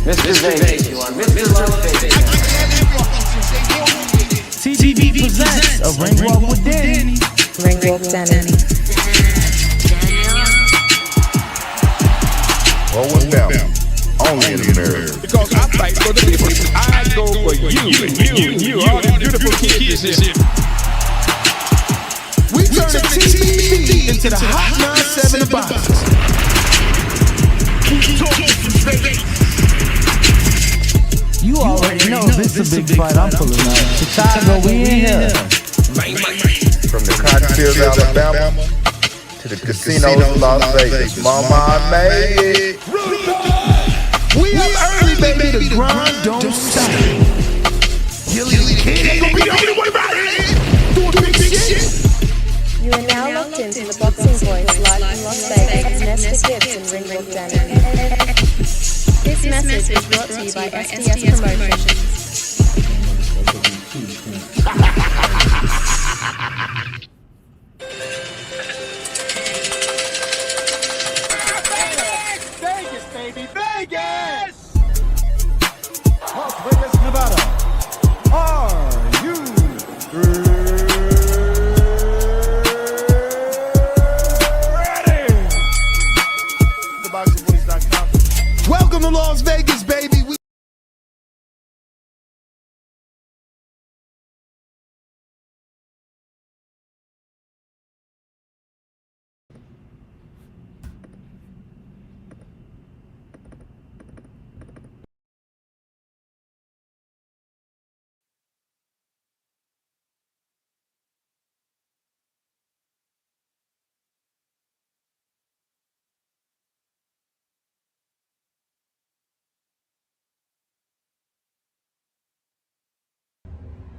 Mr. Vegas, you are Mr. Las Vegas. TV presents a ring walk with Danny. Ring walk Danny. Rolling down, only in America. Because I fight for the people. I go for you, all the beautiful kids is here. We turn the TV into the Hot 97 box. You already know this is a big fight I'm pulling up. Chicago, we in here. From the cotton fields of Alabama to the casinos of Las Vegas. Mama, I made it. We up early, baby. The grind don't stop. Gilly Kid ain't gonna be the only one right here doing big shit. You are now locked into the Boxing Voice live from Las Vegas. Nesta Gibbs and Ring walk Danny. This message is brought to you by SDS Promotions. Vegas, baby, Vegas! Las Vegas, Nevada. Are you ready? TheBoxingVoice.com. Welcome to Las Vegas, baby.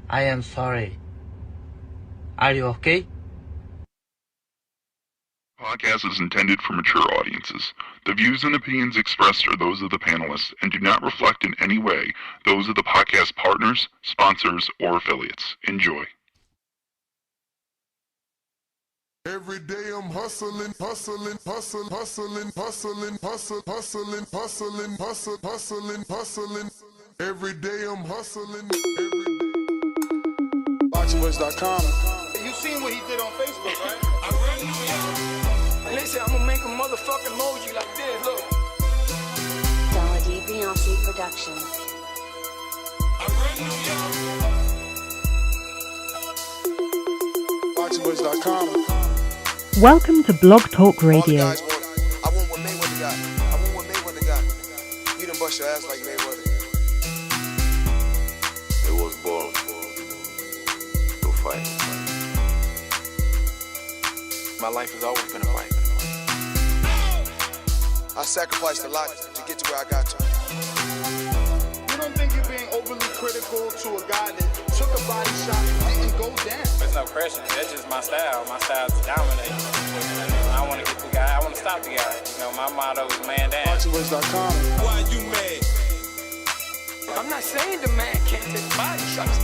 I am sorry. Are you okay? Podcast is intended for mature audiences. The views and opinions expressed are those of the panelists and do not reflect in any way those of the podcast partners, sponsors, or affiliates. Enjoy. Every day I'm hustling, hustling, hustling, hustling, hustling, hustling, hustling, hustling, hustling, hustling, hustling. Every day I'm hustling. BoxingVoice.com. You seen what he did on Facebook, right? Listen, I'm gonna make a motherfucking emoji like this, look. Dollar D Beyonce Productions. BoxingVoice.com. Welcome to Blog Talk Radio. I want what Mayweather got. I want what Mayweather got. You done bust your ass like Mayweather. It was born to fight. My life has always been a fight. I sacrificed a lot to get to where I got to. You don't think you're being overly critical to a guy that took a body shot and didn't go down? There's no question. That's just my style. My style is to dominate. I want to get the guy. I want to stop the guy. You know, my motto is man down. BoxingVoice.com. Why you mad? I'm not saying the man can't take body shots.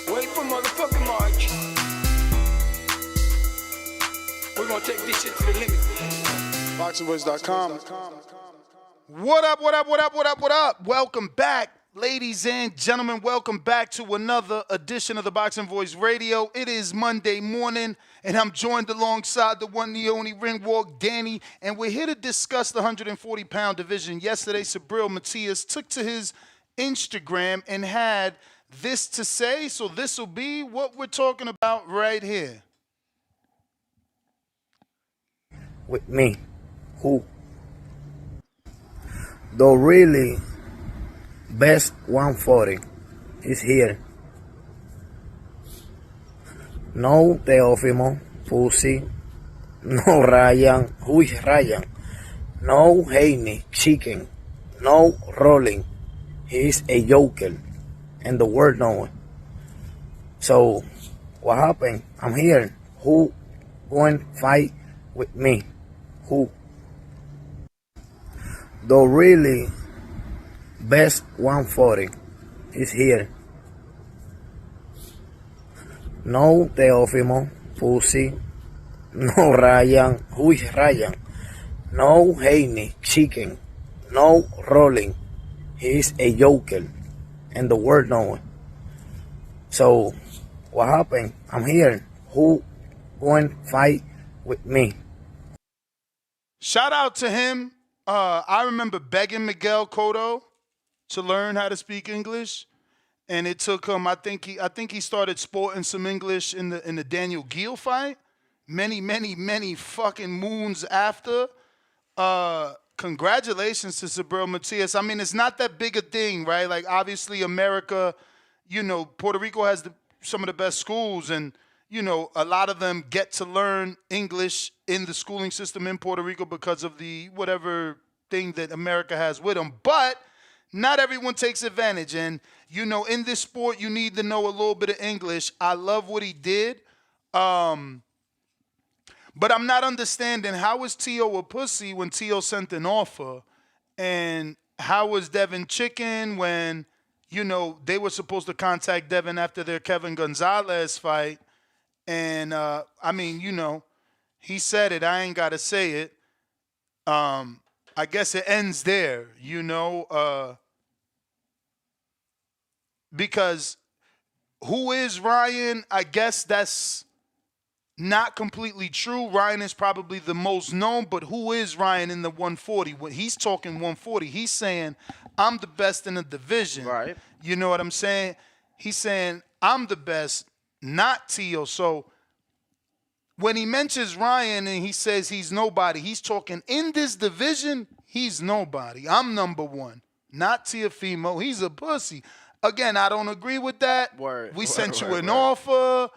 Wait for motherfucking March. We're gonna take this shit to the limit. BoxingVoice.com. What up, what up, what up, what up, what up? Welcome back, ladies and gentlemen. Welcome back to another edition of the Boxing Voice Radio. It is Monday morning, and I'm joined alongside the one, the only ring walk Danny, and we're here to discuss the 140-pound division. Yesterday, Subriel Matias took to his Instagram and had this to say, so this will be what we're talking about right here. With me, who? The really best 140 is here. No Teofimo, pussy. No Ryan, who is Ryan? No Haney, chicken. No rolling. He's a joker. And the world knows. So, what happened? I'm here. Who going to fight with me? Who? The really best 140 is here. No Teofimo, pussy. No Ryan, who is Ryan? No Haney, chicken. no rolling. He's a joker, and the word knowing. So, what happened? I'm here. Who going fight with me? Shout out to him. I remember begging Miguel Cotto to learn how to speak English, and it took him. I think he started sporting some English in the Daniel Gill fight. Many fucking moons after. Congratulations to Subriel Matias. I mean, it's not that big a thing, right? Like, obviously, America, Puerto Rico has some of the best schools, and, a lot of them get to learn English in the schooling system in Puerto Rico because of the whatever thing that America has with them. But not everyone takes advantage. And, in this sport, you need to know a little bit of English. I love what he did. But I'm not understanding, how was Teo a pussy when Teo sent an offer? And how was Devin chicken when, they were supposed to contact Devin after their Kevin Gonzalez fight? And, he said it. I ain't got to say it. I guess it ends there, because who is Ryan? I guess that's not completely true. Ryan is probably the most known, but who is Ryan in the 140? When he's talking 140, he's saying, I'm the best in the division. Right. You know what I'm saying? He's saying, I'm the best, not Teo. So when he mentions Ryan and he says he's nobody, he's talking in this division, he's nobody. I'm number one, not Teofimo. He's a pussy. Again, I don't agree with that. We sent you an offer.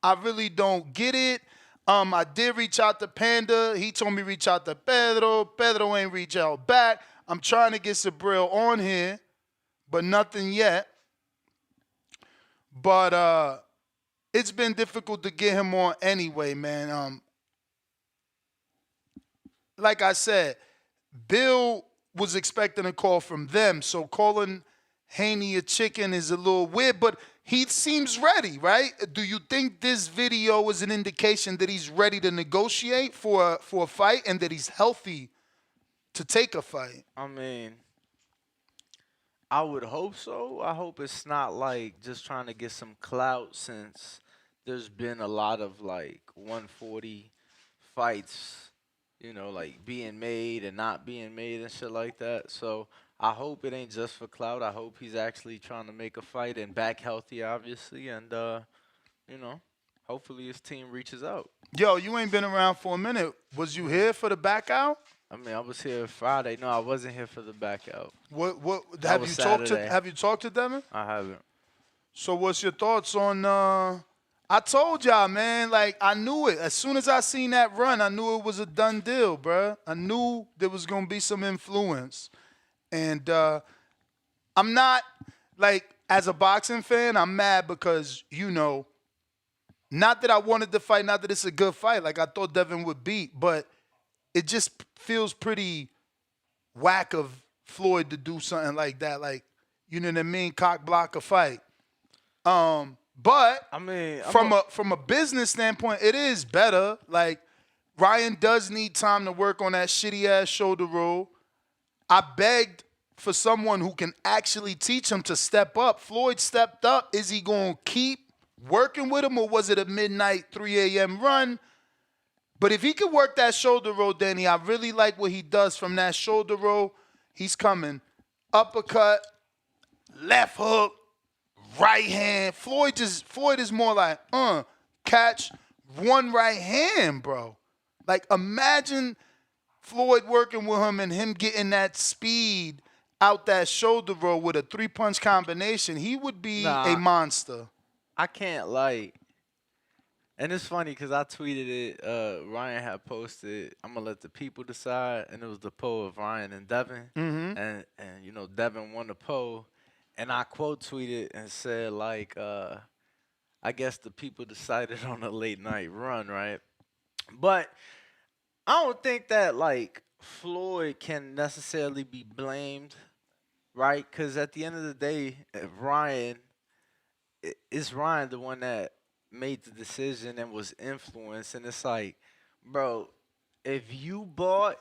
I really don't get it. I did reach out to Panda. He told me reach out to Pedro. Pedro ain't reach out back. I'm trying to get Subriel on here, but nothing yet. But it's been difficult to get him on anyway, man. Like I said, Bill was expecting a call from them, so calling Haney a chicken is a little weird, but he seems ready, right? Do you think this video is an indication that he's ready to negotiate for a fight and that he's healthy to take a fight? I mean, I would hope so. I hope it's not like just trying to get some clout, since there's been a lot of like 140 fights, like being made and not being made and shit like that. So I hope it ain't just for clout. I hope he's actually trying to make a fight and back healthy, obviously. And, hopefully his team reaches out. Yo, you ain't been around for a minute. Was you here for the back out? I mean, I was here Friday. No, I wasn't here for the back out. What That have was you talked to? Saturday. Have you talked to Devin? I haven't. So what's your thoughts on? I told y'all, man. Like, I knew it as soon as I seen that run. I knew it was a done deal, bruh. I knew there was gonna be some influence. And I'm not, like, as a boxing fan, I'm mad because, not that I wanted to fight, not that it's a good fight. Like, I thought Devin would beat, but it just feels pretty whack of Floyd to do something like that. Like, you know what I mean? Cock block a fight. But I mean, from a business standpoint, it is better. Like, Ryan does need time to work on that shitty-ass shoulder roll. I begged for someone who can actually teach him to step up. Floyd stepped up. Is he going to keep working with him, or was it a midnight 3 a.m. run? But if he could work that shoulder roll, Danny, I really like what he does from that shoulder roll. He's coming. Uppercut, left hook, right hand. Floyd is more like, catch one right hand, bro. Like, imagine Floyd working with him and him getting that speed out that shoulder roll with a 3-punch combination. He would be a monster. I can't, like, and it's funny because I tweeted it. Ryan had posted, I'm going to let the people decide, and it was the poll of Ryan and Devin. Mm-hmm. And Devin won the poll. And I quote tweeted and said, like, I guess the people decided on a late night run, right? But I don't think that, like, Floyd can necessarily be blamed, right? Because at the end of the day, Ryan the one that made the decision and was influenced. And it's like, bro, if you bought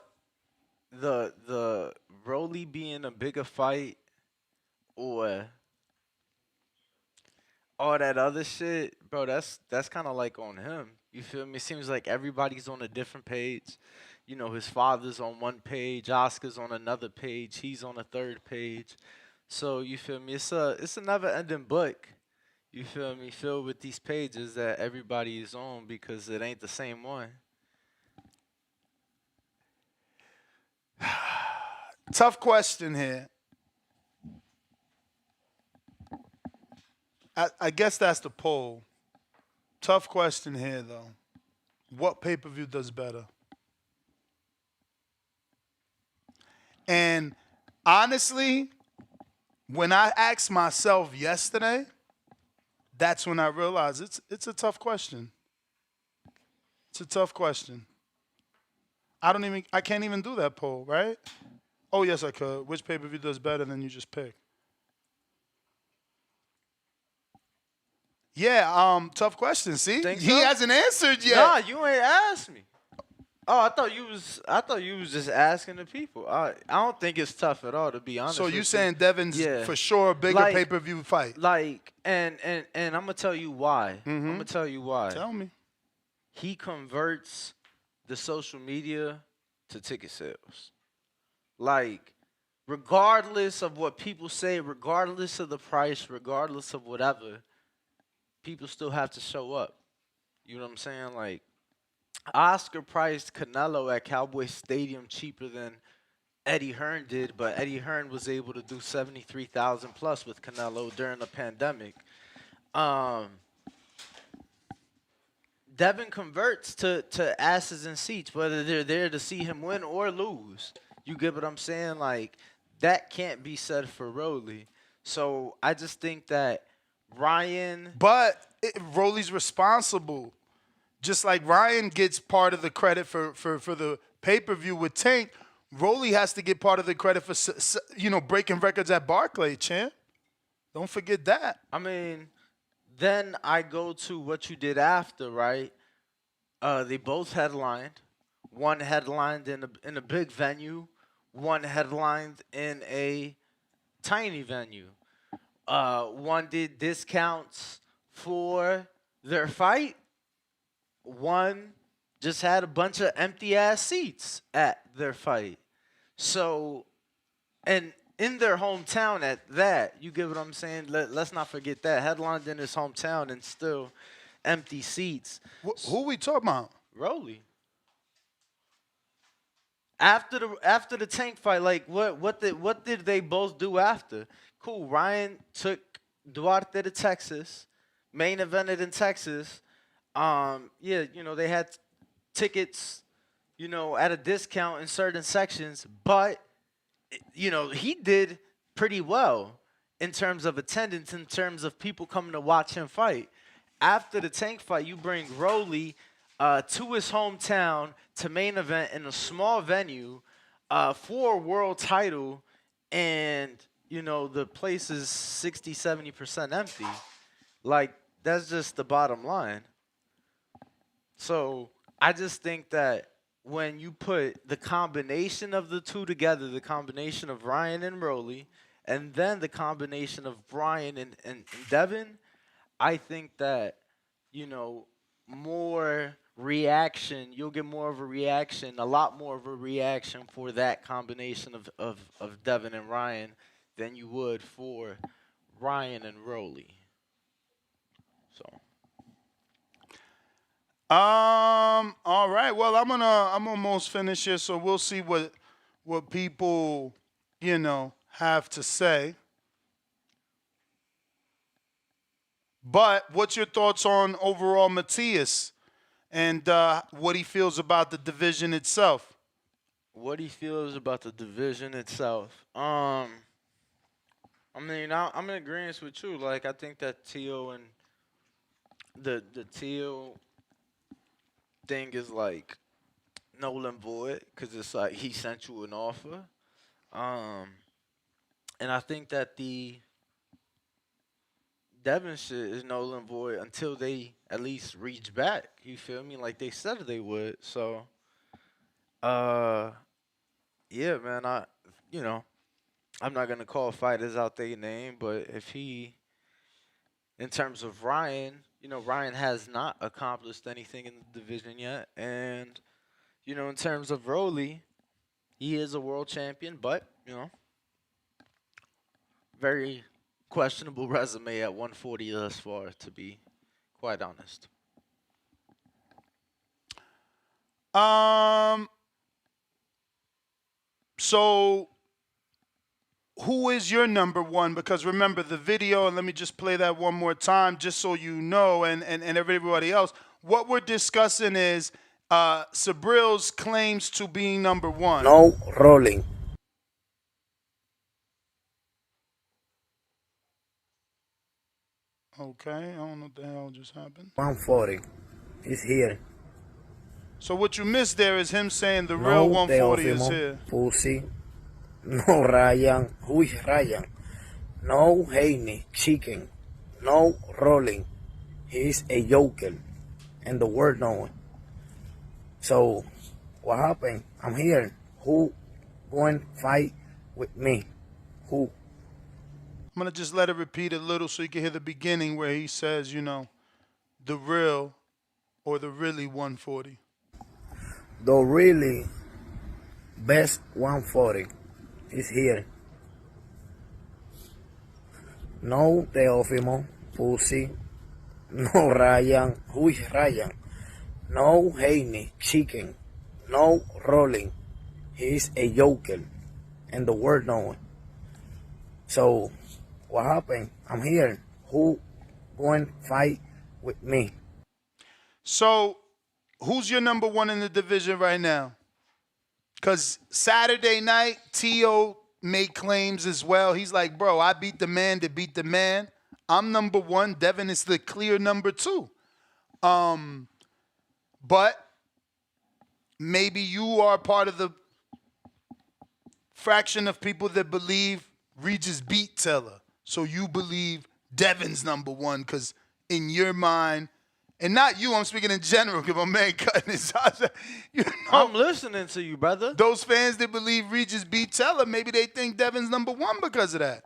the Rolly Rolly being a bigger fight or all that other shit, bro, that's kind of like on him. You feel me? It seems like everybody's on a different page. You know, his father's on one page, Oscar's on another page, he's on a third page. So you feel me? It's a never ending book. You feel me? Filled with these pages that everybody is on because it ain't the same one. Tough question here. I guess that's the poll. Tough question here, though. What pay-per-view does better? And honestly, when I asked myself yesterday, that's when I realized it's a tough question. It's a tough question. I can't even do that poll, right? Oh, yes, I could. Which pay-per-view does better than you just picked? Yeah, tough question. See, he hasn't answered yet. Nah, you ain't asked me. Oh, I thought you was just asking the people. I don't think it's tough at all, to be honest. So you saying Devin's for sure a bigger pay-per-view fight? Like, and I'm gonna tell you why. I'm gonna tell you why. Tell me. He converts the social media to ticket sales. Like, regardless of what people say, regardless of the price, regardless of whatever, people still have to show up. You know what I'm saying? Like, Oscar priced Canelo at Cowboy Stadium cheaper than Eddie Hearn did, but Eddie Hearn was able to do 73,000 plus with Canelo during the pandemic. Devin converts to asses and seats, whether they're there to see him win or lose. You get what I'm saying? Like, that can't be said for Rolly. So I just think that Ryan... But Rolly's responsible. Just like Ryan gets part of the credit for the pay-per-view with Tank, Rolly has to get part of the credit for, breaking records at Barclays, champ. Don't forget that. I mean, then I go to what you did after, right? They both headlined. One headlined in a big venue. One headlined in a tiny venue. One did discounts for their fight. One just had a bunch of empty-ass seats at their fight. So, and in their hometown at that, you get what I'm saying? Let's not forget that. Headlined in his hometown and still empty seats. Who we talking about? Rolly. After the Tank fight, like what did they both do after? Cool, Ryan took Duarte to Texas, main evented in Texas. They had tickets, at a discount in certain sections, but he did pretty well in terms of attendance, in terms of people coming to watch him fight. After the Tank fight, you bring Rolly to his hometown to main event in a small venue for a world title, and the place is 60-70% empty. Like, that's just the bottom line. So I just think that when you put the combination of the two together, the combination of Ryan and Rolly, and then the combination of Brian and Devin, I think that, more reaction, you'll get more of a reaction, a lot more of a reaction for that combination of Devin and Ryan than you would for Ryan and Rolly. So. All right. Well, I'm almost finished here, so we'll see what people, have to say. But what's your thoughts on overall Matias and what he feels about the division itself? What he feels about the division itself. I'm in agreement with you. Like, I think that Teo and the Teo thing is like null and void because it's like he sent you an offer. And I think that the Devin shit is null and void until they at least reach back. You feel me? Like they said they would. So, yeah, man. I'm not gonna call fighters out their name, but if he, in terms of Ryan, Ryan has not accomplished anything in the division yet, and in terms of Rolly, he is a world champion, but very questionable resume at 140 thus far, to be quite honest. So who is your number one? Because remember the video, and let me just play that one more time just so you know, and everybody else. What we're discussing is Subriel's claims to being number one. No rolling. Okay, I don't know what the hell just happened. 140. He's here. So what you missed there is him saying the real 140 Teofimo, is here. Pussy. No Ryan. Who is Ryan? No Haney. Chicken. No rolling. He's a joker. And the word no. So, what happened? I'm here. Who going to fight with me? Who? I'm going to just let it repeat a little so you can hear the beginning where he says, the real or the really 140. The really best 140 is here. No Teofimo, Pussy. No Ryan. Who is Ryan? No Haney, Chicken. No rolling. He's a joker. And the word no. So, what happened? I'm here. Who going to fight with me? So, who's your number one in the division right now? Because Saturday night, Tio made claims as well. He's like, bro, I beat the man to beat the man. I'm number one. Devin is the clear number two. But maybe you are part of the fraction of people that believe Regis beat Teller. So you believe Devin's number one because in your mind, and not you, I'm speaking in general because my man cutting his eyes. I'm listening to you, brother. Those fans that believe Regis beat Teller, maybe they think Devin's number one because of that.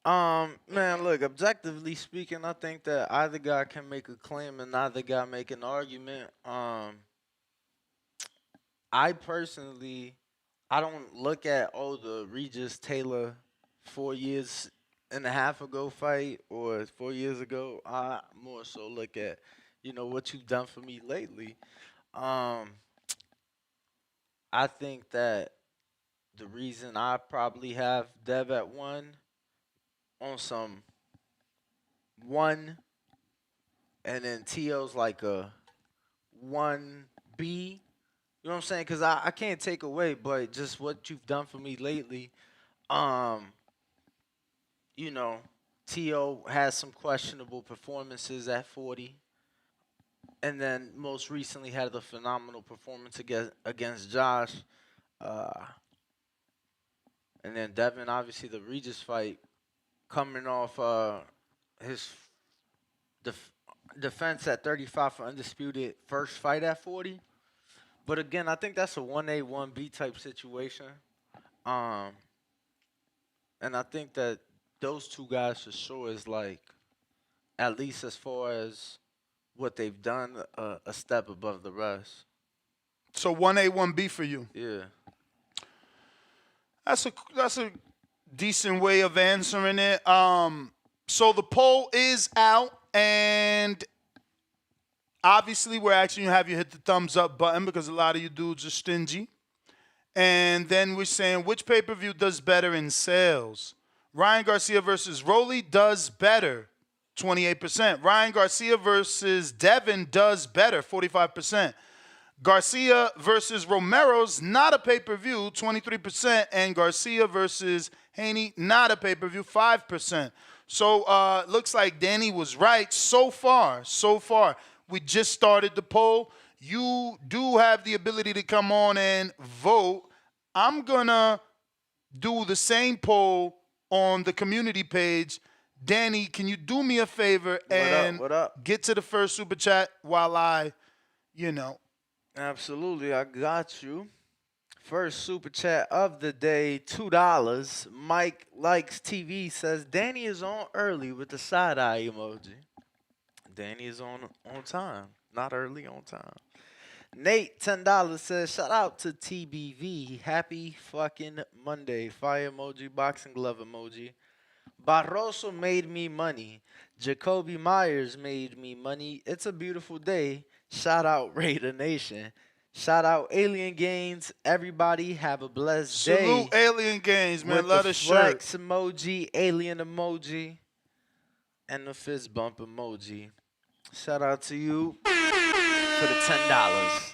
Man, look, objectively speaking, I think that either guy can make a claim and neither guy make an argument. I personally, I don't look at, the Regis Taylor 4.5 years ago fight or 4 years ago. I more so look at, what you've done for me lately. I think that the reason I probably have Dev at 1 on some 1, and then T.O.'s like a 1B. You know what I'm saying? Because I can't take away, but just what you've done for me lately. T.O. has some questionable performances at 40. And then most recently had a phenomenal performance against Josh. And then Devin, obviously the Regis fight, coming off his defense at 35 for undisputed first fight at 40. But again, I think that's a 1A, 1B type situation. And I think that those two guys for sure is like, at least as far as what they've done, a step above the rest. So 1A, 1B for you. Yeah. That's a decent way of answering it. So the poll is out, and obviously we're asking you to have you hit the thumbs up button because a lot of you dudes are stingy. And then we're saying which pay-per-view does better in sales. Ryan Garcia versus Rolly does better, 28%. Ryan Garcia versus Devin does better, 45%. Garcia versus Romero's not a pay-per-view, 23%. And Garcia versus Haney, not a pay-per-view, 5%. So looks like Danny was right so far. We just started the poll. You do have the ability to come on and vote. I'm going to do the same poll on the community page. Danny, can you do me a favor and what up? Get to the first super chat while I, Absolutely, I got you. First super chat of the day, $2. Mike Likes TV says, Danny is on early with the side eye emoji. Danny is on time, not early, on time. Nate, $10 says, shout out to TBV. Happy fucking Monday. Fire emoji, boxing glove emoji. Barroso made me money. Jacoby Myers made me money. It's a beautiful day. Shout out Raider Nation. Shout out Alien Gains. Everybody have a blessed day. Salute Alien Gains, man. With Love the the shirt. flex emoji, alien emoji, and the fist bump emoji. Shout out to you for the $10.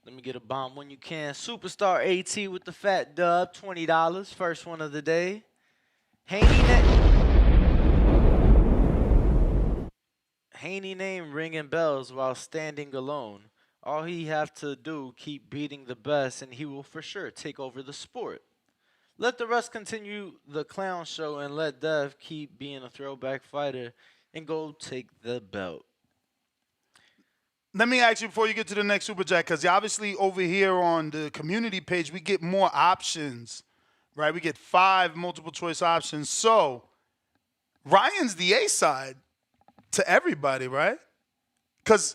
Let me get a bomb when you can. Superstar AT with the fat dub, $20. First one of the day. Haney name ringing bells while standing alone. All he have to do, keep beating the best, and he will for sure take over the sport. Let the rest continue the clown show, and let Dev keep being a throwback fighter and go take the belt. Let me ask you before you get to the next Super Chat, because obviously over here on the community page, we get more options, right? We get 5 multiple choice options. So Ryan's the A side to everybody, right? Because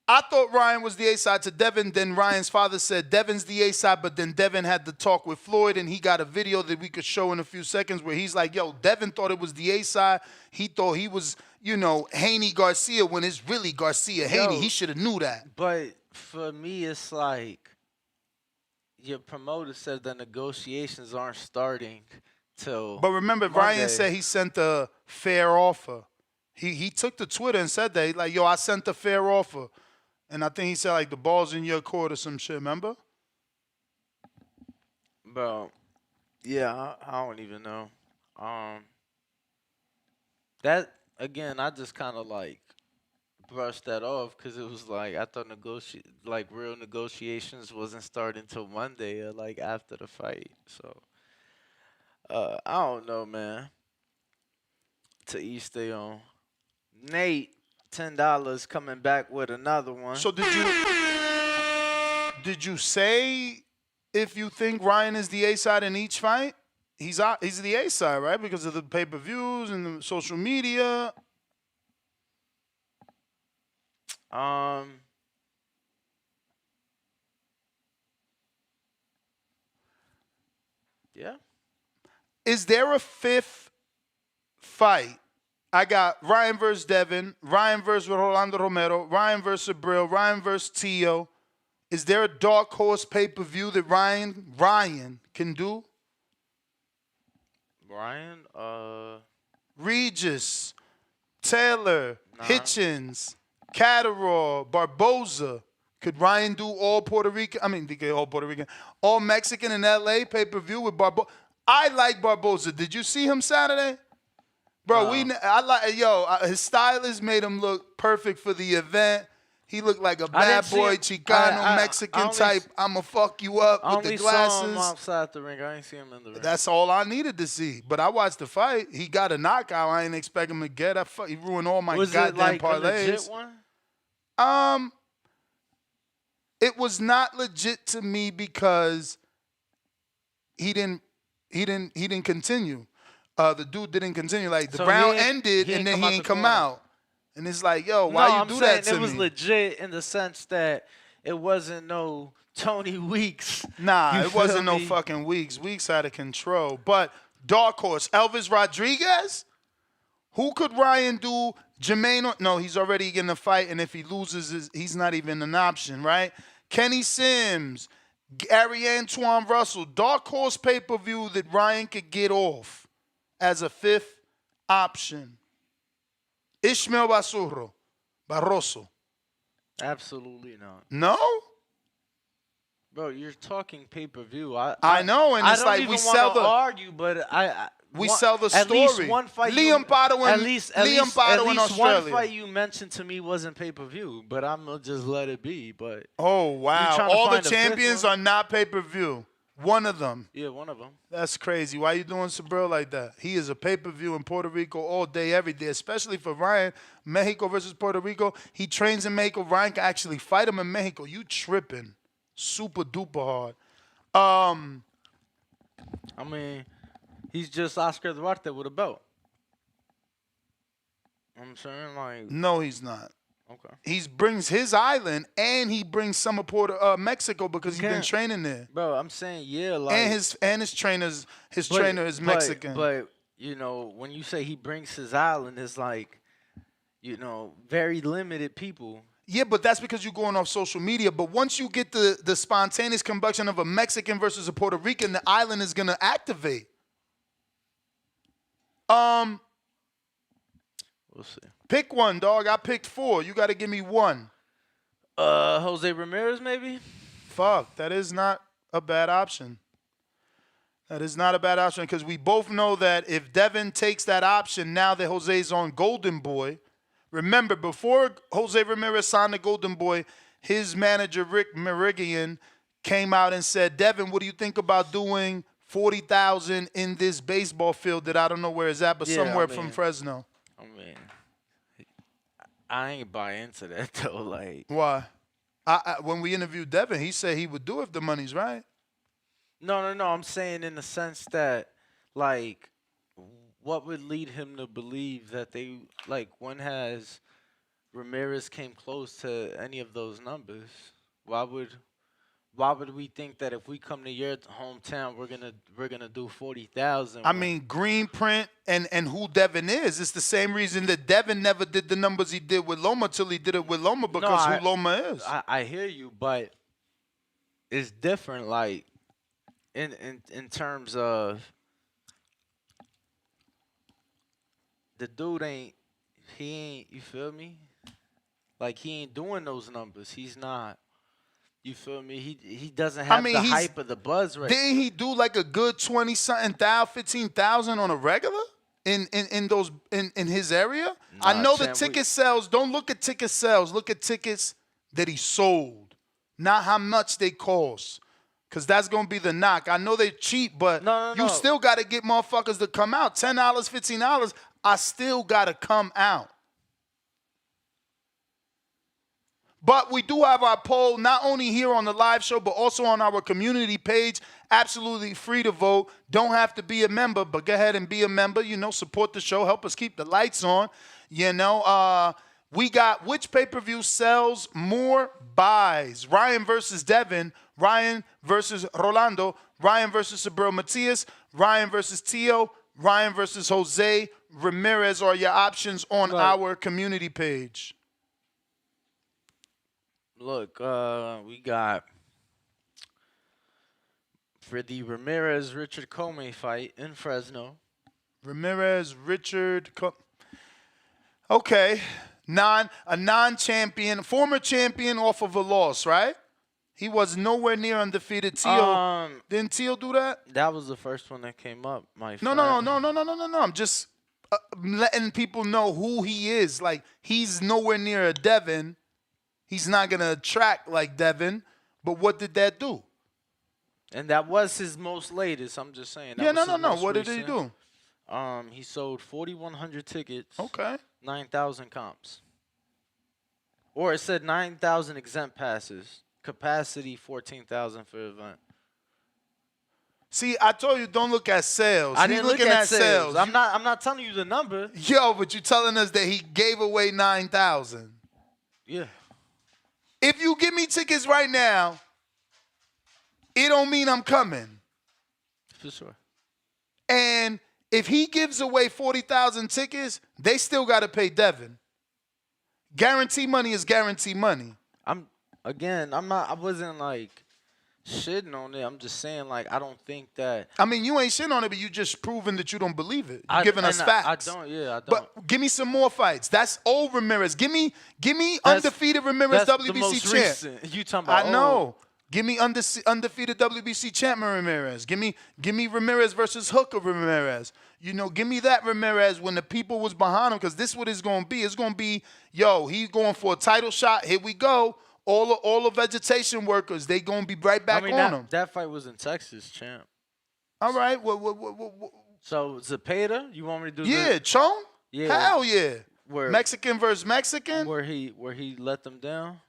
I thought Ryan was the A-side to Devin. Then Ryan's father said Devin's the A-side, but then Devin had to talk with Floyd, and he got a video that we could show in a few seconds where he's like, yo, Devin thought it was the A-side. He thought he was, Haney Garcia when it's really Garcia Haney. He should have knew that. But for me, it's like your promoter said the negotiations aren't starting till But remember, Monday. Ryan said he sent a fair offer. He took to Twitter and said that. He's like, yo, I sent a fair offer. And I think he said, like, the ball's in your court or some shit, remember? Bro, yeah, I don't even know. That, again, I just kind of, like, brushed that off because it was like, I thought real negotiations wasn't starting until Monday or, like, after the fight. So, I don't know, man. To each their own. Nate, $10 coming back with another one. So did you say if you think Ryan is the A-side in each fight? He's the A-side, right? Because of the pay-per-views and the social media. Yeah. Is there a 5th fight? I got Ryan versus Devin, Ryan versus Rolando Romero, Ryan versus Subriel, Ryan versus Tio. Is there a dark horse pay-per-view that Ryan can do? Ryan, Regis, Taylor, Hitchens, Catterall, Barboza. Could Ryan do all Puerto Rican? All Mexican in LA pay-per-view with Barboza? I like Barboza. Did you see him Saturday? Bro, his stylist made him look perfect for the event. He looked like a bad boy, Chicano, Mexican type. I'ma fuck you up with the glasses. I only saw him outside the ring. I ain't see him in the ring. That's all I needed to see. But I watched the fight. He got a knockout. I ain't expect him to get. He ruined all my goddamn parlays. Was it like a legit one? It was not legit to me because he didn't continue. The dude didn't continue. Like, the round ended, and then he ain't come out. And it's like, yo, why you do that to me? It was legit in the sense that it wasn't no Tony Weeks. Nah, it wasn't no fucking Weeks. Weeks out of control. But dark horse, Elvis Rodriguez? Who could Ryan do? Jermaine? No, he's already in the fight, and if he loses, he's not even an option, right? Kenny Sims, Gary Antoine Russell, dark horse pay-per-view that Ryan could get off as a 5th option. Ishmael Barroso. Absolutely not. No? Bro, you're talking pay-per-view. I know, and it's like we sell the argue, but we sell the story. At least one fight. Liam Pato in Australia. One fight you mentioned to me wasn't pay-per-view, but I'm gonna just let it be. But oh wow, all the champions are not pay-per-view. One of them. Yeah, one of them. That's crazy. Why you doing Subriel like that? He is a pay-per-view in Puerto Rico all day, every day, especially for Ryan. Mexico versus Puerto Rico. He trains in Mexico. Ryan can actually fight him in Mexico. You tripping. super duper hard. I mean, he's just Oscar Duarte with a belt. I'm saying, like, No, he's not. okay. He brings his island and he brings some of Mexico because he's been training there. Bro, I'm saying, yeah, like, And his trainer is Mexican. But you know, when you say he brings his island, it's like, you know, very limited people. Yeah, but that's because you're going off social media. But once you get the spontaneous combustion of a Mexican versus a Puerto Rican, the island is gonna activate. We'll see. Pick one, dog. I picked 4. You got to give me one. Jose Ramirez, maybe? Fuck, that is not a bad option. That is not a bad option because we both know that if Devin takes that option, now that Jose's on Golden Boy. Remember, before Jose Ramirez signed the Golden Boy, his manager, Rick Merigian, came out and said, Devin, what do you think about doing 40,000 in this baseball field that I don't know where it's at, but somewhere from Fresno? I mean, I ain't buy into that, though. Like, why? When we interviewed Devin, he said he would do if the money's right. No. I'm saying in the sense that, like, what would lead him to believe that they, like, when has Ramirez came close to any of those numbers? Why would we think that if we come to your hometown, we're gonna do 40,000? I mean, green print and who Devin is. It's the same reason that Devin never did the numbers he did with Loma till he did it with Loma because who Loma is. I hear you, but it's different. Like in terms of the dude ain't. You feel me? Like, he ain't doing those numbers. He's not. You feel me? He doesn't have the hype of the buzz right. Didn't he do like a good 20-something thousand, 15,000 on a regular in his area? Nah, I know the ticket sales. Don't look at ticket sales. Look at tickets that he sold, not how much they cost. Because that's going to be the knock. I know they're cheap, but you still got to get motherfuckers to come out. $10, $15, I still got to come out. But we do have our poll, not only here on the live show, but also on our community page. Absolutely free to vote. Don't have to be a member, but go ahead and be a member. You know, support the show. Help us keep the lights on. You know, we got which pay-per-view sells more buys? Ryan versus Devin. Ryan versus Rolando. Ryan versus Subriel Matias. Ryan versus Teo. Ryan versus Jose Ramirez are your options on our community page. Look, we got for the Ramirez-Richard Comey fight in Fresno. Ramirez-Richard okay. A non-champion, former champion off of a loss, right? He was nowhere near undefeated. Teo, didn't Teo do that? That was the first one that came up, my friend. No. I'm just letting people know who he is. Like, he's nowhere near a Devin. He's not going to attract like Devin, but what did that do? And that was his most latest, I'm just saying. Yeah, no. What did he do? He sold 4,100 tickets. Okay. 9,000 comps. Or it said 9,000 exempt passes. Capacity 14,000 for the event. See, I told you don't look at sales. I didn't look at sales. I'm not telling you the number. Yo, but you're telling us that he gave away 9,000. Yeah. If you give me tickets right now, it don't mean I'm coming. For sure. And if he gives away 40,000 tickets, they still got to pay Devin. Guarantee money is guarantee money. I wasn't like shitting on it. I'm just saying, like, I don't think that. I mean, you ain't shitting on it, but you just proving that you don't believe it. You're giving us facts. I don't. But give me some more fights. That's old Ramirez. Give me undefeated Ramirez WBC champ. You talking about? I know. Give me undefeated WBC champ Ramirez. Give me Ramirez versus Hooker Ramirez. You know, give me that Ramirez when the people was behind him, because this is what it's going to be. It's going to be, yo, he's going for a title shot. Here we go. All the vegetation workers, they going to be right back on him. That fight was in Texas, champ. All right. So, Zepeda, you want me to do Chong? Yeah. Hell yeah. Mexican versus Mexican? Where he let them down?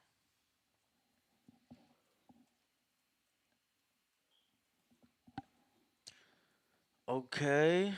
Okay.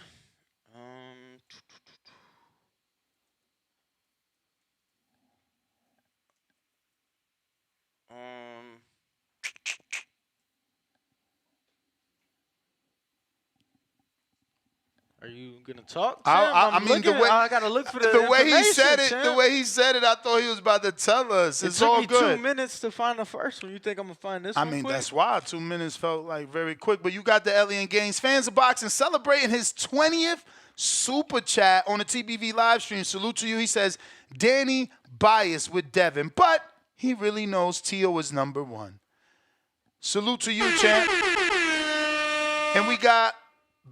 Are you gonna talk, champ? I mean, the way I gotta look for the way he information, said it, champ. the way he said it, I thought he was about to tell us. It It's took all me good. 2 minutes to find the first one. You think I'm gonna find this I one mean, quick? that's why 2 minutes felt like very quick. But you got the Elliot Gaines fans of boxing celebrating his 20th super chat on the TBV live stream. Salute to you. He says, Danny biased with Devin, but he really knows Tio is number one. Salute to you, champ. And we got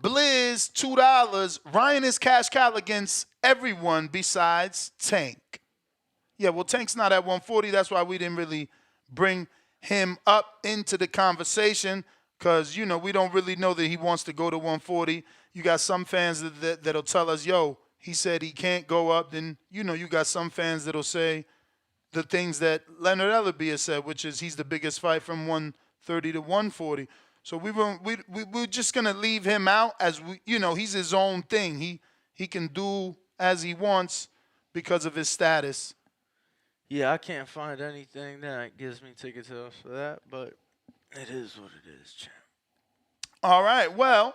Blizz, $2. Ryan is cash cow against everyone besides Tank. Yeah, well, Tank's not at 140. That's why we didn't really bring him up into the conversation because, you know, we don't really know that he wants to go to 140. You got some fans that'll tell us, yo, he said he can't go up. Then, you know, you got some fans that'll say the things that Leonard Ellerby has said, which is he's the biggest fight from 130 to 140. So we're just going to leave him out as, he's his own thing. He can do as he wants because of his status. Yeah, I can't find anything that gives me ticket sales for that, but it is what it is, champ. All right, well,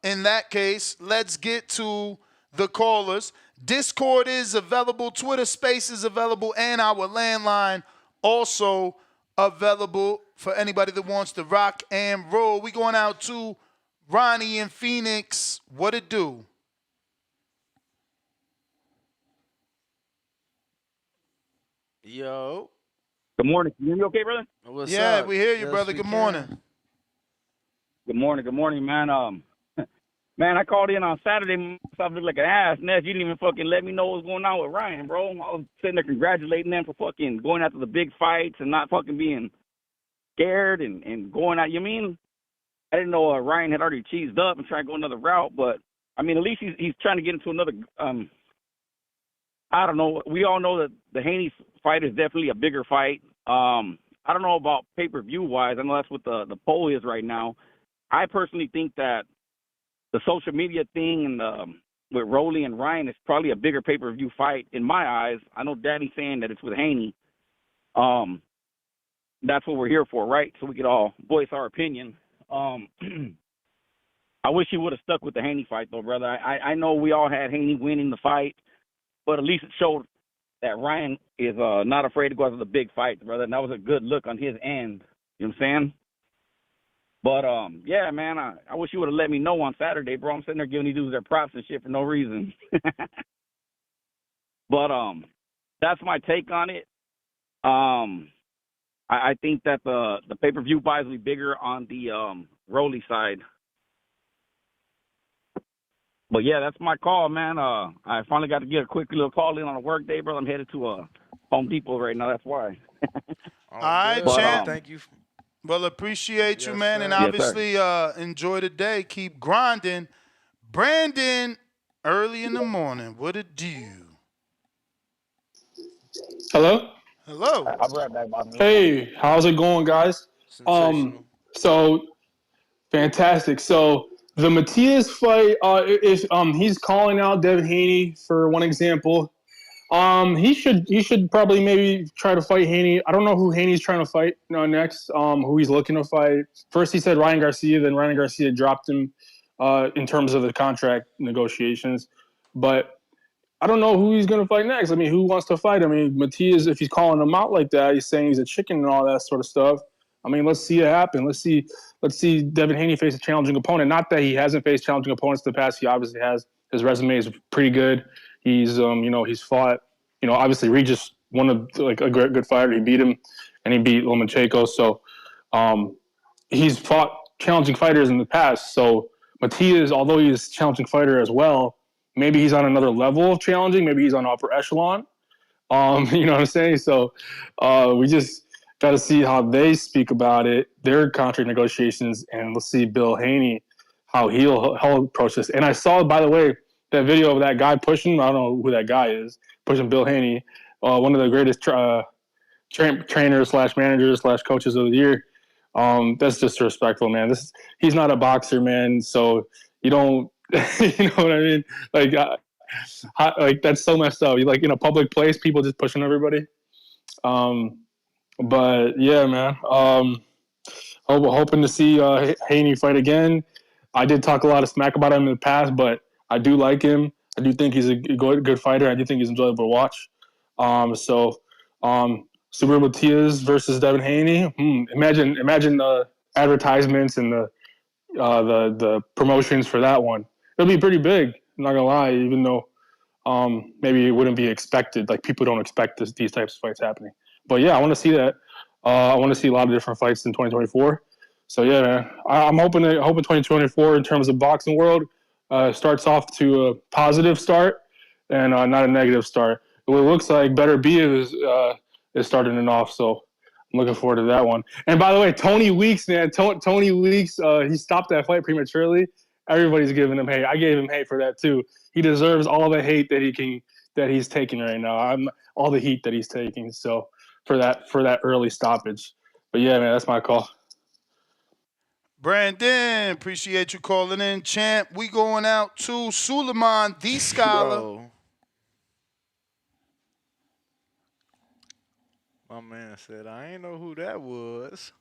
in that case, let's get to the callers. Discord is available, Twitter Space is available, and our landline also available for anybody that wants to rock and roll. We going out to Ronnie in Phoenix. What it do? Yo. Good morning. Can you hear me okay, brother? What's up? up? We hear you, Yes, brother. we Good can. morning. Good morning, man. Man, I called in on Saturday. Myself looked like an ass. Ness, you didn't even fucking let me know what was going on with Ryan, bro. I was sitting there congratulating them for fucking going after the big fights and not fucking being scared and going out. You mean? I didn't know Ryan had already cheesed up and tried to go another route, but I mean, at least he's trying to get into another. I don't know. We all know that the Haney fight is definitely a bigger fight. I don't know about pay-per-view wise. I know that's what the poll is right now. I personally think that the social media thing and with Rolly and Ryan is probably a bigger pay-per-view fight in my eyes. I know Daddy's saying that it's with Haney. That's what we're here for, right? So we could all voice our opinion. I wish he would have stuck with the Haney fight, though, brother. I know we all had Haney winning the fight, but at least it showed that Ryan is not afraid to go after the big fights, brother. And that was a good look on his end. You know what I'm saying? But, yeah, man, I wish you would have let me know on Saturday, bro. I'm sitting there giving these dudes their props and shit for no reason. But that's my take on it. I think that the pay-per-view buys will be bigger on the Rolly side. But, yeah, that's my call, man. I finally got to get a quick little call in on a work day, brother. I'm headed to Home Depot right now. That's why. All right, But, champ. thank you. Well, appreciate you, Yes, man, sir. and Yes, obviously enjoy the day. Keep grinding. Brandon, early in the morning, what it do? Hello? Hello. I'll be right back, Bobby. Hey, how's it going, guys? Sensational. So fantastic. So the Matias fight, if he's calling out Devin Haney for one example, he should probably maybe try to fight Haney. I don't know who Haney's trying to fight next. Who he's looking to fight. First he said Ryan Garcia, then Ryan Garcia dropped him in terms of the contract negotiations. But I don't know who he's going to fight next. I mean, who wants to fight? I mean, Matias, if he's calling him out like that, he's saying he's a chicken and all that sort of stuff. I mean, let's see it happen. Let's see Devin Haney face a challenging opponent. Not that he hasn't faced challenging opponents in the past. He obviously has. His resume is pretty good. He's he's fought. Obviously Regis, one of a good fighter. He beat him, and he beat Lomachenko. So he's fought challenging fighters in the past. So Matias, although he's a challenging fighter as well, maybe he's on another level of challenging. Maybe he's on upper echelon. You know what I'm saying? So we just got to see how they speak about it, their contract negotiations, and let's see Bill Haney, how he'll approach this. And I saw, by the way, that video of that guy pushing, I don't know who that guy is, pushing Bill Haney, one of the greatest trainers / managers / coaches of the year. That's disrespectful, man. He's not a boxer, man. So you don't, you know what I mean? Like, like that's so messed up. You like in a public place, people just pushing everybody. But yeah, man. Hoping to see Haney fight again. I did talk a lot of smack about him in the past, but I do like him. I do think he's a good fighter. I do think he's enjoyable to watch. Subriel Matias versus Devin Haney. Imagine the advertisements and the promotions for that one. It'll be pretty big. I'm not gonna lie, even though maybe it wouldn't be expected. Like people don't expect these types of fights happening. But yeah, I want to see that. I want to see a lot of different fights in 2024. So yeah, man, I'm hoping 2024 in terms of boxing world starts off to a positive start and not a negative start. It looks like Better Be is starting it off. So I'm looking forward to that one. And by the way, Tony Weeks, man, Tony Weeks, he stopped that fight prematurely. Everybody's giving him hate. I gave him hate for that too. He deserves all the hate that he's taking right now. All the heat that he's taking. So for that early stoppage. But yeah, man, that's my call. Brandon, appreciate you calling in, champ. We going out to Suleiman, the scholar. Bro. My man said, I ain't know who that was.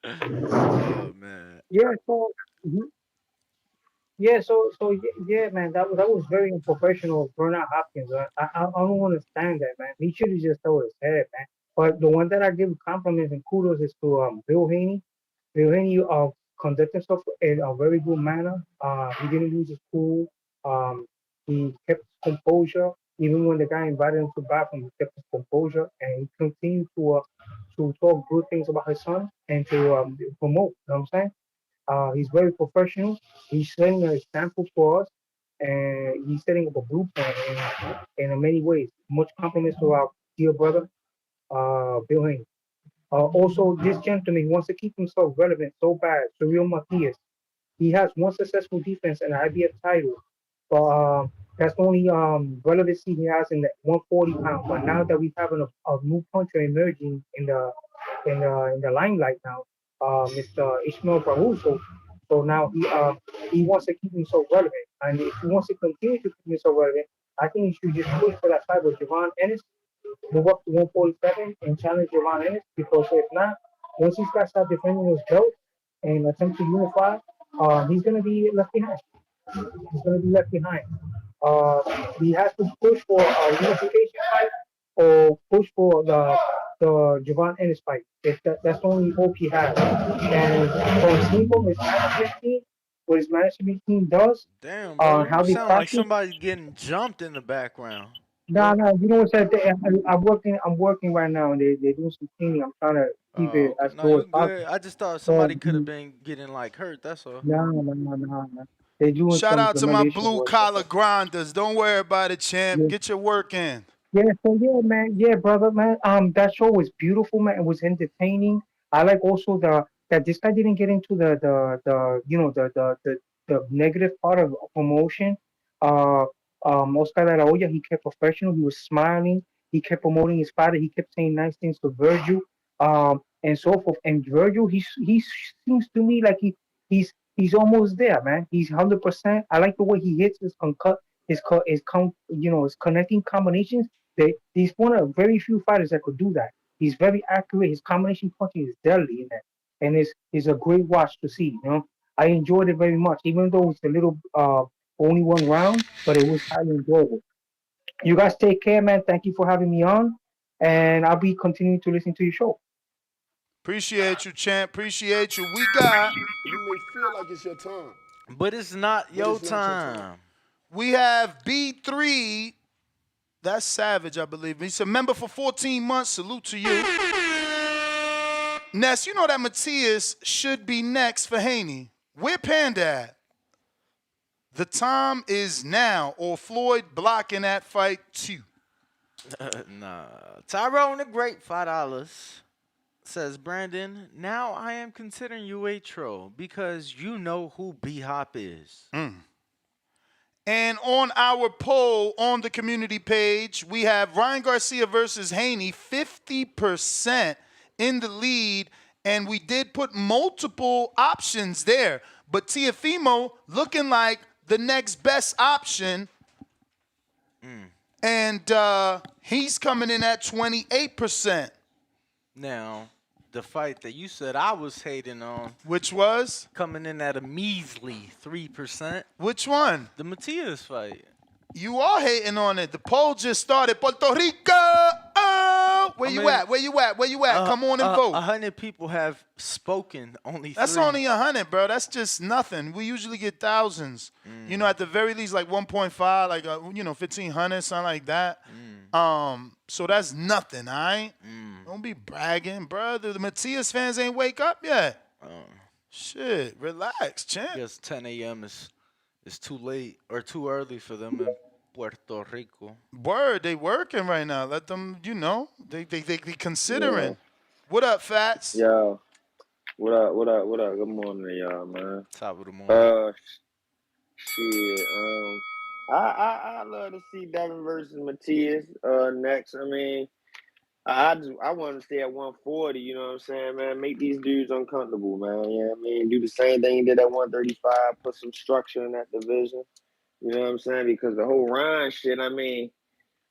Oh, man. Yeah, so yeah, yeah, man, that was very unprofessional of Bernard Hopkins. I don't understand that, man. He should have just told his head, man. But the one that I give compliments and kudos is to Bill Haney. Bill Haney conducted himself in a very good manner. He didn't lose his cool. He kept his composure. Even when the guy invited him to bathroom, he kept his composure and he continued to talk good things about his son and to promote. You know what I'm saying? He's very professional. He's setting an example for us, and he's setting up a blueprint in many ways. Much compliments to our dear brother, Bill Haney. Also, this gentleman wants to keep himself relevant so bad. Subriel Matias. He has one successful defense and an IBF title, but that's the only relevancy he has in the 140 pound. But now that we have a new puncher emerging in the limelight now, Mr. Ishmael Barroso. So now he wants to keep himself relevant, and if he wants to continue to keep himself relevant, I think he should just push for that fight with Javon Ennis, move up to 147 and challenge Javon Ennis. Because if not, once these guys start defending his belt and attempt to unify, he's gonna be left behind. He's gonna be left behind. He has to push for a unification fight or push for the Javon Ennis fight. That's the only hope he has. And from seeing from his management team, what his management team does, Damn, bro, how you they sound like practice. somebody getting jumped in the background. No, you know what's that? I'm working right now, and they're doing some cleaning. I'm trying to keep it Okay. as No, low you as possible. good. I just thought So, somebody could have been getting like hurt. That's all. no. They're doing Shout some out to my demolition blue work. collar grinders. Don't worry about it, champ. Yeah. Get your work in. Yeah, so yeah, man, yeah, brother, man. That show was beautiful, man. It was entertaining. I like also that this guy didn't get into the you know the negative part of promotion. Uh, Oscar de la Hoya, he kept professional. He was smiling. He kept promoting his father. He kept saying nice things to Virgil, and so forth. And Virgil, he seems to me like he's almost there, man. He's 100%. I like the way he hits his his connecting combinations. He's one of very few fighters that could do that. He's very accurate. His combination punching is deadly in that, and is a great watch to see. You know, I enjoyed it very much, even though it's a little only one round, but it was highly enjoyable. You guys take care, man. Thank you for having me on, and I'll be continuing to listen to your show. Appreciate you, champ. Appreciate you. We got. You may feel like it's your time. But it's not your time. We have B3. That's Savage, I believe. He's a member for 14 months. Salute to you. Ness, you know that Matias should be next for Haney. Where Panda at? The time is now, or Floyd blocking that fight too. Nah. Tyrone the Great, $5. Says, Brandon, now I am considering you a troll because you know who B-Hop is. And on our poll on the community page, we have Ryan Garcia versus Haney, 50% in the lead. And we did put multiple options there. But Teofimo looking like the next best option. And he's coming in at 28%. Now, the fight that you said I was hating on. Which was? Coming in at a measly 3%. Which one? The Matias fight. You are hating on it. The poll just started. Puerto Rico! Oh! Where you at? Where you at? Where you at? Come on and vote. 100 people have spoken. Only That's 3. only 100, bro. That's just nothing. We usually get thousands. You know, at the very least, like 1.5, like 1,500, something like that. So that's nothing, all right? Don't be bragging, bro. The Matias fans ain't wake up yet. Shit, relax, champ. I guess 10 a.m. is too late or too early for them in Puerto Rico. Word, they working right now. Let them, they considering. Yeah. What up, Fats? Yo, what up? Good morning, y'all, man. Top of the morning. Shit. I love to see Devin versus Matias next. I mean, I want to stay at 140. You know what I'm saying, man? Make these dudes uncomfortable, man. You know what I mean? Do the same thing you did at 135. Put some structure in that division. You know what I'm saying? Because the whole Ryan shit, I mean,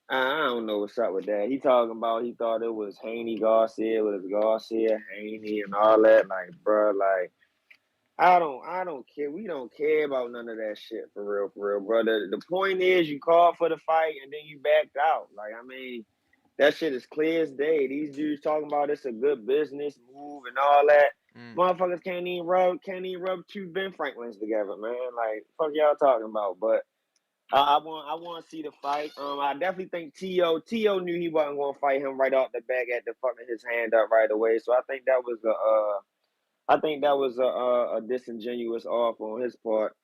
I don't know what's up with that. He talking about he thought it was Haney Garcia, with his Garcia, Haney, and all that. Like, bro, like, I don't care. We don't care about none of that shit for real, bro. The point is you called for the fight and then you backed out. Like, I mean, that shit is clear as day. These dudes talking about it's a good business move and all that. Motherfuckers can't even rub two Ben Franklins together, man. Like, fuck y'all talking about. But I want to see the fight. I definitely think Tio knew he wasn't going to fight him right off the bat at the fucking his hand up right away. So I think that was a disingenuous offer on his part.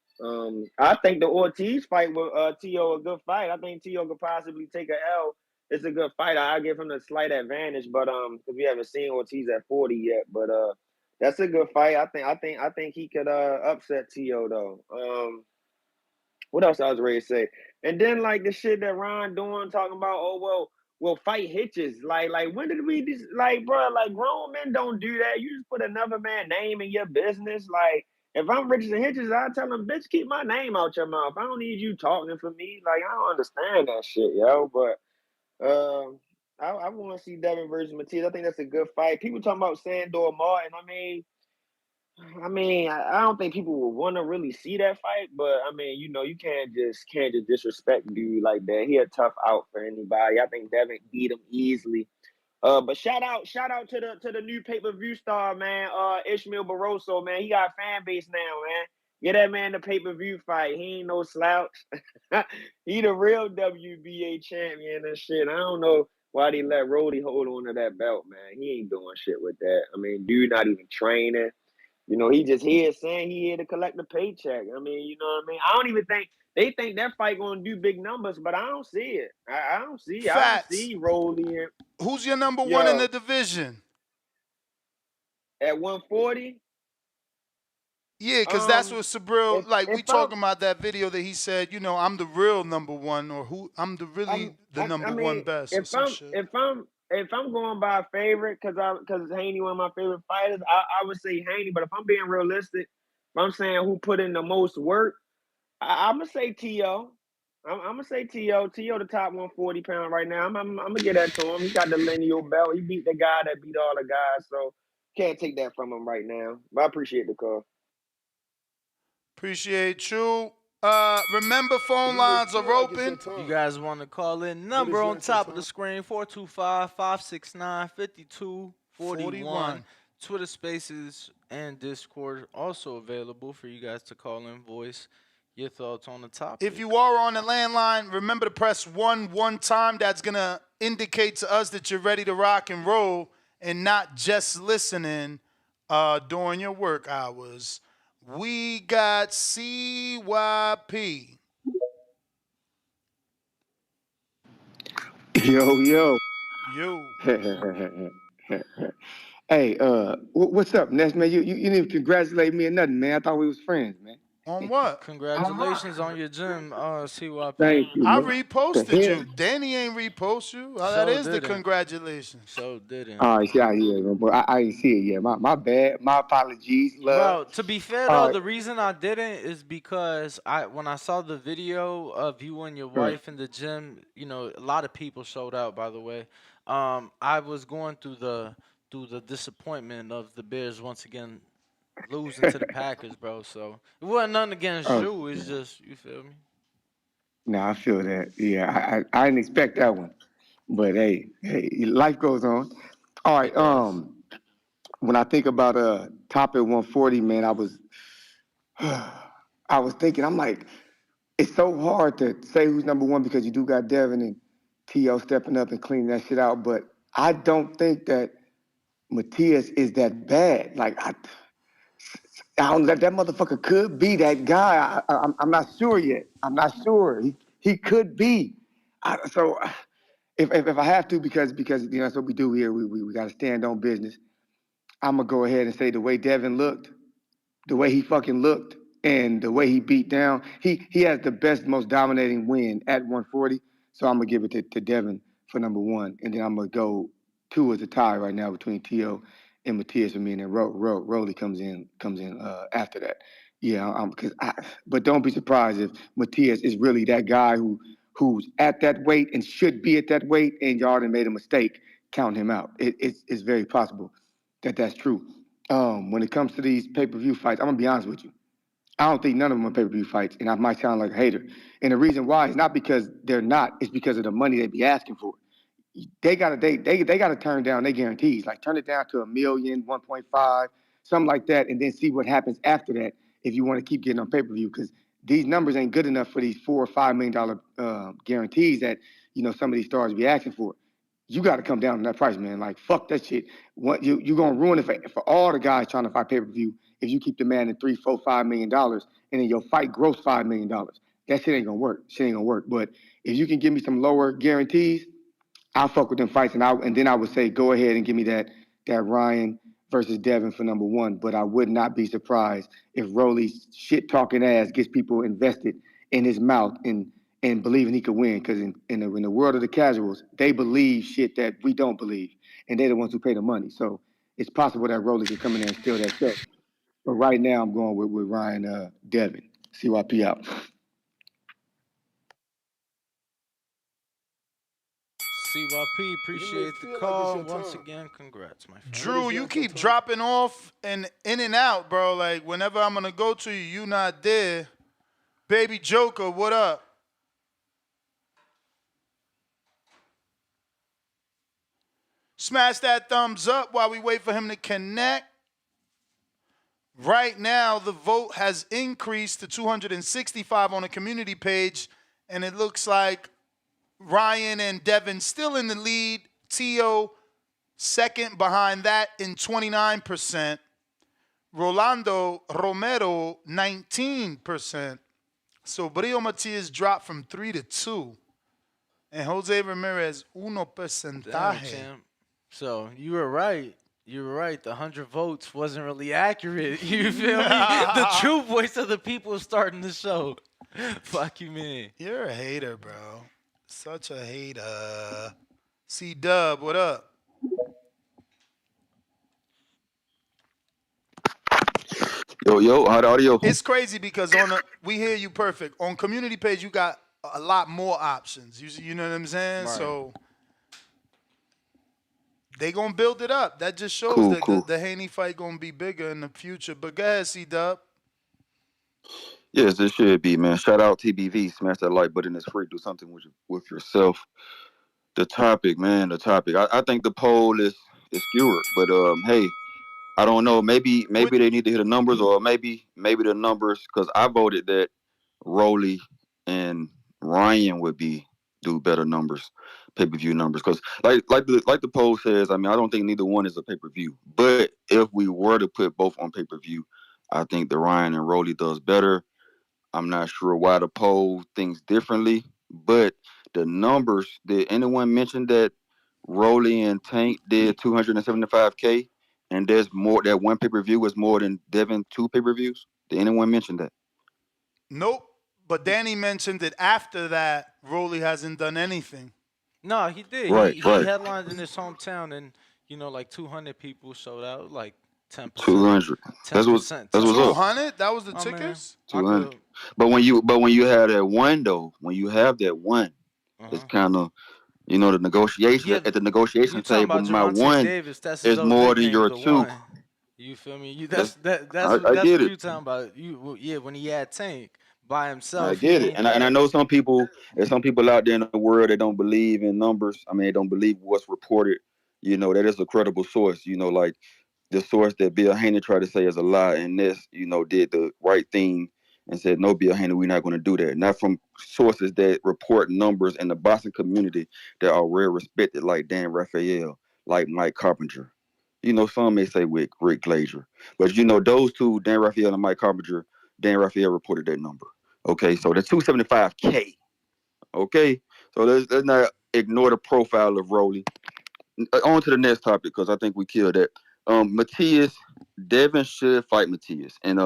I think the Ortiz fight with Tio a good fight. I think Tio could possibly take a L. It's a good fight. I give him a slight advantage, but because we haven't seen Ortiz at 40 yet. But that's a good fight. I think he could upset Tio though. What else I was ready to say? And then like the shit that Ron doing, talking about, well, fight hitches. Like when did we just bro? Like grown men don't do that. You just put another man's name in your business. Like if I'm Richardson Hitches, I tell him, bitch, keep my name out your mouth. I don't need you talking for me. Like I don't understand that shit, yo. But I want to see Devin versus Matias. I think that's a good fight. People talking about Sandor Martin. I mean, I don't think people would want to really see that fight, but I mean, you can't just disrespect dude like that. He a tough out for anybody. I think Devin beat him easily. But shout out to the new pay-per-view star, man. Ishmael Barroso, man. He got a fan base now, man. Get that man the pay-per-view fight. He ain't no slouch. He the real WBA champion and shit. I don't know why they let Rody hold on to that belt, man. He ain't doing shit with that. I mean, dude not even training. He just here saying he here to collect the paycheck. I mean, you know what I mean? I don't even think they think that fight gonna do big numbers, but I don't see it. I don't see it. I don't see Rolly. Who's your number one in the division? At 140? Yeah, because that's what Subriel, we talking about that video that he said, I'm the real number one, or I'm the number one best. If I'm going by a favorite, because Haney one of my favorite fighters, I would say Haney. But if I'm being realistic, if I'm saying who put in the most work, I'm gonna say T.O. I'm gonna say T.O. T.O. the top 140-pound right now. I'm gonna get that to him. He got the lineal belt. He beat the guy that beat all the guys, so can't take that from him right now. But I appreciate the call. Appreciate you. Remember, phone lines are open. You guys want to call in? Number on top of the screen, 425-569-5241. Twitter Spaces and Discord also available for you guys to call in, voice your thoughts on the topic. If you are on the landline, remember to press 1 time. That's going to indicate to us that you're ready to rock and roll and not just listening during your work hours. We got CYP. Yo. Yo. Hey, what's up, Ness, man? You didn't congratulate me or nothing, man. I thought we was friends, man. On what? Congratulations on your gym, CYP. Thank you, I bro. The reposted hell? you. Danny ain't repost you. That So is the didn't. congratulations. So didn't. All right, yeah, but I ain't see it yet. My bad. My apologies, love. Bro, to be fair All though, right, the reason I didn't is because when I saw the video of you and your right. wife in the gym, a lot of people showed out. By the way, I was going through the disappointment of the Bears once again losing to the Packers, bro. So it wasn't nothing against Oh, you. It's just you feel me. no, I feel that. Yeah, I didn't expect that one, but hey, life goes on. All right. It does. When I think about top at 140, man, I was thinking. I'm like, it's so hard to say who's number one because you do got Devin and T.O. stepping up and cleaning that shit out. But I don't think that Matias is that bad. Like I don't that motherfucker could be that guy. I'm not sure yet. I'm not sure. He could be. So if I have to because that's what we do here. We got to stand on business. I'm gonna go ahead and say the way Devin looked, the way he fucking looked, and the way he beat down, he has the best, most dominating win at 140. So I'm gonna give it to Devin for number one, and then I'm gonna go two as a tie right now between T.O. and Matias for me, and then Rolly comes in after that. Yeah, but don't be surprised if Matias is really that guy who's at that weight and should be at that weight, and y'all done made a mistake counting him out. It's very possible that that's true. When it comes to these pay-per-view fights, I'm gonna be honest with you. I don't think none of them are pay-per-view fights, and I might sound like a hater. And the reason why is not because they're not; it's because of the money they be asking for. They gotta turn down their guarantees, like turn it down to 1 million, 1.5, something like that, and then see what happens after that if you want to keep getting on pay-per-view, because these numbers ain't good enough for these $4 or $5 million guarantees that some of these stars be asking for. You got to come down on that price, man. Like fuck that shit. What you gonna ruin it for all the guys trying to fight pay-per-view if you keep demanding $3, $4, $5 million and then your fight gross $5 million. That shit ain't gonna work. But if you can give me some lower guarantees, I'll fuck with them fights, and then I would say go ahead and give me that Ryan versus Devin for number one. But I would not be surprised if Rolly's shit talking ass gets people invested in his mouth and believing he could win. Because in the world of the casuals, they believe shit that we don't believe, and they're the ones who pay the money. So it's possible that Rolly can come in there and steal that show. But right now, I'm going with Ryan Devin. CYP out. CYP, appreciate the call. Once again, congrats, my friend. Drew, you keep dropping off and in and out, bro. Like, whenever I'm going to go to you not there. Baby Joka, what up? Smash that thumbs up while we wait for him to connect. Right now, the vote has increased to 265 on the community page, and it looks like Ryan and Devin still in the lead. T.O. second behind that in 29%. Rolando Romero, 19%. Subriel Matias dropped from 3 to 2. And Jose Ramirez, 1%. Damn, champ. So you were right. You were right. The 100 votes wasn't really accurate. You feel me? The true voice of the people is starting to show. Fuck you, man. You're a hater, bro. Such a hater. C-Dub, what up? Yo, how'd audio? It's crazy because we hear you perfect. On community page, you got a lot more options. You know what I'm saying? Right. So they gonna build it up. That just shows Cool, that cool. the Haney fight gonna be bigger in the future. But go ahead, C-Dub. Yes, it should be, man. Shout out TBV. Smash that like button. It's free. Do something with yourself. The topic, man. The topic. I think the poll is skewered, but hey, I don't know. Maybe they need to hit the numbers, or maybe the numbers, because I voted that Rolly and Ryan would do better numbers, pay-per-view numbers, because like the poll says, I mean, I don't think neither one is a pay-per-view. But if we were to put both on pay-per-view, I think the Ryan and Rolly does better. I'm not sure why the poll thinks differently, but the numbers, did anyone mention that Rolly and Tank did 275K, and there's more, that one pay-per-view was more than Devin 2 pay-per-views? Did anyone mention that? Nope. But Danny mentioned that after that, Rolly hasn't done anything. No, he did. Right, He right. headlined in his hometown, and like 200 people showed out, like 10%. 200. That's what's 10%. up. 200? That was the Oh, man. tickets? 200. But when you have that one though, when you have that one, it's kind of the negotiation Yeah, at the negotiation you talking table. about My Javante one Davis? That's his is old more than nickname, your the two. one. You feel me? That's I what get it. you talking about. When he had Tank by himself. I get it, and I know some people. There's some people out there in the world that don't believe in numbers. I mean, they don't believe what's reported. That is a credible source. Like the source that Bill Haney tried to say is a lie, and this, did the right thing and said, "No, Bill Haney, we're not going to do that." Not from sources that report numbers in the boxing community that are well respected, like Dan Raphael, like Mike Carpenter. Some may say with Rick Glazier, but those two, Dan Raphael and Mike Carpenter, Dan Raphael reported that number. Okay, so the 275K. Okay, so let's not ignore the profile of Rolly. On to the next topic because I think we killed that. Matias, Devin should fight Matias, and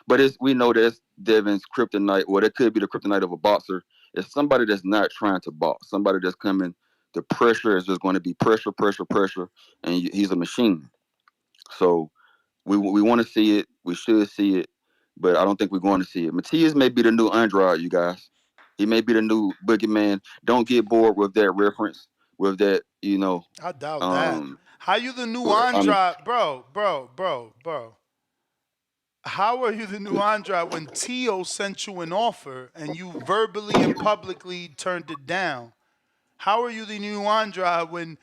but we know that's Devin's kryptonite. Well, that could be the kryptonite of a boxer. It's somebody that's not trying to box. Somebody that's coming. The pressure is just going to be pressure, pressure, pressure, and he's a machine. So we want to see it. We should see it, but I don't think we're going to see it. Matias may be the new Andrade, you guys. He may be the new boogeyman. Don't get bored with that reference, with that, I doubt that. How you the new I mean, Andrade? Bro. How are you the new Andrade when Tio sent you an offer and you verbally and publicly turned it down? How are you the new Andrade when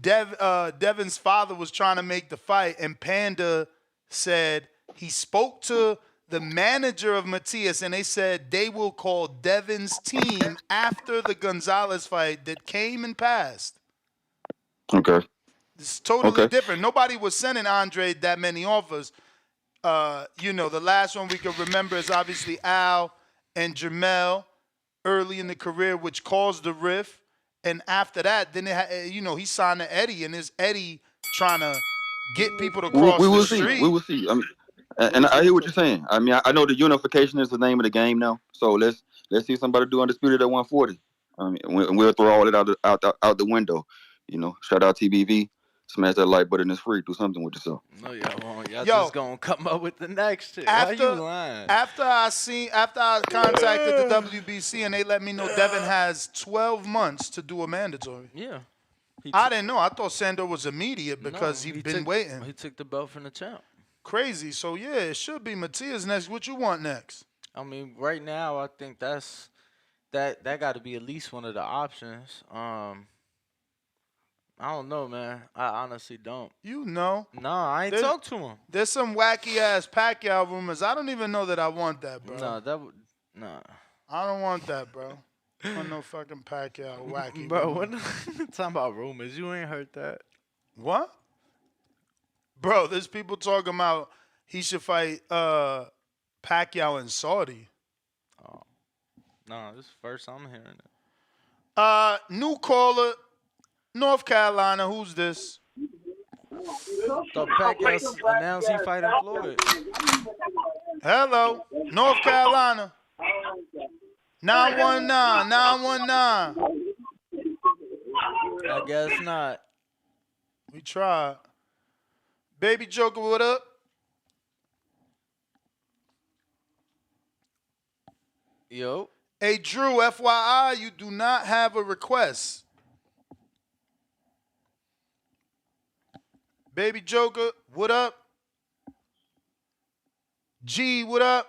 Devin's father was trying to make the fight and Panda said he spoke to the manager of Matias and they said they will call Devin's team after the Gonzalez fight that came and passed? okay. It's totally different. Nobody was sending Andre that many offers. The last one we can remember is obviously Al and Jamel early in the career, which caused the rift. And after that, then he signed to Eddie, and it's Eddie trying to get people to cross We the will street. see. We will see. And I hear what you're saying. I mean, I know the unification is the name of the game now. So let's see somebody do undisputed at 140. I mean, we'll throw all it out the window. Shout out TBV. Smash that like button. It's free. Do something with yourself. No, y'all won't. Y'all just gonna come up with the next shit. How you lying? After I contacted the WBC and they let me know Devin has 12 months to do a mandatory. Yeah. I didn't know. I thought Sandor was immediate because he'd been waiting. He took the belt from the champ. Crazy. So yeah, it should be Matias next. What you want next? I mean, right now I think that got to be at least one of the options. I don't know, man. I honestly don't. You know. No, I ain't talked to him. There's some wacky ass Pacquiao rumors. I don't even know that I want that, bro. Nah. I don't want that, bro. I want no fucking Pacquiao wacky. Bro, what talking about rumors? You ain't heard that. What? Bro, there's people talking about he should fight Pacquiao in Saudi. Oh. No, this is the first I'm hearing it. New caller. North Carolina, who's this? So Pacquiao announced he fighting Floyd. Hello, North Carolina. 919. I guess not. We tried. Baby Joka, what up? Yo. Hey, Drew, FYI, you do not have a request. Baby Joka, what up? G, what up?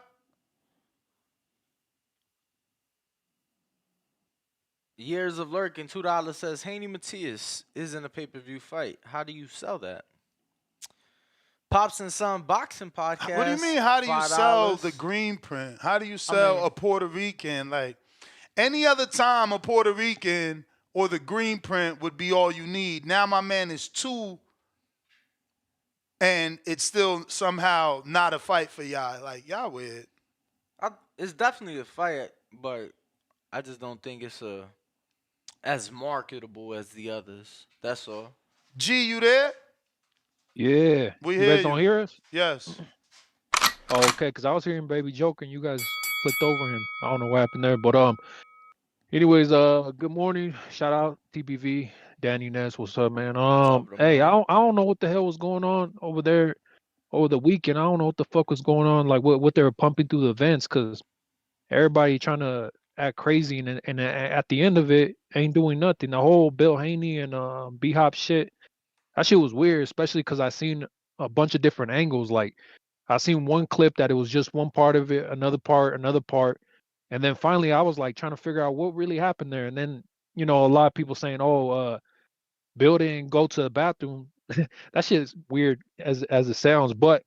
Years of lurking, $2 says Haney Matias is in a pay-per-view fight. How do you sell that? Pops and Son Boxing Podcast. What do you mean, how do you sell $5. the green print? How do you sell a Puerto Rican? Like, any other time a Puerto Rican or the green print would be all you need. Now my man is 2, and it's still somehow not a fight for y'all. Like, y'all weird. It's definitely a fight, but I just don't think it's as marketable as the others. That's all. G, you there? Yeah. We you hear guys don't hear us? Yes. Oh, okay, because I was hearing Baby Joka and you guys flicked over him. I don't know what happened there, but anyways, good morning. Shout out TBV, Danny Ness. What's up, man? Hey, I don't know what the hell was going on over there over the weekend. I don't know what the fuck was going on, like what they were pumping through the vents, because everybody trying to act crazy, and at the end of it, ain't doing nothing. The whole Bill Haney and B Hop shit, that shit was weird, especially because I seen a bunch of different angles. Like I seen one clip that it was just one part of it, another part, and then finally I was like trying to figure out what really happened there. And then a lot of people saying, "Oh, Bill didn't go to the bathroom." That shit is weird as it sounds, but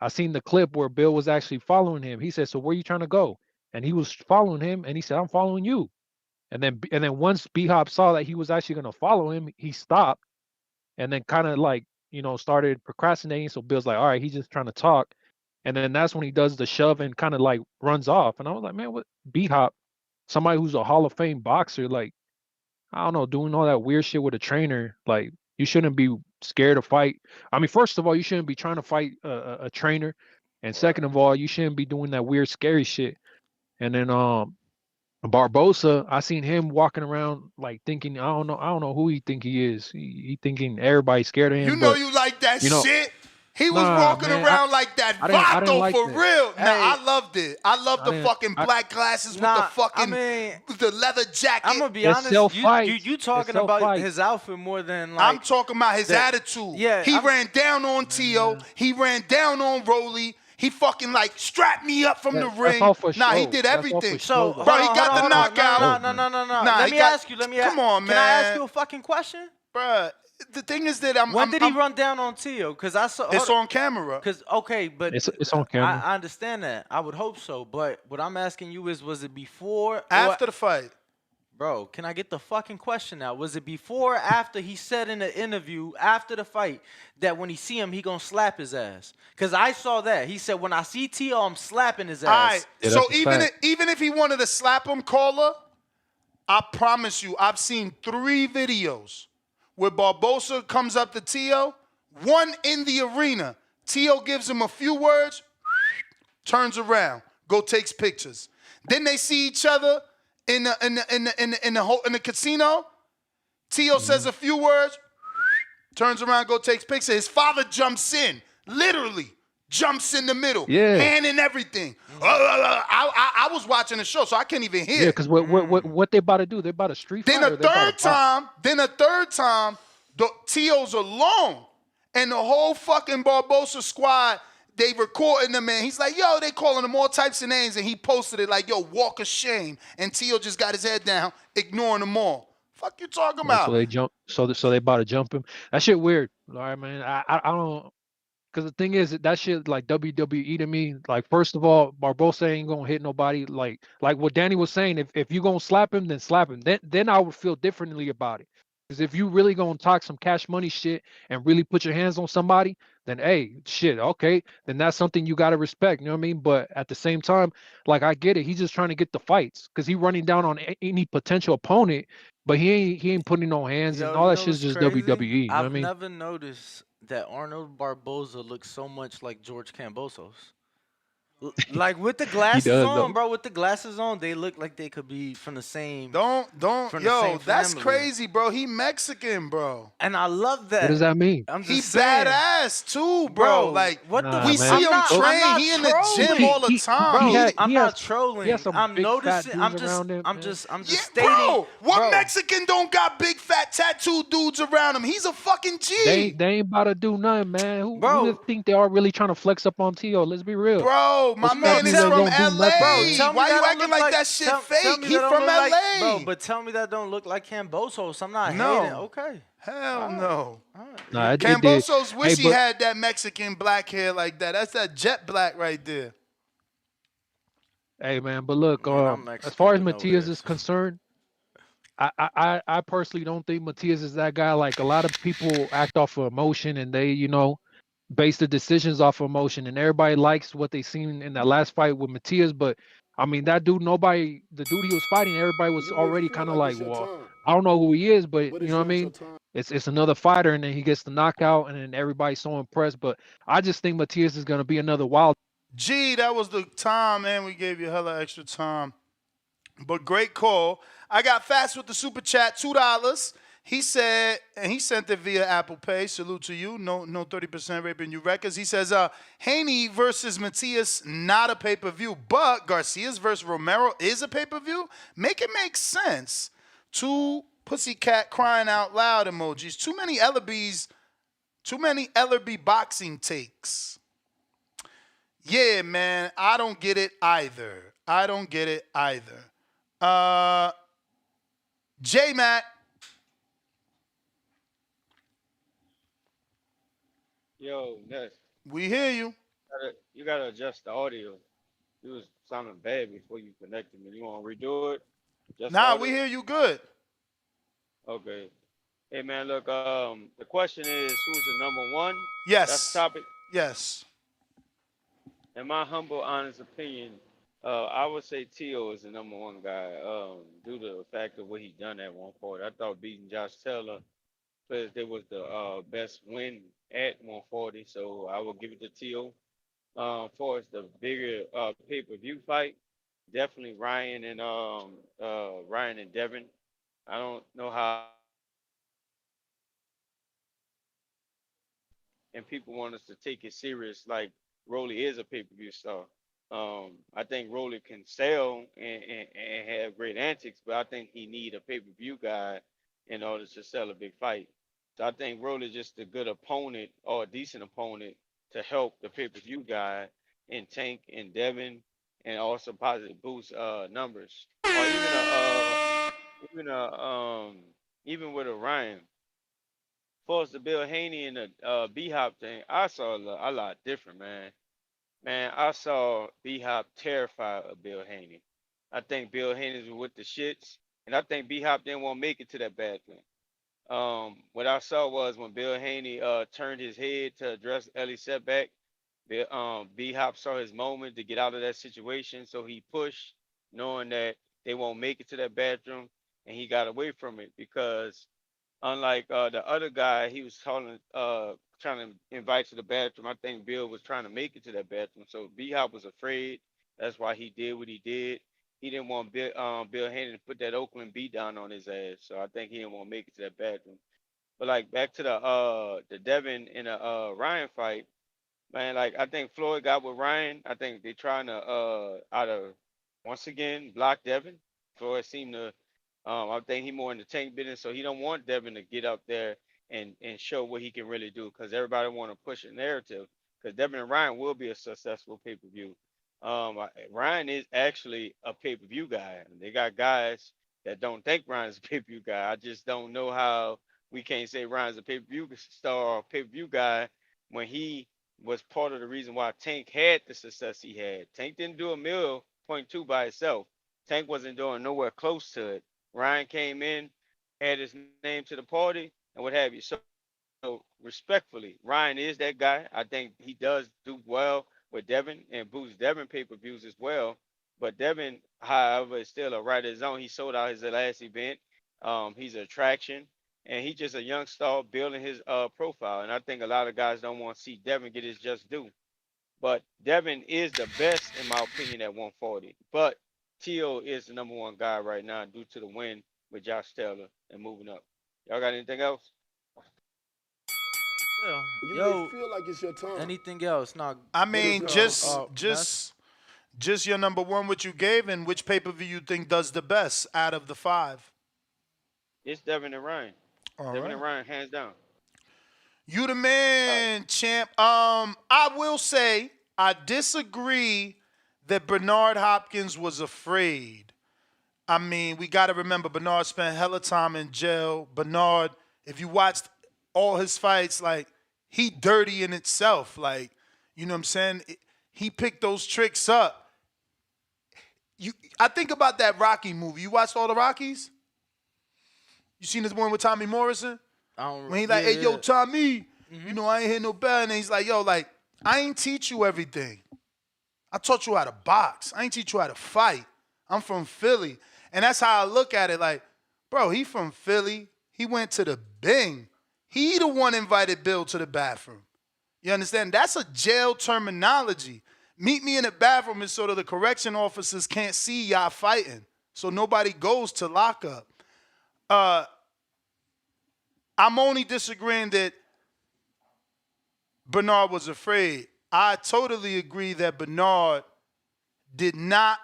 I seen the clip where Bill was actually following him. He said, "So where you trying to go?" And he was following him, and he said, "I'm following you." And then once B Hop saw that he was actually gonna follow him, he stopped and then kind of like started procrastinating. So Bill's like, "All right, he's just trying to talk." And then that's when he does the shove and kind of like runs off. And I was like, man, what B Hop? Somebody who's a Hall of Fame boxer, like I don't know, doing all that weird shit with a trainer. Like you shouldn't be scared to fight. I mean, first of all, you shouldn't be trying to fight a trainer, and second of all, you shouldn't be doing that weird, scary shit. And then Barbosa, I seen him walking around like thinking, I don't know who he think he is. He thinking everybody's scared of him. You know you like that shit. He was walking around like that Vato like for that. real. Hey, I loved it. I loved the fucking black glasses with the fucking with the leather jacket. I'm gonna be It's honest. self-fight. You talking It's about self-fight. his outfit more than like. I'm talking about his attitude. Yeah, he ran down on Tio. He ran down on Rolly. He fucking like strapped me up from the ring. all for Nah, he show. did That's all everything. for show, Bro, though. he got the knockout. No. Nah, Let me ask you. Come on, man. Can I ask you a fucking question? Bruh, the thing is that When did he run down on Tio? Because I saw. It's on camera. Because okay, but It's on camera. I understand that. I would hope so. But what I'm asking you is, was it before? After the fight. Bro, can I get the fucking question out? Was it before or after he said in the interview after the fight that when he see him, he gonna slap his ass? Because I saw that. He said, when I see Tio, I'm slapping his ass. All right. Yeah, So that's a even if he wanted to slap him, caller, I promise you, I've seen 3 videos where Barbosa comes up to Tio, one in the arena. Tio gives him a few words, turns around, go takes pictures. Then they see each other in the casino. Tio says a few words, turns around, go takes pictures. His father jumps in, literally jumps in the middle, hand and everything. I was watching the show, so I can't even hear. Yeah, because what they about to do? They about to street fight. Then a third time, the Tio's alone, and the whole fucking Barbosa squad, they recording them, and he's like, yo, they calling him all types of names, and he posted it like, yo, walk of shame, and Tio just got his head down, ignoring them all. Fuck you talking about? So they jump. So they about to jump him. That shit weird. All right, man. I don't. Because the thing is, that shit like WWE to me. Like, first of all, Barbosa ain't gonna hit nobody. Like what Danny was saying. If you gonna slap him, then slap him. Then I would feel differently about it. Because if you really gonna talk some cash money shit and really put your hands on somebody, then hey, shit, okay, then that's something you gotta respect. You know what I mean? But at the same time, like I get it. He's just trying to get the fights because he's running down on any potential opponent. But he ain't putting no hands and all that shit's just crazy? WWE. You know what I I've mean? never noticed that Arnold Barboza looks so much like George Kambosos. Like with the glasses on, bro. With the glasses on, they look like they could be from the same. Don't. From the Yo, same that's family. crazy, bro. He Mexican, bro. And I love that. What does that mean? I'm He just saying. badass too, bro. Like what the? we see him train. He in the gym all the time. Bro, I'm not trolling. I'm big, noticing. fat I'm dudes just. around him, I'm man. just. I'm Yeah, just stating. bro. What bro. Mexican don't got big fat tattooed dudes around him? He's a fucking G. They ain't about to do nothing, man. Who Bro. think they are really trying to flex up on Tio? Let's be real. Bro, my Those man fat is dudes from don't do LA. nothing, man. Tell me Why that you don't acting look like that shit tell fake? me He that don't from look LA. like- bro, but tell me that don't look like Kambosos. I'm not No. hating. Okay. Hell no. Nah, it Kambosos did. wish Hey, he but- had that Mexican black hair like that. That's that jet black right there. Hey man, but look, Man, I'm as Mexican far as with no Matias hair, is concerned, I personally don't think Matias is that guy. Like a lot of people act off of emotion and they, base the decisions off of emotion, and everybody likes what they seen in that last fight with Matias. But I mean, that dude, the dude he was fighting, everybody was already kind of like, well, I don't know who he is, but you know what I mean? It's another fighter, and then he gets the knockout, and then everybody's so impressed. But I just think Matias is gonna be another wild. G, that was the time, man. We gave you hella extra time. But great call. I got Fast with the super chat, $2. He said, and he sent it via Apple Pay. Salute to you. No 30% raping you records. He says, Haney versus Matias, not a pay-per-view, but Garcia's versus Romero is a pay-per-view. Make it make sense. Two pussycat crying out loud emojis. Too many Ellerby boxing takes. Yeah, man, I don't get it either. J-Mac. Yo, Ness. We hear you. You gotta adjust the audio. You was sounding bad before you connected me. You want to redo it? Just the Nah, audio? we hear you good. Okay. Hey man, look. The question is, who's the number one? Yes. That's the topic. Yes. In my humble, honest opinion, I would say Tio is the number one guy. Due to the fact of what he done at 140. I thought beating Josh Taylor, because they was the best win at 140. So I will give it to Tio. For as the bigger pay-per-view fight, definitely Ryan and Devin. I don't know how, and people want us to take it serious like Rolly is a pay-per-view star. I think Rolly can sell and have great antics, but I think he need a pay-per-view guy in order to sell a big fight. So I think Rolly just a good opponent or a decent opponent to help the pay-per-view guy in Tank and Devin, and also positive boost numbers. Or even a even with a Ryan. For us, the Bill Haney and the B Hop thing, I saw a lot different, man. Man, I saw B Hop terrified of Bill Haney. I think Bill Haney was with the shits, and I think B Hop didn't want to make it to that bathroom. What I saw was when Bill Haney turned his head to address Ellie's setback, B Hop saw his moment to get out of that situation, so he pushed, knowing that they won't make it to that bathroom, and he got away from it because unlike the other guy, he was trying to invite to the bathroom. I think Bill was trying to make it to that bathroom, so B Hop was afraid. That's why he did what he did. He didn't want Bill Haney to put that Oakland beat down on his ass, so I think he didn't want to make it to that bathroom. But like back to the Devin and the Ryan fight, man. Like I think Floyd got with Ryan. I think they trying to once again block Devin. Floyd seemed to I think he more in the tank business, so he don't want Devin to get up there and show what he can really do because everybody want to push a narrative because Devin and Ryan will be a successful pay-per-view. Ryan is actually a pay-per-view guy. They got guys that don't think Ryan's a pay-per-view guy. I just don't know how we can't say Ryan's a pay-per-view star or pay-per-view guy when he was part of the reason why Tank had the success he had. Tank didn't do a mill point two by itself. Tank wasn't doing nowhere close to it. Ryan came in, had his name to the party, and what have you. So respectfully, Ryan is that guy. I think he does do well with Devin and boosts Devin pay-per-views as well. But Devin, however, is still a right of his own. He sold out his last event. He's an attraction, and he's just a young star building his profile. And I think a lot of guys don't want to see Devin get his just due. But Devin is the best, in my opinion, at 140. But Tio is the number one guy right now due to the win with Josh Taylor and moving up. Y'all got anything else? Yeah. You Yo, may feel like it's your turn. anything else? Nah. I mean, Ness? just your number one, what you gave, and which pay-per-view you think does the best out of the five. It's Devin and Ryan. All Devin right. and Ryan, hands down. You the man, champ. I will say I disagree that Bernard Hopkins was afraid. I mean, we got to remember Bernard spent hella time in jail. Bernard, if you watched all his fights, like he dirty in itself. Like, you know what I'm saying? He picked those tricks up. I think about that Rocky movie. You watched all the Rockies? You seen this one with Tommy Morrison? When he like, hey, yo, Tommy, you know, I ain't hear no bell. And he's like, yo, like, I ain't teach you everything. I taught you how to box. I ain't teach you how to fight. I'm from Philly. And that's how I look at it. Like, bro, he from Philly. He went to the Bing. He the one invited Bill to the bathroom. You understand? That's a jail terminology. Meet me in the bathroom is so that the correction officers can't see y'all fighting. So nobody goes to lockup. I'm only disagreeing that Bernard was afraid. I totally agree that Bernard did not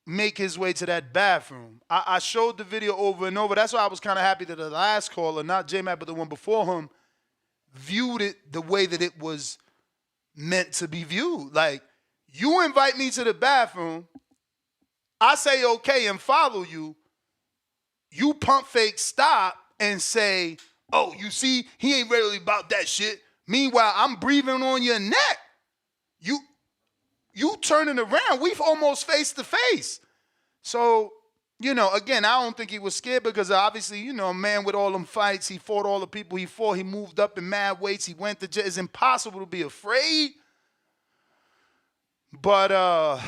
make his way to that bathroom. I showed the video over and over. That's why I was kind of happy that the last caller, not J-Mac, but the one before him, viewed it the way that it was meant to be viewed. Like, you invite me to the bathroom, I say okay and follow you, you pump fake stop and say, oh, you see, he ain't really about that shit. Meanwhile, I'm breathing on your neck. You turning around. We've almost face to face. So, again, I don't think he was scared because obviously, a man with all them fights, he fought all the people he fought. He moved up in mad weights. He went to jail. It's impossible to be afraid. But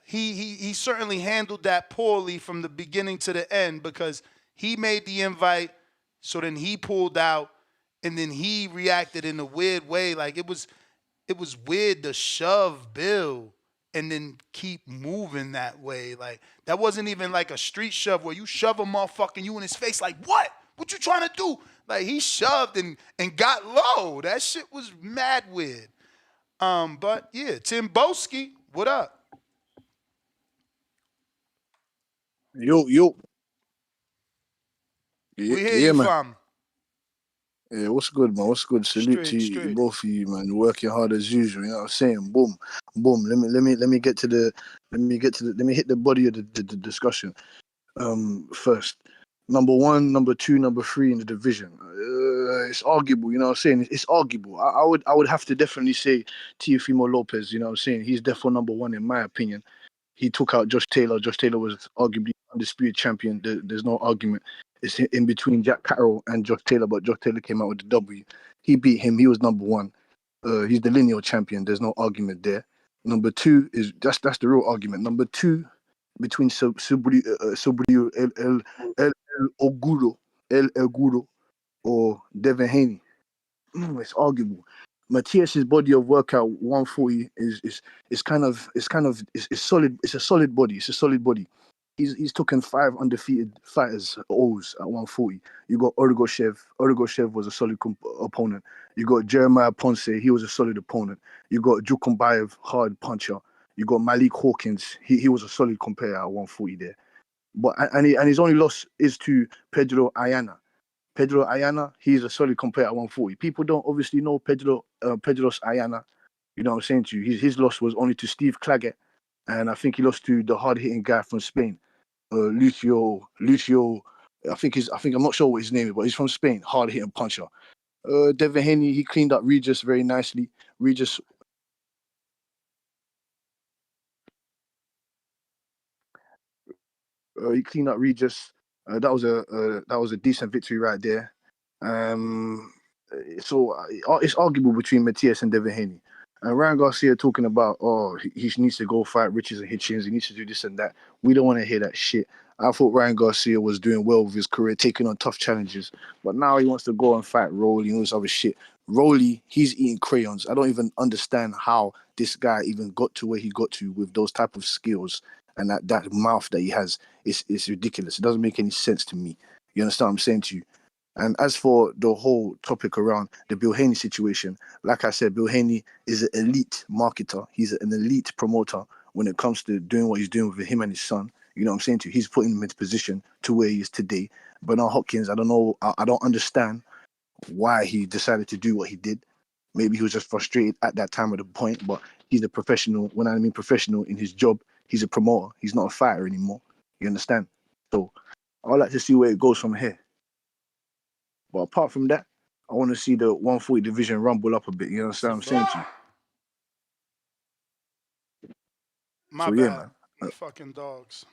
he certainly handled that poorly from the beginning to the end because he made the invite, so then he pulled out, and then he reacted in a weird way. Like, it was weird to shove Bill and then keep moving that way. Like, that wasn't even like a street shove where you shove a motherfucker and you in his face like, what? What you trying to do? Like, he shoved and got low. That shit was mad weird. But yeah, Timboski, what up? Yo. Yeah, We hear you, man. fam. Yeah, what's good, man? What's good? Salute to you, Straight. both of you, man. You're working hard as usual. You know what I'm saying? Boom. Let me hit the body of the discussion. First, number one, number two, number three in the division. It's arguable. You know what I'm saying? It's arguable. I would have to definitely say Teofimo Lopez. You know what I'm saying? He's definitely number one in my opinion. He took out Josh Taylor. Josh Taylor was arguably undisputed champion. There's no argument. It's in between Jack Carroll and Josh Taylor, but Josh Taylor came out with the W. He beat him. He was number one. He's the lineal champion. There's no argument there. Number two is that's the real argument. Number two, between Subriel El Oguro or Devin Haney. It's arguable. Matias's body of work at 140 is solid. It's a solid body. It's a solid body. He's taken 5 undefeated fighters O's at 140. You got Orgoshev. Orgoshev was a solid opponent. You got Jeremiah Ponce. He was a solid opponent. You got Jukumbayev, hard puncher. You got Malik Hawkins. He was a solid compare at 140 there. But and his only loss is to Pedro Ayana. Pedro Ayana, he's a solid compare at 140. People don't obviously know Pedro's Ayana. You know what I'm saying to you? His loss was only to Steve Claggett, and I think he lost to the hard-hitting guy from Spain, Lucio. I'm not sure what his name is, but he's from Spain, hard-hitting puncher. Devin Haney, he cleaned up Regis very nicely. Regis. He cleaned up Regis. That was a decent victory right there. So it's arguable between Matias and Devin Haney. And Ryan Garcia talking about, he needs to go fight Richards and Hitchens. He needs to do this and that. We don't want to hear that shit. I thought Ryan Garcia was doing well with his career, taking on tough challenges. But now he wants to go and fight Rolly and all this other shit. Rolly, he's eating crayons. I don't even understand how this guy even got to where he got to with those type of skills and that mouth that he has. It's ridiculous. It doesn't make any sense to me. You understand what I'm saying to you? And as for the whole topic around the Bill Haney situation, like I said, Bill Haney is an elite marketer. He's an elite promoter when it comes to doing what he's doing with him and his son. You know what I'm saying to you? He's putting him into position to where he is today. Bernard Hopkins, I don't know. I don't understand why he decided to do what he did. Maybe he was just frustrated at that time of the point, but he's a professional. When I mean professional in his job, he's a promoter. He's not a fighter anymore. You understand? So I'd like to see where it goes from here. But apart from that, I want to see the 140 division rumble up a bit. You understand what I'm saying to you? My So, bad. yeah, man. You fucking dogs.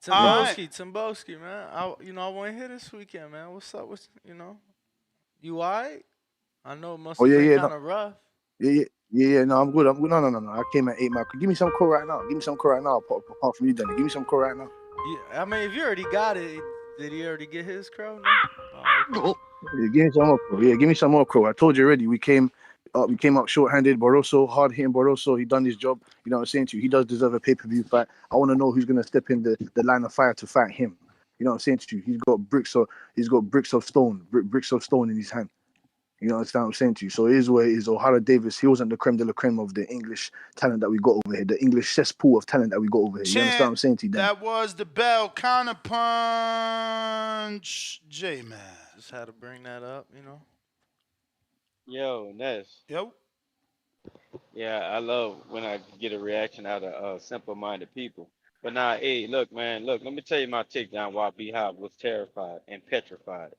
Timboski, man. I want to hear this weekend, man. What's up with you alright? I know it must have been kind of rough. Yeah. No, I'm good. No. I came at 8 Give me some call right now. Apart from you, Danny. Give me some call right now. Yeah, I mean, if you already got it, did he already get his crow? No? Yeah, give me some more crow. I told you already. We came We came out short-handed. Barroso, hard-hitting Barroso. He done his job. You know what I'm saying to you? He does deserve a pay-per-view fight. I want to know who's gonna step in the line of fire to fight him. You know what I'm saying to you? He's got bricks of stone, bricks of stone in his hand. You know what I'm saying to you? So it is what it is. O'Hara Davis, he wasn't the creme de la creme of the English talent that we got over here, the English cesspool of talent that we got over here. You understand what I'm saying to you, Dan? That was the bell counterpunch, J-Man. Just had to bring that up, you know. Yo, Ness. Yo. Yeah, I love when I get a reaction out of simple-minded people. But now, hey, look, man, look, let me tell you my take down why B Hop was terrified and petrified.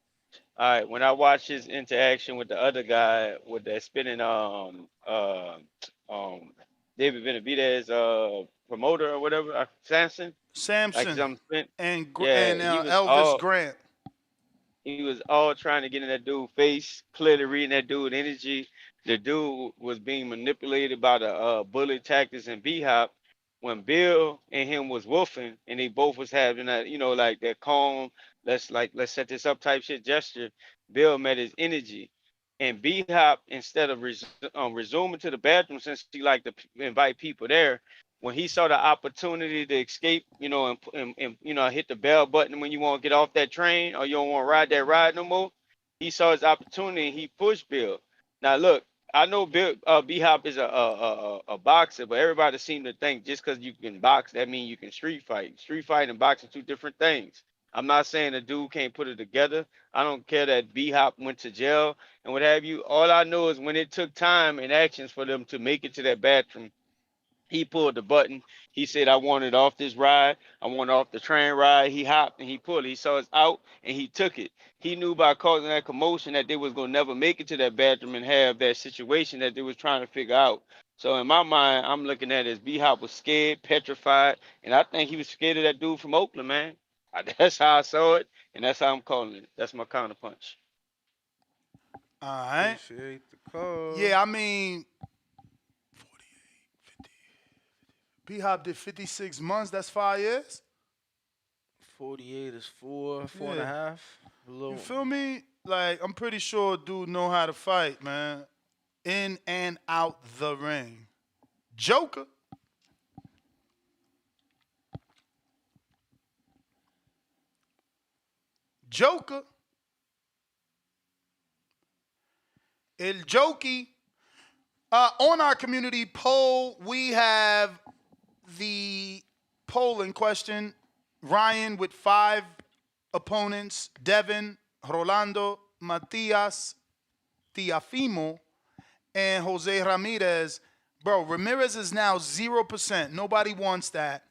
All right, when I watched his interaction with the other guy with that spinning um David Benavidez promoter or whatever, Samson, like Samson some spin, and yeah, he was Elvis Grant. he was all trying to get in that dude's face, clearly reading that dude's energy. The dude was being manipulated by the bully tactics and B Hop when Bill and him was woofing and they both was having that, you know, like that calm, let's set this up type shit gesture. Bill met his energy. And B Hop, instead of resuming to the bathroom since he liked to invite people there, when he saw the opportunity to escape, you know, and you know, hit the bell button when you want to get off that train or you don't want to ride that ride no more, he saw his opportunity and he pushed Bill. Now look, I know Bill B Hop is a boxer, but everybody seems to think just because you can box, that means you can street fight. Street fight and boxing two different things. I'm not saying a dude can't put it together. I don't care that B Hop went to jail and what have you. All I know is when it took time and actions for them to make it to that bathroom, he pulled the button. He said, I want it off this ride. I want it off the train ride. He hopped and he pulled it. He saw us out and he took it. He knew by causing that commotion that they was going to never make it to that bathroom and have that situation that they was trying to figure out. So in my mind, I'm looking at it as B-Hop was scared, petrified, and I think he was scared of that dude from Oakland, man. That's how I saw it, and that's how I'm calling it. That's my counterpunch. All right. Appreciate the call. Yeah, I mean, 48, 50. B-Hop did 56 months. That's 5 years. 48 is four and a half. You feel me? Like, I'm pretty sure dude know how to fight, man. In and out the ring. Joka. Joka. El Jokey. On our community poll, we have the poll in question. Ryan with 5 opponents. Devin, Rolando, Matias, Teofimo, and Jose Ramirez. Bro, Ramirez is now 0%. Nobody wants that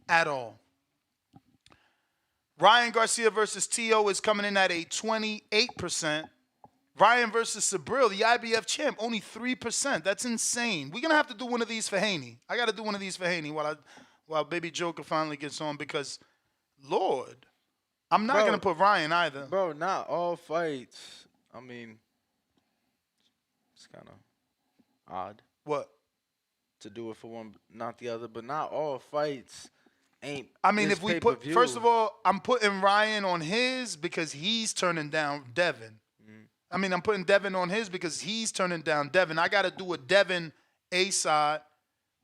at all. Ryan Garcia versus Tio is coming in at a 28%. Ryan versus Subriel, the IBF champ, only 3%. That's insane. We're going to have to do one of these for Haney. I got to do one of these for Haney while Baby Joka finally gets on because, Lord, I'm not going to put Ryan either. Bro, not all fights. I mean, it's kind of odd. What? To do it for one, not the other. But not all fights ain't. I mean, if we put, first of all, I'm putting Ryan on his because he's turning down Devin. I mean, I'm putting Devin on his because he's turning down Devin. I got to do a Devin A-side,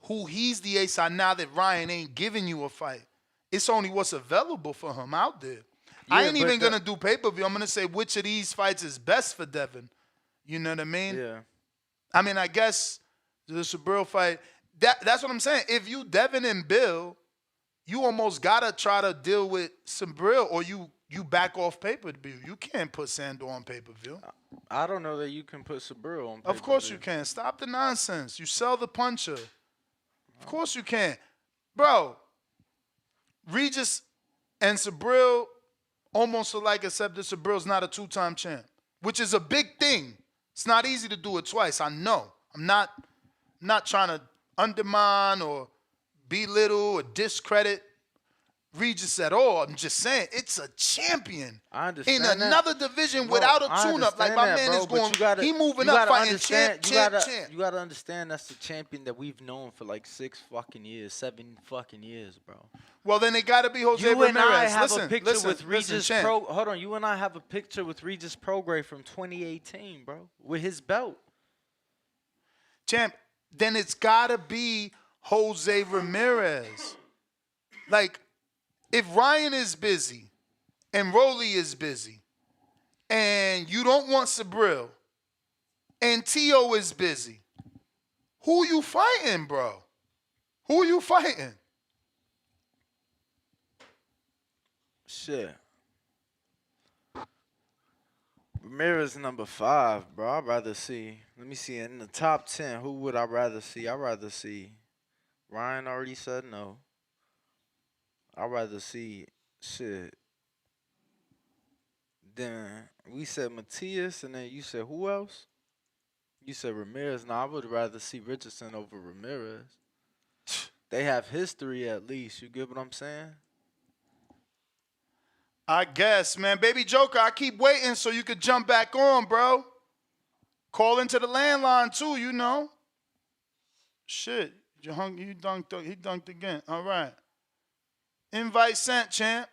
who he's the A-side now that Ryan ain't giving you a fight. It's only what's available for him out there. Yeah, I ain't even going to do pay-per-view. I'm going to say which of these fights is best for Devin. You know what I mean? Yeah. I mean, I guess the Subriel fight, that's what I'm saying. If you Devin and Bill, you almost got to try to deal with Subriel or you back off pay-per-view. You can't put Sandor on pay-per-view. I don't know that you can put Subriel on pay-per-view. Of course you can. Stop the nonsense. You sell the puncher. Of course you can. Bro, Regis and Subriel almost alike except that Subriel's not a 2-time champ, which is a big thing. It's not easy to do it twice. I know. I'm not trying to undermine or belittle or discredit Regis at all. I'm just saying it's a champion in another division without a tune-up. Like my man is going, he moving up fighting champ. You gotta understand that's the champion that we've known for like 7 fucking years, bro. Well, then it got to be Jose Ramirez. You and I have a picture listen, with Regis Hold on, you and I have a picture with Regis Prograis from 2018, bro, with his belt. Champ, then it's gotta be Jose Ramirez. Like, if Ryan is busy and Rolly is busy, and you don't want Subriel, and Tio is busy, who you fighting, bro? Who you fighting? Shit. Ramirez number 5, bro. I'd rather see. Let me see. In the top 10, who would I rather see? I'd rather see. Ryan already said no. I'd rather see. Shit. Then we said Matias, and then you said who else? You said Ramirez. No, I would rather see Richardson over Ramirez. They have history at least. You get what I'm saying? I guess, man. Baby Joka, I keep waiting so you could jump back on, bro. Call into the landline too, you know. Shit. He dunked again. All right. Invite sent, champ.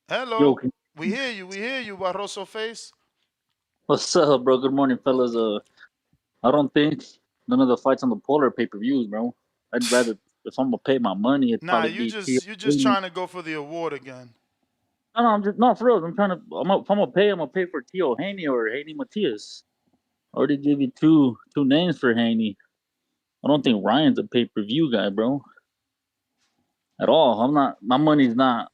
Hello. Yo, We hear you, Barroso face. what's up, bro? Good morning, fellas. I don't think none of the fights on the Polar pay-per-views, bro. I'd rather, if I'm gonna pay my money, it'd Nah, probably you be just Tio you just Haney. trying to go for the award again. No, I'm just not for real. I'm trying to. If I'm gonna pay for Tio Haney or Haney Matias. I already gave you two names for Haney. I don't think Ryan's a pay-per-view guy, bro. At all. I'm not. My money's not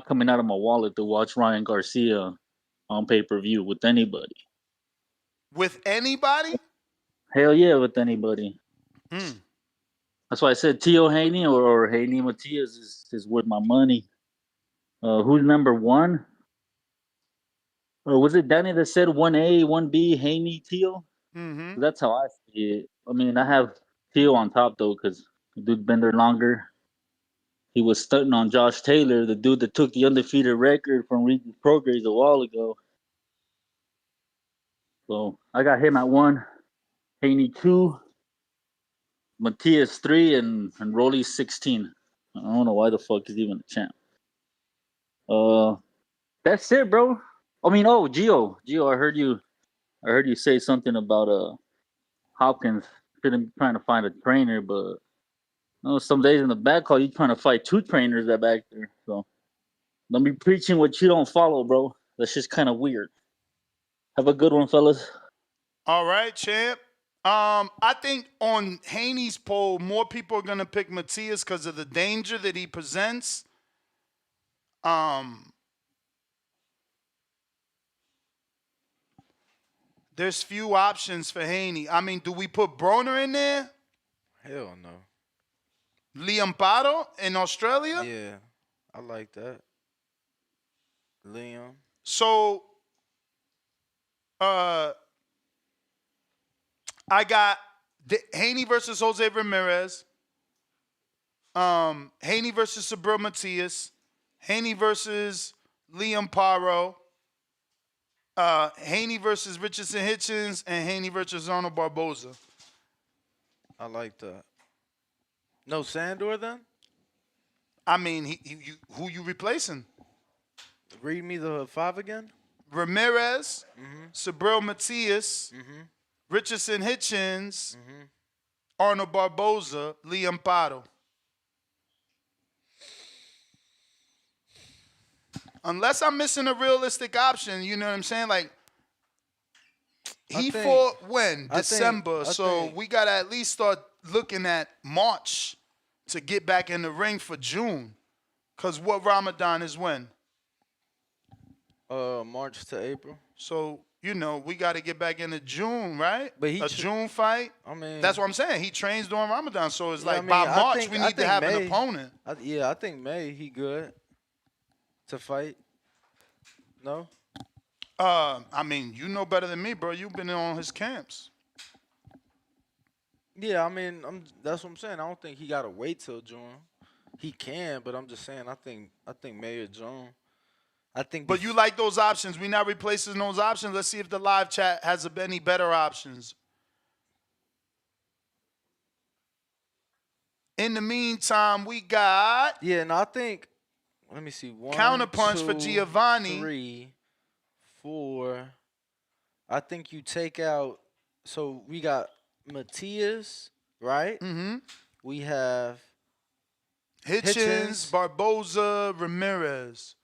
coming out of my wallet to watch Ryan Garcia on pay-per-view with anybody. With anybody? Hell yeah, with anybody. Hmm. That's why I said Tio Haney or Haney Matias is worth my money. Who's number 1? Or was it Danny that said 1A, 1B, Haney, Tio? Mm-hmm. That's how I see it. I mean, I have Tio on top though, because the dude's been there longer. He was stunting on Josh Taylor, the dude that took the undefeated record from Regis Prograis a while ago. So I got him at 1, Haney 2, Matias 3, and Rolly 16. I don't know why the fuck he's even a champ. That's it, bro. I mean, oh, Gio, I heard you say something about Hopkins shouldn't be trying to find a trainer, but some days in the back call you trying to fight 2 trainers that back there. So don't be preaching what you don't follow, bro. That's just kind of weird. Have a good one, fellas. All right, champ. I think on Haney's poll, more people are gonna pick Matias because of the danger that he presents. There's few options for Haney. I mean, do we put Broner in there? Hell no. Liam Pato in Australia? Yeah, I like that. Liam. So, I got Haney versus Jose Ramirez. Haney versus Subriel Matias. Haney versus Liam Paro. Haney versus Richardson Hitchens, and Haney versus Arnold Barboza. I like that. No Sandor then? I mean, who you replacing? Read me the 5 again. Ramirez, Subriel Matias, Richardson Hitchens, Arnold Barboza, Liam Pato. Unless I'm missing a realistic option, you know what I'm saying? Like, he fought when? December. So we got to at least start looking at March to get back in the ring for June. Because what Ramadan is when? March to April. So, we got to get back into June, right? But a June fight? I mean, that's what I'm saying. He trains during Ramadan. So it's like, I by March, think, we need to have an opponent. I think May, he good to fight. No? I mean, you know better than me, bro. You've been in on his camps. Yeah, I mean, that's what I'm saying. I don't think he got to wait till June. He can, but I'm just saying, I think May or June. But you like those options. We not replacing those options. Let's see if the live chat has any better options. In the meantime, we got... Yeah, and I think... Let me see. 1, Counterpunch 2, for Giovanni. 3, 4. I think you take out... So we got Matias, right? Mm-hmm. We have Hitchens, Barboza, Ramirez,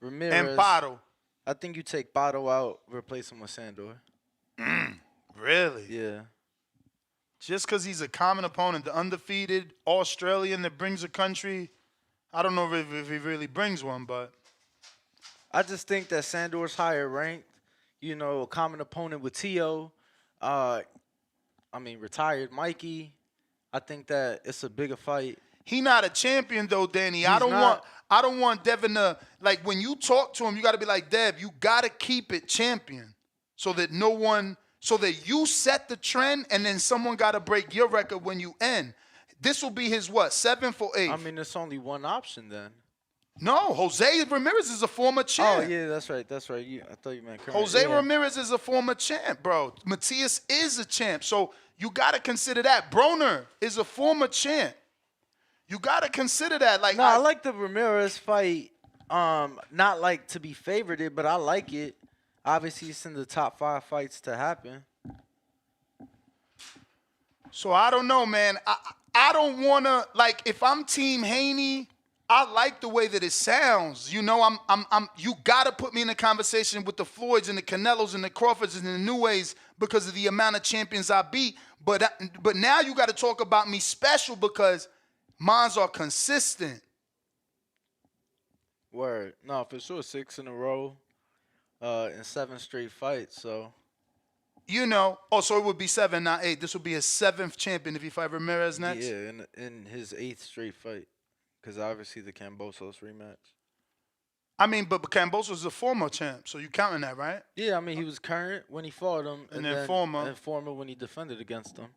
and Ramirez. Pato. I think you take Pato out, replace him with Sandor. Really? Yeah. Just because he's a common opponent, the undefeated Australian that brings a country. I don't know if he really brings one, but I just think that Sandor's higher ranked. You know, a common opponent with Tio. Retired Mikey. I think that it's a bigger fight. he not a champion though, Danny. He's I don't not. want Devin to, like, when you talk to him, you got to be like, Dev, you got to keep it champion, so that you set the trend, and then someone got to break your record when you end. This will be his what, 7th or 8th? I mean, there's only one option then. No, Jose Ramirez is a former champ. Oh yeah, that's right. I thought you meant current. Jose yeah. Ramirez is a former champ, bro. Matias is a champ, so you got to consider that. Broner is a former champ. You got to consider that. Like, No, I like the Ramirez fight. Not like to be favorited, but I like it. Obviously, it's in the top 5 fights to happen. So I don't know, man. I don't wanna, like, if I'm Team Haney, I like the way that it sounds. You know, you gotta put me in a conversation with the Floyds and the Canelos and the Crawfords and the New Ways because of the amount of champions I beat. But now you got to talk about me special because mines are consistent. Word. No, for sure, 6 in a row, in 7 straight fights. So. You know, so it would be 7, not 8. This would be his 7th champion if he fight Ramirez next. Yeah, in his 8th straight fight, because obviously the Cambosos rematch. I mean, but Cambosos is a former champ, so you counting that, right? Yeah, I mean, he was current when he fought him, and then former. And former when he defended against him.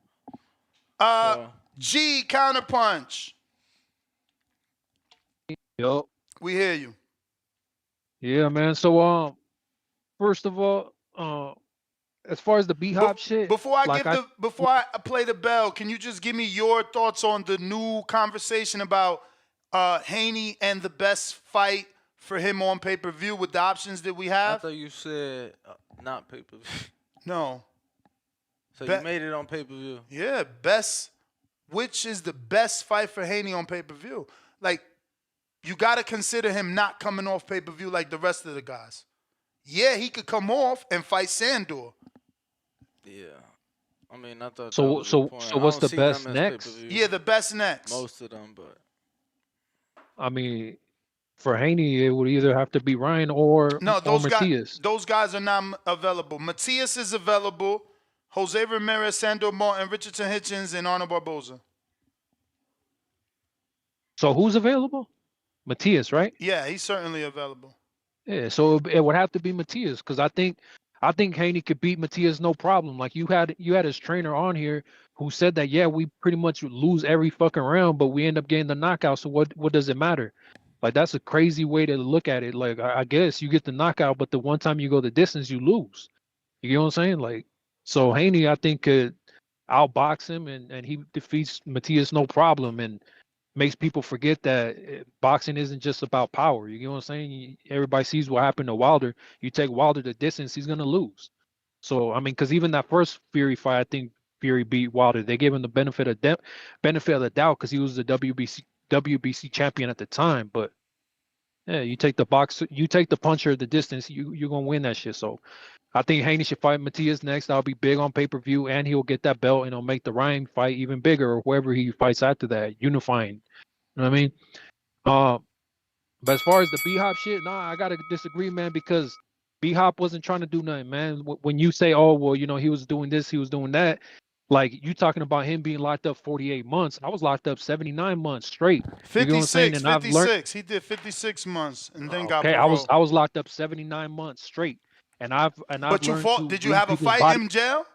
G, counterpunch. Yup. We hear you. Yeah, man. So, first of all, as far as the B-Hop shit, before I play the bell, can you just give me your thoughts on the new conversation about Haney and the best fight for him on pay-per-view with the options that we have? I thought you said not pay-per-view. No. So you made it on pay-per-view. Yeah, which is the best fight for Haney on pay-per-view? Like, you got to consider him not coming off pay-per-view like the rest of the guys. Yeah, he could come off and fight Sandor. Yeah. I mean, I thought so what's the best next? Yeah, the best next. Most of them, but I mean, for Haney, it would either have to be Ryan or Matias. Those guys are not available. Matias is available. Jose Ramirez, Sandor Martin, Richardson Hitchens, and Arnold Barboza. So who's available? Matias, right? Yeah, he's certainly available. Yeah, so it would have to be Matias because I think Haney could beat Matias no problem. Like you had his trainer on here who said that we pretty much lose every fucking round, but we end up getting the knockout. So what does it matter? Like that's a crazy way to look at it. Like I guess you get the knockout, but the one time you go the distance, you lose. You know what I'm saying? Like so Haney, I think could outbox him and he defeats Matias no problem and makes people forget that boxing isn't just about power. You know what I'm saying? Everybody sees what happened to Wilder. You take Wilder the distance, he's gonna lose. So I mean, because even that first Fury fight, I think Fury beat Wilder. They gave him the benefit of the doubt because he was the WBC champion at the time. But yeah, you take the puncher the distance, you're gonna win that shit. So I think Haney should fight Matias next. That'll be big on pay-per-view, and he'll get that belt, and it'll make the Ryan fight even bigger, or whoever he fights after that, unifying. You know what I mean? But as far as the B-Hop shit, I gotta disagree, man, because B-Hop wasn't trying to do nothing, man. When you say, oh, well, he was doing this, he was doing that, like you talking about him being locked up 48 months. I was locked up 79 months straight. 56, 56. He did 56 months and then got parole. I was locked up 79 months straight. But you fought? Did you have a fight in jail?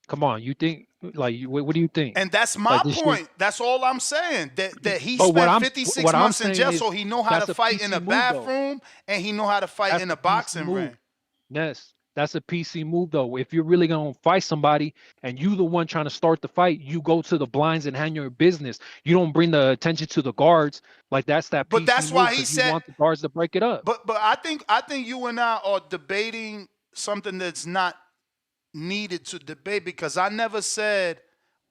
Come on, you think what do you think? And that's my point. That's all I'm saying. That he spent 56 months in jail, so he know how to fight in a bathroom and he know how to fight in a boxing ring. Yes, that's a PC move though. If you're really gonna fight somebody and you the one trying to start the fight, you go to the blinds and handle your business. You don't bring the attention to the guards. Like that's that. But that's why he said you want the guards to break it up. But I think you and I are debating something that's not needed to debate because I never said,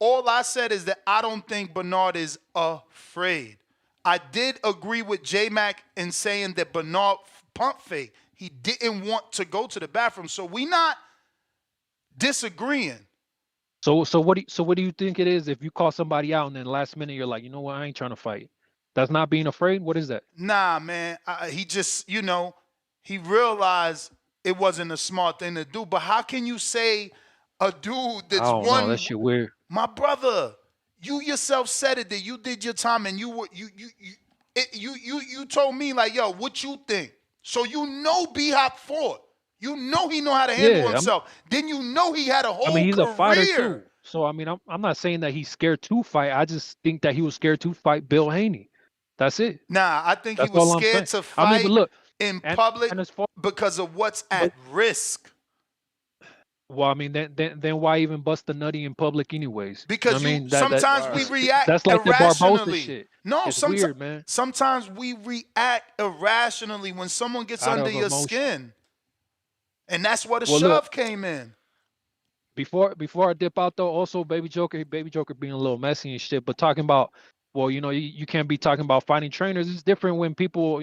all I said is that I don't think Bernard is afraid. I did agree with J-Mac in saying that Bernard pump fake. He didn't want to go to the bathroom. So we not disagreeing. So what do you think it is if you call somebody out and then last minute you're like, you know what, I ain't trying to fight? That's not being afraid? What is that? Nah, man. He just, he realized it wasn't a smart thing to do. But how can you say a dude I that's don't know. That shit weird. my brother, you yourself said it that you did your time and you told me like, yo, what you think? So B-Hop fought. He know how to handle himself. Then he had a whole he's career. a fighter too. So I'm not saying that he's scared to fight. I just think that he was scared to fight Bill Haney. That's it. Nah, I think That's he was all I'm scared saying. to fight but look, in public because of what's at risk. Well, then why even bust a nutty in public anyways? Because sometimes we react that's like the Barbosa irrationally. shit. No, it's weird, man. Sometimes we react irrationally when someone gets Out under of your emotion. skin. And that's where the Well, shove look, came in. Before I dip out though, also Baby Joker being a little messy and shit, but talking about, well, you can't be talking about fighting trainers. It's different when people,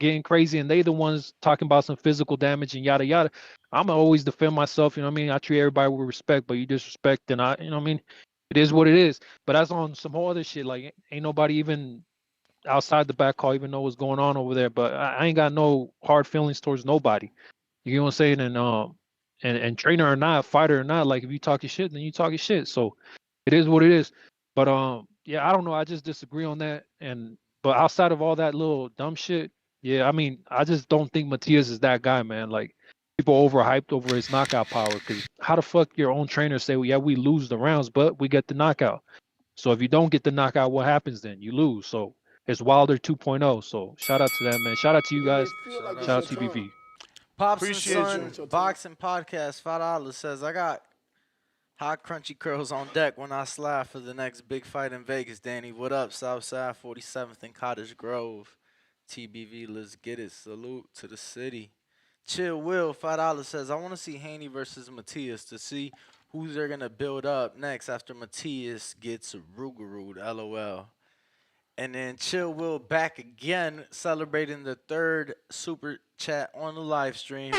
getting crazy and they the ones talking about some physical damage and yada yada. I'ma always defend myself, I treat everybody with respect, but you disrespect and it is what it is. But that's on some whole other shit. Like ain't nobody even outside the back call even know what's going on over there. But I ain't got no hard feelings towards nobody. You know what I'm saying? And trainer or not, fighter or not, like if you talking shit, then you talking shit. So it is what it is. But yeah, I don't know. I just disagree on that. But outside of all that little dumb shit, yeah, I just don't think Matias is that guy, man. Like people overhyped over his knockout power. Because how the fuck your own trainer say, well, yeah, we lose the rounds, but we get the knockout. So if you don't get the knockout, what happens then? You lose. So it's Wilder 2.0. So shout out to that, man. Shout out to you guys. Shout out to TBV. Pops Appreciate and Son Boxing Podcast, $5 says, I got hot crunchy curls on deck when I slide for the next big fight in Vegas. Danny, what up? Southside 47th and Cottage Grove. TBV, let's get it. Salute to the city. Chill Will, $5 says, I want to see Haney versus Matias to see who they're going to build up next after Matias gets Rugerud, LOL. And then Chill Will back again, celebrating the third super chat on the live stream.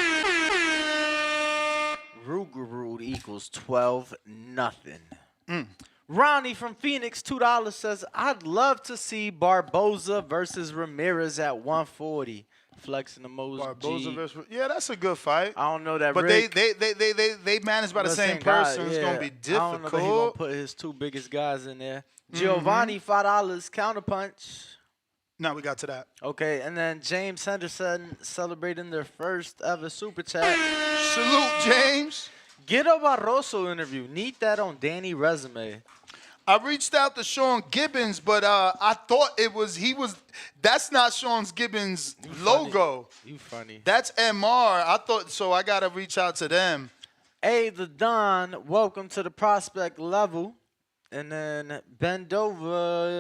Rugerud equals 12-0. Ronnie from Phoenix, $2 says, I'd love to see Barboza versus Ramirez at 140. Flexing emoji. Barboza versus, yeah, that's a good fight. I don't know that. But Rick, they managed by the same person. guy, It's gonna be difficult. I don't know that he's gonna put his two biggest guys in there. Giovanni, $5 counterpunch. No, we got to that. Okay, and then James Henderson celebrating their first ever super chat. Salute, James. Get a Barroso interview. Need that on Danny resume. I reached out to Sean Gibbons, but I thought that's not Sean Gibbons' logo. You funny. That's MR. I thought so. I gotta reach out to them. Hey, the Don, welcome to the prospect level. And then Bendover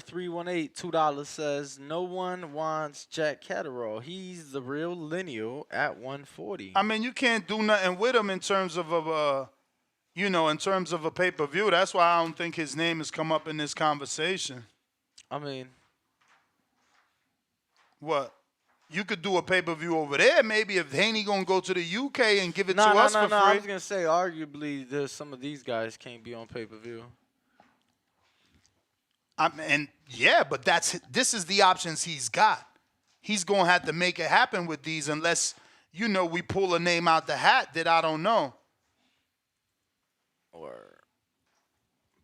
318, $2 says, no one wants Jack Catterall. He's the real lineal at 140. I mean, you can't do nothing with him in terms of a pay-per-view. That's why I don't think his name has come up in this conversation. I mean, what? You could do a pay-per-view over there, maybe if Haney gonna go to the UK and give it to us for free. I was gonna say, arguably, there's some of these guys can't be on pay-per-view. But this is the options he's got. He's gonna have to make it happen with these unless we pull a name out the hat that I don't know.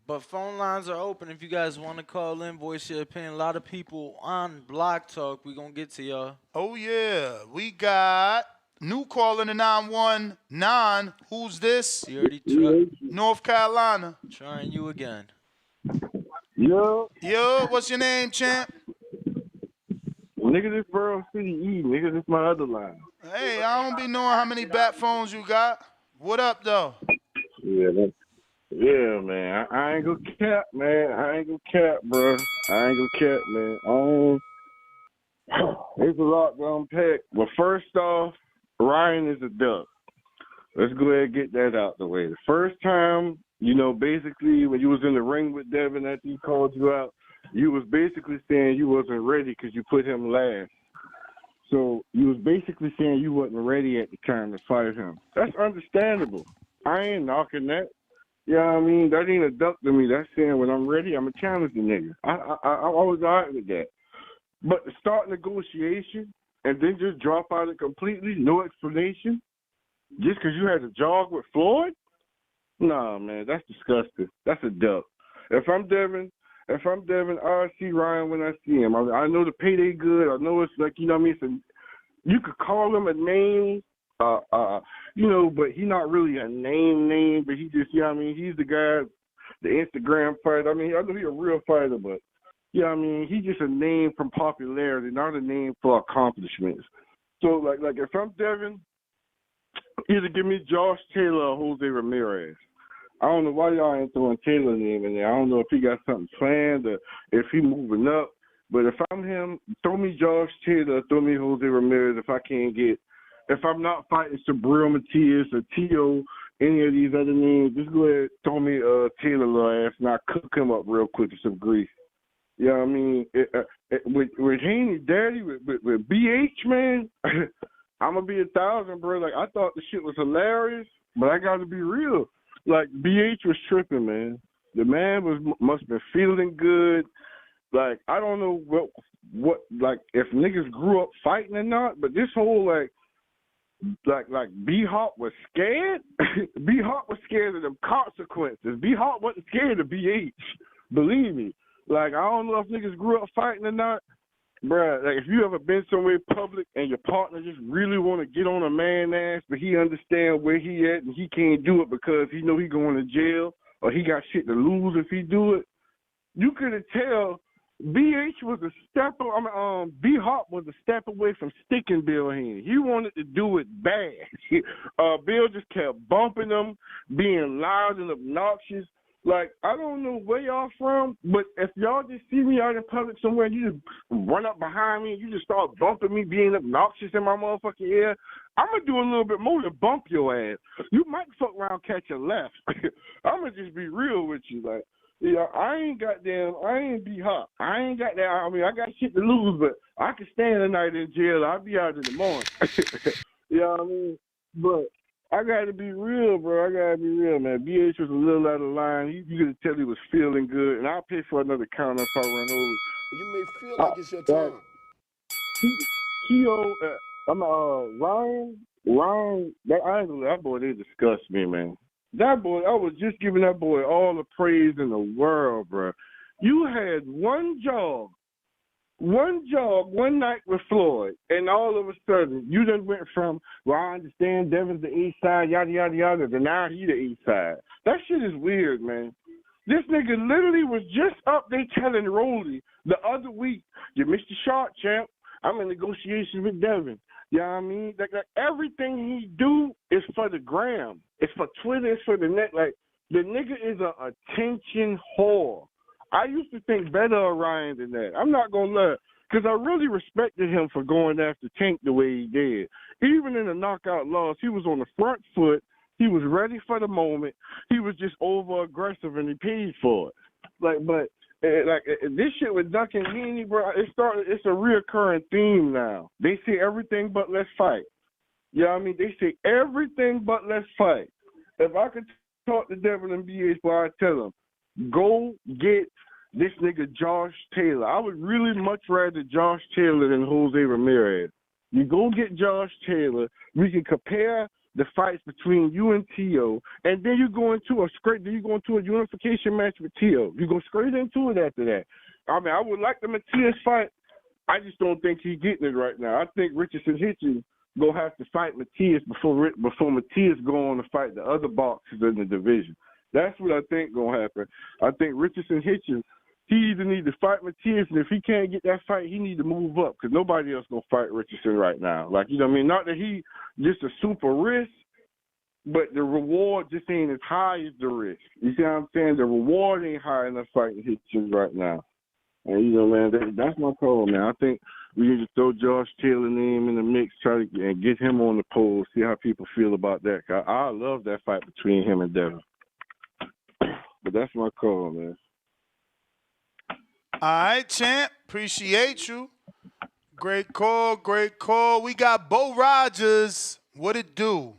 But phone lines are open if you guys want to call in, voice your opinion. A lot of people on Block Talk. We're going to get to y'all. Oh, yeah. We got new caller in the 919. Who's this? You already tried. North Carolina. Trying you again. Yo. Yo, what's your name, champ? Nigga, this Borough City E. Nigga, this my other line. Hey, I don't be knowing how many bat phones you got. What up, though? Yeah, man. I ain't gonna cap, man. I ain't gonna cap, bro. I ain't gonna cap, man. There's a lot to unpack. But first off, Ryan is a duck. Let's go ahead and get that out the way. The first time, basically when you was in the ring with Devin after he called you out, you was basically saying you wasn't ready because you put him last. So you was basically saying you wasn't ready at the time to fight him. That's understandable. I ain't knocking that. Yeah, I mean, that ain't a duck to me. That's saying when I'm ready, I'm a challenge the nigga. I always argue with that. But to start negotiation and then just drop out it completely, no explanation, just because you had to jog with Floyd? Nah, man, that's disgusting. That's a duck. If I'm Devin, I'll see Ryan when I see him. I know the payday good. I know it's like, you could call him a name, but he's not really a name, but he just, he's the guy, the Instagram fighter. I know he's a real fighter, but, he's just a name from popularity, not a name for accomplishments. So, like if I'm Devin, either give me Josh Taylor or Jose Ramirez. I don't know why y'all ain't throwing Taylor's name in there. I don't know if he got something planned or if he moving up. But if I'm him, throw me Josh Taylor, throw me Jose Ramirez if I'm not fighting Subriel Matias or Tio, any of these other names, just go ahead, throw me Taylor little ass and I'll cook him up real quick with some grease. You know what I mean? With Haney, Daddy, with BH, man, I'm going to be 1,000, bro. Like, I thought the shit was hilarious, but I got to be real. Like, BH was tripping, man. The man must have been feeling good. Like, I don't know what if niggas grew up fighting or not, but this whole, like B-Hop was scared. B-Hop was scared of them consequences. B-Hop wasn't scared of BH. Believe me. Like, I don't know if niggas grew up fighting or not. Bruh, like, if you ever been somewhere public and your partner just really want to get on a man ass, but he understand where he at and he can't do it because he know he going to jail or he got shit to lose if he do it, you could tell BH was a step, B-Hop was a step away from sticking Bill Haney. He wanted to do it bad. Bill just kept bumping him, being loud and obnoxious. Like, I don't know where y'all from, but if y'all just see me out in public somewhere and you just run up behind me and you just start bumping me, being obnoxious in my motherfucking ear, I'm going to do a little bit more than bump your ass. You might fuck around, catch a left. I'm going to just be real with you. Like, I ain't B-Hop. I ain't got that. I got shit to lose, but I can stand the night in jail. I'll be out in the morning. You know what I mean? But I got to be real, bro. I got to be real, man. BH was a little out of line. You could tell he was feeling good, and I'll pay for another counter if I run over. You may feel like it's your time. Ryan, that boy, they disgust me, man. That boy, I was just giving that boy all the praise in the world, bro. You had one jog one night with Floyd, and all of a sudden, you done went from, well, I understand Devin's the east side, yada, yada, yada, to now he the east side. That shit is weird, man. This nigga literally was just up there telling Rolly the other week, you missed your shot, champ. I'm in negotiations with Devin. You know what I mean? Like everything he do is for the gram. It's for Twitter. It's for the net. Like, the nigga is a attention whore. I used to think better of Ryan than that. I'm not going to lie. Because I really respected him for going after Tank the way he did. Even in the knockout loss, he was on the front foot. He was ready for the moment. He was just over-aggressive, and he paid for it. This shit with Duck and Haney, bro, it's a reoccurring theme now. They say everything but let's fight. You know what I mean? They say everything but let's fight. If I could talk to Devin and BH, boy, I'd tell them, go get this nigga Josh Taylor. I would really much rather Josh Taylor than Jose Ramirez. You go get Josh Taylor. We can compare the fights between you and Tio, and then you go into a unification match with Tio. You go straight into it after that. I mean, I would like the Matias fight. I just don't think he's getting it right now. I think Richardson Hitchens gonna have to fight Matias before Matias go on to fight the other boxers in the division. That's what I think gonna happen. I think Richardson Hitchens, he either need to fight Matias, and if he can't get that fight, he need to move up because nobody else gonna fight Richardson right now. Like, you know what I mean? Not that he just a super risk, but the reward just ain't as high as the risk. You see what I'm saying? The reward ain't high enough fighting Hitchens right now. And, you know, man, that's my call, man. I think we need to throw Josh Taylor name in the mix, try to and get him on the poll, see how people feel about that. I love that fight between him and Devin. But that's my call, man. All right, champ. Appreciate you. Great call, great call. We got Bo Rogers. What it do?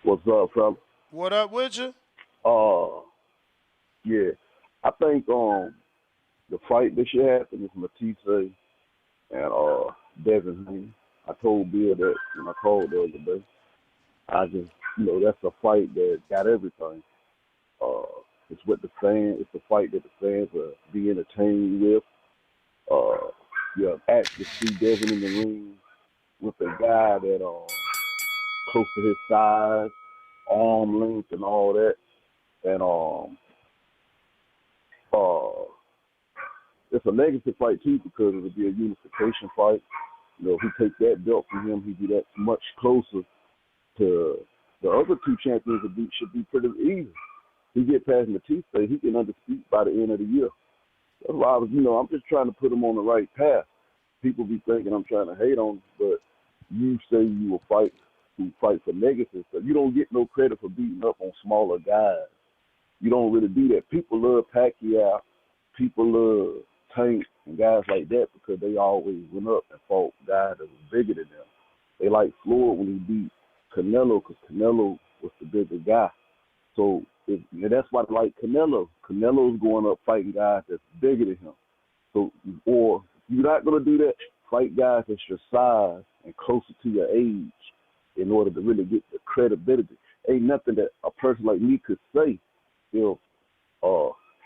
What's up, fella? What up with you? Yeah. I think the fight that should happen is Matisse and Devin Haney. I told Bill that when I called the other day. I just, that's a fight that got everything. It's what the fans. It's a fight that the fans will be entertained with. You actually see Devin in the ring with a guy that close to his size, arm length, and all that. And it's a legacy fight too because it'll be a unification fight. If he takes that belt from him, he'd be that much closer to the other two champions. Should be pretty easy. He get past Matisse, he can undefeated by the end of the year. That's why I'm just trying to put him on the right path. People be thinking I'm trying to hate on him, but you say you will fight for legacy, so you don't get no credit for beating up on smaller guys. You don't really do that. People love Pacquiao, people love Tank and guys like that because they always went up and fought guys that was bigger than them. They like Floyd when he beat Canelo because Canelo was the bigger guy. So and that's why they like Canelo. Canelo's going up fighting guys that's bigger than him. So, or you're not going to do that, fight guys that's your size and closer to your age in order to really get the credibility. Ain't nothing that a person like me could say if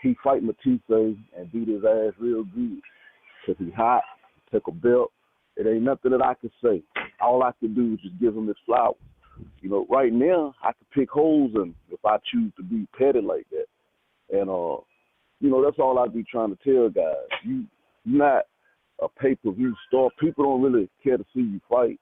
he fight Matisse and beat his ass real good because he hot, took a belt. It ain't nothing that I could say. All I could do is just give him his flowers. Right now I could pick holes in if I choose to be petty like that. And that's all I be trying to tell guys. You're not a pay-per-view star. People don't really care to see you fight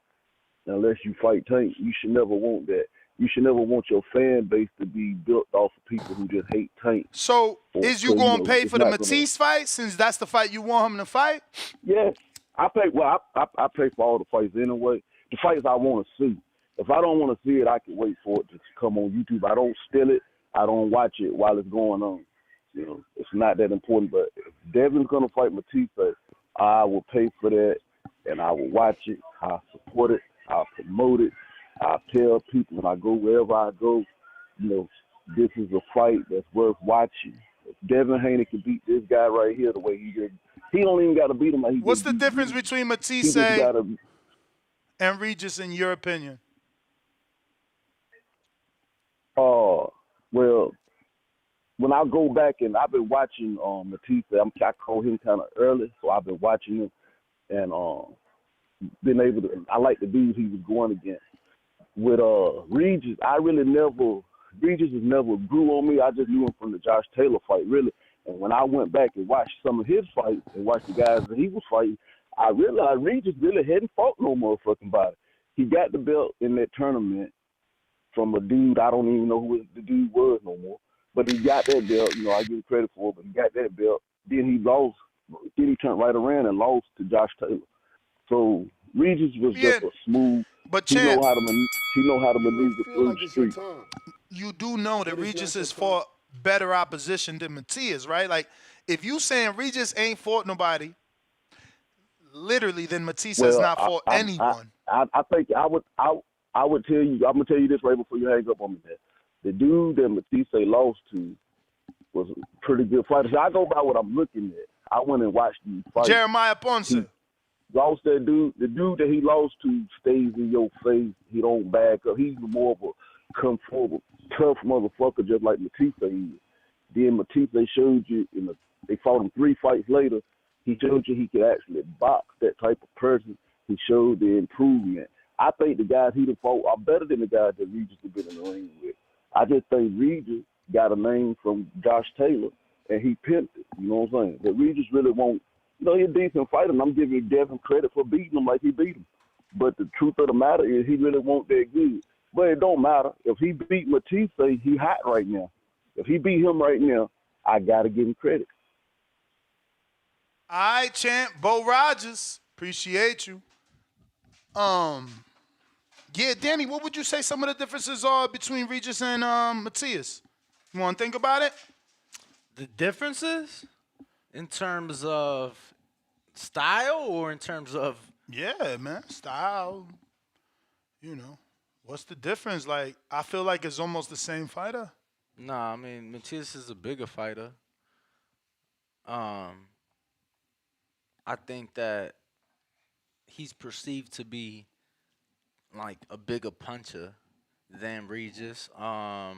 unless you fight Tank. You should never want that. You should never want your fan base to be built off of people who just hate Tank. So, is you going to pay for the Matisse fight since that's the fight you want him to fight? Yes. I pay for all the fights anyway. The fights I want to see. If I don't want to see it, I can wait for it to come on YouTube. I don't steal it. I don't watch it while it's going on. It's not that important. But if Devin's going to fight Matisse, I will pay for that, and I will watch it. I'll support it. I'll promote it. I'll tell people when I go wherever I go, this is a fight that's worth watching. If Devin Haney can beat this guy right here the way he did, he don't even got to beat him like he did. What's the difference between Matisse and Regis in your opinion? Well, when I go back and I've been watching Matisse, I call him kind of early, so I've been watching him and been able to. I like the dudes he was going against. With Regis, Regis has never grew on me. I just knew him from the Josh Taylor fight, really. And when I went back and watched some of his fights and watched the guys that he was fighting, I realized Regis really hadn't fought no motherfucking body. He got the belt in that tournament from a dude, I don't even know who the dude was no more. But he got that belt, I give him credit for it, but he got that belt. Then he lost. Then he turned right around and lost to Josh Taylor. So Regis was just a smooth. But he know how to maneuver through the street. You do know that Regis has fought better opposition than Matias, right? Like, if you saying Regis ain't fought nobody, literally, then Matias has not fought anyone. I think I would tell you. I'm gonna tell you this right before you hang up on me, man. The dude that Matisse lost to was a pretty good fighter. So I go by what I'm looking at. I went and watched these fights. Jeremiah Ponce. He lost that dude. The dude that he lost to stays in your face. He don't back up. He's more of a come forward, tough motherfucker, just like Matisse is. Then Matisse showed you they fought him 3 fights later. He showed you he could actually box, that type of person. He showed the improvement. I think the guys he fought are better than the guys that Regis has been in the ring with. I just think Regis got a name from Josh Taylor, and he pimped it. You know what I'm saying? But Regis really won't. He's a decent fighter, and I'm giving Devin credit for beating him like he beat him. But the truth of the matter is he really won't that good. But it don't matter. If he beat Matisse, he hot right now. If he beat him right now, I got to give him credit. All right, champ. Bo Rogers. Appreciate you. Yeah, Danny, what would you say some of the differences are between Regis and Matias? You want to think about it? The differences in terms of style or in terms of Yeah, man. Style. You know. What's the difference? Like, I feel like it's almost the same fighter. Nah, I mean Matias is a bigger fighter. I think that he's perceived to be like a bigger puncher than Regis. I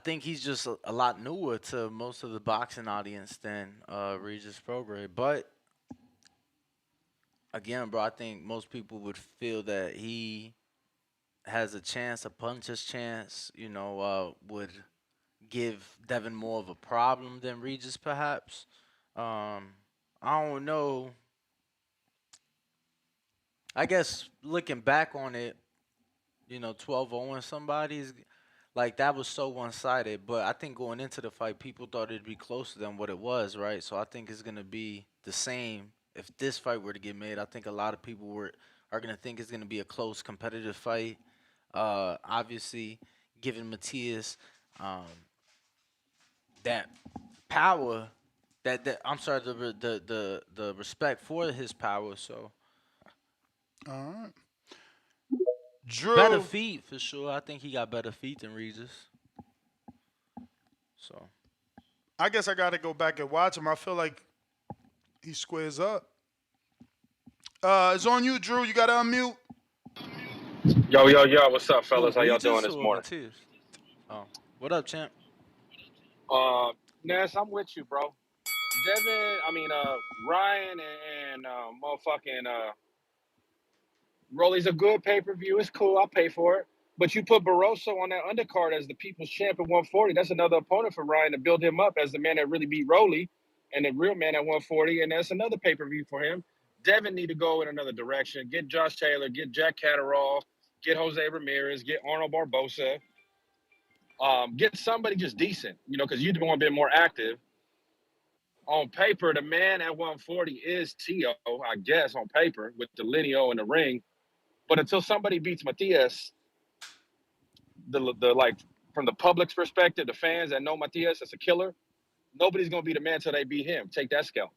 think he's just a lot newer to most of the boxing audience than Regis Prograis. But again, bro, I think most people would feel that he has a chance, a puncher's chance, would give Devin more of a problem than Regis, perhaps. I don't know. I guess looking back on it, 12-0 somebody's like that was so one-sided. But I think going into the fight, people thought it'd be closer than what it was, right? So I think it's gonna be the same if this fight were to get made. I think a lot of people are gonna think it's gonna be a close, competitive fight. Obviously, giving Matias that power, that I'm sorry, the respect for his power. So All right. Drew. better feet for sure. I think he got better feet than Regis. So I guess I got to go back and watch him. I feel like he squares up. It's on you, Drew. You got to unmute. Yo, what's up, fellas? How y'all doing Regis this or morning? Matias? Oh, what up, champ? Ness, I'm with you, bro. Ryan and motherfucking Rolly's a good pay-per-view. It's cool. I'll pay for it. But you put Barroso on that undercard as the people's champ at 140. That's another opponent for Ryan to build him up as the man that really beat Rolly and the real man at 140. And that's another pay-per-view for him. Devin need to go in another direction. Get Josh Taylor, get Jack Catterall, get Jose Ramirez, get Arnold Barbosa. Get somebody just decent, because you're the one being more active. On paper, the man at 140 is Tio, I guess, on paper, with the Lineo in the ring. But until somebody beats Matias, the like from the public's perspective, the fans that know Matias as a killer, nobody's gonna be the man till they beat him. Take that scalp.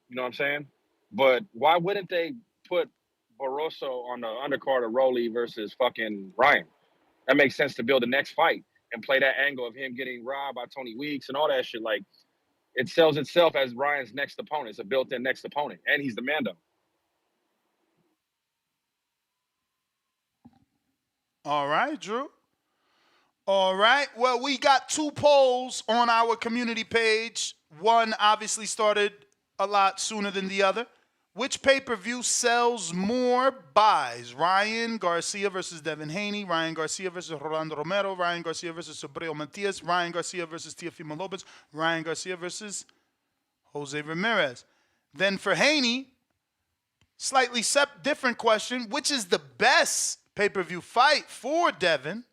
You know what I'm saying? But why wouldn't they put Barroso on the undercard of Rolly versus fucking Ryan? That makes sense to build the next fight and play that angle of him getting robbed by Tony Weeks and all that shit. Like, it sells itself as Ryan's next opponent. It's a built-in next opponent, and he's the Mando. All right, Drew. All right. Well, we got 2 polls on our community page. One obviously started a lot sooner than the other. Which pay-per-view sells more buys? Ryan Garcia versus Devin Haney, Ryan Garcia versus Rolando Romero, Ryan Garcia versus Subriel Matias, Ryan Garcia versus Teofimo Lopez, Ryan Garcia versus Jose Ramirez. Then for Haney, slightly different question. Which is the best pay-per-view fight for Devin?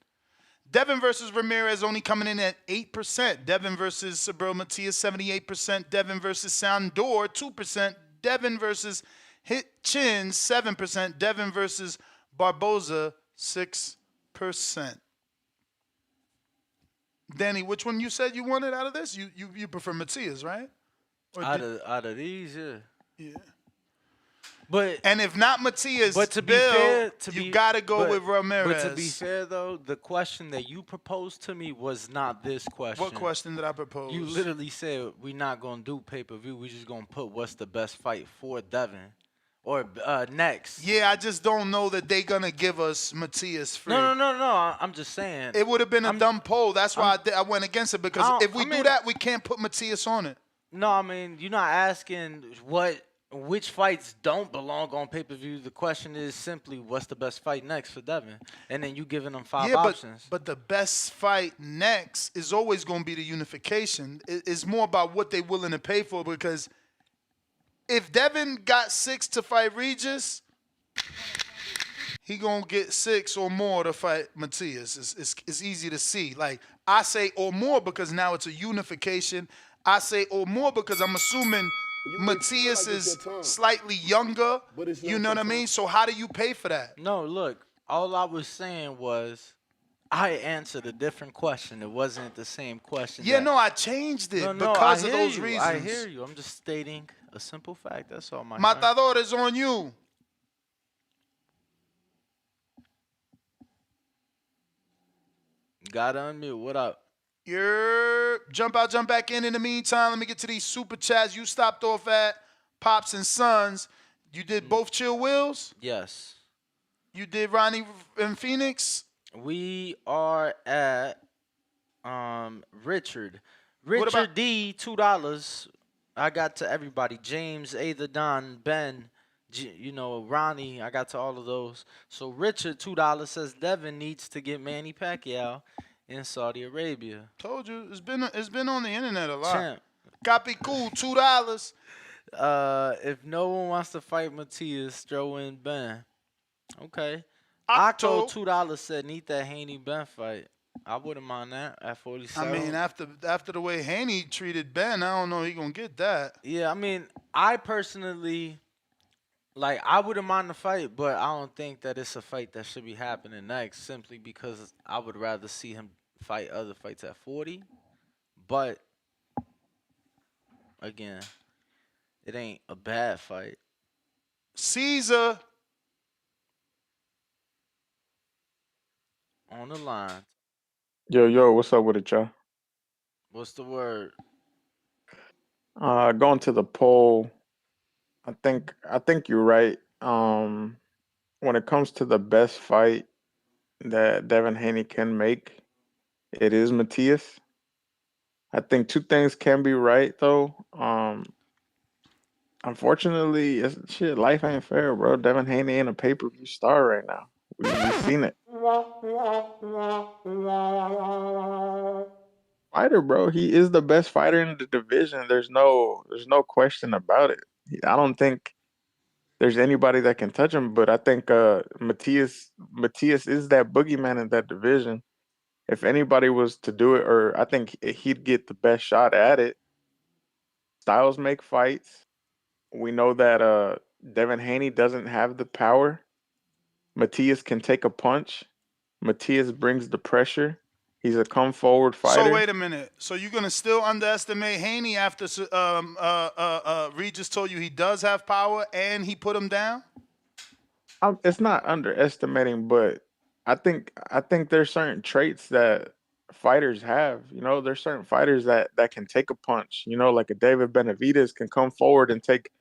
Devin versus Ramirez only coming in at 8%. Devin versus Subriel Matias, 78%. Devin versus Sandor, 2%. Devin versus Hitchin, 7%. Devin versus Barboza, 6%. Danny, which one you said you wanted out of this? You prefer Matias, right? Out of these, yeah. Yeah. And if not Matias, but to be Bill, fair, you got to go with Ramirez. But to be fair, though, the question that you proposed to me was not this question. What question did I propose? You literally said we're not going to do pay-per-view. We're just going to put what's the best fight for Devin or next. Yeah, I just don't know that they're going to give us Matias free. No. I'm just saying. It would have been a dumb poll. That's why I went against it, because if we do that, we can't put Matias on it. No, I mean, you're not asking which fights don't belong on pay-per-view. The question is simply what's the best fight next for Devin, and then you giving them 5 options. But the best fight next is always going to be the unification. It's more about what they're willing to pay for, because if Devin got 6 to fight Regis, he gonna get 6 or more to fight Matias. It's easy to see. Like I say or more because now it's a unification. I say or more because I'm assuming Matias is slightly younger. You know what I mean? So how do you pay for that? No, look, all I was saying was I answered a different question. It wasn't the same question. Yeah, no, I changed it No, because I of hear those you. reasons. I hear you. I'm just stating a simple fact. That's all, my friend. Matador is on you. Gotta unmute. What up? Jump out, jump back in the meantime. Let me get to these super chats. You stopped off at Pops and Sons. You did both Chill Wills? Yes. You did Ronnie and Phoenix? We are at Richard. What about- Richard D, $2. I got to everybody. James, A the Don, Ben, Ronnie. I got to all of those. So Richard, $2 says Devin needs to get Manny Pacquiao in Saudi Arabia. Told you, it's been on the internet a lot. Champ. Copy cool, $2. If no one wants to fight Matias, throw in Ben. Okay. Octo, $2 said need that Haney Ben fight. I wouldn't mind that at 47. I mean, after the way Haney treated Ben, I don't know he gonna get that. Yeah, I mean, I personally, I wouldn't mind the fight, but I don't think that it's a fight that should be happening next, simply because I would rather see him fight other fights at 40. But again, it ain't a bad fight. Caesar on the line. Yo, what's up with it, y'all? What's the word? Going to the poll, I think you're right. When it comes to the best fight that Devin Haney can make, it is Matias. I think two things can be right though. Unfortunately, life ain't fair, bro. Devin Haney ain't a pay-per-view star right now. We've seen it. Fighter, bro. He is the best fighter in the division. There's no question about it. I don't think there's anybody that can touch him, but I think Matias is that boogeyman in that division. If anybody was to do it, or I think he'd get the best shot at it. Styles make fights. We know that Devin Haney doesn't have the power. Matias can take a punch. Matias brings the pressure. He's a come forward fighter. So wait a minute. So you're gonna still underestimate Haney after Regis told you he does have power and he put him down? It's not underestimating, but I think there's certain traits that fighters have. You know, there's certain fighters that can take a punch. You know, like a David Benavidez can come forward and take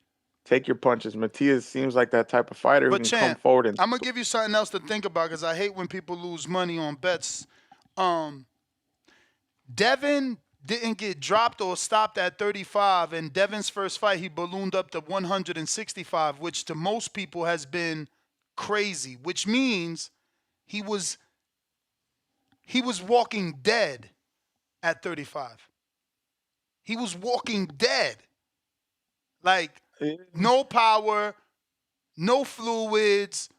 your punches. Matias seems like that type of fighter who can come forward and. I'm gonna give you something else to think about because I hate when people lose money on bets. Devin didn't get dropped or stopped at 35, and Devin's first fight he ballooned up to 165, which to most people has been crazy. Which means he was walking dead at 35. He was walking dead. Like, no power, no fluids,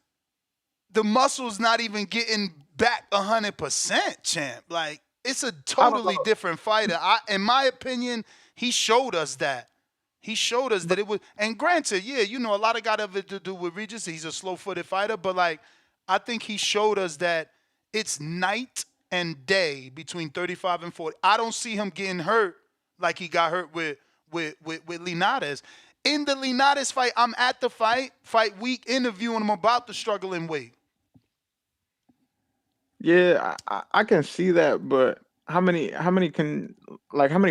the muscle's not even getting back 100%, champ. Like, it's a totally different fighter. In my opinion, he showed us that. He showed us that it was, and granted, yeah, you know, a lot of got to do with Regis. He's a slow-footed fighter, but like, I think he showed us that it's night and day between 35 and 40. I don't see him getting hurt like he got hurt with Linares. In the Linares fight, I'm at the fight week interviewing him about the struggle in weight. Yeah, I can see that, but how many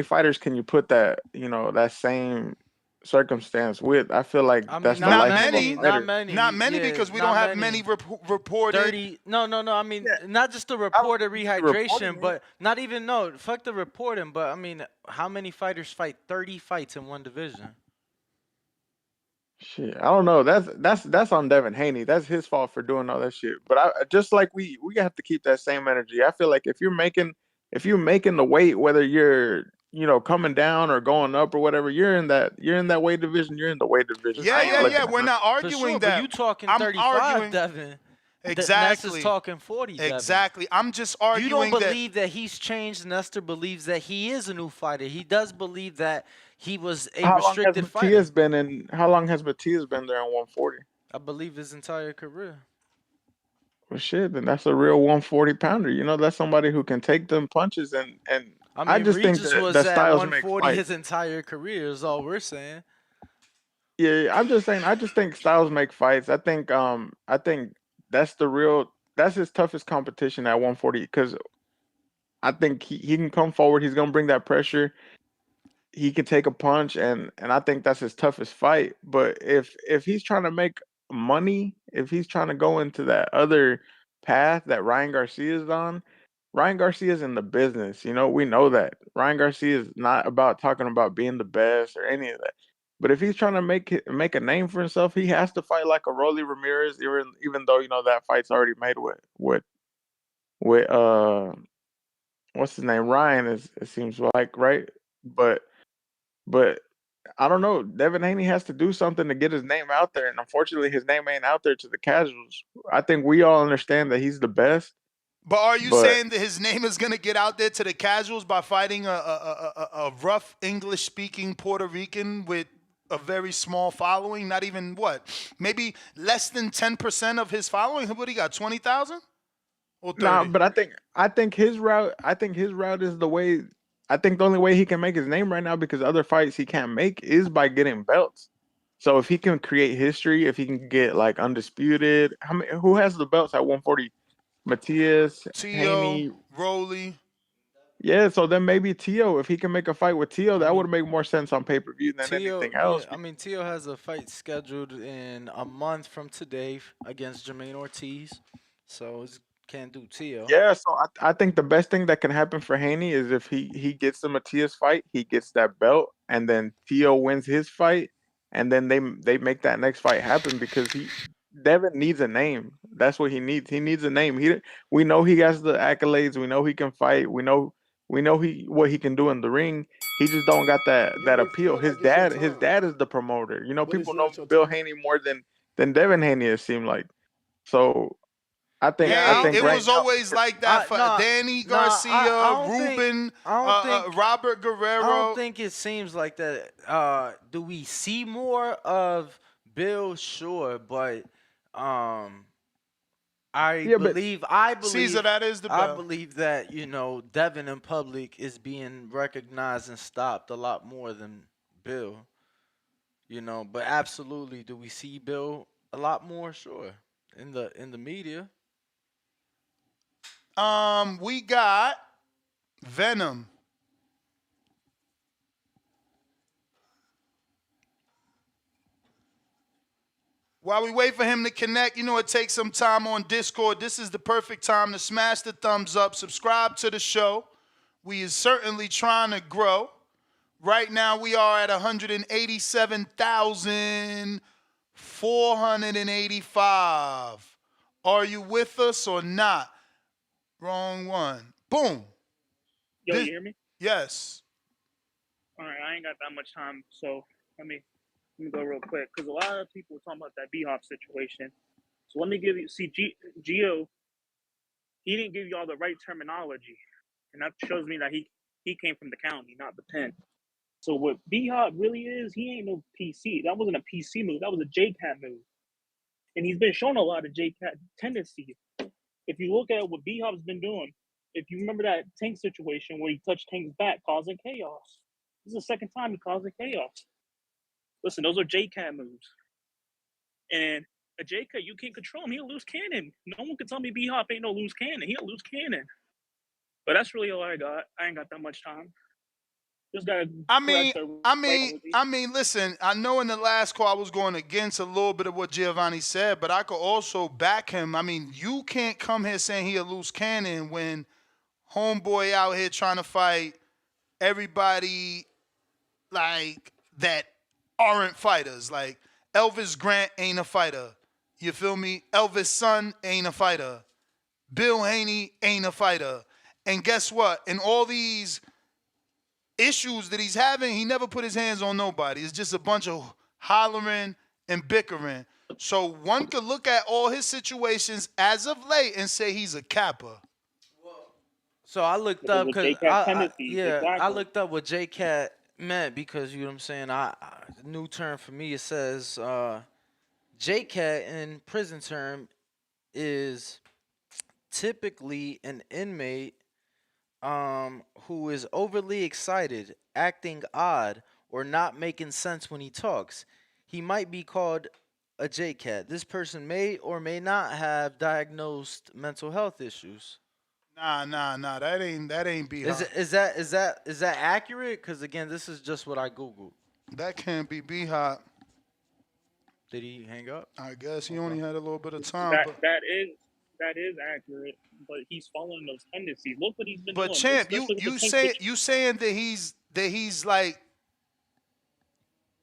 fighters can you put that, you know, that same circumstance with? I feel like that's not many because we don't have many reported. 30. No. I mean, not just the reported rehydration, but not even fuck the reporting. But I mean, how many fighters fight 30 fights in one division? Shit, I don't know. That's on Devin Haney. That's his fault for doing all that shit. But just like we have to keep that same energy. I feel like if you're making the weight, whether you're coming down or going up or whatever, you're in that weight division. You're in the weight division. Yeah. We're not arguing that. But you talking I'm 35, arguing. Devin? Ness is Exactly. talking 40, Devin. Exactly. I'm just You arguing don't believe that he's changed. Nestor believes that he is a new fighter. He does believe that he was a How long has restricted fighter. Matias been in? How long has Matias been there in 140? I believe his entire career. Well, shit, then that's a real 140 pounder. You know, that's somebody who can take them punches and I I mean, just think Regis that was at styles make 140 fights. his entire career is all we're saying. Yeah, I'm just saying. I just think styles make fights. I think that's that's his toughest competition at 140 because I think he can come forward. He's gonna bring that pressure. He can take a punch, and I think that's his toughest fight. But if he's trying to make money, if he's trying to go into that other path that Ryan Garcia is on, Ryan Garcia is in the business. You know, we know that Ryan Garcia is not about talking about being the best or any of that. But if he's trying to make a name for himself, he has to fight like a Rolly Ramirez, even though you know that fight's already made with what's his name, Ryan, is it seems like, right? But I don't know. Devin Haney has to do something to get his name out there, and unfortunately, his name ain't out there to the casuals. I think we all understand that he's the best, But are you but saying that his name is going to get out there to the casuals by fighting a rough English speaking Puerto Rican with a very small following? Not even what? Maybe less than 10% of his following? What he got? 20,000 or 30? nah. But I think his route is the way. I think the only way he can make his name right now, because other fights he can't make, is by getting belts. So if he can create history, if he can get like undisputed, who has the belts at 140? Matias, Tio, Haney. Rolly. Yeah, so then maybe Tio, if he can make a fight with Tio, that would make more sense on pay-per-view than Tio, anything else. I mean, Tio has a fight scheduled in a month from today against Jermaine Ortiz, so can't do Tio. Yeah, so I think the best thing that can happen for Haney is if he gets the Matias fight, he gets that belt, and then Tio wins his fight, and then they make that next fight happen because Devin needs a name. That's what he needs. He needs a name. We know he has the accolades. We know he can fight. We know what he can do in the ring. He just don't got that appeal. His dad is the promoter. You know, But people it's know not your Bill time. Haney more than Devin Haney, it seemed like. So I Yeah, think it right was now, always like that for Danny Garcia, Ruben, Robert Guerrero. I don't think it seems like that. Do we see more of Bill? Sure, but I believe Caesar, that is the I bell. believe that Devin in public is being recognized and stopped a lot more than Bill. But absolutely, do we see Bill a lot more? Sure, in the media. We got Venom. While we wait for him to connect, it takes some time on Discord. This is the perfect time to smash the thumbs up, subscribe to the show. We is certainly trying to grow. Right now, we are at 187,485. Are you with us or not? Wrong one. Boom. Yo, you hear me? Yes. All right, I ain't got that much time, so let me go real quick because a lot of people are talking about that B-Hop situation. So let me give you, Gio, he didn't give you all the right terminology, and that shows me that he came from the county, not the pen. So what B-Hop really is, he ain't no PC. That wasn't a PC move. That was a J-Cat move. And he's been showing a lot of J-Cat tendencies. If you look at what B-Hop's been doing, if you remember that Tank situation where he touched Tank's back, causing chaos. This is the second time he causing chaos. Listen, those are J-Cat moves. And a J-Cat, you can't control him. He'll lose cannon. No one can tell me B-Hop ain't no loose cannon. He'll lose cannon. But that's really all I got. I ain't got that much time. Just gotta listen, I know in the last call I was going against a little bit of what Giovanni said, but I could also back him. I mean, you can't come here saying he a loose cannon when homeboy out here trying to fight everybody like that aren't fighters. Like Elvis Grant ain't a fighter. You feel me? Elvis' son ain't a fighter. Bill Haney ain't a fighter. And guess what? In all these issues that he's having, he never put his hands on nobody. It's just a bunch of hollering and bickering. So one could look at all his situations as of late and say he's a kappa. So I looked Because up with because J-Cat tendencies, I exactly. looked up what JCat meant because you know what I'm saying. New term for me. It says JCat in prison term is typically an inmate who is overly excited, acting odd, or not making sense when he talks. He might be called a JCat. This person may or may not have diagnosed mental health issues. Nah. That ain't B Is Hop. it is that accurate? Because again, this is just what I googled. That can't be B Hop. Did he hang up? I guess he only Okay. had a little bit of time, That but that is accurate, but he's following those tendencies. Look what he's been but doing, champ, especially with the pink situation. you saying that he's like,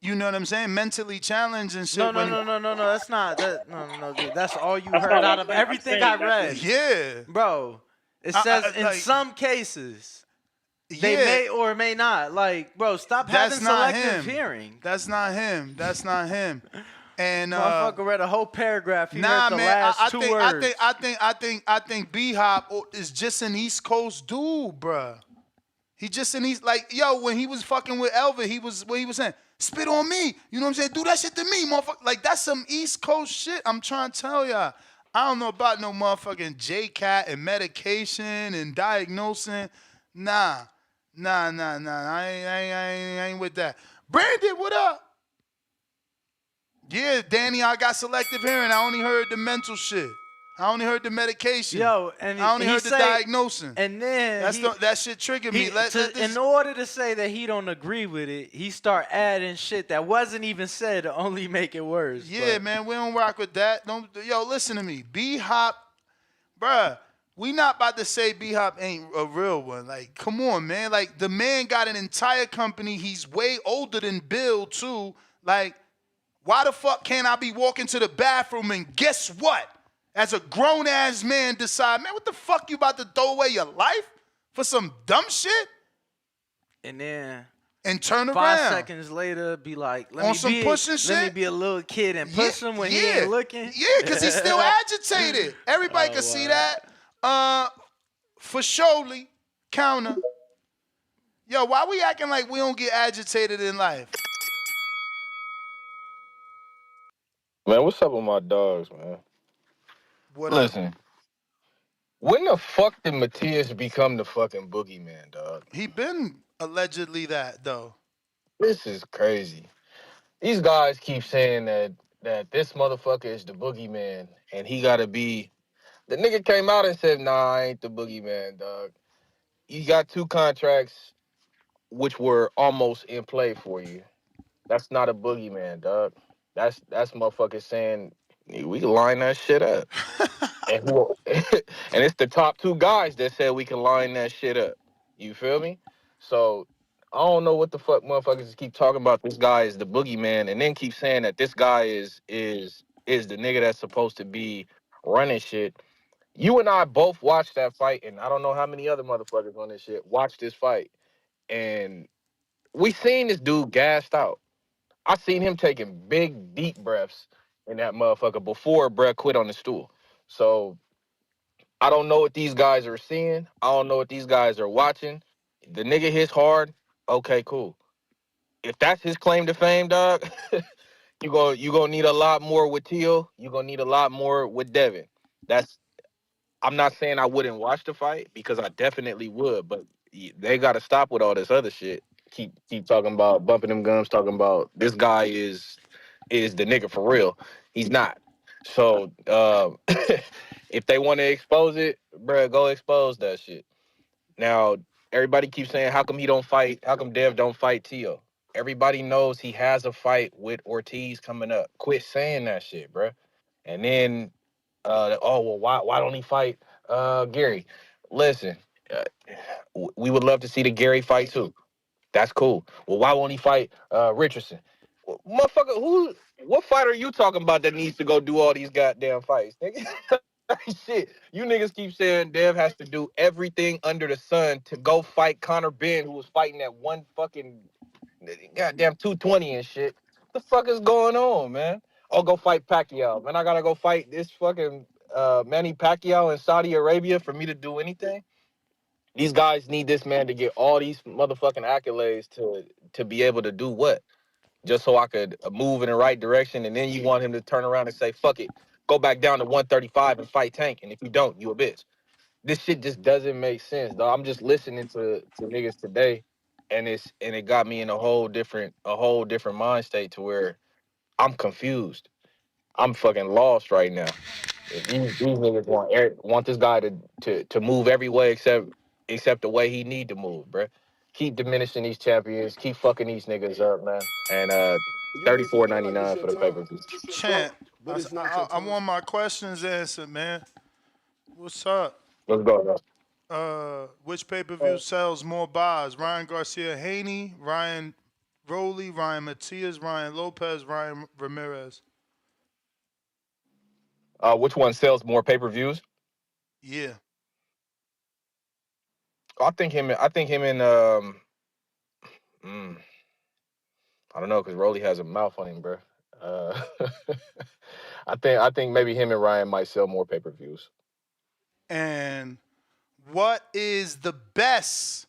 you know what I'm saying, mentally challenged and No, shit no, when no, no, no, no. That's not that. No, no, no. That's all you That's heard not what out I'm of saying. I'm everything I saying that's read, yeah. bro. It says in Like, some cases they yeah, may or may not. Like, bro, stop having that's not selective him. hearing. That's not him. That's not him. And Motherfucker read a whole paragraph. He heard nah, the man. last two words. I think B Hop is just an East Coast dude, bruh. He just an East, like, yo, when he was fucking with Elva, what he was saying, spit on me. You know what I'm saying? Do that shit to me, motherfucker. Like, that's some East Coast shit. I'm trying to tell y'all. I don't know about no motherfucking J-Cat and medication and diagnosing. Nah. I ain't with that. Brandon, what up? Yeah, Danny, I got selective hearing. I only heard the mental shit. I only heard the medication. Yo, and I only he heard the say, diagnosing. and then That shit triggered me. in order to say that he don't agree with it, he start adding shit that wasn't even said to only make it worse. Yeah, but. man, we don't rock with that. Yo, listen to me. B Hop, bruh, we not about to say B Hop ain't a real one. Like, come on, man. Like, the man got an entire company. He's way older than Bill, too. Like, why the fuck can't I be walking to the bathroom and guess what? As a grown ass man, decide, man, what the fuck you about to throw away your life for some dumb shit? And then and turn 5 around. seconds later, be like, On some pushing shit? let me be a little kid and push him when he ain't looking. Yeah, because he's still agitated. Everybody can see that. For surely, counter. Yo, why we acting like we don't get agitated in life? Man, what's up with my dogs, man? What Listen, when the fuck did Matias become the fucking boogeyman, dog? He been allegedly that, though. This is crazy. These guys keep saying that this motherfucker is the boogeyman, and he gotta be. The nigga came out and said, "Nah, I ain't the boogeyman, dog. You got 2 contracts, which were almost in play for you. That's not a boogeyman, dog. That's motherfucker saying we can line that shit up." And, and it's the top 2 guys that said we can line that shit up. You feel me? So I don't know what the fuck motherfuckers keep talking about. This guy is the boogeyman, and then keep saying that this guy is the nigga that's supposed to be running shit. You and I both watched that fight, and I don't know how many other motherfuckers on this shit watched this fight, and we seen this dude gassed out. I seen him taking big, deep breaths in that motherfucker before Brett quit on the stool. So I don't know what these guys are seeing. I don't know what these guys are watching. The nigga hits hard. Okay, cool. If that's his claim to fame, dog, you gonna need a lot more with Teal. You gonna need a lot more with Devin. That's. I'm not saying I wouldn't watch the fight because I definitely would, but they got to stop with all this other shit. Keep talking about bumping them gums, talking about this guy is the nigga for real. He's not. So if they want to expose it, bruh, go expose that shit. Now everybody keeps saying, how come he don't fight? How come Dev don't fight Tio? Everybody knows he has a fight with Ortiz coming up. Quit saying that shit, bruh. And then, oh well, why don't he fight Gary? Listen, uh, we would love to see the Gary fight too. That's cool. Well, why won't he fight Richardson? Well, motherfucker, what fighter are you talking about that needs to go do all these goddamn fights, nigga? Shit, you niggas keep saying Dev has to do everything under the sun to go fight Conor Ben, who was fighting at one fucking goddamn 220 and shit. What the fuck is going on, man? I'll go fight Pacquiao. Man, I gotta go fight this fucking Manny Pacquiao in Saudi Arabia for me to do anything. These guys need this man to get all these motherfucking accolades to be able to do what? Just so I could move in the right direction, and then you want him to turn around and say, fuck it, go back down to 135 and fight Tank, and if you don't, you a bitch. This shit just doesn't make sense, dog. I'm just listening to niggas today, and it got me in a whole different mind state to where I'm confused. I'm fucking lost right now. These niggas want this guy to move every way except the way he need to move, bruh. Keep diminishing these champions. Keep fucking these niggas up, man. And You may feel like it's $34.99 your for the pay per time, view. Champ, but it's not your I time. want my questions answered, man. What's up? Let's go, man. Which pay-per-view sells more buys? Ryan Garcia, Haney, Ryan Rowley, Ryan Matias, Ryan Lopez, Ryan Ramirez. Which one sells more pay per views? Yeah. I think him. And I don't know, because Rolly has a mouth on him, bro. Uh, I think maybe him and Ryan might sell more pay per views. And what is the best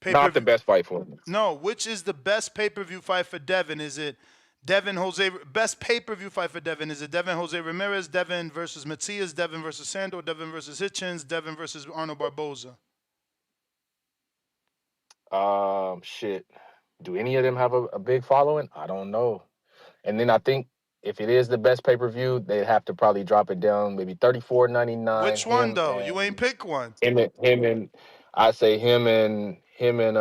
Not the pay-per-view? best fight for him. No, which is the best pay-per-view fight for Devin? Is it Devin Jose? Best pay-per-view fight for Devin? Is it Devin Jose Ramirez, Devin versus Matias, Devin versus Sando, Devin versus Hitchens, Devin versus Arnold Barboza? Shit. Do any of them have a big following? I don't know. And then I think if it is the best pay per view, they'd have to probably drop it down, maybe $34.99. Which one though? You ain't pick one. Him and I say him and him and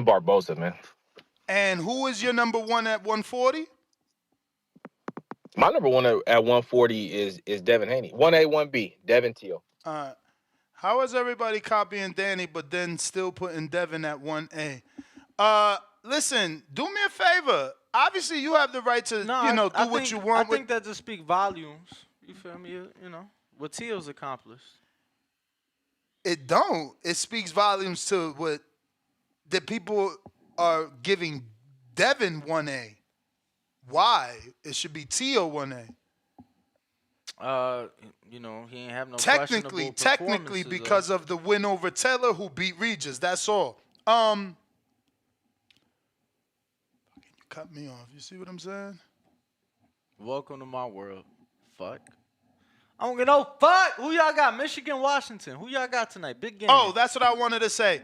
Barboza, man. And who is your number one at 140? My number one at 140 is Devin Haney. 1A, 1B, Devin Teal. How is everybody copying Danny, but then still putting Devin at 1A? Listen, do me a favor. Obviously, you have the right to, do what you want. I think that just speak volumes. You feel me? What Teal's accomplished. It don't. It speaks volumes to what the people are giving Devin 1A. Why? It should be Teal 1A. He ain't have no Technically, because of the win over Taylor, who beat Regis. That's all. You cut me off. You see what I'm saying? Welcome to my world. Fuck. I don't get no fuck. Who y'all got? Michigan, Washington. Who y'all got tonight? Big game. Oh, that's what I wanted to say.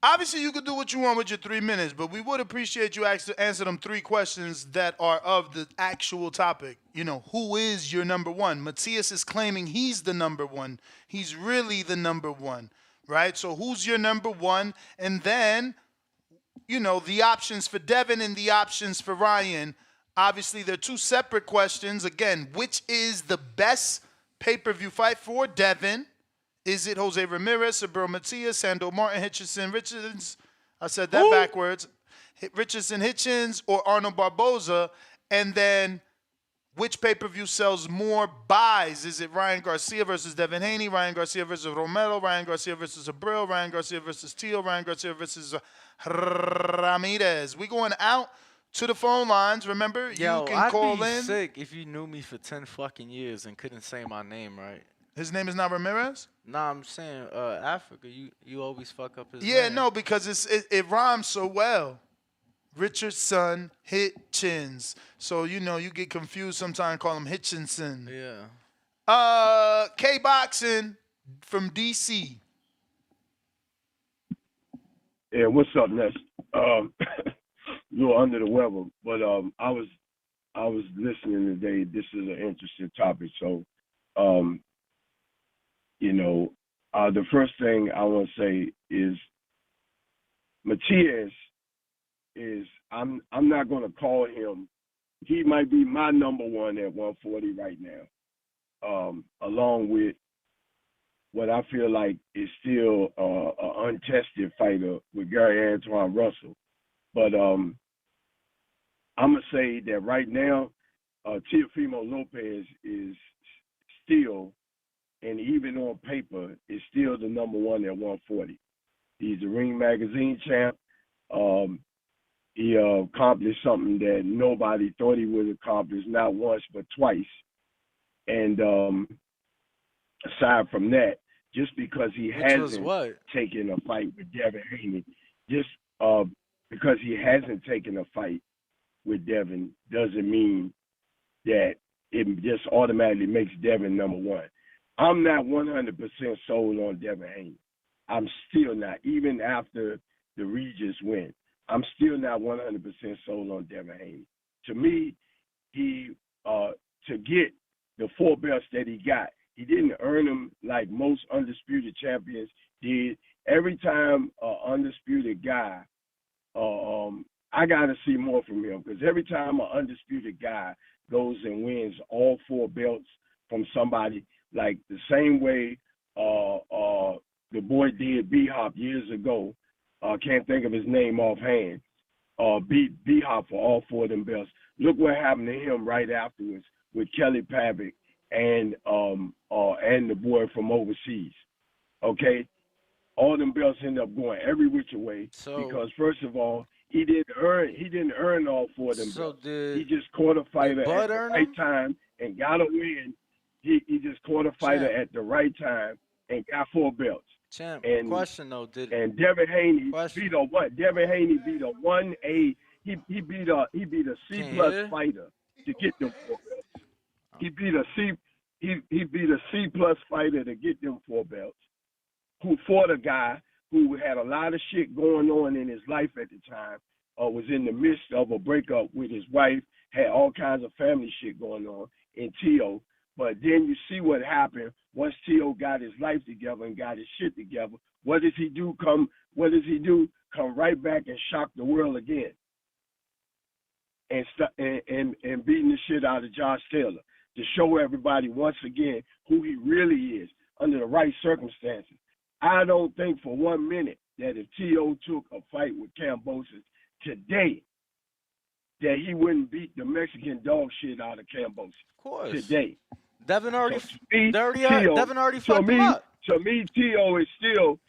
Obviously, you could do what you want with your 3 minutes, but we would appreciate you answer them 3 questions that are of the actual topic. Who is your number one? Matias is claiming he's the number one. He's really the number one, right? So who's your number one? And then, the options for Devin and the options for Ryan. Obviously, they're 2 separate questions. Again, which is the best pay-per-view fight for Devin? Is it Jose Ramirez, Subriel Matias, Sando Martin, Richardson? I said that backwards. Richardson, Hitchens, or Arnold Barboza? And then, which pay-per-view sells more buys? Is it Ryan Garcia versus Devin Haney, Ryan Garcia versus Romero, Ryan Garcia versus Subriel, Ryan Garcia versus Teal, Ryan Garcia versus Ramirez? We going out to the phone lines. Remember, you can call in. I'd be sick if you knew me for 10 fucking years and couldn't say my name right. His name is not Ramirez? Nah, I'm saying Africa. You always fuck up his name. Yeah, no, because it rhymes so well. Richardson, Hitchens. So, you get confused sometimes, call him Hitchinson. Yeah. K-Boxing from D.C. Yeah, what's up, Ness? You're under the weather, but I was listening today. This is an interesting topic, so the first thing I want to say is Matias is I'm not going to call him. He might be my number one at 140 right now, along with what I feel like is still an untested fighter with Gary Antoine Russell. But I'm going to say that right now, Teofimo Lopez is still, and even on paper, is still the number one at 140. He's the Ring Magazine champ. He accomplished something that nobody thought he would accomplish, not once but twice. And aside from that, just because he Which was hasn't what? taken a fight with Devin Haney, just because he hasn't taken a fight with Devin doesn't mean that it just automatically makes Devin number one. I'm not 100% sold on Devin Haney. I'm still not, even after the Regis win. I'm still not 100% sold on Devin Haney. To me, he to get the 4 belts that he got, he didn't earn them like most undisputed champions did. Every time an undisputed guy, I got to see more from him, because every time an undisputed guy goes and wins all 4 belts from somebody, like the same way the boy did B-Hop years ago, can't think of his name offhand, beat B-Hop for all 4 of them belts. Look what happened to him right afterwards with Kelly Pavick and the boy from overseas. Okay, all them belts end up going every which way, because first of all, he didn't earn all 4 of them belts. He just caught a fighter at the right time and got a win. He just caught a fighter at the right time and got 4 belts. Champ, And question though, and Devin Haney beat a what? Devin Haney beat a 1A. He beat a C plus fighter to get them 4 belts. He beat a C plus fighter to get them 4 belts. Who fought a guy who had a lot of shit going on in his life at the time, was in the midst of a breakup with his wife, had all kinds of family shit going on in Tio. But then you see what happened once Tio got his life together and got his shit together. What does he do? Come right back and shock the world again, and beating the shit out of Josh Taylor to show everybody once again who he really is under the right circumstances. I don't think for 1 minute that if Tio took a fight with Kambosos today, that he wouldn't beat the Mexican dog shit out of Kambosos. Of course. Today. Devin already, Tio, Devin already fucked him up. To me, Tio is still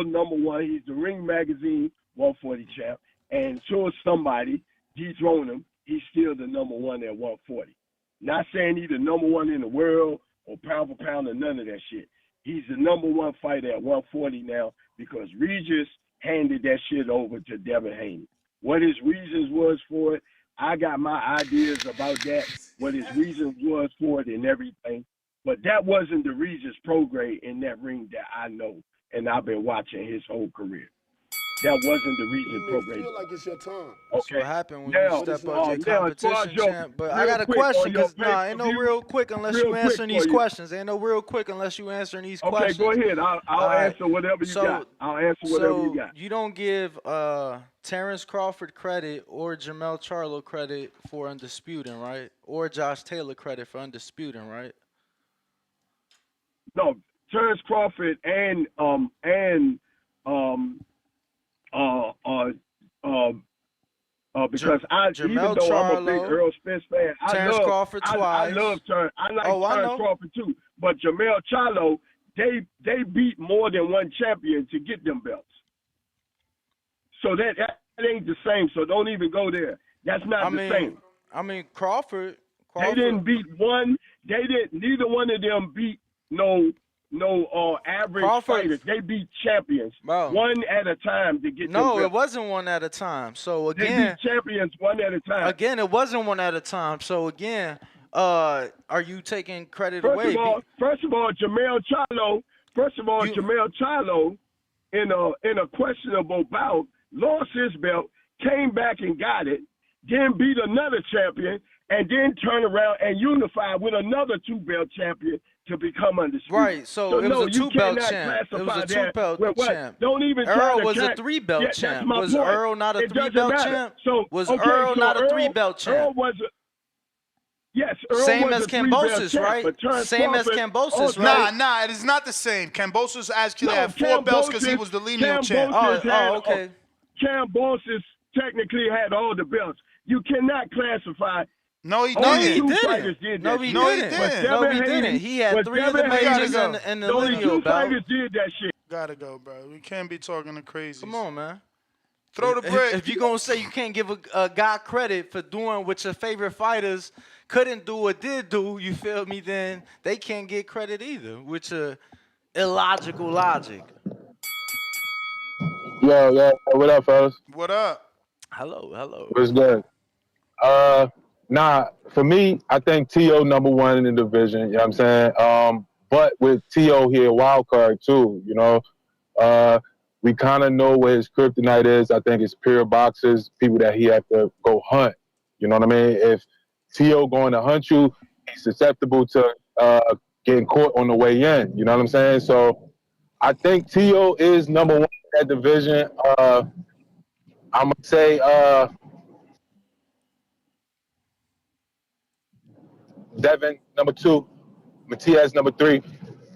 number one. He's the Ring Magazine 140 champ. And until somebody dethroned him, he's still the number one at 140. Not saying he's the number one in the world or pound for pound or none of that shit. He's the number one fighter at 140 now because Regis handed that shit over to Devin Haney. What his reasons was for it, I got my ideas about that, what his reasons was for it and everything. But that wasn't the Regis Prograde in that ring that I know, and I've been watching his whole career. That wasn't the Regis Prograde. I feel like it's your time. That's what happened when you step up your competition, champ. But I got a question, because ain't no real quick unless you answering these questions. Ain't no real quick unless you answering these questions. Okay, go ahead. I'll answer whatever you got. I'll answer whatever you got. You don't give Terrence Crawford credit or Jermell Charlo credit for undisputing, right? Or Josh Taylor credit for undisputing, right? No, Terrence Crawford and because even though I'm a big Earl Spence fan, I love Terrence Crawford too. But Jermell Charlo, they beat more than one champion to get them belts. So that ain't the same. So don't even go there. That's not the same. I mean Crawford. They didn't beat one. Neither one of them beat no average fighters. They beat champions one at a time to get them belts. No, it wasn't one at a time. So again, they beat champions one at a time. Again, it wasn't one at a time. So again, are you taking credit away? First of all, Jermell Charlo, in a questionable bout, lost his belt, came back and got it, then beat another champion, and then turn around and unify with another 2-belt champion to become undisputed. Right, so it was a 2-belt champ. It was a 2-belt champ. Don't even Earl was a 3-belt champ. Was Earl not a 3-belt champ? Was Earl not a 3-belt champ? Earl was a Earl same was as a 3-belt Kambosos, champ, right? but Terrence Same as Crawford- Kambosos, right? Nah, it is not the same. Kambosos actually had 4 belts because he was the lineal champ. Okay. Kambosos technically had all the belts. You cannot classify. No, he didn't. No, he didn't. He had 3 of the majors and the lineal belt. Fighters did that shit. Gotta go, bro. We can't be talking to crazy. Come on, man. Throw the brick. If you're gonna say you can't give a guy credit for doing what your favorite fighters couldn't do or did do, you feel me? Then they can't get credit either, which illogical logic. Yo, what up, fellas? What up? Hello. What's good? Nah, for me, I think T.O. number one in the division, you know what I'm saying? But with T.O. here, wild card too, you know. We kind of know what his kryptonite is. I think it's pure boxers, people that he have to go hunt. You know what I mean? If T.O. going to hunt you, he's susceptible to getting caught on the way in. You know what I'm saying? So I think T.O. is number one in that division. I'm going to say Devin, number two. Matias, number three.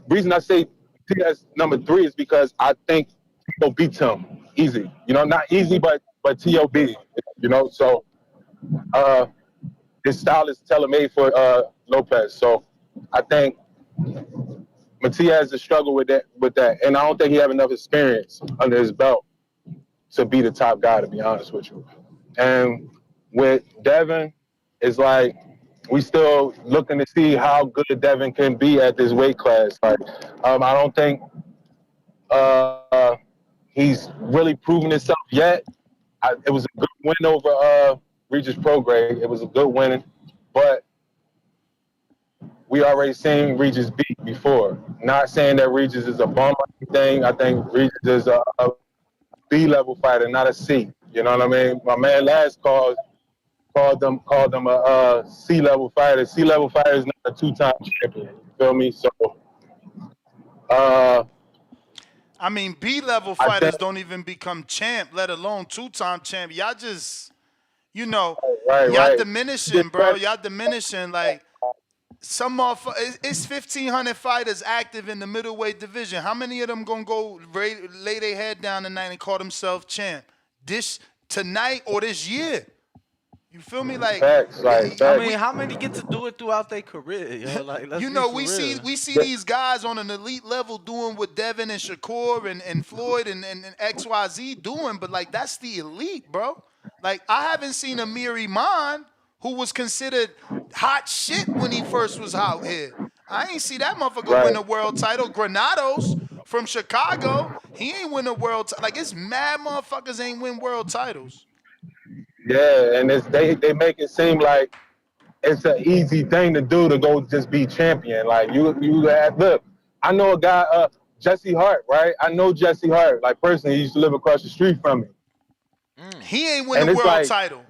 Reason I say Matias, number three is because I think T.O. beats him easy. You know, not easy, but T.O. beat him, you know? So his style is tailor-made for Lopez. So I think Matias has struggled with that. And I don't think he have enough experience under his belt to be the top guy, to be honest with you. And with Devin, it's like we still looking to see how good Devin can be at this weight class. Like, I don't think he's really proven himself yet. It was a good win over Regis Prograis. It was a good win, but we already seen Regis beat before. Not saying that Regis is a bum or anything. I think Regis is a B-level fighter, not a C. You know what I mean? My man last called them a C-level fighter. C-level fighter is not a two-time champion. You feel me? So, I mean, B-level fighters don't even become champ, let alone two-time champ. Y'all just, y'all diminishing, bro. Y'all diminishing. Like, some motherfuckers, it's 1,500 fighters active in the middleweight division. How many of them gonna go lay their head down tonight and call themselves champ? Tonight or this year? You feel me? Like, I mean, how many get to do it throughout their career? Yo? Like, let's we see these guys on an elite level doing what Devin and Shakur and Floyd and XYZ doing, but like that's the elite, bro. Like I haven't seen Amir Iman, who was considered hot shit when he first was out here. I ain't see that motherfucker win a world title. Granados from Chicago, he ain't win a world title. Like it's mad motherfuckers ain't win world titles. Yeah, and they make it seem like it's an easy thing to do to go just be champion. Like you look. I know a guy, Jesse Hart, right? I know Jesse Hart. Like personally, he used to live across the street from me. He ain't win a world title.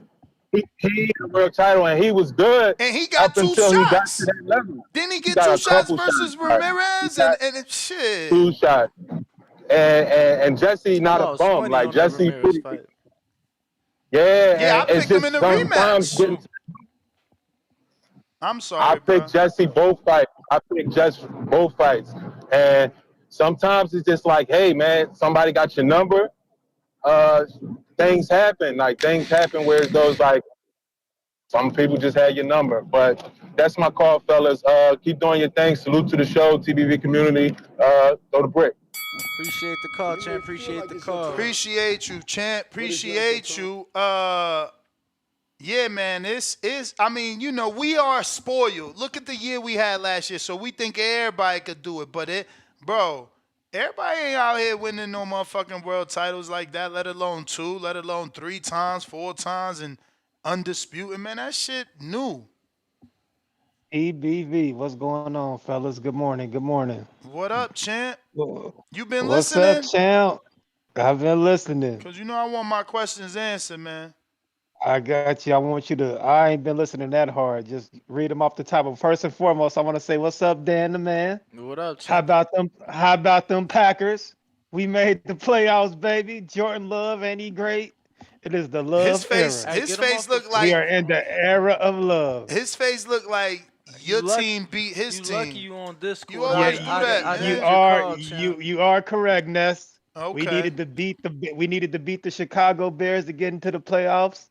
He won a world title and he was good. And he got up 2 until shots. He got to that level. Didn't he get 2 shots versus Ramirez? And shit. 2 shots. And Jesse not a bum. Like Jesse pretty. Yeah, I picked him in the rematch. I'm sorry, I picked Jesse both fights. And sometimes it's just like, hey, man, somebody got your number. Things happen. Like, things happen where it goes like, some people just had your number. But that's my call, fellas. Keep doing your thing. Salute to the show, TBV community. Throw the brick. Appreciate the call, champ. Appreciate the call. Appreciate you, champ. Appreciate you. Yeah, man, I mean, we are spoiled. Look at the year we had last year, so we think everybody could do it. But everybody ain't out here winning no motherfucking world titles like that, let alone 2, let alone 3 times, 4 times, and undisputed. Man, that shit new. EBV, what's going on, fellas? Good morning. Good morning. What up, champ? You been What's listening? up, champ? I've been listening. Because I want my questions answered, man. I got you. I ain't been listening that hard. Just read them off the top. But first and foremost, I want to say, what's up, Dan the man? What up, champ? How about them Packers? We made the playoffs, baby. Jordan Love, ain't he great? It is the love era. His face looked like we are in the era of love. His face looked like your team beat his team. Lucky you on Discord. You always do that, man. You are correct, Ness. Okay. We needed to beat the Chicago Bears to get into the playoffs,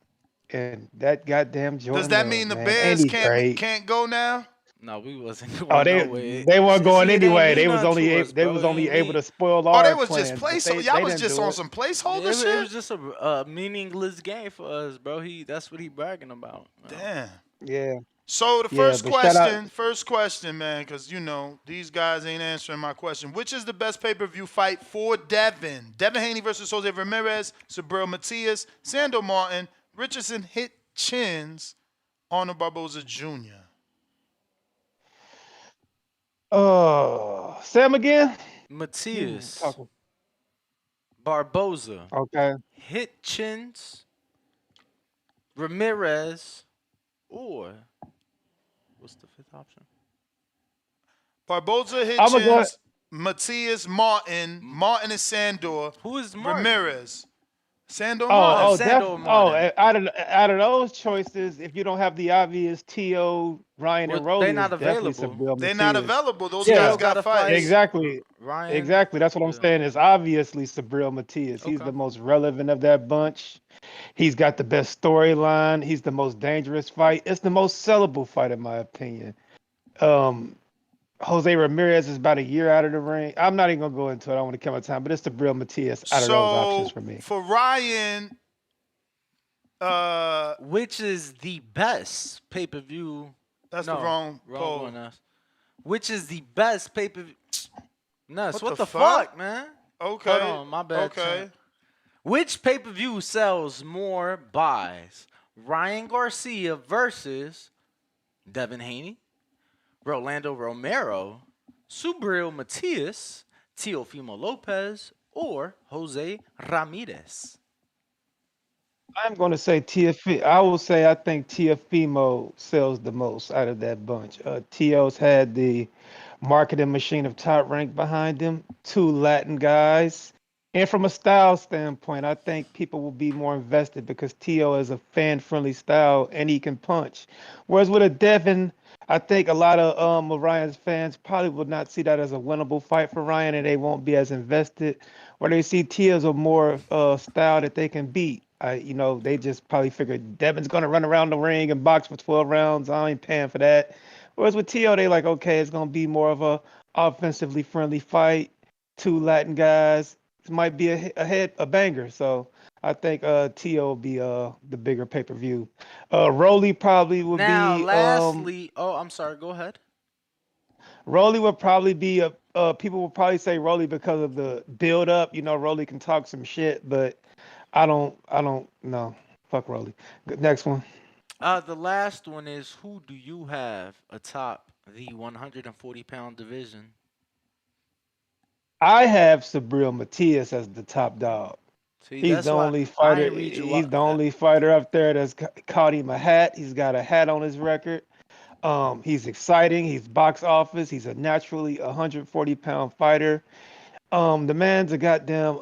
and that goddamn Jordan. Does that Love, mean the man. Bears Ain't he great? can't go now? No, we wasn't Oh, going nowhere. they weren't going See, it ain't anyway. mean They was nothing only to us, they bro. was It only ain't able mean. to spoil Oh, they our was just plans, but place. Y'all they was didn't just do on it. some placeholder It shit. was just a meaningless game for us, bro. That's what he bragging about. Damn. Yeah, So the yeah. But shout out. first question, man, because these guys ain't answering my question. Which is the best pay-per-view fight for Devin? Devin Haney versus Jose Ramirez, Subriel Matias, Sando Martin, Richardson hit chins, Arnold Barboza Jr. Sam again. Matias, Talking. Barboza, Okay. Hitchens, Ramirez, or what's the fifth option? Barboza I'm gonna go. Hitchens, Matias Martin, Martin is Sandor, Who is Martin? Ramirez, Sandor Martin. Oh, Sando Martin. out of those choices, if you don't have the obvious T.O., Ryan, Well, and they Rolly, it's not definitely available. Subriel They're not Matias. available. Those Yeah, guys T.O. got got to fight fights. exactly. Ryan. Exactly. That's what I'm Yeah. saying. It's obviously Sabriel Matias. He's Okay. the most relevant of that bunch. He's got the best storyline. He's the most dangerous fight. It's the most sellable fight, in my opinion. Um, Jose Ramirez is about a year out of the ring. I'm not even gonna go into it. I don't want to kill my time, but it's Sabriel Matias out of those options So for me. for Ryan, Which is the best pay per view? that's the No, wrong poll. one. Which is the best pay per view? Nuts. What the fuck? fuck, man? Okay. Hold on, my bad. Okay. Champ. Which pay per view sells more buys? Ryan Garcia versus Devin Haney, Rolando Romero, Subriel Matias, Teofimo Lopez, or Jose Ramirez? I'm going to say Teofimo. I will say I think Teofimo sells the most out of that bunch. Tio's had the marketing machine of Top Rank behind him, two Latin guys. And from a style standpoint, I think people will be more invested because Tio is a fan-friendly style and he can punch. Whereas with a Devin, I think a lot of Ryan's fans probably would not see that as a winnable fight for Ryan and they won't be as invested. Where they see Tio as a more style that they can beat. They just probably figured Devin's gonna run around the ring and box for 12 rounds. I ain't paying for that. Whereas with Tio, they like, okay, it's gonna be more of a offensively friendly fight. Two Latin guys. It might be a banger. So I think Tio will be the bigger pay-per-view. Rolly probably would Now, be lastly, I'm sorry. Go ahead. Rolly would probably be people will probably say Rolly because of the build up. Rolly can talk some shit, but I don't know. Fuck Rolly. Next one. The last one is who do you have atop the 140-pound division? I have Sabriel Matias as the top dog. See, He's that's the why only I fighter. ain't read you He's up. the only fighter up there that's caught him a hat. He's got a hat on his record. He's exciting. He's box office. He's a naturally 140-pound fighter. The man's a goddamn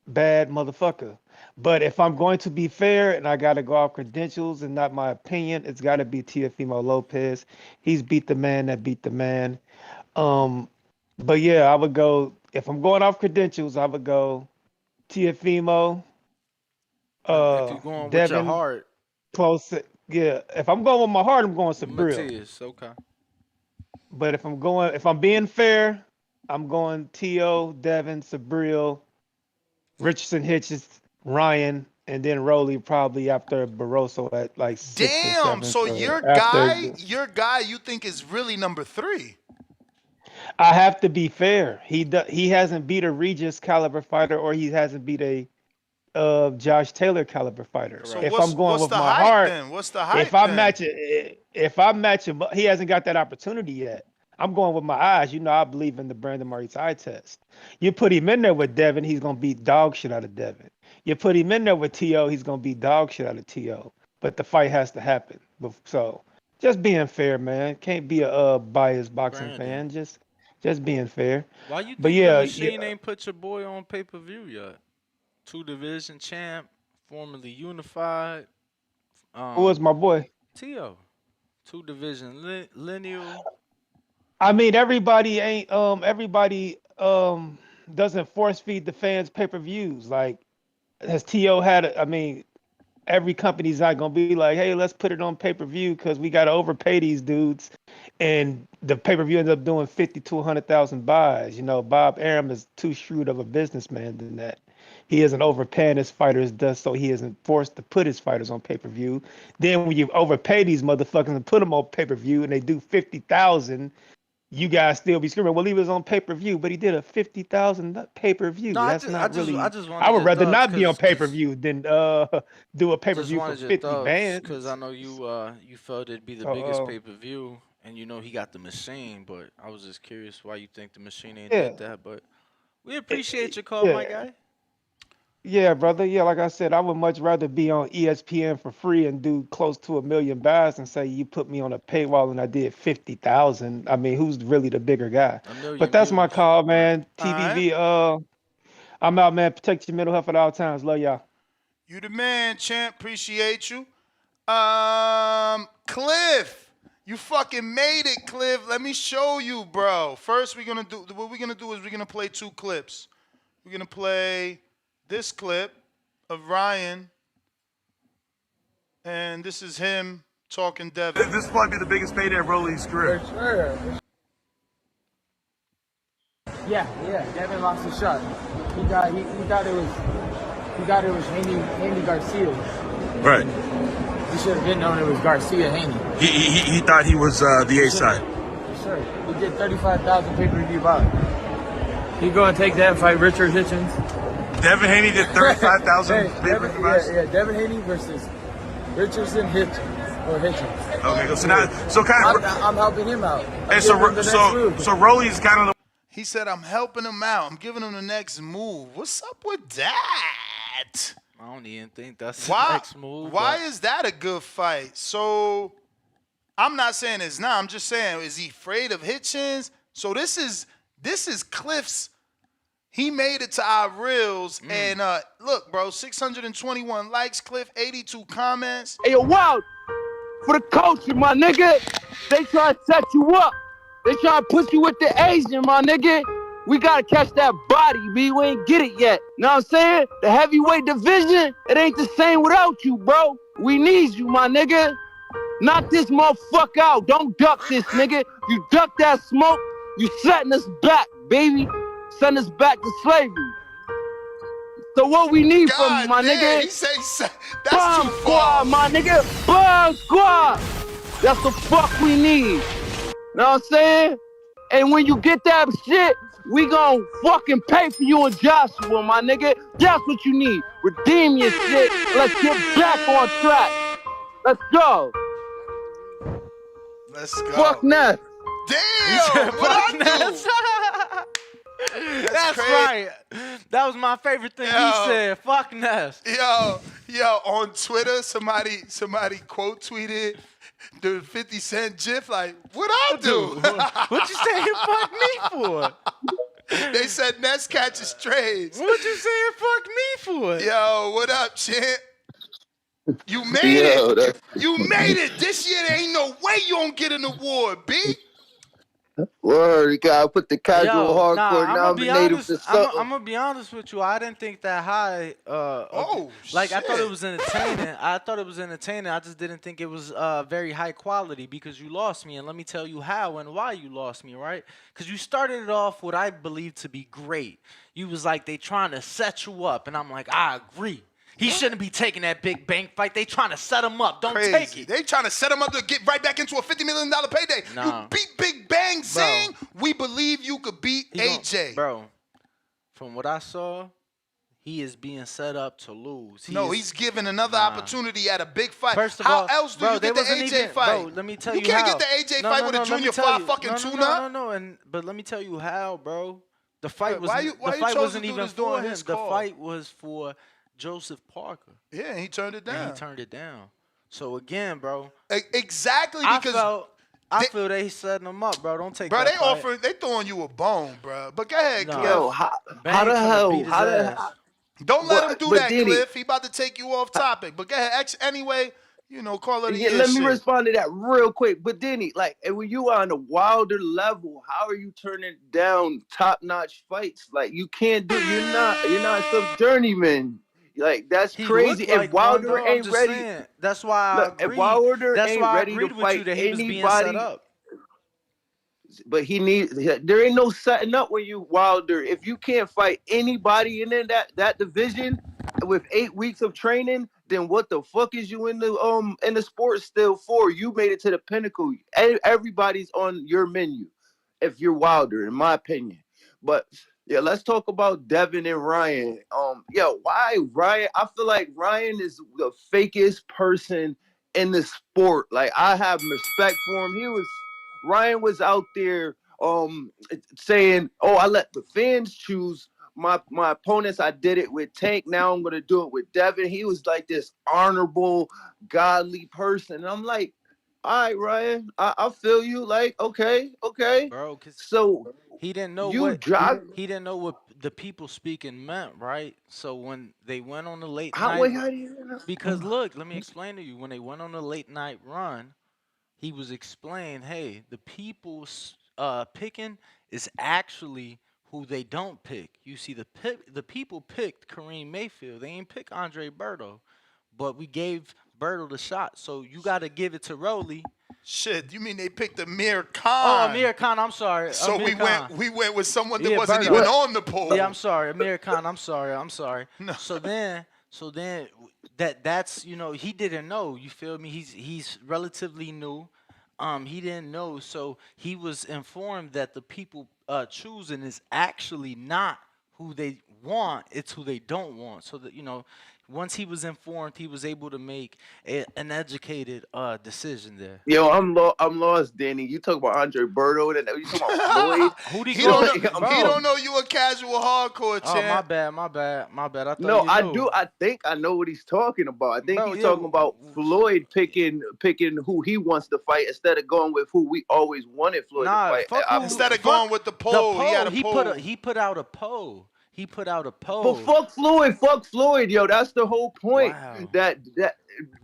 bad motherfucker. But if I'm going to be fair and I gotta go off credentials and not my opinion, it's gotta be Teofimo Lopez. He's beat the man that beat the man. Um, but yeah, I would go if I'm going off credentials, I would go Teofimo, If you're going with your Devin, heart, close. Yeah, if I'm going with my heart, I'm going Sabriel. Matias. Okay. But if I'm being fair, I'm going T.O., Devin, Sabriel, Richardson, Hitchens, Ryan, and then Rowley probably after Barroso at like sixth or Damn. seventh. So Or your after guy, you think is really number 3? I have to be fair. He hasn't beat a Regis caliber fighter or he hasn't beat a Josh Taylor caliber fighter. So If I'm going what's with the my hype heart, then? What's the hype then? if I match him, he hasn't got that opportunity yet. I'm going with my eyes. I believe in the Brandon Murray's eye test. You put him in there with Devin, he's gonna beat dog shit out of Devin. You put him in there with T.O., he's gonna beat dog shit out of T.O. But the fight has to happen. So just being fair, man. Can't be a biased boxing Brandon. fan. Just being fair. Why you But think the yeah, machine ain't put your boy on pay-per-view yet? 2 division champ, formerly unified. who was my boy? T.O. 2 division lineal. I mean, everybody doesn't force feed the fans pay-per-views. Like has T.O. had I mean, every company's not gonna be like, hey, let's put it on pay-per-view because we gotta overpay these dudes. and the pay-per-view ended up doing 50 to 100,000 buys. You know, Bob Arum is too shrewd of a businessman than that. He isn't overpaying his fighters, thus so he isn't forced to put his fighters on pay-per-view. Then when you overpay these motherfuckers and put them on pay-per-view and they do 50,000, you guys still be screaming, well, he was on pay-per-view, but he did a 50,000 pay-per-view. No, That's not really. I just I wanted would your rather thoughts not be on because pay-per-view than do a just pay-per-view for wanted your 50 thoughts because I bands. know you felt it'd be the biggest So pay per view, and you know he got the machine. But I was just curious why you think the machine ain't yeah, did that. But we appreciate your call, my yeah, guy. yeah, brother. Yeah, like I said, I would much rather be on ESPN for free and do close to 1 million buys and say you put me on a paywall and I did 50,000. I mean, who's really the bigger guy? A But million that's my views. call, Right. man. All right. TVV. I'm out, man. Protect your mental health at all times. Love y'all. You the man, champ. Appreciate you. Cliff, you fucking made it, Cliff. Let me show you, bro. First, we're gonna do what we're gonna do is we're gonna play 2 clips. We're gonna play this clip of Ryan, and this is him talking Devin. This will probably be the biggest payday of Rolly's career. For sure. Yeah, Devin lost his shot. He thought it was Haney Garcia. Right. He should have been known it was Garcia Haney. He thought he was the A side. For sure. He did 35,000 pay-per-view buys. He go and take that and fight Richard Hitchens. Devin Haney did 35,000 pay-per-view buys. Yeah, Devin Haney versus Richardson Hitchens. Okay, so I'm helping him out. So Rolly's kind of the. He said, I'm helping him out. I'm giving him the next move. What's up with that? I don't even think that's the next move. Why is that a good fight? So I'm not saying it's not. I'm just saying, is he afraid of Hitchens? So this is Cliff's. He made it to our reels. And look, bro, 621 likes, Cliff, 82 comments. Hey, yo, Wild, for the culture, my nigga. They try to set you up. They try to put you with the Asian, my nigga. We gotta catch that body, B. We ain't get it yet. Know what I'm saying? The heavyweight division, it ain't the same without you, bro. We need you, my nigga. Knock this motherfucker out. Don't duck this, nigga. You duck that smoke, you setting us back, baby. Setting us back to slavery. So what we need from you, my nigga? He said, that's Bomb too squad, my nigga. Bomb squad. That's the fuck we need. Know what I'm saying? And when you get that shit, we gon' fucking pay for you and Joshua, my nigga. That's what you need. Redeem your shit. Let's get back on track. Let's go. Let's go. Fuck Ness. Damn, what I do? That's right. That was my favorite thing he said. Fuck Ness. Yo, on Twitter, somebody quote tweeted the 50 Cent GIF like, what I do? What you saying fuck me for? They said Ness catches trades. What you saying fuck me for? Yo, what up, champ? You made Yo, it. You made it. This year there ain't no way you don't get an award, B. Word, you gotta put the casual hardcore nominated for something. I'm gonna be honest with you. I didn't think that high. Like I thought it was entertaining. I just didn't think it was very high quality because you lost me, and let me tell you how and why you lost me. Right? Because you started it off what I believe to be great. You was like they trying to set you up, and I'm like I agree. He shouldn't be taking that big bank fight. They trying to set him up. Don't take it. They trying to set him up to get right back into a $50 million payday. Nah. You beat Big Bang Zing. We believe you could beat AJ. Bro, from what I saw, he is being set up to lose. He's given another opportunity at a big fight. First of how all, else do you get the AJ fight? Bro, let me tell you You can't how. get the AJ fight with a junior fly fucking tuna. But let me tell you how, bro. The fight was why you wasn't even this during for him. his The call? fight was for Joseph Parker. Yeah, he turned it down. And he turned it down. So again, bro. Exactly because I feel they setting him up, bro. Don't take bro, that they throwing you a bone, bro. But go ahead, Cliff. Yo, how the hell? Don't let him do that, Diddy, Cliff. He about to take you off topic. But go ahead. Anyway, call it a year let me shit. respond to that real quick. But Denny, like, when you are on a wilder level, how are you turning down top-notch fights? Like, you can't do. You're not some journeyman. Like, that's crazy. Like if Wilder one, ain't ready, saying. That's why I agreed. If Wilder that's ain't why I ready agreed to with fight you that he was being anybody, set up. but he needs. There ain't no setting up when you Wilder. If you can't fight anybody in that division with 8 weeks of training, then what the fuck is you in the sport still for? You made it to the pinnacle. Everybody's on your menu. If you're Wilder, in my opinion, but. Yeah, let's talk about Devin and Ryan. Why Ryan? I feel like Ryan is the fakest person in the sport. Like, I have respect for him. Ryan was out there saying, "Oh, I let the fans choose my opponents. I did it with Tank. Now I'm gonna do it with Devin." He was like this honorable, godly person. And I'm like, all right, Ryan, I feel you. Like, okay. bro, because So he didn't know you what drive. he didn't know what the people speaking meant, right? So when they went on the late How night, wait? How do you know? because look, let me explain to you. When they went on the late night run, he was explaining, hey, the people's picking is actually who they don't pick. You see, the people picked Kareem Mayfield. They ain't pick Andre Berto, but we gave Berto the shot. So you got to give it to Rowley. Shit, you mean they picked Amir Oh, Khan? Amir Khan, I'm sorry. So Amir Khan. we went with someone that Yeah, wasn't Berto. even on the poll. Yeah, I'm sorry, Amir Khan. I'm sorry. No. So then that's he didn't know. You feel me? He's relatively new. He didn't know, so he was informed that the people choosing is actually not who they want; it's who they don't want. So that once he was informed, he was able to make an educated decision there. Yo, I'm lost, Danny. You talk about Andre Berto, and you talk about Floyd. Who he He going? don't know you a casual hardcore Oh, champ. my bad. I thought No, you I knew. do. I think I know what he's talking about. I think Bro, he's yeah. talking about Floyd picking who he wants to fight instead of going with who we always wanted Floyd to Nah, fight. fuck who. Instead of fuck going with the poll, he had a He poll. put out a poll. He put out a But poll. fuck Floyd, yo. That's the whole point. Wow.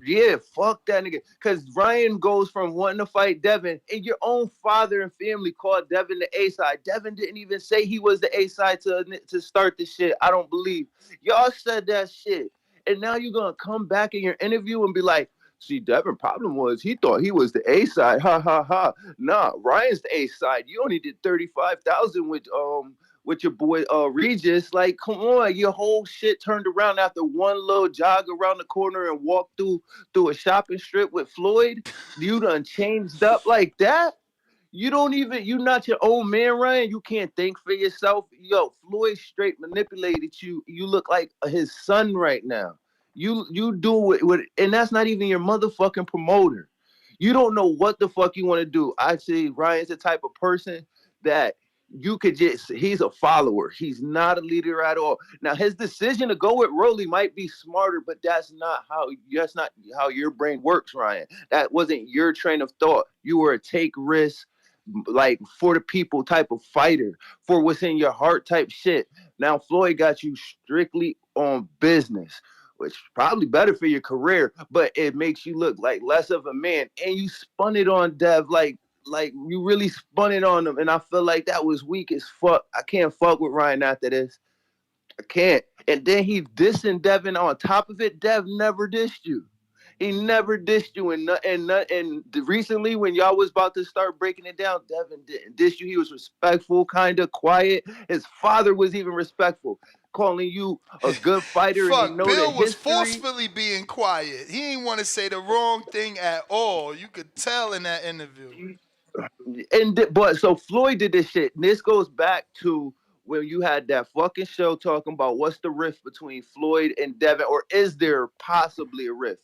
Yeah, fuck that nigga. Because Ryan goes from wanting to fight Devin, and your own father and family called Devin the A side. Devin didn't even say he was the A side to start the shit. I don't believe y'all said that shit, and now you're gonna come back in your interview and be like, "See, Devin, problem was he thought he was the A side. Ha ha ha. Nah, Ryan's the A side. You only did 35,000 with your boy Regis. Like, come on, your whole shit turned around after one little jog around the corner and walk through a shopping strip with Floyd. You done changed up like that. You not your own man, Ryan. You can't think for yourself. Yo, Floyd straight manipulated you. You look like his son right now. You do it, and that's not even your motherfucking promoter. You don't know what the fuck you want to do. I say Ryan's the type of person that he's a follower. He's not a leader at all. Now his decision to go with Rolly might be smarter, but that's not how your brain works, Ryan. That wasn't your train of thought. You were a take risk, like for the people type of fighter, for what's in your heart type shit. Now Floyd got you strictly on business, which is probably better for your career, but it makes you look like less of a man. And you spun it on Dev like you really spun it on him, and I feel like that was weak as fuck. I can't fuck with Ryan after this. I can't. And then he dissing Devin on top of it. Dev never dissed you. He never dissed you. And recently, when y'all was about to start breaking it down, Devin didn't diss you. He was respectful, kind of quiet. His father was even respectful, calling you a good fighter. And Fuck, Bill was forcefully being quiet. He didn't want to say the wrong thing at all. You could tell in that interview. But so Floyd did this shit. And this goes back to when you had that fucking show talking about what's the rift between Floyd and Devin, or is there possibly a rift?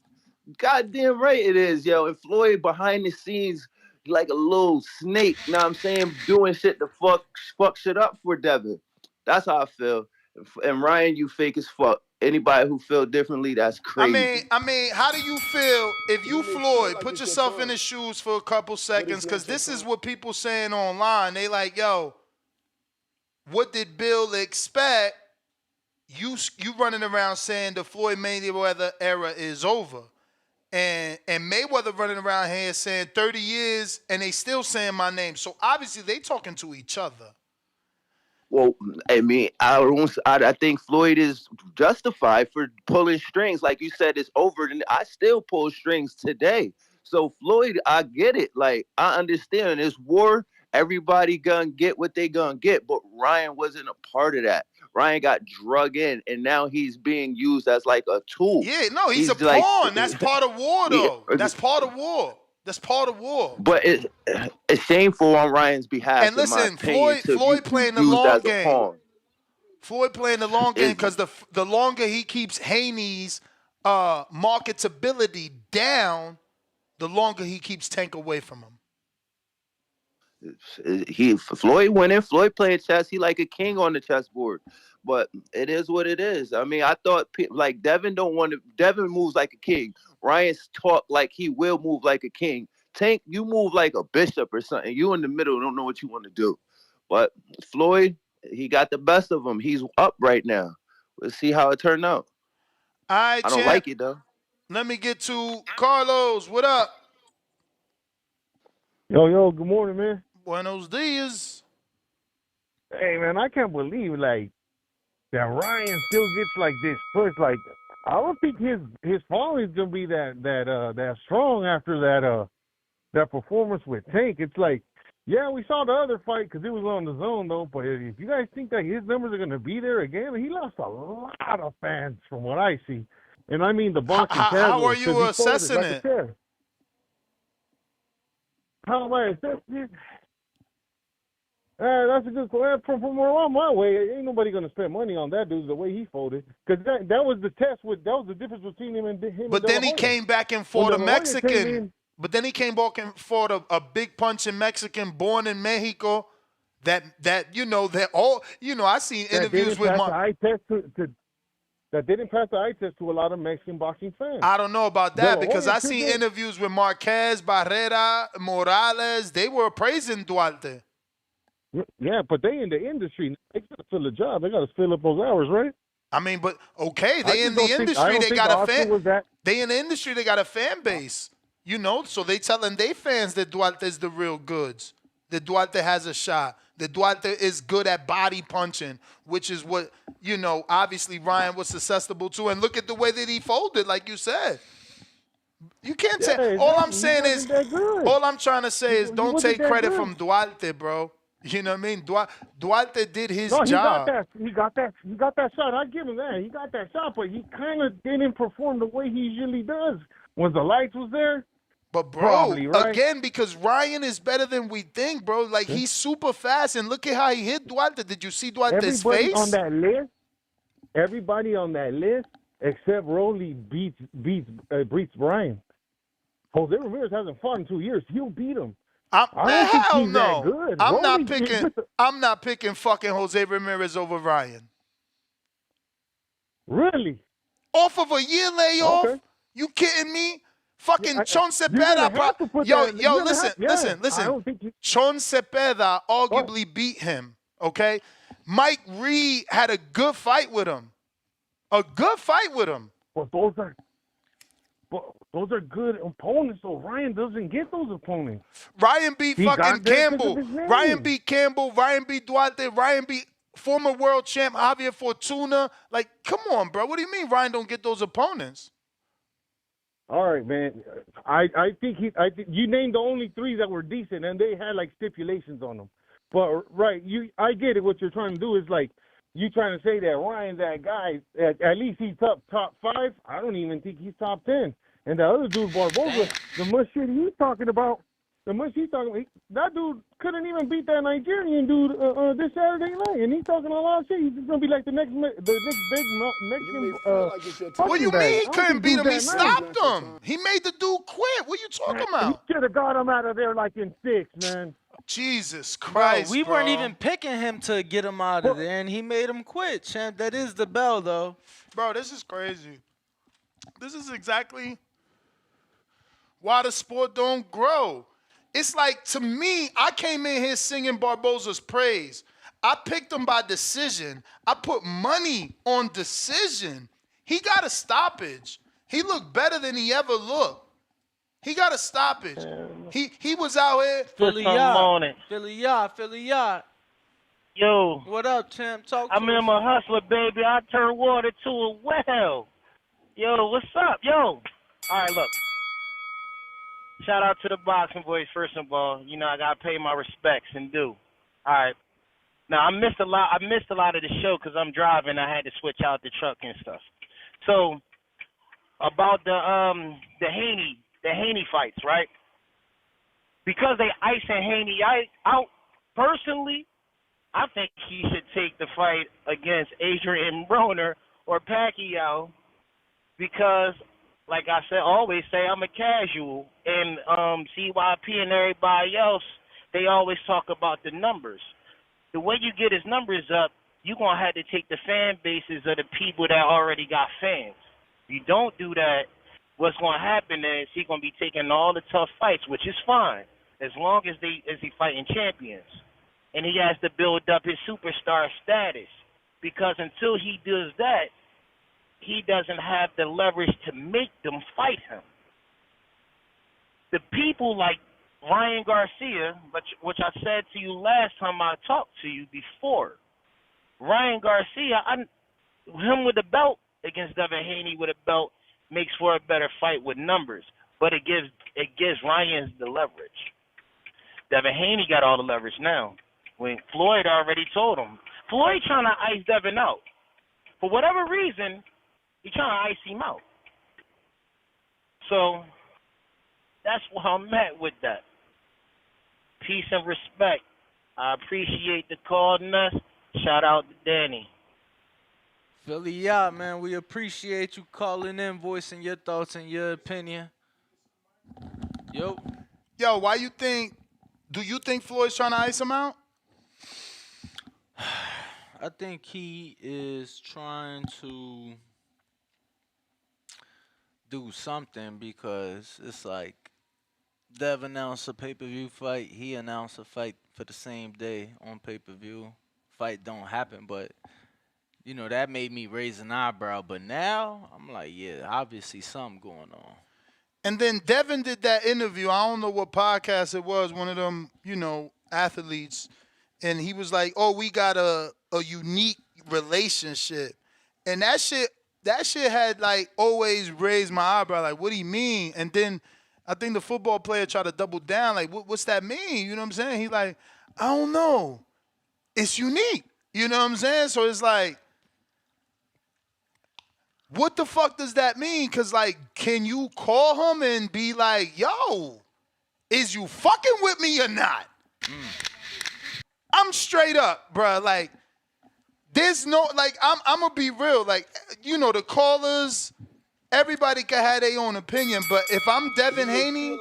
Goddamn right it is, yo. And Floyd behind the scenes like a little snake, you know what I'm saying, doing shit to fuck shit up for Devin. That's how I feel. And Ryan, you fake as fuck. Anybody who feel differently, that's crazy. I mean, how do you feel if you Floyd? Put yourself in his shoes for a couple seconds, because this is what people saying online. They like, yo, what did Bill expect? You running around saying the Floyd Mayweather era is over, and Mayweather running around here saying 30 years, and they still saying my name. So obviously they talking to each other. Well, I mean, I think Floyd is justified for pulling strings. Like you said, it's over, and I still pull strings today. So Floyd, I get it. Like, I understand. It's war. Everybody gonna get what they gonna get, but Ryan wasn't a part of that. Ryan got drug in, and now he's being used as like a tool. Yeah, no, he's a like, pawn. That's part of war, yeah, though. That's part of war. That's part of war. but it's shameful on Ryan's behalf, And in my listen, opinion, to Floyd be playing the used long as a game. pawn. Floyd playing the long game Is because the longer he keeps Haney's marketability down, the longer he keeps Tank away from him. Floyd winning. Floyd playing chess. He like a king on the chessboard. But it is what it is. I mean, I thought like Devin moves like a king. Ryan's talk like he will move like a king. Tank, you move like a bishop or something. You in the middle, don't know what you want to do. But Floyd, he got the best of him. He's up right now. Let's see how it turned out. All right, I don't like it though. Let me get to Carlos. What up? Yo, good morning, man. Buenos dias. Hey, man, I can't believe, like, that Ryan still gets, like, this push. Like, I don't think his fall is going to be that strong after that performance with Tank. It's like, yeah, we saw the other fight because it was on the zone, though, but if you guys think that his numbers are going to be there again, he lost a lot of fans from what I see. And I mean the boxing casuals. How are you assessing it? How am I assessing it? That's a good question. From around my way, ain't nobody gonna spend money on that dude the way he folded. Because that was the test. That was the difference between him and him. But then he came back and fought a Mexican. But then he came back and fought a big punching Mexican born in Mexico. That I seen interviews with that didn't pass the eye test to a lot of Mexican boxing fans. I don't know about that because I seen interviews with Marquez, Barrera, Morales. They were praising Duarte. Yeah, but they in the industry. They got to fill a job. They got to fill up those hours, right? I mean, but okay, they in the industry. They got a fan. They in the industry. They got a fan base. So they telling their fans that Duarte is the real goods. That Duarte has a shot. That Duarte is good at body punching, which is what obviously Ryan was susceptible to. And look at the way that he folded, like you said. You can't say. All I'm saying is, all I'm trying to say is, don't take credit from Duarte, bro. You know what I mean? Duarte did his job. He got that shot. I give him that. He got that shot, but he kind of didn't perform the way he usually does when the lights was there. But bro, probably, right? Again, because Ryan is better than we think, bro. Like he's super fast, and look at how he hit Duarte. Did you see Duarte's face? Everybody on that list, except Rolly beats Ryan. Jose Ramirez hasn't fought in 2 years. He'll beat him. I don't think he's that good. I'm not picking fucking Jose Ramirez over Ryan. Really? Off of a year layoff? Okay. You kidding me? Fucking Chon Cepeda. Listen. Chon Cepeda arguably beat him, okay? Mike Reed had a good fight with him. But those are good opponents, so Ryan doesn't get those opponents. Ryan beat fucking Campbell. Ryan beat Campbell. Ryan beat Duarte. Ryan beat former world champ Javier Fortuna. Like, come on, bro. What do you mean Ryan don't get those opponents? All right, man. I think you named the only three that were decent, and they had like stipulations on them. But I get it. What you're trying to do is like you trying to say that Ryan's that guy. At least he's top 5. I don't even think he's top 10. And the other dude, Barboza, the much shit he's talking about, that dude couldn't even beat that Nigerian dude this Saturday night, and he's talking a lot of shit. He's just gonna be like the next big Mexican. What do you mean he couldn't beat him? He stopped him. He made the dude quit. What are you talking about? He should have got him out of there like in 6, man. Jesus Christ, we weren't even picking him to get him out of there, and he made him quit, champ. That is the bell, though. Bro, this is crazy. This is exactly why the sport don't grow. It's like, to me, I came in here singing Barboza's praise. I picked him by decision. I put money on decision. He got a stoppage. He looked better than he ever looked. He got a stoppage. He was out here. Philly yacht. Yo. What up, champ? Talk to I'm a hustler, baby. I turn water to a well. Yo, what's up? Yo. All right, look. Shout out to the boxing voice, first of all. You know, I gotta pay my respects and due. All right. Now I missed a lot. I missed a lot of the show because I'm driving. I had to switch out the truck and stuff. So about the Haney fights, right? Because they icing Haney out. Personally, I think he should take the fight against Adrian Broner or Pacquiao because, like I said, always say I'm a casual, and CYP and everybody else, they always talk about the numbers. The way you get his numbers up, you're going to have to take the fan bases of the people that already got fans. If you don't do that, what's going to happen is he's going to be taking all the tough fights, which is fine, as long as he fighting champions. And he has to build up his superstar status, because until he does that, he doesn't have the leverage to make them fight him. The people like Ryan Garcia, which I said to you last time I talked to you before, Ryan Garcia, him with a belt against Devin Haney with a belt makes for a better fight with numbers, but it gives Ryan the leverage. Devin Haney got all the leverage now. When Floyd already told him. Floyd trying to ice Devin out. For whatever reason, he trying to ice him out. So that's where I'm at with that. Peace and respect. I appreciate the call, Ness. Shout out to Danny. Philly yacht, man. We appreciate you calling in, voicing your thoughts and your opinion. Yo, why you think? Do you think Floyd's trying to ice him out? I think he is trying to do something because it's like Dev announced a pay-per-view fight. He announced a fight for the same day on pay-per-view. Fight don't happen, but, you know, that made me raise an eyebrow. But now, I'm like, yeah, obviously something going on. And then Devin did that interview. I don't know what podcast it was, one of them, you know, athletes. And he was like, oh, we got a unique relationship. And that shit had, like, always raised my eyebrow. Like, what do you mean? And then I think the football player tried to double down. Like, what's that mean? You know what I'm saying? He like, I don't know. It's unique. You know what I'm saying? So it's like, what the fuck does that mean? Because, like, can you call him and be like, yo, is you fucking with me or not? I'm straight up, bro. Like, there's no, like, I'm going to be real. Like, you know, the callers, everybody can have their own opinion. But if I'm Devin Haney,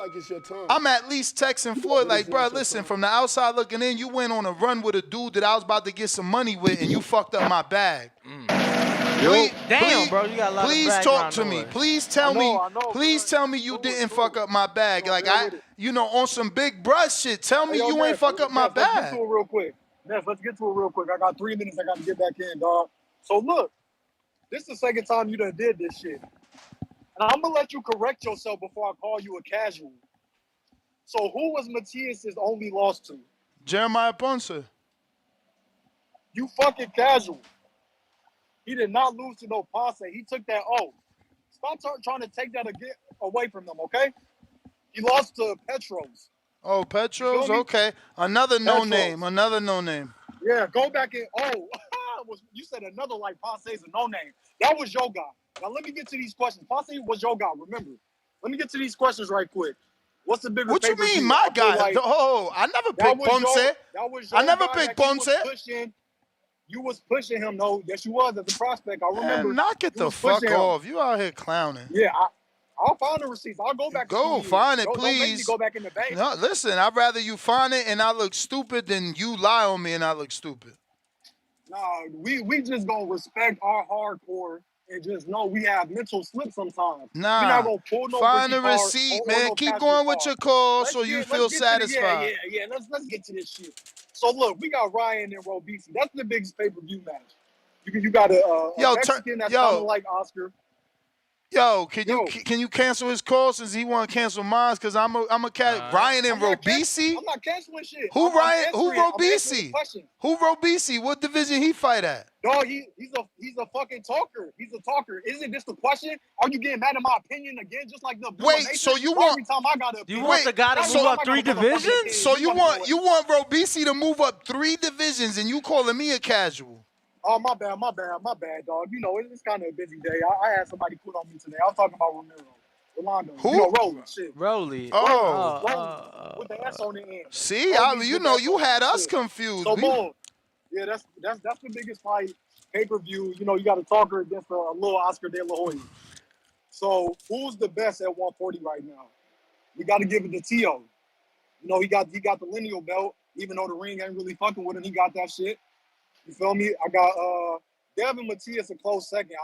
I'm at least texting Floyd, like, bro, listen, from the outside looking in, you went on a run with a dude that I was about to get some money with, and you fucked up my bag. Damn, bro, you got a lot please of talk background to me. noise. Please tell me you didn't fuck up my bag. Like, you know, on some big brush shit, tell me you ain't fuck up my bag. Let's get to it real quick. Ness, let's get to it real quick. I got 3 minutes. I got to get back in, dog. So, look, this is the second time you done did this shit. And I'm going to let you correct yourself before I call you a casual. So, who was Matias' only loss to? Jeremiah Ponce. You fucking casual. He did not lose to no Ponce. He took that O. Stop trying to take that away from them, okay? He lost to Petros. Oh, Petros? Okay. Another no name. Yeah, go back in. Oh, you said another like Ponce is a no name. That was Joka. Now let me get to these questions. Ponce was Joka, remember. Let me get to these questions right quick. What's the bigger What you mean, my guy? Like, I never picked Ponce. I never picked Ponce. You was pushing him, though. Yes, you was as a prospect. I remember. Man, knock it the fuck off. You out here clowning. Yeah, I'll find the receipts. I'll go back. Go find it, please. Don't make me go back in the bank. No, listen. I'd rather you find it and I look stupid than you lie on me and I look stupid. Nah, we just gonna respect our hardcore and just know we have mental slips sometimes. Nah, we're not gonna pull no find the receipt, man. no Keep going with your call so you feel satisfied. Yeah. Let's get to this shit. So look, we got Ryan and Robisi. That's the biggest pay-per-view match. You got a Mexican that's kind of like Oscar. Yo, can you cancel his call since he want to cancel mine? Cause I'm a Ryan and Robisi. I'm not canceling shit. Who I'm Ryan? Who answering the Robisi? question. Who Robisi? What division he fight at? Dog, he's a fucking talker. He's a talker. Isn't this the question? Are you getting mad at my opinion again? Just like the Wait, so you want every time I got an You opinion. want the guy to move up 3 divisions? So you want Robisi to move up 3 divisions, and you calling me a casual? Oh, my bad, dog. You know, it's kind of a busy day. I had somebody put on me today. I was talking about Rolando. Who? You know, Rolly. Shit. Rolly. Rolly. With the S on the end. See, you had us confused. So, boom. Yeah, that's the biggest fight, pay-per-view. You know, you got a talker against a little Oscar De La Hoya. So, who's the best at 140 right now? We got to give it to Tio. You know, he got the lineal belt, even though the ring ain't really fucking with him. He got that shit. You feel me? I got Devin Matias a close second.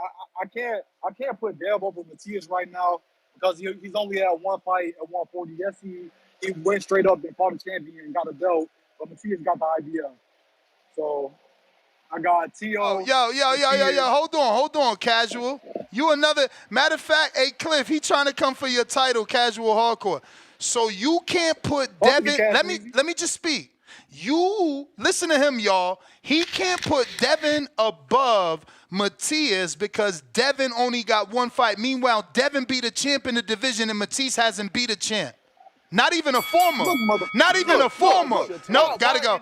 I can't put Dev over Matias right now because he's only had one fight at 140. Yes, he went straight up and fought a champion and got a belt, but Matias got the idea. So I got T.O. Yo. Hold on, casual. You another matter of fact, hey Cliff, he trying to come for your title, casual hardcore. So you can't put Devin. Let me just speak. You listen to him, y'all. He can't put Devin above Matias because Devin only got one fight. Meanwhile, Devin beat a champ in the division and Matias hasn't beat a champ. Not even a former. Not even a former. No, gotta go.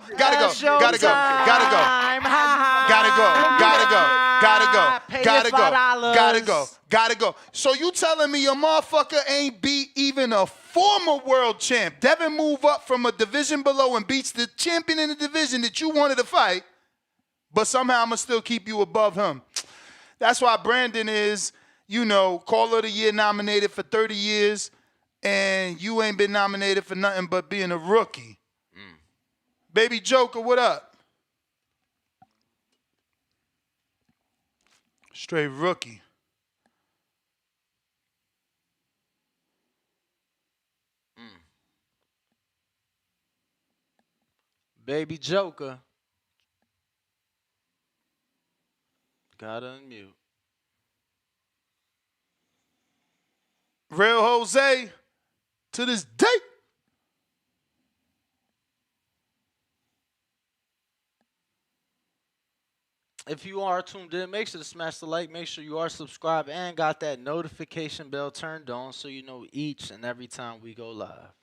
So you telling me your motherfucker ain't beat even a former world champ? Devin move up from a division below and beats the champion in the division that you wanted to fight, but somehow I'm gonna still keep you above him. That's why Brandon is, Caller of the Year nominated for 30 years. And you ain't been nominated for nothing but being a rookie. Baby Joka, what up? Straight rookie. Baby Joka. Gotta unmute. Real Jose, to this day. If you are tuned in, make sure to smash the like, make sure you are subscribed, and got that notification bell turned on so you know each and every time we go live.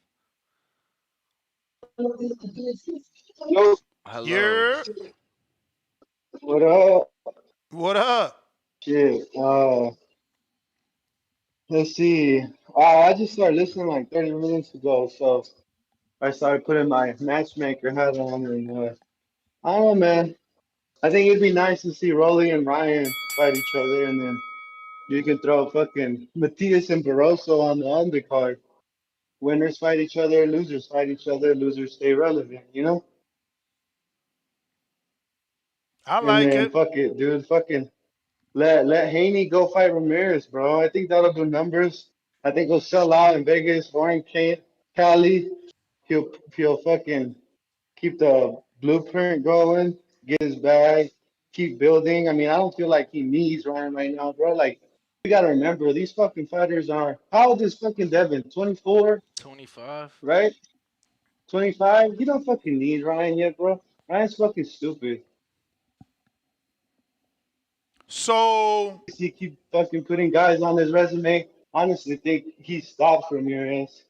Yo. Hello. Yeah. What up? What up? Shit. Let's see. I just started listening like 30 minutes ago, so I started putting my matchmaker hat on, and I don't know, man. I think it'd be nice to see Rolly and Ryan fight each other, and then you can throw fucking Matias and Barroso on the undercard. Winners fight each other, losers fight each other, losers stay relevant, you know? I And like then it. fuck it, dude. Fucking let Haney go fight Ramirez, bro. I think that'll do numbers. I think he'll sell out in Vegas, Orange, Cali. He'll fucking keep the blueprint going, get his bag, keep building. I mean, I don't feel like he needs Ryan right now, bro. Like, you gotta remember, these fucking fighters are. How old is fucking Devin? 24? 25. Right? 25? You don't fucking need Ryan yet, bro. Ryan's fucking stupid. So he keep fucking putting guys on his resume. Honestly, think he stops Ramirez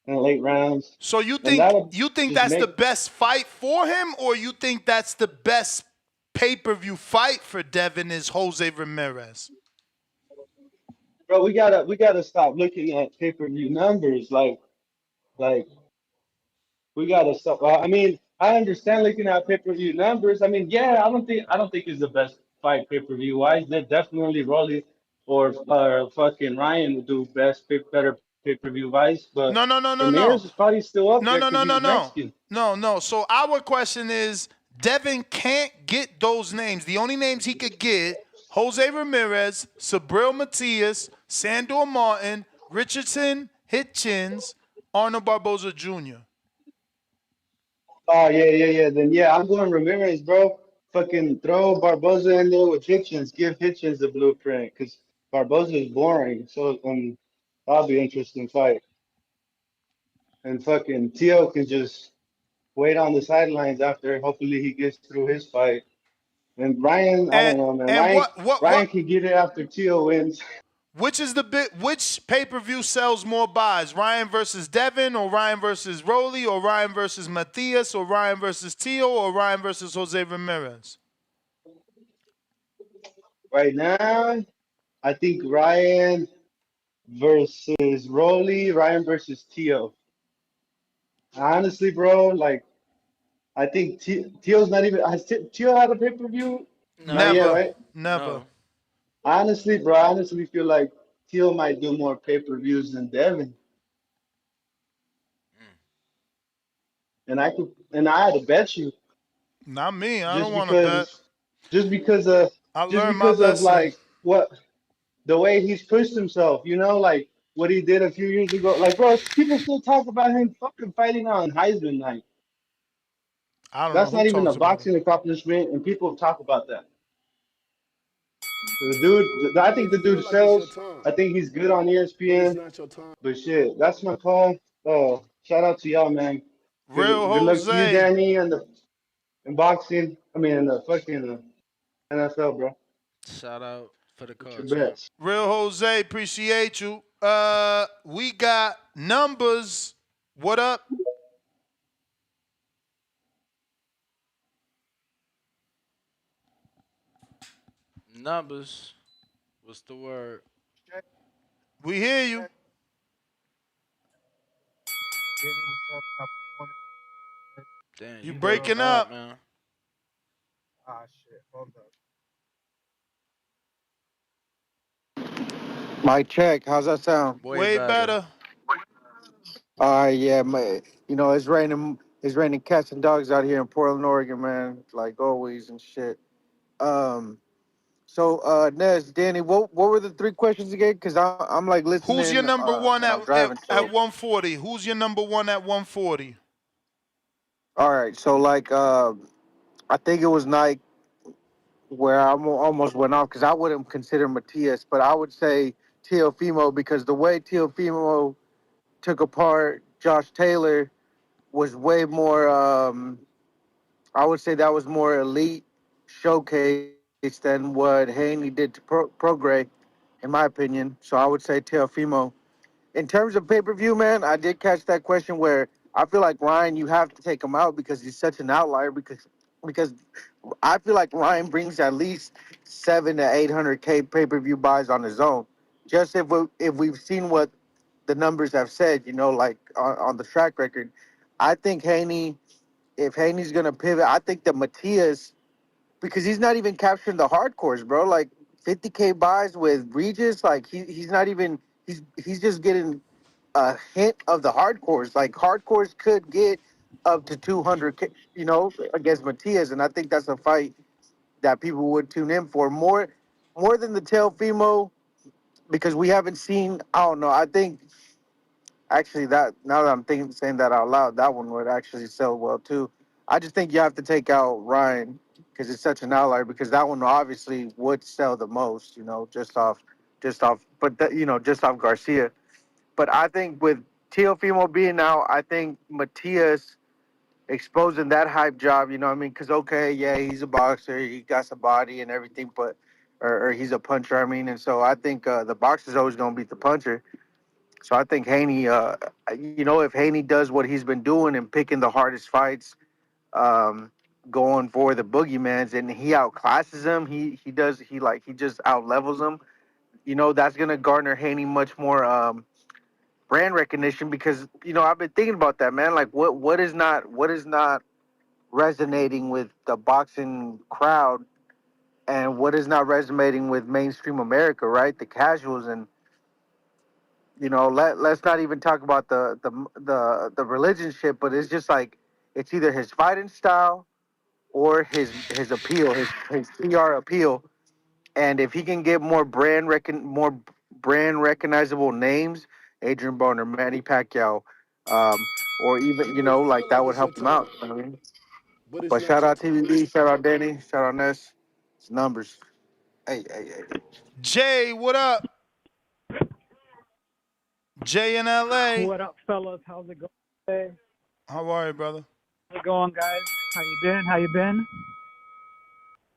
in the late rounds. So you And think that's the best fight for him, or you think that's the best pay-per-view fight for Devin is Jose Ramirez? Bro, we gotta stop looking at pay-per-view numbers. Like we gotta stop. I mean, I understand looking at pay-per-view numbers. I mean, yeah, I don't think it's the best fight pay-per-view wise. They're definitely Rolly or fucking Ryan would do better pay-per-view wise. But No. Ramirez is probably still up there because he's Mexican. No. So our question is, Devin can't get those names. The only names he could get: Jose Ramirez, Subriel Matias, Sandor Martin, Richardson Hitchens, Arnold Barboza Jr. Oh, yeah. Then, yeah, I'm going Ramirez, bro. Fucking throw Barboza in there with Hitchens. Give Hitchens the blueprint. Because Barboza is boring, so that'll be an interesting fight. And fucking Tio can just wait on the sidelines after. Hopefully he gets through his fight. And Ryan, I And don't know, man. and Ryan, what Ryan can get it after Tio wins. which pay-per-view sells more buys? Ryan versus Devin, or Ryan versus Rolly, or Ryan versus Matias, or Ryan versus Tio, or Ryan versus Jose Ramirez? Right now, I think Ryan versus Rolly, Ryan versus Tio. Honestly, bro, like I think Tio's not even. Has Tio had a pay per view? Not No, yet, Never, right? never. no. Honestly, bro, I honestly feel like Tio might do more pay per views than Devin, and I had to bet you Not me. I don't just want to bet. because, just because of, I just learned my because of lesson. like what the way he's pushed himself, like what he did a few years ago. Like, bro, people still talk about him fucking fighting on Heisman night. I don't know That's who not even a talks about him. boxing accomplishment, and people talk about that. The dude, I think If the you feel dude like it's your sells. time, I think he's good on but it's ESPN. not your time. But shit, that's my call. Oh, shout out to y'all, man. Real Good luck to you, Jose. Danny, and the in boxing. I mean, in the fucking NFL, bro. Shout out for the What's call, your champ. bets? Real Jose, appreciate you. We got numbers. What up? Numbers. What's the word? We hear you. Damn, You you breaking breaking up, up. man. Ah, shit. Hold up. Mic check. How's that sound? Way Way better. better. Yeah, it's raining. It's raining cats and dogs out here in Portland, Oregon, man. Like always and shit. Um. So, Nez, Danny, what were the three questions again? Because I'm like Who's your listening, number one and at, I'm at driving. at So, 140? Who's your number one at 140? all right. So, like, I think it was Nike where I almost went off because I wouldn't consider Matias, but I would say Teofimo because the way Teofimo took apart Josh Taylor was way more. I would say that was more elite showcase than what Haney did to Prograis, in my opinion. So I would say Teofimo. In terms of pay per view, man, I did catch that question where I feel like Ryan, you have to take him out because he's such an outlier. Because I feel like Ryan brings at least 700 to 800K pay per view buys on his own. Just if we've seen what the numbers have said, like on the track record, I think Haney. If Haney's gonna pivot, I think that Matias, because he's not even capturing the hardcores, bro. Like 50K buys with Regis, like he's not even he's just getting a hint of the hardcores. Like hardcores could get up to 200K, against Matias, and I think that's a fight that people would tune in for more than the Teofimo because we haven't seen. I don't know. I think actually that now that I'm thinking saying that out loud, that one would actually sell well too. I just think you have to take out Ryan because it's such an outlier because that one obviously would sell the most, just off Garcia. But I think with Teofimo being out, I think Matias exposing that hype job, you know what I mean? Because, okay, yeah, he's a boxer, he got some body and everything, but, or he's a puncher, I mean. And so I think the boxer's always going to beat the puncher. So I think Haney, if Haney does what he's been doing and picking the hardest fights, um, going for the boogeymans, and he outclasses him, he just out levels him. That's gonna garner Haney much more brand recognition because I've been thinking about that, man. Like what is not resonating with the boxing crowd, and what is not resonating with mainstream America, right? The casuals. And let's not even talk about the religion shit, but it's just like it's either his fighting style or his appeal, his PR appeal. And if he can get more brand recognizable names, Adrian Broner, Manny Pacquiao, or even You may feel like like that would it's your help him time, out. You know what I mean? but it's But not shout your out time. TVB, shout out Danny, shout out Ness. It's numbers. Hey. Jay, what up? Jay in LA. What up, fellas? How's it going today? How are you, brother? How's it going, guys? How you been? How you been?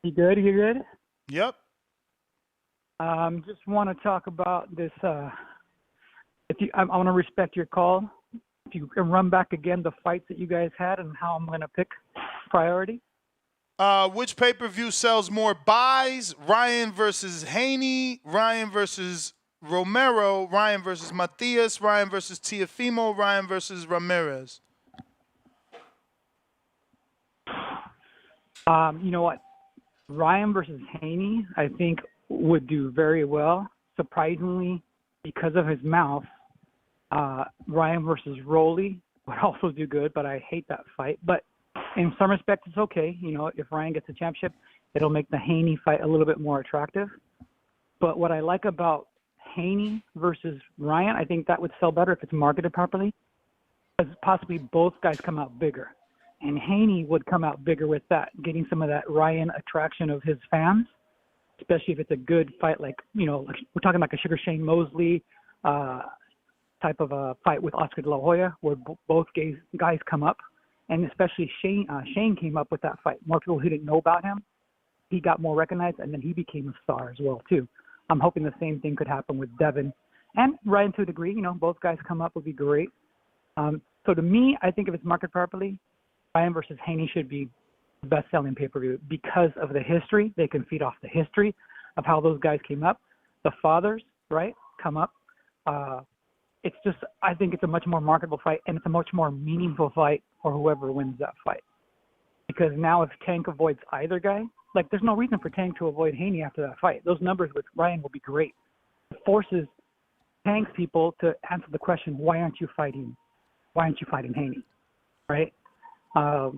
You good? You good? Yep. Just want to talk about this. If you, I want to respect your call. If you can run back again the fights that you guys had and how I'm gonna pick priority. Which pay-per-view sells more buys? Ryan versus Haney, Ryan versus Romero, Ryan versus Matias, Ryan versus Teofimo, Ryan versus Ramirez. You know what? Ryan versus Haney, I think, would do very well. Surprisingly, because of his mouth, Ryan versus Rolly would also do good, but I hate that fight. But in some respects, it's okay. You know, if Ryan gets a championship, it'll make the Haney fight a little bit more attractive. But what I like about Haney versus Ryan, I think that would sell better if it's marketed properly, because possibly both guys come out bigger. And Haney would come out bigger with that, getting some of that Ryan attraction of his fans, especially if it's a good fight, like, you know, like we're talking like a Sugar Shane Mosley type of a fight with Oscar De La Hoya, where both guys come up. And especially Shane came up with that fight. More people who didn't know about him, he got more recognized, and then he became a star as well, too. I'm hoping the same thing could happen with Devin. And Ryan to a degree, you know, both guys come up would be great. So to me, I think if it's marketed properly, Ryan versus Haney should be the best-selling pay-per-view because of the history. They can feed off the history of how those guys came up. The fathers, right, come up. It's just, I think it's a much more marketable fight, and it's a much more meaningful fight for whoever wins that fight. Because now if Tank avoids either guy, like there's no reason for Tank to avoid Haney after that fight. Those numbers with Ryan will be great. It forces Tank's people to answer the question, why aren't you fighting Haney, right? All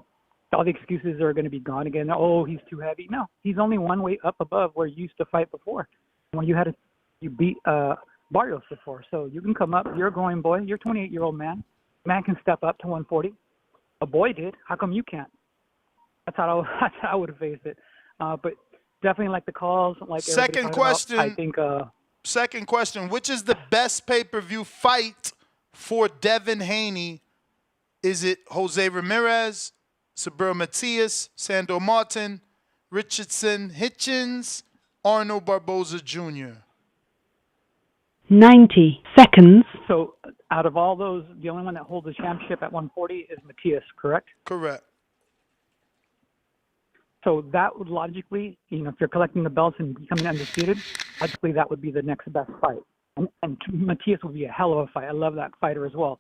the excuses are going to be gone again. Oh, he's too heavy. No, he's only one weight up above where you used to fight before. When you beat Barrios before. So you can come up. You're a growing boy. You're a 28-year-old man. Man can step up to 140. A boy did. How come you can't? That's how I would have faced it. But definitely like the calls. Like second question. I think. Second question. Which is the best pay-per-view fight for Devin Haney? Is it Jose Ramirez, Subriel Matias, Sandor Martin, Richardson Hitchens, Arnold Barboza Jr.? 90 seconds. So out of all those, the only one that holds the championship at 140 is Matias, correct? Correct. So that would logically, you know, if you're collecting the belts and becoming undisputed, logically that would be the next best fight. And Matias would be a hell of a fight. I love that fighter as well.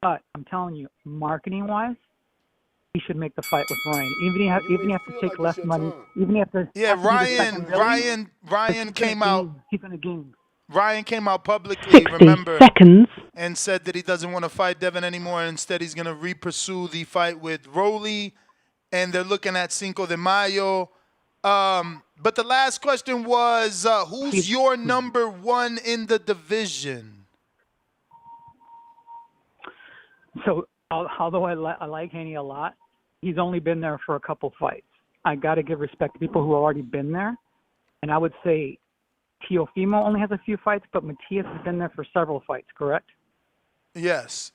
But I'm telling you, marketing-wise, he should make the fight with Ryan. Even if you have to take less money, even if you have to. Yeah, Ryan came out. He's in the game. Ryan came out publicly, 60 remember, seconds. and said that he doesn't want to fight Devin anymore. Instead, he's going to re-pursue the fight with Rolly, and they're looking at Cinco de Mayo. But the last question was, who's your number one in the division? So, although I like Haney a lot, he's only been there for a couple fights. I got to give respect to people who have already been there, and I would say Teofimo only has a few fights, but Matias has been there for several fights, correct? Yes.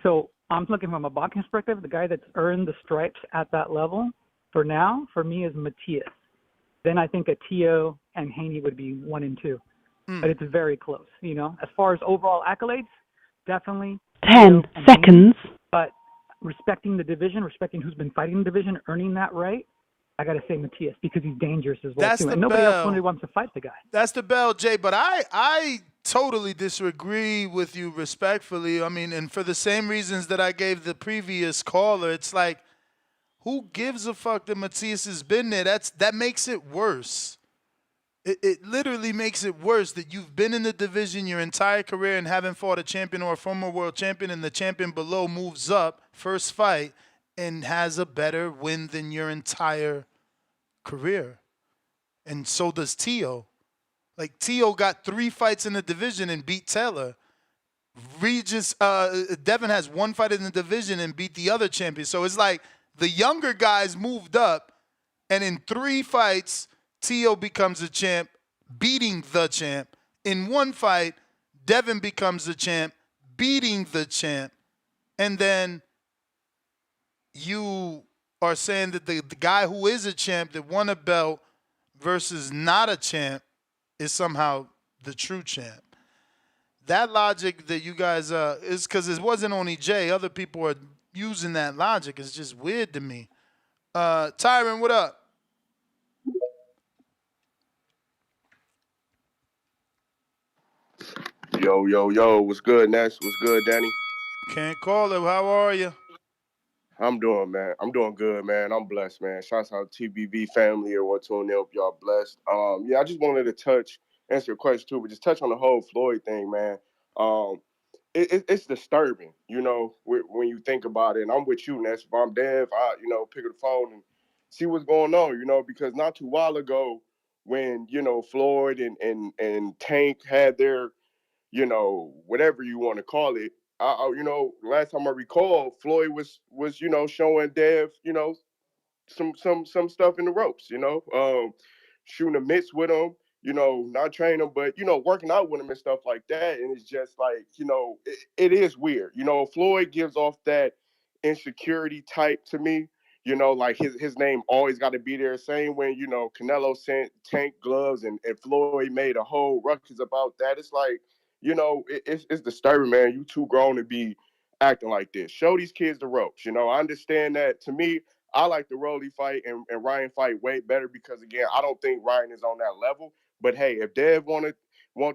So I'm looking from a boxing perspective. The guy that's earned the stripes at that level for now, for me, is Matias. Then I think a Teo and Haney would be 1 and 2. But it's very close, you know. As far as overall accolades, definitely 10 seconds. Haney, but respecting the division, respecting who's been fighting the division, earning that right, I got to say Matias because he's dangerous as well, too. And nobody else really wants to fight the guy. That's the bell, Jay. But I totally disagree with you respectfully. I mean, and for the same reasons that I gave the previous caller, it's like, who gives a fuck that Matias has been there? That makes it worse. It literally makes it worse that you've been in the division your entire career and haven't fought a champion or a former world champion, and the champion below moves up first fight and has a better win than your entire career. And so does Teo. Like, Teo got 3 fights in the division and beat Taylor. Devin has 1 fight in the division and beat the other champion. So it's like the younger guys moved up And in 3 fights, Tio becomes a champ, beating the champ. In 1 fight, Devin becomes the champ, beating the champ. And then you are saying that the guy who is a champ that won a belt versus not a champ is somehow the true champ. That logic that you guys is because it wasn't only Jay. Other people are using that logic. It's just weird to me. Tyron, what up? Yo, yo, yo, what's good, Ness? What's good, Danny? Can't call it. How are you? I'm doing, man. I'm doing good, man. I'm blessed, man. Shouts out to TBV family or what tuning in. Hope y'all blessed. Yeah, I just wanted to answer your question too, but just touch on the whole Floyd thing, man. Um, it's disturbing, when you think about it. And I'm with you, Ness. If I'm Dev, pick up the phone and see what's going on, because not too while ago when, Floyd and Tank had their whatever you want to call it. Last time I recall, Floyd was showing Dev, some stuff in the ropes, shooting a mitts with him, not training him, but working out with him and stuff like that. And it's just like, it is weird. Floyd gives off that insecurity type to me. Like his name always got to be there. Same when, Canelo sent Tank gloves and Floyd made a whole ruckus about that. It's like, it's disturbing, man. You too grown to be acting like this. Show these kids the ropes. I understand that. To me, I like the Rolly fight and Ryan fight way better because, again, I don't think Ryan is on that level. But hey, if Dev want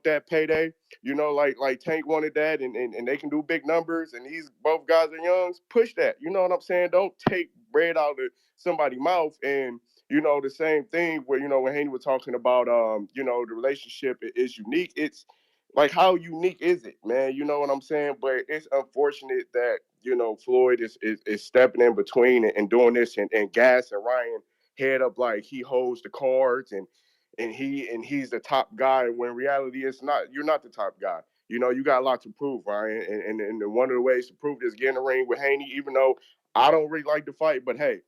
that payday, like Tank wanted that, and they can do big numbers, and these both guys are youngs, push that. You know what I'm saying? Don't take bread out of somebody's mouth. And the same thing where when Haney was talking about the relationship is unique. It's like, how unique is it, man? You know what I'm saying? But it's unfortunate that Floyd is stepping in between and doing this and Gas and Ryan head up like he holds the cards and he's the top guy, when in reality it's not. You're not the top guy. You got a lot to prove, Ryan. And one of the ways to prove this, get in the ring with Haney, even though I don't really like the fight, but hey,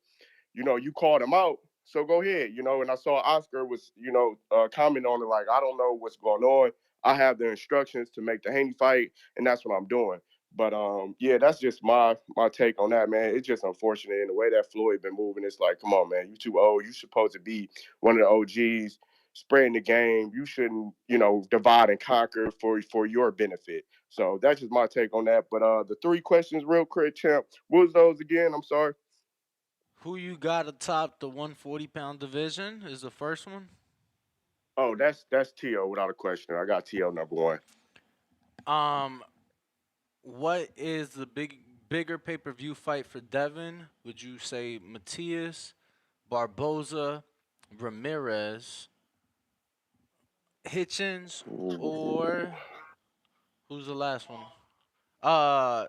you called him out, so go ahead, And I saw Oscar was, comment on it like, I don't know what's going on. I have the instructions to make the Haney fight, and that's what I'm doing. But yeah, that's just my take on that, man. It's just unfortunate in the way that Floyd been moving. It's like, come on, man, you too old. You supposed to be one of the OGs, spreading the game. You shouldn't, divide and conquer for your benefit. So that's just my take on that. But the 3 questions, real quick, champ. What was those again? I'm sorry. Who you got atop the 140-pound division is the first one. Oh, that's T.O. without a question. I got T.O. number 1. What is the bigger pay-per-view fight for Devin? Would you say Matias, Barboza, Ramirez, Hitchens, or who's the last one?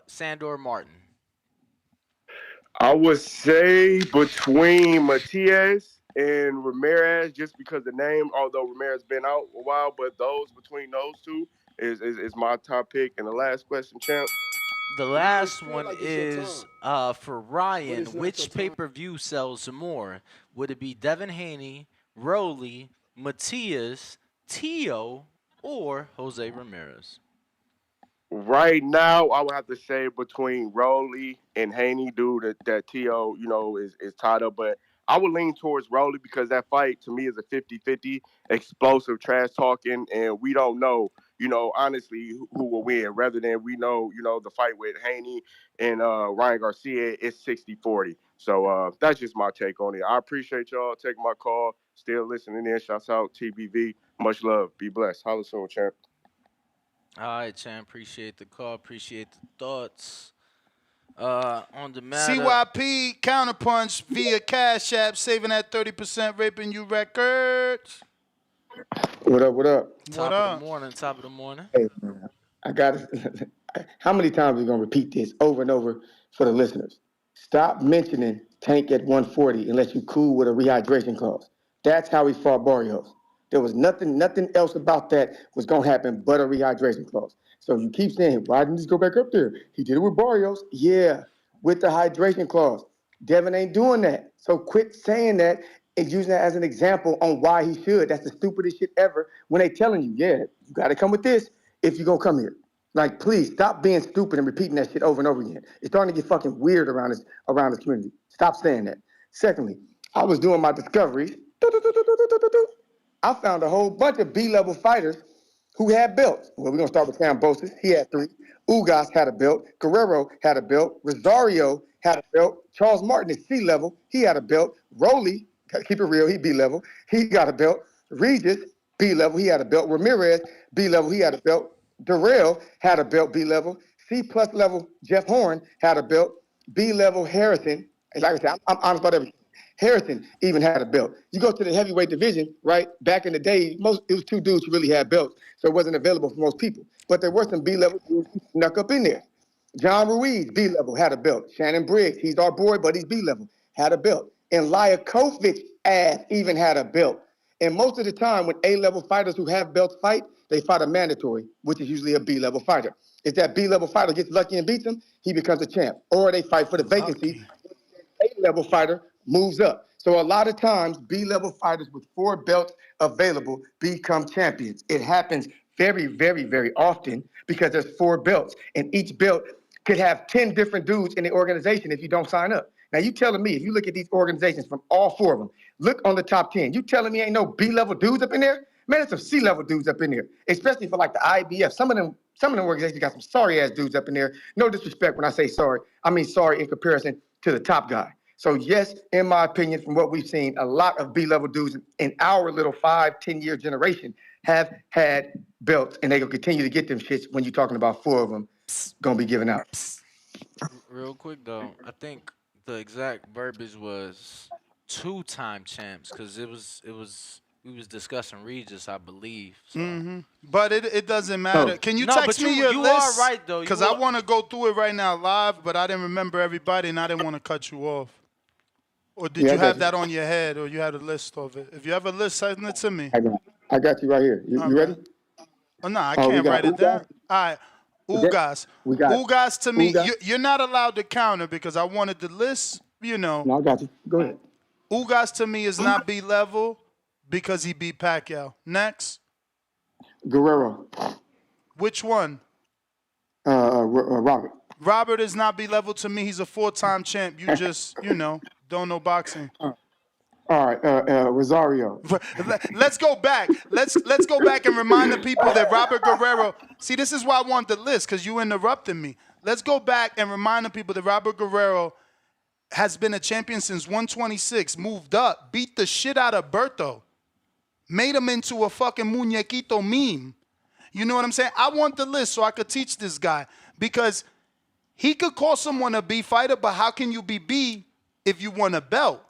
Sandor Martin. I would say between Matias and Ramirez, just because the name, although Ramirez been out a while, but between those two is my top pick. And the last question, champ. The last one is for Ryan. Which pay-per-view sells more? Would it be Devin Haney, Rolly, Matias, Tio, or Jose Ramirez? Right now, I would have to say between Rolly and Haney, dude, that T.O., is tied up. But I would lean towards Rolly because that fight to me is a 50-50, explosive trash talking, and we don't know, honestly, who will win. Rather than we know, the fight with Haney and Ryan Garcia is 60-40. So that's just my take on it. I appreciate y'all taking my call. Still listening in. Shouts out TBV. Much love. Be blessed. Holla soon, champ. All right, champ. Appreciate the call. Appreciate the thoughts. On the matter. CYP Counterpunch via Cash App, saving that 30%, raping you records. What up? What up? Top of the morning. Top of the morning. Hey, man, I got to. How many times are we going to repeat this over and over for the listeners? Stop mentioning Tank at 140 unless you cool with a rehydration clause. That's how he fought Barrios. There was nothing else about that was going to happen but a rehydration clause. So you keep saying, why didn't he just go back up there? He did it with Barrios. Yeah, with the hydration clause. Devin ain't doing that. So quit saying that and using that as an example on why he should. That's the stupidest shit ever when they telling you, yeah, you got to come with this if you're going to come here. Like, please stop being stupid and repeating that shit over and over again. It's starting to get fucking weird around this community. Stop saying that. Secondly, I was doing my discoveries. I found a whole bunch of B-level fighters who had belts. Well, we're going to start with Kambosos. He had 3. Ugas had a belt. Guerrero had a belt. Rosario had a belt. Charles Martin is C-level. He had a belt. Rolly, keep it real, he B-level. He got a belt. Regis, B-level. He had a belt. Ramirez, B-level. He had a belt. Darrell had a belt, B-level. C-plus level, Jeff Horn had a belt. B-level, Harrison. And like I said, I'm honest about everything. Harrison even had a belt. You go to the heavyweight division, right? Back in the day, it was 2 dudes who really had belts, so it wasn't available for most people. But there were some B-level dudes who snuck up in there. John Ruiz, B-level, had a belt. Shannon Briggs, he's our boy, but he's B-level, had a belt. And Liakovic ass even had a belt. And most of the time, when A-level fighters who have belts fight, they fight a mandatory, which is usually a B-level fighter. If that B-level fighter gets lucky and beats him, he becomes a champ. Or they fight for the vacancy. A-level fighter moves up. So a lot of times, B-level fighters with 4 belts available become champions. It happens very, very, very often because there's 4 belts, and each belt could have 10 different dudes in the organization if you don't sign up. Now, you telling me, if you look at these organizations from all 4 of them, look on the top 10, you telling me ain't no B-level dudes up in there? Man, there's some C-level dudes up in there, especially for like the IBF. Some of them organizations got some sorry-ass dudes up in there. No disrespect when I say sorry. I mean sorry in comparison to the top guy. So yes, in my opinion, from what we've seen, a lot of B-level dudes in our little 5-10 year generation have had belts, and they will continue to get them shits when you're talking about 4 of them gonna be given out. Real quick though, I think the exact verbiage was 2-time champs because we was discussing Regis, I believe. So. But it doesn't matter. Can you text me your list? You are right though. Because I want to go through it right now live, but I didn't remember everybody, and I didn't want to cut you off. Or did you have that on your head, or you had a list of it? If you have a list, send it to me. I got you right here. You ready? Oh, no, I can't write it down. All right. Ugas. Ugas to me, you're not allowed to counter because I wanted the list, you know. No, I got you. Go ahead. Ugas to me is not B-level because he beat Pacquiao. Next. Guerrero. Which one? Robert. Robert is not B-level to me. He's a 4-time champ. You just, don't know boxing. All right, Rosario. Let's go back. Let's go back and remind the people that Robert Guerrero. See, this is why I want the list because you interrupted me. Let's go back and remind the people that Robert Guerrero has been a champion since 126, moved up, beat the shit out of Berto, made him into a fucking muñequito meme. You know what I'm saying? I want the list so I could teach this guy because he could call someone a B fighter, but how can you be B if you want a belt?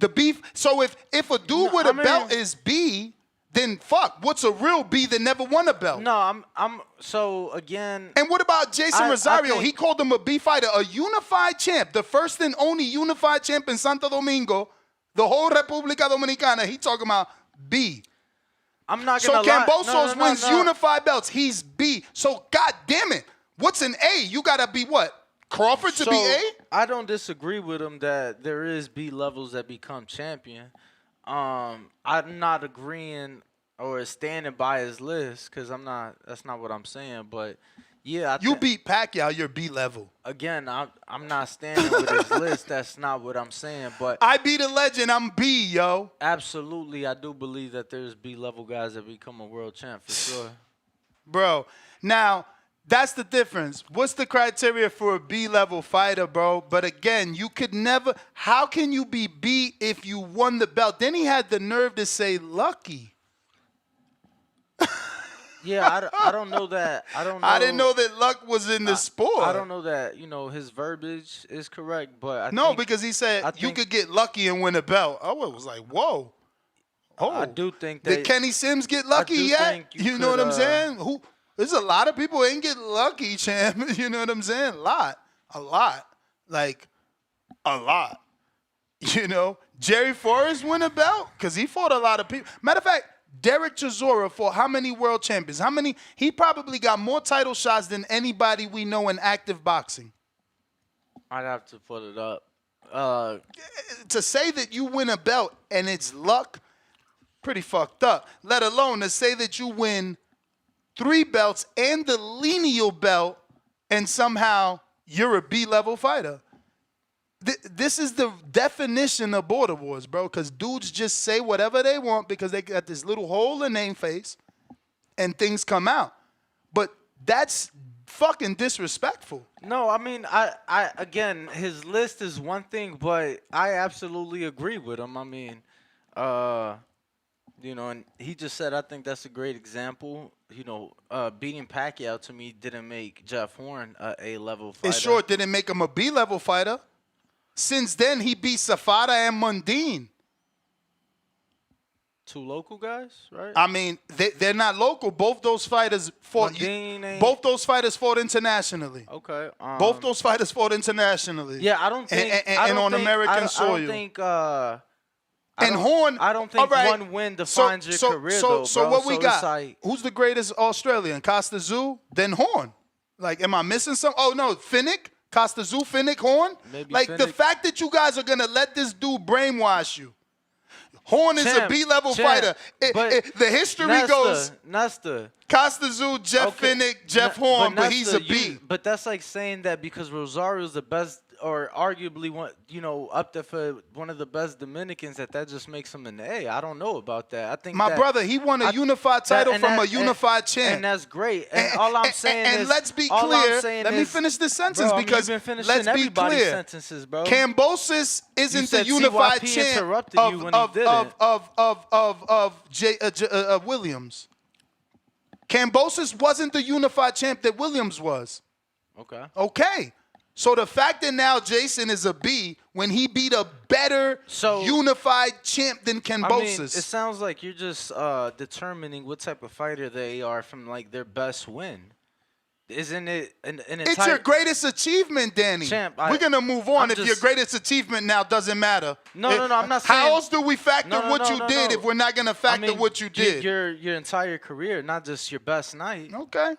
The beef. So if a dude with a belt is B, then fuck. What's a real B that never won a belt? No, I'm so again. And what about Jason Rosario? He called him a B fighter, a unified champ, the first and only unified champ in Santo Domingo, the whole República Dominicana. He talking about B. I'm not gonna lie. So Kambosos wins unified belts. He's B. So god damn it, what's an A? You gotta be what? Crawford to be A? I don't disagree with him that there is B levels that become champion. I'm not agreeing or standing by his list because I'm not. That's not what I'm saying. But yeah, you beat Pacquiao. You're B level. Again, I'm not standing with his list. That's not what I'm saying. But I beat a legend. I'm B, yo. Absolutely, I do believe that there's B level guys that become a world champ for sure. Bro, now. That's the difference. What's the criteria for a B-level fighter, bro? But again, you could never. How can you be B if you won the belt? Then he had the nerve to say lucky. Yeah, I don't know that. I didn't know that luck was in the sport. I don't know that, his verbiage is correct, but because he said you could get lucky and win a belt. I was like, whoa. Oh, I do think that. Did Kenny Sims get lucky yet? You know what I'm saying? There's a lot of people who ain't get lucky, champ. You know what I'm saying? A lot. Like, a lot. Jerry Forrest won a belt because he fought a lot of people. Matter of fact, Derek Chisora fought how many world champions? He probably got more title shots than anybody we know in active boxing. I'd have to put it up. To say that you win a belt and it's luck, pretty fucked up. Let alone to say that you win 3 belts and the lineal belt and somehow you're a B-level fighter. This is the definition of border wars, bro, because dudes just say whatever they want because they got this little hole in their face and things come out. But that's fucking disrespectful. No, I mean, I again, his list is one thing, but I absolutely agree with him. I mean, you know, and he just said, I think that's a great example. You know, beating Pacquiao to me didn't make Jeff Horn a A-level fighter. It sure didn't make him a B-level fighter. Since then, he beat Safada and Mundine. 2 local guys, right? I mean, they're not local. Both those fighters fought. Both those fighters fought internationally. Okay. Both those fighters fought internationally. Yeah, I don't think. And on American soil. I don't think. Horn. I don't think right. one win defines your career, though, So bro. what we got? Like, who's the greatest Australian? Costa Zoo, then Horn. Like, am I missing some? Oh no, Finnick, Costa Zoo, Finnick, Horn. Maybe like Finnick. The fact that you guys are gonna let this dude brainwash you. Horn is a B-level fighter. The history goes Nesta. Costa Zoo, Jeff Finnick, Jeff Horn, but he's a B. But that's like saying that because Rosario's the best, or arguably one, you know, up there for one of the best Dominicans, that just makes him an A. I don't know about that. I think my brother, he won a unified title from a unified champ, and that's great. And all I'm saying is, let's be clear. Let me finish this sentence because let's be clear. Sentences, bro. Cambosis isn't the unified champ of Williams. Cambosis wasn't the unified champ that Williams was. Okay. Okay. So the fact that now Jason is a B when he beat a better unified champ than Cambosis. I mean, it sounds like you're just determining what type of fighter they are from like their best win. Isn't it an entire... It's your greatest achievement, Danny. Champ, we're going to move on if your greatest achievement now doesn't matter. No, I'm not saying... How else do we factor what you did if we're not going to factor what you did? Your entire career, not just your best night. Okay.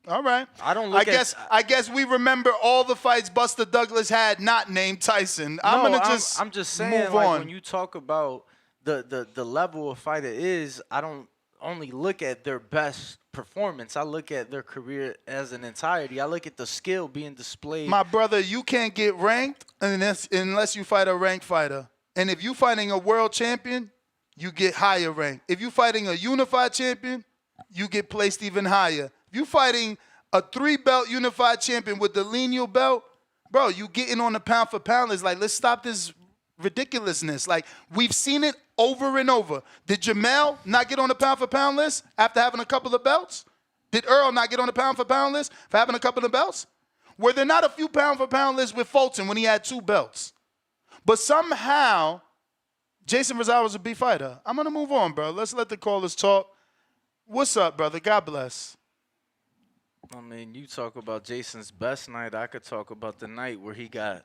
All right. I don't look I guess we remember all the fights Buster Douglas had not named Tyson. I'm just saying, move like, on. when you talk about the level a fighter is, I don't only look at their best performance. I look at their career as an entirety. I look at the skill being displayed. My brother, you can't get ranked unless you fight a ranked fighter. And if you're fighting a world champion, you get higher ranked. If you're fighting a unified champion, you get placed even higher. If you're fighting a 3-belt unified champion with the lineal belt, bro, you getting on the pound for pound list. Like, let's stop this ridiculousness. Like, we've seen it over and over. Did Jamel not get on the pound for pound list after having a couple of belts? Did Earl not get on the pound for pound list for having a couple of belts? Were there not a few pound for pound lists with Fulton when he had 2 belts? But somehow, Jason Rosado was a B fighter. I'm going to move on, bro. Let's let the callers talk. What's up, brother? God bless. I mean, you talk about Jason's best night. I could talk about the night where he got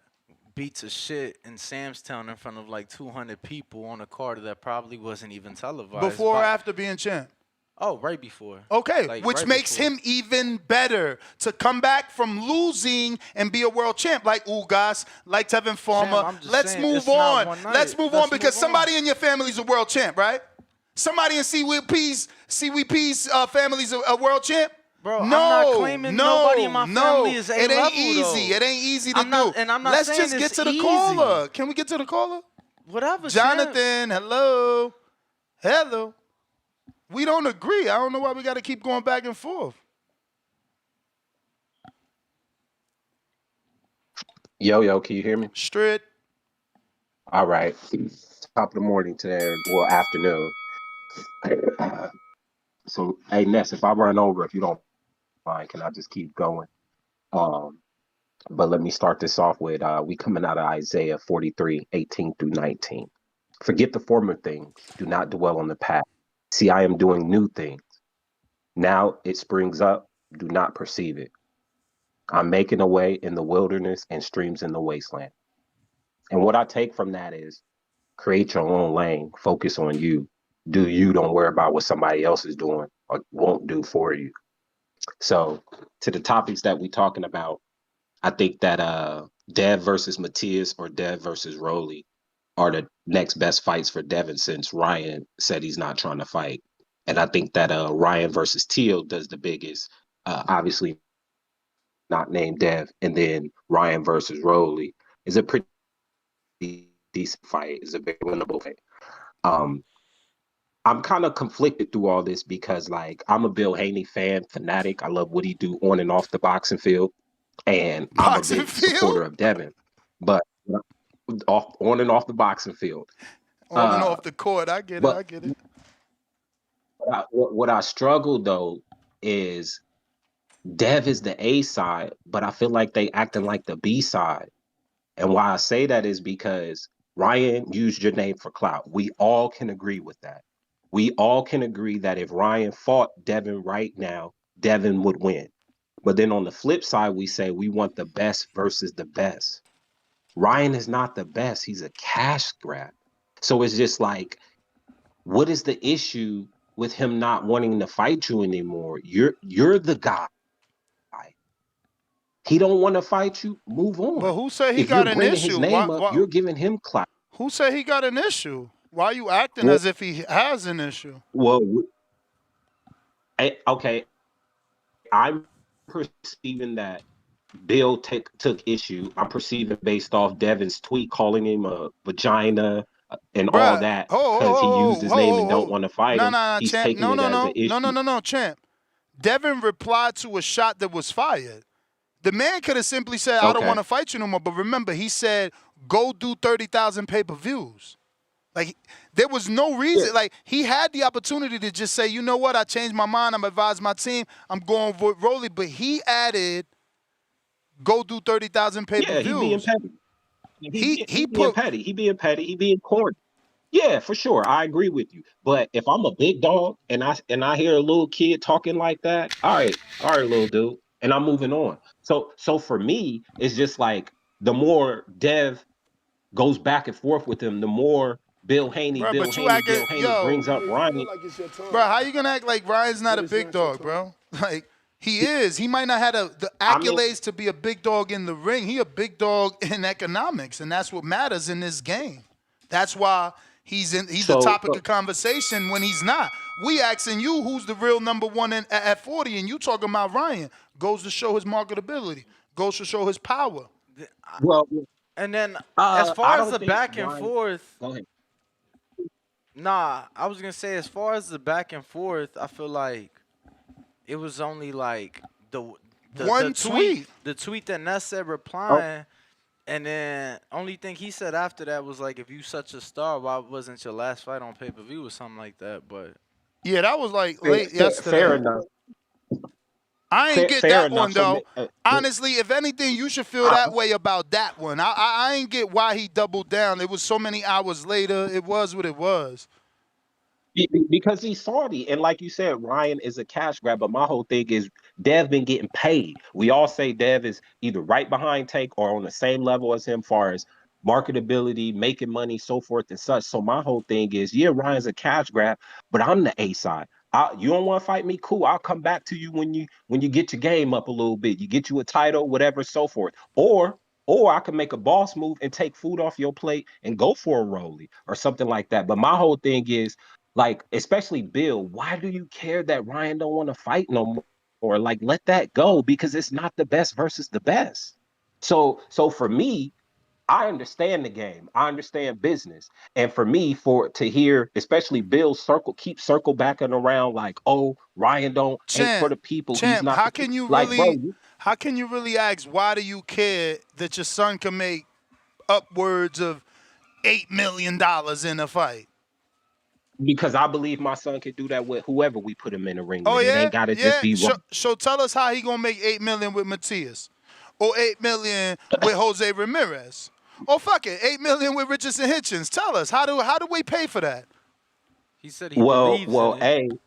beat to shit in Samstown in front of like 200 people on a card that probably wasn't even televised. Before or after being champ? Oh, right before. Okay, like, which right makes before. him even better to come back from losing and be a world champ like Ugas, like Tevin Farmer. Let's move on. Let's move on because somebody in your family is a world champ, right? Somebody in CWP's family's a world champ? Bro, I'm not claiming nobody in my family is A-level, it ain't easy. though. It ain't easy to do. And I'm not Let's saying just get it's to the easy. caller. Can we get to the caller? Whatever, Jonathan, hello. Hello. We don't agree. I don't know why we got to keep going back and forth. Yo, can you hear me? Straight. All right. Top of the morning today, well, afternoon. So, hey, Ness, if I run over, if you don't mind, can I just keep going? But let me start this off with, we coming out of Isaiah 43, 18 through 19. Forget the former things. Do not dwell on the past. See, I am doing new things. Now it springs up. Do not perceive it. I'm making a way in the wilderness and streams in the wasteland. And what I take from that is create your own lane. Focus on you. Do you. Don't worry about what somebody else is doing or won't do for you. So to the topics that we're talking about, I think that Dev versus Matias or Dev versus Rolly are the next best fights for Devin since Ryan said he's not trying to fight. And I think that Ryan versus Teal does the biggest. Obviously not named Dev, and then Ryan versus Rolly is a pretty decent fight. It's a very winnable fight. Um, I'm kind of conflicted through all this because, like, I'm a Bill Haney fan, fanatic. I love what he do on and off the boxing field, and I'm a big supporter of Devin. But on and off the boxing field, on and off the court, I get it. What I struggle though is Dev is the A side, but I feel like they acting like the B side. And why I say that is because Ryan used your name for clout. We all can agree with that. We all can agree that if Ryan fought Devin right now, Devin would win. But then on the flip side, we say we want the best versus the best. Ryan is not the best. He's a cash grab. So it's just like, what is the issue with him not wanting to fight you anymore? You're the guy. He don't want to fight you. Move on. But who said he if got you're an bringing issue? his name up, you're giving him clout. Who said he got an issue? Why are you acting as if he has an issue? Well, okay. I'm perceiving that Bill took issue. I'm perceiving based off Devin's tweet calling him a vagina and all that because he used his name and don't want to fight him. He's champ. taking it as an issue. No, champ. Devin replied to a shot that was fired. The man could have simply said, I don't want to fight you no more. But remember, he said, go do 30,000 pay-per-views. Like, there was no reason. Like, he had the opportunity to just say, you know what, I changed my mind. I'm advising my team. I'm going with Rolly. But he added, go do 30,000 pay-per-views. Yeah, he being petty. He being petty. He being petty. He being corny. Yeah, for sure. I agree with you. But if I'm a big dog and I hear a little kid talking like that, all right, little dude, and I'm moving on. So for me, it's just like the more Dev goes back and forth with him, the more Bill Haney brings up Ryan. Bro, how you gonna act like Ryan's not a big dog, bro? Like, he is. He might not have the accolades to be a big dog in the ring. He a big dog in economics, and that's what matters in this game. That's why he's the topic of conversation when he's not. We asking you who's the real number one at 40, and you talking about Ryan. Goes to show his marketability. Goes to show his power. Well, and then as far as the back and Ryan, forth, go ahead. Nah, I was gonna say as far as the back and forth, I feel like it was only like the one tweet. The tweet that Ness said replying, and then only thing he said after that was like, if you such a star, why wasn't your last fight on pay-per-view or something like that? But yeah, that was like late yesterday. Fair enough. I ain't get that one though. Honestly, if anything, you should feel that way about that one. I ain't get why he doubled down. It was so many hours later. It was what it was. Because he's salty, and like you said, Ryan is a cash grab. But my whole thing is Dev been getting paid. We all say Dev is either right behind Tank or on the same level as him, far as marketability, making money, so forth and such. So my whole thing is, yeah, Ryan's a cash grab, but I'm the A side. You don't want to fight me? Cool. I'll come back to you when you get your game up a little bit. You get you a title, whatever, so forth. Or I can make a boss move and take food off your plate and go for a rollie or something like that. But my whole thing is, like, especially Bill, why do you care that Ryan don't want to fight no more? Or like, let that go, because it's not the best versus the best. So for me, I understand the game. I understand business. And for me, to hear, especially Bill keep circle backing around like, oh, Ryan don't hate for the people. He's not how can you really ask, why do you care that your son can make upwards of $8 million in a fight? Because I believe my son can do that with whoever we put him in the ring with. It ain't gotta just be one. So tell us how he gonna make $8 million with Matias, or $8 million with Jose Ramirez. Oh, fuck it, $8 million with Richardson Hitchens. Tell us, how do we pay for that? He said he believes in it.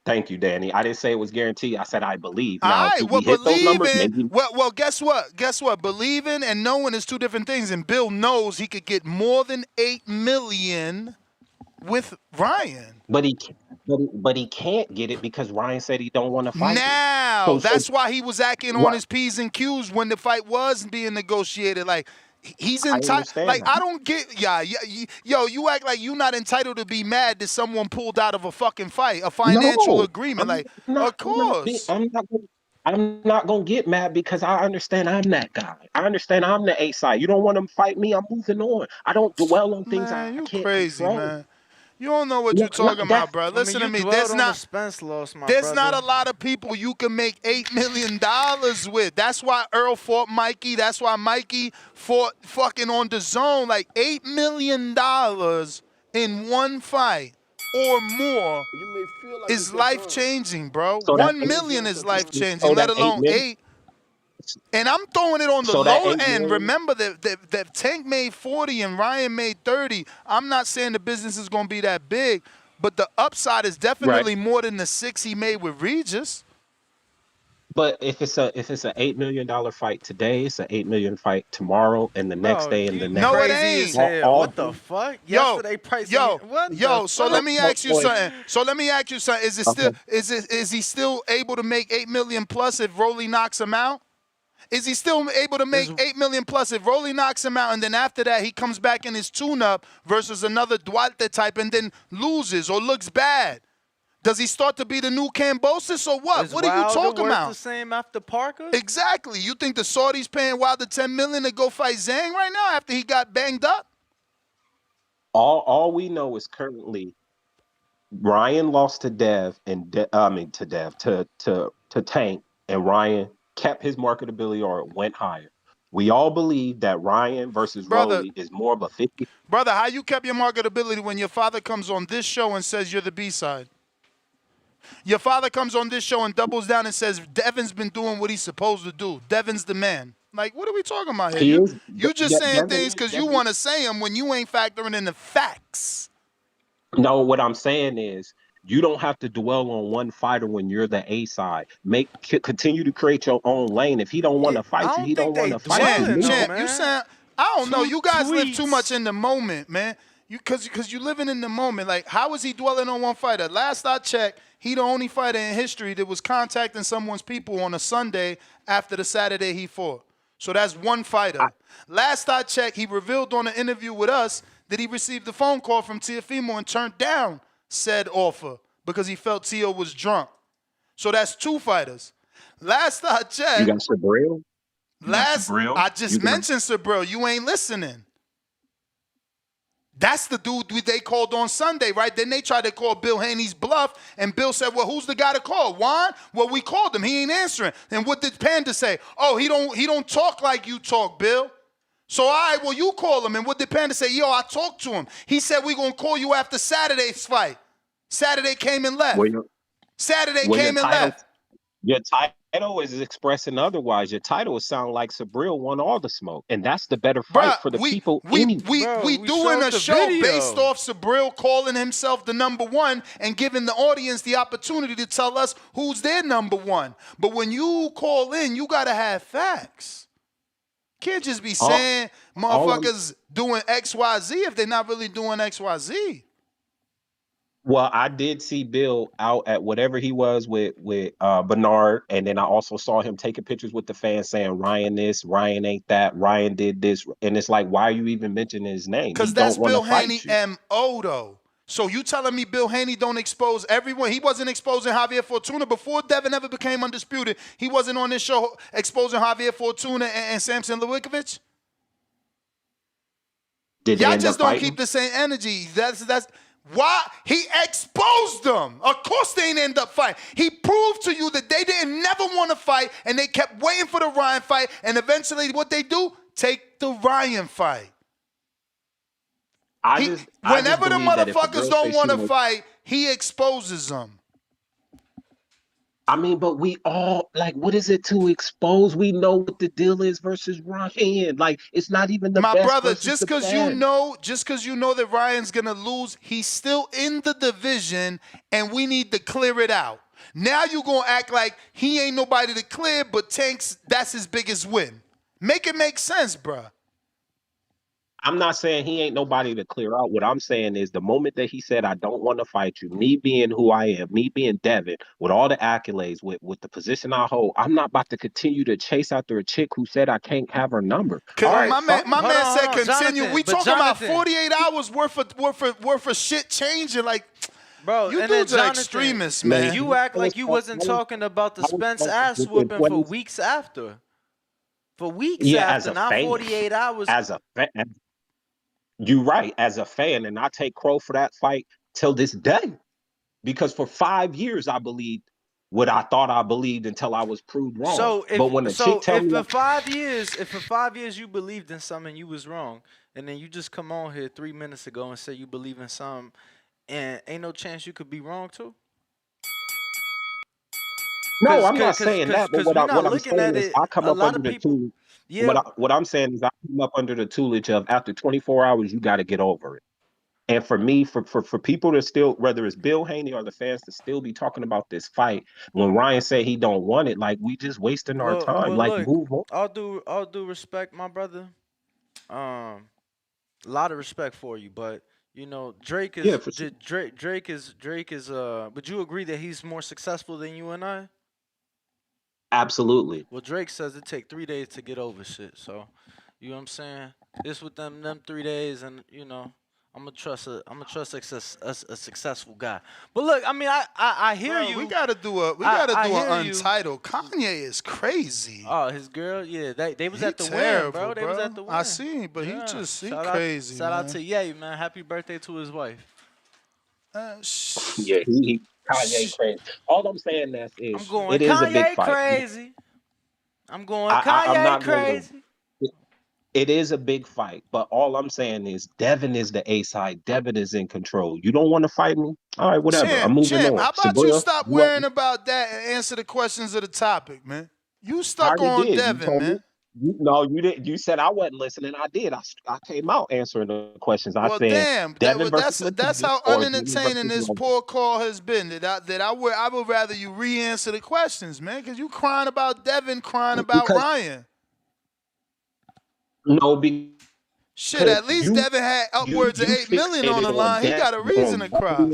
Thank you, Danny. I didn't say it was guaranteed. I said I believe. All now, right, do we hit those numbers? Maybe. Well, guess what? Believing and knowing is two different things. And Bill knows he could get more than $8 million with Ryan. But he can't get it because Ryan said he don't want to fight me. Now, that's why he was acting on what? his P's and Q's when the fight was being negotiated. Like, he's I entitled. understand Like, that. I don't get, yo, you act like you're not entitled to be mad that someone pulled out of a fucking fight, a financial agreement. Like, of course. I'm not gonna get mad because I understand I'm that guy. I understand I'm the A side. You don't want to fight me, I'm moving on. I don't dwell on things I You can't crazy, control. man. You don't know what you're talking about, bro. Listen to me. There's not Spence loss, my There's brother. not a lot of people you can make $8 million with. That's why Earl fought Mikey. That's why Mikey fought fucking on the zone. Like $8 million in one fight or more is life changing, bro. So that 1 million is life changing, so let that alone 8. And I'm throwing it on the So that lower 8 end. million- Remember that Tank made 40 and Ryan made 30. I'm not saying the business is going to be that big, but the upside is definitely more than the 6 he made with Regis. But if it's a $8 million fight today, it's an $8 million fight tomorrow, and the next day, and the next. No, it Crazy ain't. as hell. What the fuck? Yesterday pricing. So let me ask you something. Is it still is he still able to make 8 million plus if Rolly knocks him out? Is he still able to make 8 million plus if Rolly knocks him out, and then after that he comes back in his tune-up versus another Duarte type and then loses or looks bad? Does he start to be the new Cambosis or what? What are you talking about? The same after Parker? Exactly. You think the Saudis paying Wilder $10 million to go fight Zhang right now after he got banged up? All we know is currently Ryan lost to Dev and to Tank, and Ryan kept his marketability or it went higher. We all believe that Ryan versus Rolly is more of a 50. Brother, how you kept your marketability when your father comes on this show and says you're the B-side? Your father comes on this show and doubles down and says Devin's been doing what he's supposed to do. Devin's the man. Like, what are we talking about here? You just saying things because you want to say them when you ain't factoring in the facts. No, what I'm saying is you don't have to dwell on one fighter when you're the A side. Continue to create your own lane. If he don't want to fight you, he don't want to fight you. Champ, you sound, I don't know. You guys live too much in the moment, man. Because you living in the moment. Like, how is he dwelling on one fighter? Last I checked, he the only fighter in history that was contacting someone's people on a Sunday after the Saturday he fought. So that's one fighter. Last I checked, he revealed on an interview with us that he received a phone call from Teofimo and turned down said offer because he felt Teo was drunk. So that's 2 fighters. Last I checked. You got Subriel? I just mentioned Subriel. You ain't listening. That's the dude they called on Sunday, right? Then they tried to call Bill Haney's bluff, and Bill said, well, who's the guy to call? Juan? Well, we called him. He ain't answering. And what did Panda say? Oh, he don't talk like you talk, Bill. So, all right, well, you call him. And what did Panda say? Yo, I talked to him. He said, we're going to call you after Saturday's fight. Saturday came and left. Your title is expressing otherwise. Your title would sound like Sabriel won all the smoke. And that's the better fight for the people. We doing a show based off Sabriel calling himself the number 1 and giving the audience the opportunity to tell us who's their number 1. But when you call in, you got to have facts. Can't just be saying motherfuckers doing XYZ if they're not really doing XYZ. Well, I did see Bill out at whatever he was with Bernard, and then I also saw him taking pictures with the fans saying Ryan this, Ryan ain't that, Ryan did this, and it's like, why are you even mentioning his name? Because that's Bill Haney M.O. though. So you telling me Bill Haney don't expose everyone? He wasn't exposing Javier Fortuna before Devin ever became undisputed. He wasn't on this show exposing Javier Fortuna and Samson Lewickovic? Y'all just don't keep the same energy. That's why he exposed them. Of course they didn't end up fighting. He proved to you that they didn't never want to fight, and they kept waiting for the Ryan fight, and eventually what they do? Take the Ryan fight. Whenever the motherfuckers don't want to fight, he exposes them. I mean, but we all, like, what is it to expose? We know what the deal is versus Ryan. Like, it's not even the best. My brother, just because you know that Ryan's going to lose, he's still in the division, and we need to clear it out. Now you're going to act like he ain't nobody to clear, but Tank's, that's his biggest win. Make it make sense, bruh. I'm not saying he ain't nobody to clear out. What I'm saying is the moment that he said, I don't want to fight you, me being who I am, me being Devin, with all the accolades, with the position I hold, I'm not about to continue to chase after a chick who said I can't have her number. All right, My fine. man said on, continue. Jonathan, We but talking about Jonathan- 48 hours worth of shit changing. Like, Bro, you and then dudes are Jonathan, extremists, man. You act like you wasn't talking about the Spence ass whooping for weeks after. For weeks Yeah, after, as a not fan, 48 hours. as a fan, you right, as a fan, and I take crow for that fight till this day. Because for 5 years I believed what I thought I believed until I was proved wrong. So but when a chick tell if me for 5 years you believed in something you was wrong, and then you just come on here 3 minutes ago and say you believe in something, and ain't no chance you could be wrong too. no, I'm not saying that, but we're not what I'm looking at saying is it. I come A up lot under of the people, tool. yeah. What I'm saying is I come up under the tutelage of after 24 hours you got to get over it. And for me, for people to still, whether it's Bill Haney or the fans, to still be talking about this fight when Ryan said he don't want it, like we just wasting our time. Well, Like look, move on. all due respect, my brother. A lot of respect for you, but you know Drake Yeah, is for sure. Drake is. Would you agree that he's more successful than you and I? Absolutely. Well, Drake says it take 3 days to get over shit. So, you know what I'm saying? This with them 3 days, and you know, I'm gonna trust a successful guy. But look, I mean, I hear Bro, you. we gotta do an Untitled. Kanye is crazy. Oh, his girl, yeah, they was He at the terrible, win, bro. They was at the win. I seen, but he crazy. Shout out man. to Ye, man. Happy birthday to his wife. Yeah, he Kanye crazy. All I'm saying is I'm going it is a big Kanye fight. crazy. I'm going I'm Kanye not going crazy. to. It is a big fight, but all I'm saying is Devin is the A side. Devin is in control. You don't want to fight me? All right, whatever. I'm moving Champ, on. how about you Sabriel, stop worrying about that and answer the questions of the topic, man? You I stuck already on did. You Devin, told me. man. No, you didn't. You said I wasn't listening. I did. I came out answering the questions. I Well, said damn, Devin versus that's Matias how or Devin unentertaining versus this Logan. poor call has been. I would rather you re-answer the questions, man, because you crying about Devin, crying about Because Ryan. no, because Shit, at least Devin had upwards of 8 million on the fixated on line. He Devin got a reason to cry.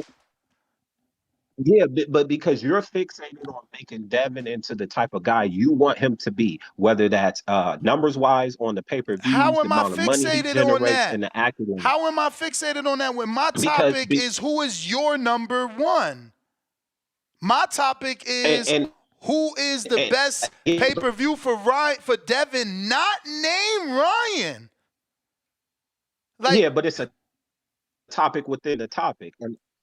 Yeah, but because you're fixated on making Devin into the type of guy you want him to be, whether that's numbers wise on the pay-per-views, How the am I amount of money he fixated on generates, that? and the acting. How am I fixated on that when my Because topic is who is your number one? My topic is who is the best pay-per-view for Devin, not name Ryan. Yeah, but it's a topic within the topic.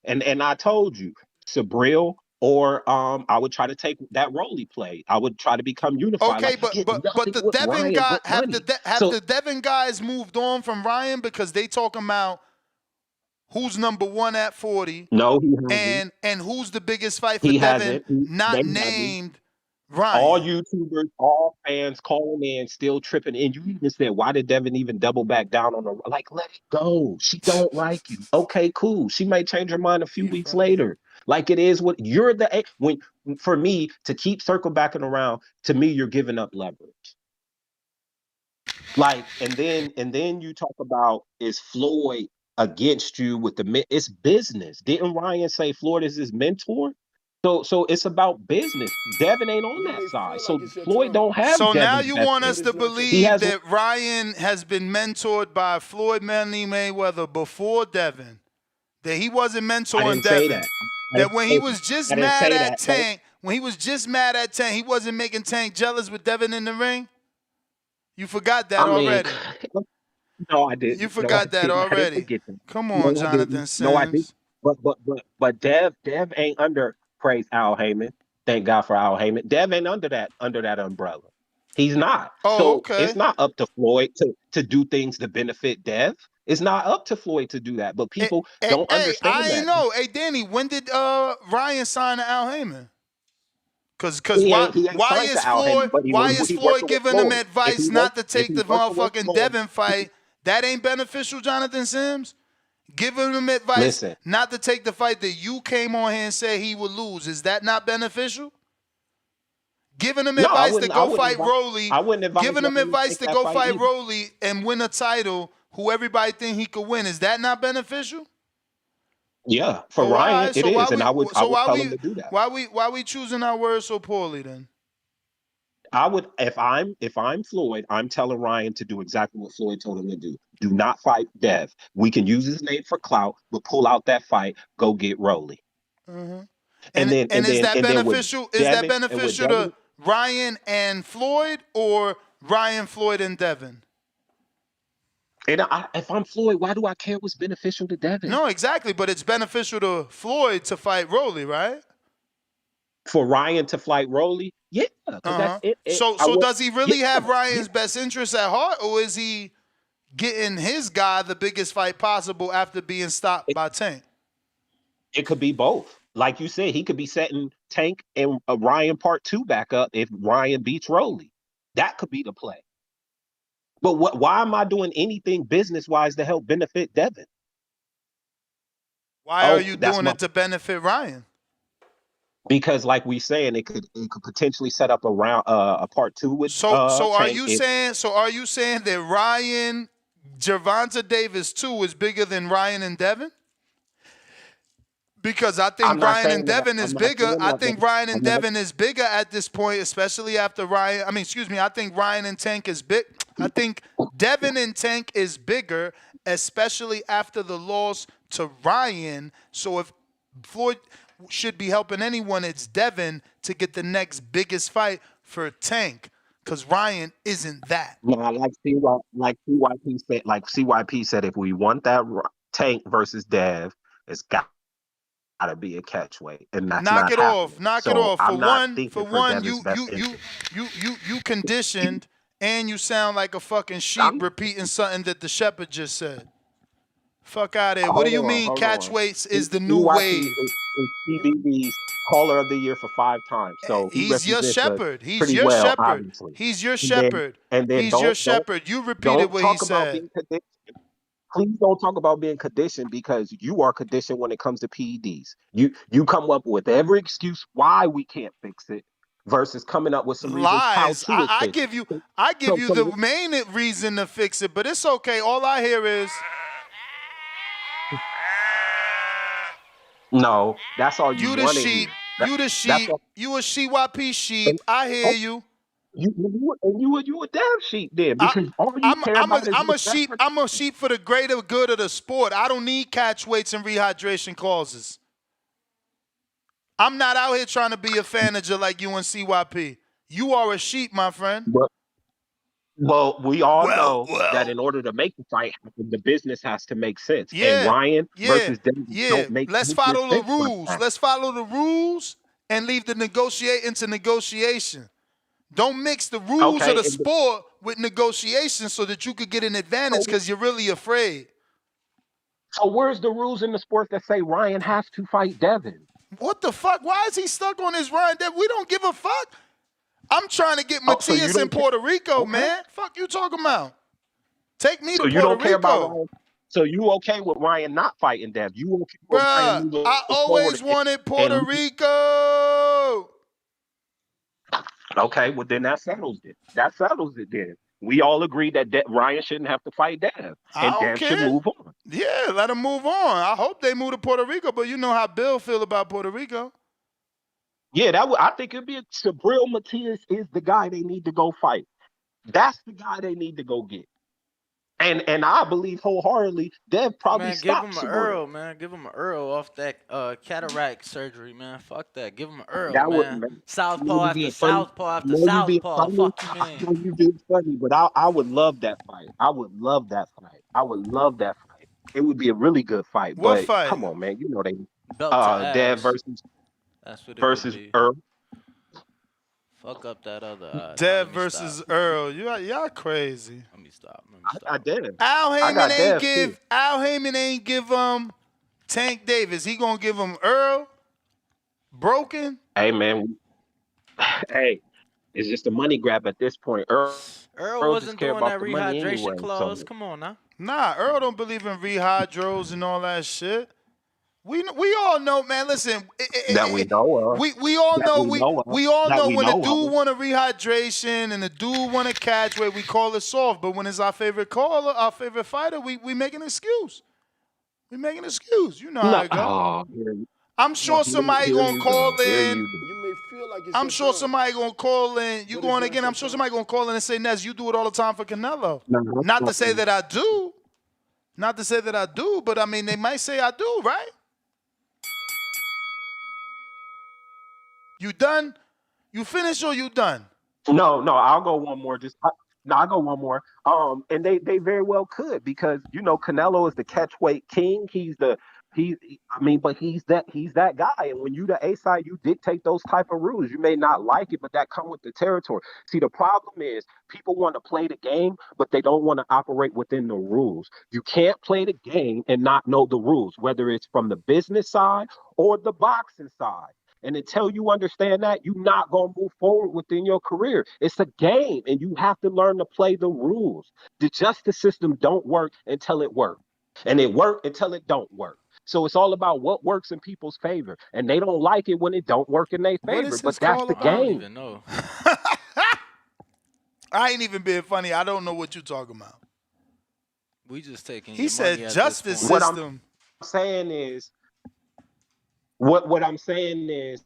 And I told you, Subriel or I would try to take that role he played. I would try to become unified. Okay, like, but the with Devin Ryan guy but money. the Devin guys moved on from Ryan because they talking about who's number one at 40. No, he hasn't. And who's the biggest fight for He Devin? hasn't. Not They named haven't. Ryan. All YouTubers, all fans calling in, still tripping. And you even said, why did Devin even double back down on her? Like, let it go. She don't like you. Okay, cool. She may change her mind a few weeks later. Like it is what you're when for me to keep circle backing around, to me, you're giving up leverage. Like, and then you talk about is Floyd against you with it's business. Didn't Ryan say Floyd is his mentor? So it's about business. Devin ain't on that side. So Floyd don't have So now Devin's you best want us interest. to believe that Ryan has been mentored by Floyd Manley Mayweather before Devin, that he wasn't mentoring Devin, that when he was just mad at Tank, he wasn't making Tank jealous with Devin in the ring. You forgot that already. No, I didn't. You forgot that I already. didn't forget that. Come on, No, I Jonathan didn't. Sims. No, I didn't. But Dev ain't under praise Al Heyman. Thank God for Al Heyman. Dev ain't under that umbrella. He's not. So it's not up to Floyd to do things to benefit Dev. It's not up to Floyd to do that. But people don't understand I that. ain't know. Hey, Danny, when did Ryan sign to Al Heyman? Cause He why ain't signed to Al Heyman, but why is Floyd working with giving him Floyd. advice not to If take he the working with motherfucking Floyd, Devin fight? That ain't beneficial, Jonathan Sims. Giving him advice not to take the fight that you came on here and said he would lose. Is that not beneficial? Giving him advice to go fight Rolly. Giving him advice to go fight Rolly and win a title who everybody think he could win. Is that not beneficial? Yeah, for Oh, all Ryan right. it So why is, and we I would tell him to do that. why we choosing our words so poorly then? I would if I'm Floyd, I'm telling Ryan to do exactly what Floyd told him to do. Do not fight Dev. We can use his name for clout, but pull out that fight. Go get Rolly. Mm-hmm. And then Is that with beneficial? Is that Devin and with beneficial Devin, to Ryan and Floyd or Ryan, Floyd, and Devin? and if I'm Floyd, why do I care what's beneficial to Devin? No, exactly. But it's beneficial to Floyd to fight Rolly, right? For Ryan to fight Rolly, yeah, because that's it. So does he really have Ryan's best interest at heart, or is he getting his guy the biggest fight possible after being stopped by Tank? It could be both. Like you said, he could be setting Tank and Ryan part 2 back up if Ryan beats Rolly. That could be the play. But why am I doing anything business-wise to help benefit Devin? Why are you doing it to benefit Ryan? Because, like we saying, it could potentially set up a part 2 with So are Tank you saying that Ryan Gervonta Davis 2 is bigger than Ryan and Devin? Because I think Ryan and Devin is bigger. I think Ryan and Devin is bigger at this point, especially after Ryan. I think Ryan and Tank is big. I think Devin and Tank is bigger, especially after the loss to Ryan. So if Floyd should be helping anyone, it's Devin to get the next biggest fight for Tank, because Ryan isn't that. No, like CYP said, if we want that Tank versus Dev, it's got to be a catch weight, and that's knock not it happening. off. Knock So it off. I'm not thinking for one, Dev's best interest. you conditioned, and you sound like a fucking sheep repeating something that the shepherd just said. Fuck out of here. What do you mean catch weights is the new wave? Is TBV's caller of the year for 5 times. So he's your shepherd. He's your well, shepherd. obviously. He's your shepherd. And then he's your shepherd. You repeated what he said. Please don't talk about being conditioned, because you are conditioned when it comes to PEDs. You come up with every excuse why we can't fix it versus coming up with some lies. reasons how to I give you the main reason to fix it, but it's okay. All I hear is no. That's all you the want to sheep. hear. You the sheep. You a CYP sheep. I hear you. You a damn sheep then, because all you care about is I'm a sheep. I'm a sheep for the greater good of the sport. I don't need catch weights and rehydration clauses. I'm not out here trying to be a fanager like you and CYP. You are a sheep, my friend. Well, we all know that in order to make the fight happen, the business has to make sense. Yeah, and Ryan versus Davis don't make Let's follow the rules. Let's follow the rules and leave the negotiating to negotiation. Don't mix the rules of the sport with negotiation so that you could get an advantage because you're really afraid. So where's the rules in the sport that say Ryan has to fight Devin? What the fuck? Why is he stuck on his Ryan Devin? We don't give a fuck. I'm trying to get Matias in Puerto Rico, man. Fuck you talking about? Take me to Puerto Rico. So you don't care about Ryan? So you okay with Ryan not fighting Dev? You okay with Ryan moving I always wanted Puerto Rico. Okay, well then that settles it. That settles it then. We all agree that Ryan shouldn't have to fight Dev, and Dev should move on. Yeah, let him move on. I hope they move to Puerto Rico, but you know how Bill feel about Puerto Rico. Yeah, I think it'd be Subriel Matias is the guy they need to go fight. That's the guy they need to go get. And I believe wholeheartedly, Dev probably stopped give him an Earl, man. Give him an Earl off that cataract surgery, man. Fuck that. Give him an Earl, man. Southpaw after southpaw after southpaw. Fuck you, man. You being funny, but I would love that fight. I would love that fight. It would be a really good fight. What but fight? Come on, man. You know they Dev versus Earl. Fuck up that other. Dev versus Earl. Y'all crazy. Let me stop. I Dev. Al Heyman ain't give Tank Davis. He gonna give him Earl broken. Hey man. Hey, it's just a money grab at this point. Earl wasn't doing that rehydration clause. So. Come on now. Nah, Earl don't believe in rehydros and all that shit. We all know, man. Listen, that we know of. we all That know we know of. we all That know we when a know dude of. want a rehydration and a dude want a catch weight, we call it soft. But when it's our favorite caller, our favorite fighter, we make an excuse. We make an excuse. You know how No, it go. oh, here, I'm sure somebody here gonna you call go. Here in. you go. You may feel like it's I'm your sure time, somebody gonna call in. You but going it's again? not I'm your sure time. somebody gonna call in and say, Nez, you do it all the time for Canelo. No, Not to say that I do. Not to say that I do, but I mean they might say I do, right? You done? You finished or you done? No, I'll go one more. I'll go one more. And they very well could because Canelo is the catchweight king. But he's that guy. And when you the A side, you dictate those type of rules. You may not like it, but that come with the territory. See, the problem is people want to play the game, but they don't want to operate within the rules. You can't play the game and not know the rules, whether it's from the business side or the boxing side. And until you understand that, you're not going to move forward within your career. It's a game, and you have to learn to play the rules. The justice system don't work until it works, and it work until it don't work. So it's all about what works in people's favor, and they don't like it when it don't work in their What favor. is But this that's call the about? I don't game. even know. I ain't even being funny. I don't know what you're talking about. We just taking. He your said money at justice this point. system. Saying is what I'm saying is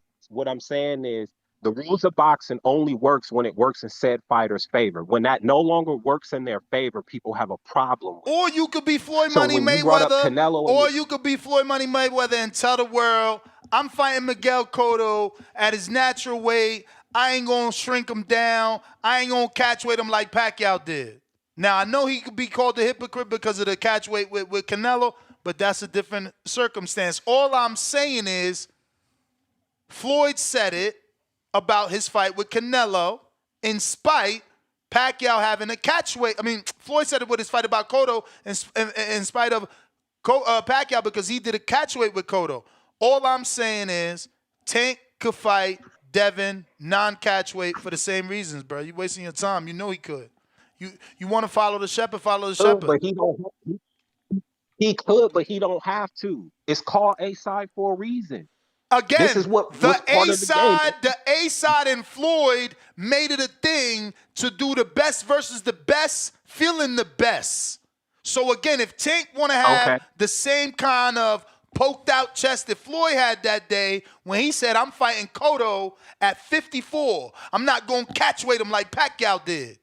the rules of boxing only works when it works in said fighter's favor. When that no longer works in their favor, people have a problem with it. Or you could be Floyd So Money when you brought up Mayweather, Canelo, or you could be Floyd Money Mayweather and tell the world, I'm fighting Miguel Cotto at his natural weight. I ain't gonna shrink him down. I ain't gonna catch weight him like Pacquiao did. Now I know he could be called a hypocrite because of the catch weight with Canelo, but that's a different circumstance. All I'm saying is Floyd said it about his fight with Canelo in spite Pacquiao having a catch weight. I mean, Floyd said it with his fight about Cotto in spite of Pacquiao because he did a catch weight with Cotto. All I'm saying is Tank could fight Devin non-catch weight for the same reasons, bro. You wasting your time. You know he could. You want to follow the shepherd, follow the shepherd. but he don't. He could, but he don't have to. It's called A side for a reason. Again, this is what's the part A of the game. side, the A side and Floyd made it a thing to do the best versus the best, feeling the best. So again, if Tank want to have the same kind of poked out chest that Floyd had that day when he said, I'm fighting Cotto at 54. I'm not going to catch weight him like Pacquiao did.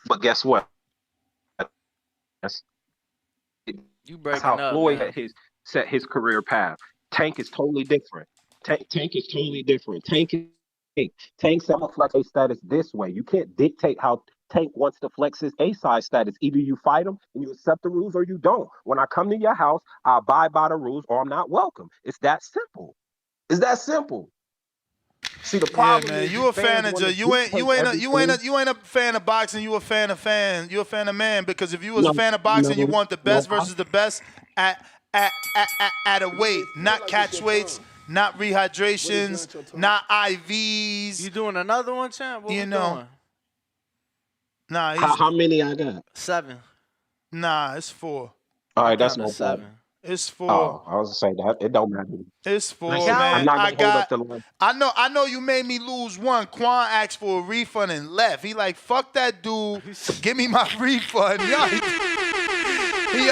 But guess what? You That's breaking how up, Floyd man. had set his career path. Tank is totally different. Tank is totally different. Tank's gonna flex a status this way. You can't dictate how Tank wants to flex his A side status. Either you fight him and you accept the rules, or you don't. When I come to your house, I abide by the rules, or I'm not welcome. It's that simple. It's that simple. See, the problem man, is you a fan of you ain't a fan of boxing. You a fan of fans. You a fan of man because if you was a fan of boxing, you want the best versus the best at a weight, not catch weights, not rehydrations, not IVs. You doing another one, champ? What you we know? doing? Nah, how many I got? 7. Nah, it's 4. All right, that's Down no to 7. problem. It's 4. Oh, I was gonna say that it don't matter. It's 4, I'm man. not gonna hold up the line. I know you made me lose one. Quan asked for a refund and left. He like, fuck that dude. Give me my refund. Yo,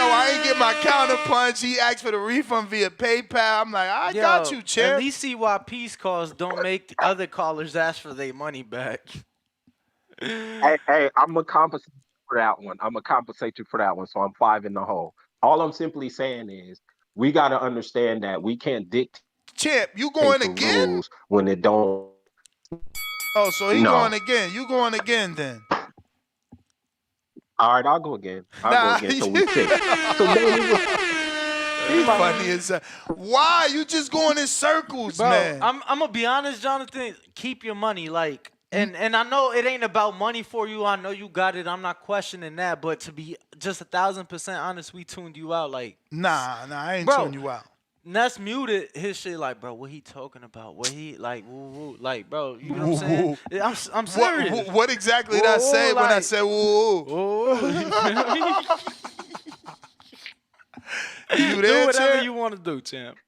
I ain't get my counter punch. He asked for the refund via PayPal. I'm like, I got you, champ. At least see why peace calls don't make other callers ask for their money back. Hey, I'm gonna compensate you for that one. So I'm 5 in the hole. All I'm simply saying is we gotta understand that we can't dictate. Champ, you going again? Rules when it don't. Oh, so he going again. You going again then? All right, I'll go again. So we 6. So He's funny as why you just going in circles, Bro, man? I'm gonna be honest, Jonathan. Keep your money, like, and I know it ain't about money for you. I know you got it. I'm not questioning that. But to be just 1,000% honest, we tuned you out. Like, nah, I ain't tuned you out. Ness muted his shit. Like, bro, what he talking about? What he like? Woo, woo. Like, bro, you know what I'm saying? I'm serious. What exactly did I say when I said woo? You Do there, whatever champ? you want to do, champ.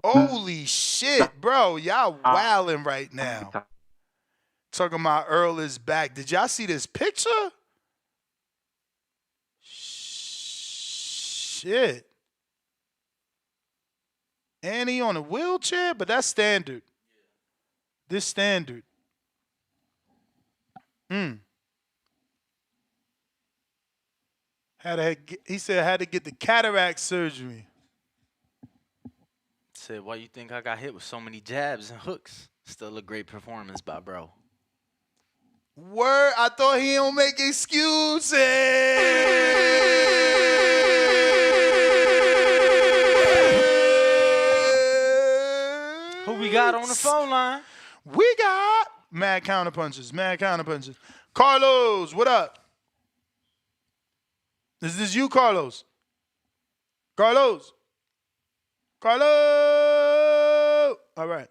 Holy shit, bro. Y'all wilding right now. Talking about Earl is back. Did y'all see this picture? Shit. And he on a wheelchair, but that's standard. This standard. He said had to get the cataract surgery. Said, why you think I got hit with so many jabs and hooks? Still a great performance by bro. Word, I thought he don't make excuses. Who we got on the phone line? We got mad counterpunches. Carlos, what up? Is this you, Carlos? Carlos. All right.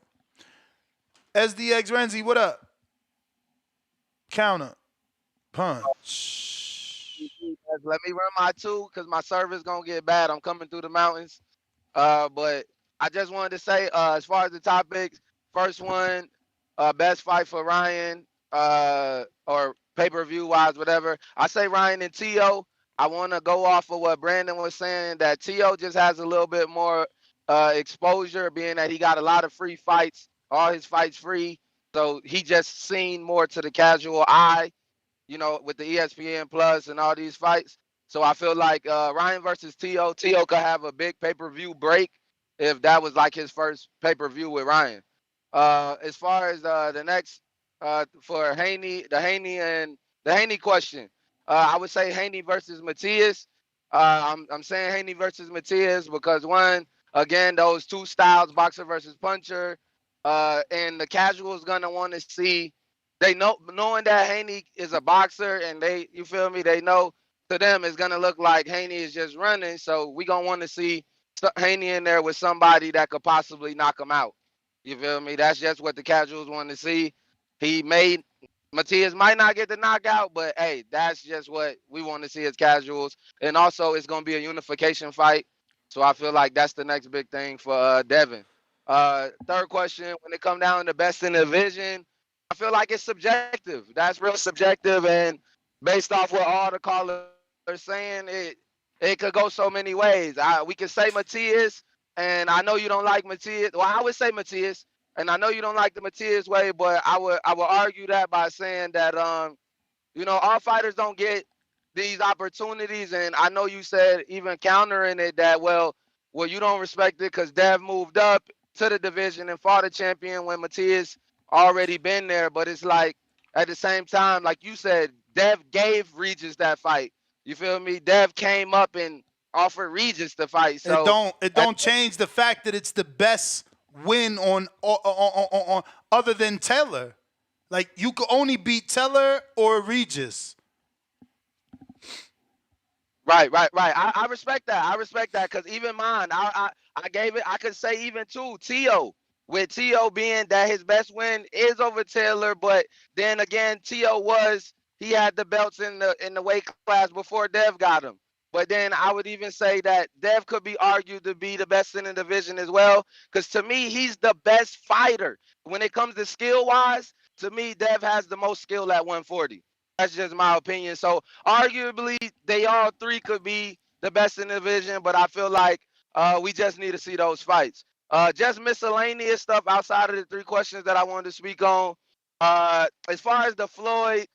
SDX Renzi, what up? Counter. Punch. Let me run my two because my service going to get bad. I'm coming through the mountains. But I just wanted to say, as far as the topics, first one, best fight for Ryan, or pay-per-view wise, whatever. I say Ryan and Tio. I want to go off of what Brandon was saying, that Tio just has a little bit more exposure, being that he got a lot of free fights, all his fights free. So he just seen more to the casual eye, with the ESPN Plus and all these fights. So I feel like Ryan versus Tio could have a big pay-per-view break if that was like his first pay-per-view with Ryan. As far as the next for Haney, the Haney question, I would say Haney versus Matias. I'm saying Haney versus Matias because one, again, those two styles, boxer versus puncher, and the casuals gonna want to see. They knowing that Haney is a boxer, and they know to them it's gonna look like Haney is just running. So we gonna want to see Haney in there with somebody that could possibly knock him out. You feel me? That's just what the casuals want to see. Matias might not get the knockout, but hey, that's just what we want to see as casuals. And also, it's gonna be a unification fight, so I feel like that's the next big thing for Devin. Third question, when it come down to best in the division, I feel like it's subjective. That's real subjective, and based off what all the callers are saying, it could go so many ways. We could say Matias, and I know you don't like Matias. Well, I would say Matias, and I know you don't like the Matias way, but I would argue that by saying that all fighters don't get these opportunities, and I know you said even countering it that well you don't respect it because Dev moved up to the division and fought a champion when Matias already been there, but it's like at the same time, like you said, Dev gave Regis that fight. You feel me? Dev came up and offered Regis the fight. So It don't change the fact that it's the best win on other than Taylor. Like you could only beat Taylor or Regis. Right. I respect that because even mine, I gave it. I could say even too Tio, with Tio being that his best win is over Taylor, but then again he had the belts in the weight class before Dev got him. But then I would even say that Dev could be argued to be the best in the division as well, because to me he's the best fighter when it comes to skill wise. To me, Dev has the most skill at 140. That's just my opinion. So arguably, they all three could be the best in the division, but I feel like we just need to see those fights. Just miscellaneous stuff outside of the three questions that I wanted to speak on. As far as the Floyd,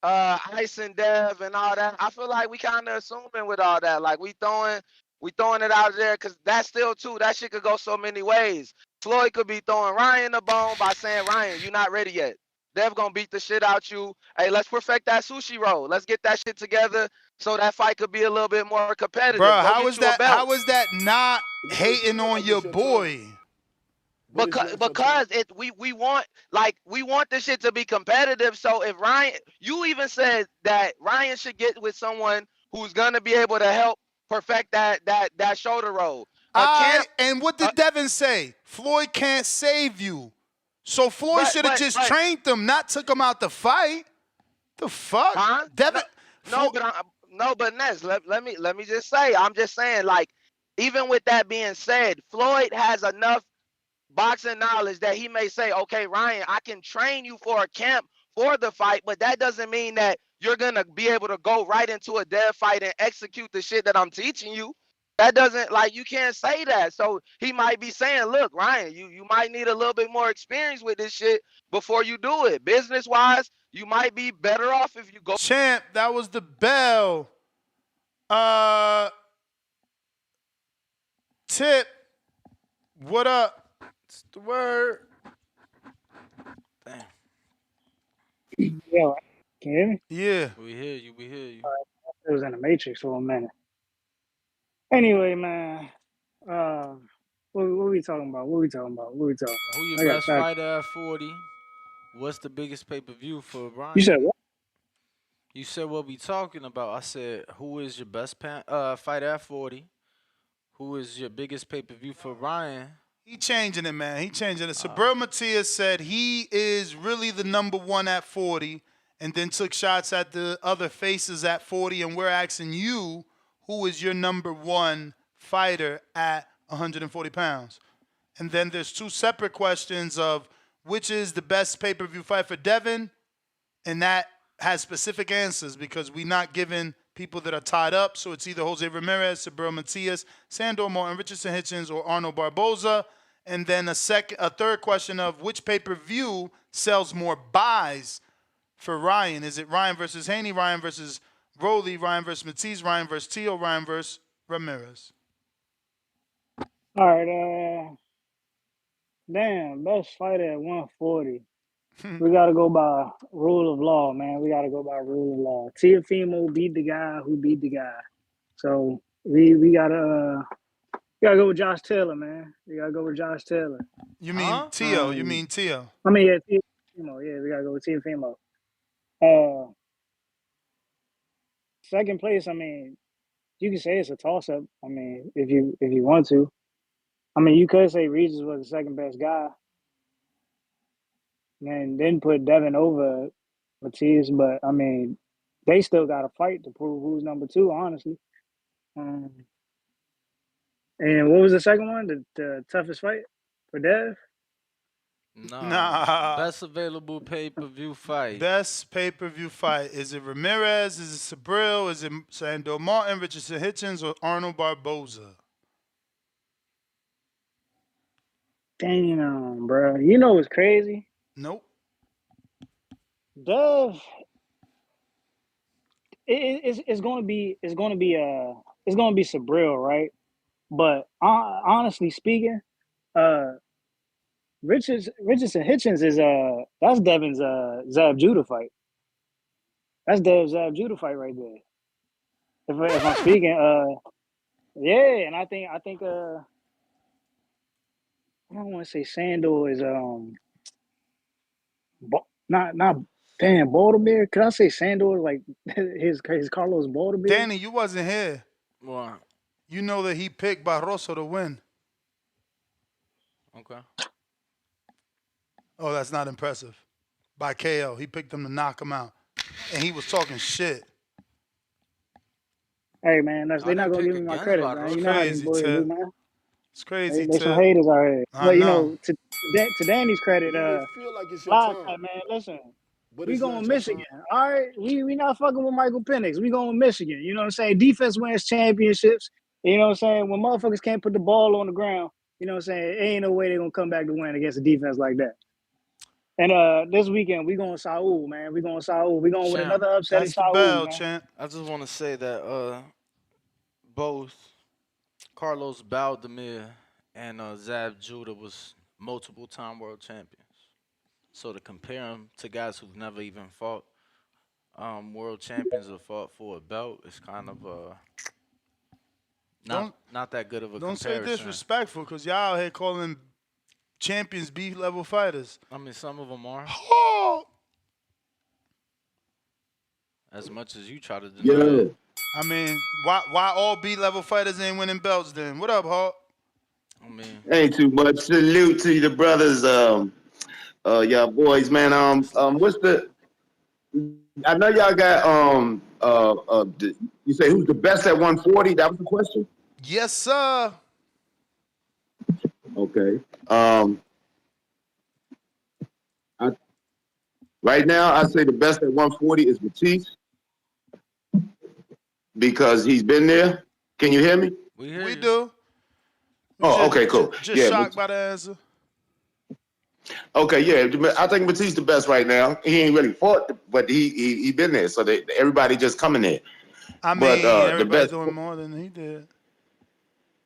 Ice and Dev and all that, I feel like we kind of assuming with all that. Like we throwing it out there because that's still too. That shit could go so many ways. Floyd could be throwing Ryan the bone by saying, Ryan, you're not ready yet. Dev gonna beat the shit out you. Hey, let's perfect that sushi roll. Let's get that shit together so that fight could be a little bit more competitive. Bro, how is that not hating on your boy? Because we want this shit to be competitive. So if Ryan, you even said that Ryan should get with someone who's gonna be able to help perfect that shoulder roll. And what did Devin say? Floyd can't save you. So Floyd should have just trained them, not took him out the fight. The fuck? Huh? Devin. No, but Ness, let me just say, I'm just saying, like, even with that being said, Floyd has enough boxing knowledge that he may say, okay, Ryan, I can train you for a camp for the fight, but that doesn't mean that you're gonna be able to go right into a dead fight and execute the shit that I'm teaching you. That doesn't, like, you can't say that. So he might be saying, look, Ryan, you might need a little bit more experience with this shit before you do it. Business wise, you might be better off if you go. Champ, that was the bell. Tip, what up? It's the word. Damn. Yo, can you hear me? Yeah. We hear you. We hear you. It was in the Matrix for a minute. Anyway, man, what we talking about? What we talking about? Who your I got best back. fighter at 40? What's the biggest pay-per-view for Ryan? You said what? You said what we talking about. I said, who is your best fighter at 40? Who is your biggest pay-per-view for Ryan? He changing it, man. He changing it. Subriel Matias said he is really the number one at 40 and then took shots at the other faces at 40. And we're asking you, who is your number one fighter at 140 pounds? And then there's two separate questions of which is the best pay-per-view fight for Devin, and that has specific answers because we're not giving people that are tied up. So it's either Jose Ramirez, Subriel Matias, Sandor Martin, Richardson Hitchens, or Arnold Barboza. And then a third question of which pay-per-view sells more buys for Ryan. Is it Ryan versus Haney, Ryan versus Rolly, Ryan versus Matias, Ryan versus Teo, Ryan versus Ramirez? All right, damn, best fighter at 140. We gotta go by rule of law, man. We gotta go by rule of law. Teofimo beat the guy who beat the guy. So we gotta go with Josh Taylor, man. We gotta go with Josh Taylor. You mean Teo? You mean Teo? I mean, yeah, Teofimo. Yeah, we gotta go with Teofimo. Second place, I mean, you can say it's a toss-up. I mean, if you want to. I mean, you could say Regis was the second best guy, and then put Devin over Matias. But I mean, they still got to fight to prove who's number two, honestly. And what was the second one? The toughest fight for Dev? Nah. Best available pay-per-view fight. Best pay-per-view fight. Is it Ramirez? Is it Subriel? Is it Sandor Martin, Richardson Hitchens, or Arnold Barboza? Damn, bro. You know what's crazy? Nope. Dev, it's gonna be Subriel, right? But honestly speaking, Richardson Hitchens is that's Devin's Zab Judah fight. That's Dev's Zab Judah fight right there. If I'm speaking, yeah, and I think I don't want to say Sandor is not damn Baltimore. Could I say Sandor like his Carlos Baltimore? Danny, you wasn't here. What? You know that he picked Barroso to win. Okay. Oh, that's not impressive. By KO. He picked him to knock him out. And he was talking shit. Hey, man, they're not going to give me my credit, man. You know how these boys do, man. It's crazy, They some haters out here. But, you know, to Danny's credit, feel like it's your last turn. time, man, listen, But we it's going not your Michigan, all right? We not fucking with Michael Penix. We going Michigan. You know what I'm saying? Defense wins championships. You know what I'm saying? When motherfuckers can't put the ball on the ground, you know what I'm saying? Ain't no way they're going to come back to win against a defense like that. And this weekend, we going Saul, man. We going Saul. We going with another upset in Saul, man. Champ. I just want to say that both Carlos Baldomir and Zab Judah was multiple-time world champions. So to compare them to guys who've never even fought world champions or fought for a belt is kind of not that good of a comparison. Don't say disrespectful, because y'all out here calling champions B-level fighters. I mean, some of them are. Oh! As much as you try to deny it. I mean, why all B-level fighters ain't winning belts then? What up, Hawk? I mean, ain't too much. Salute to the brothers, y'all boys, man. What's the? I know y'all got You say who's the best at 140? That was the question. Yes, sir. Okay. Right now, I say the best at 140 is Matisse because he's been there. Can you hear me? We do. Oh, okay, cool. Just shocked by the answer. Okay, yeah, I think Matisse the best right now. He ain't really fought, but he been there, so everybody just coming there. I mean, but everybody the best doing more than he did.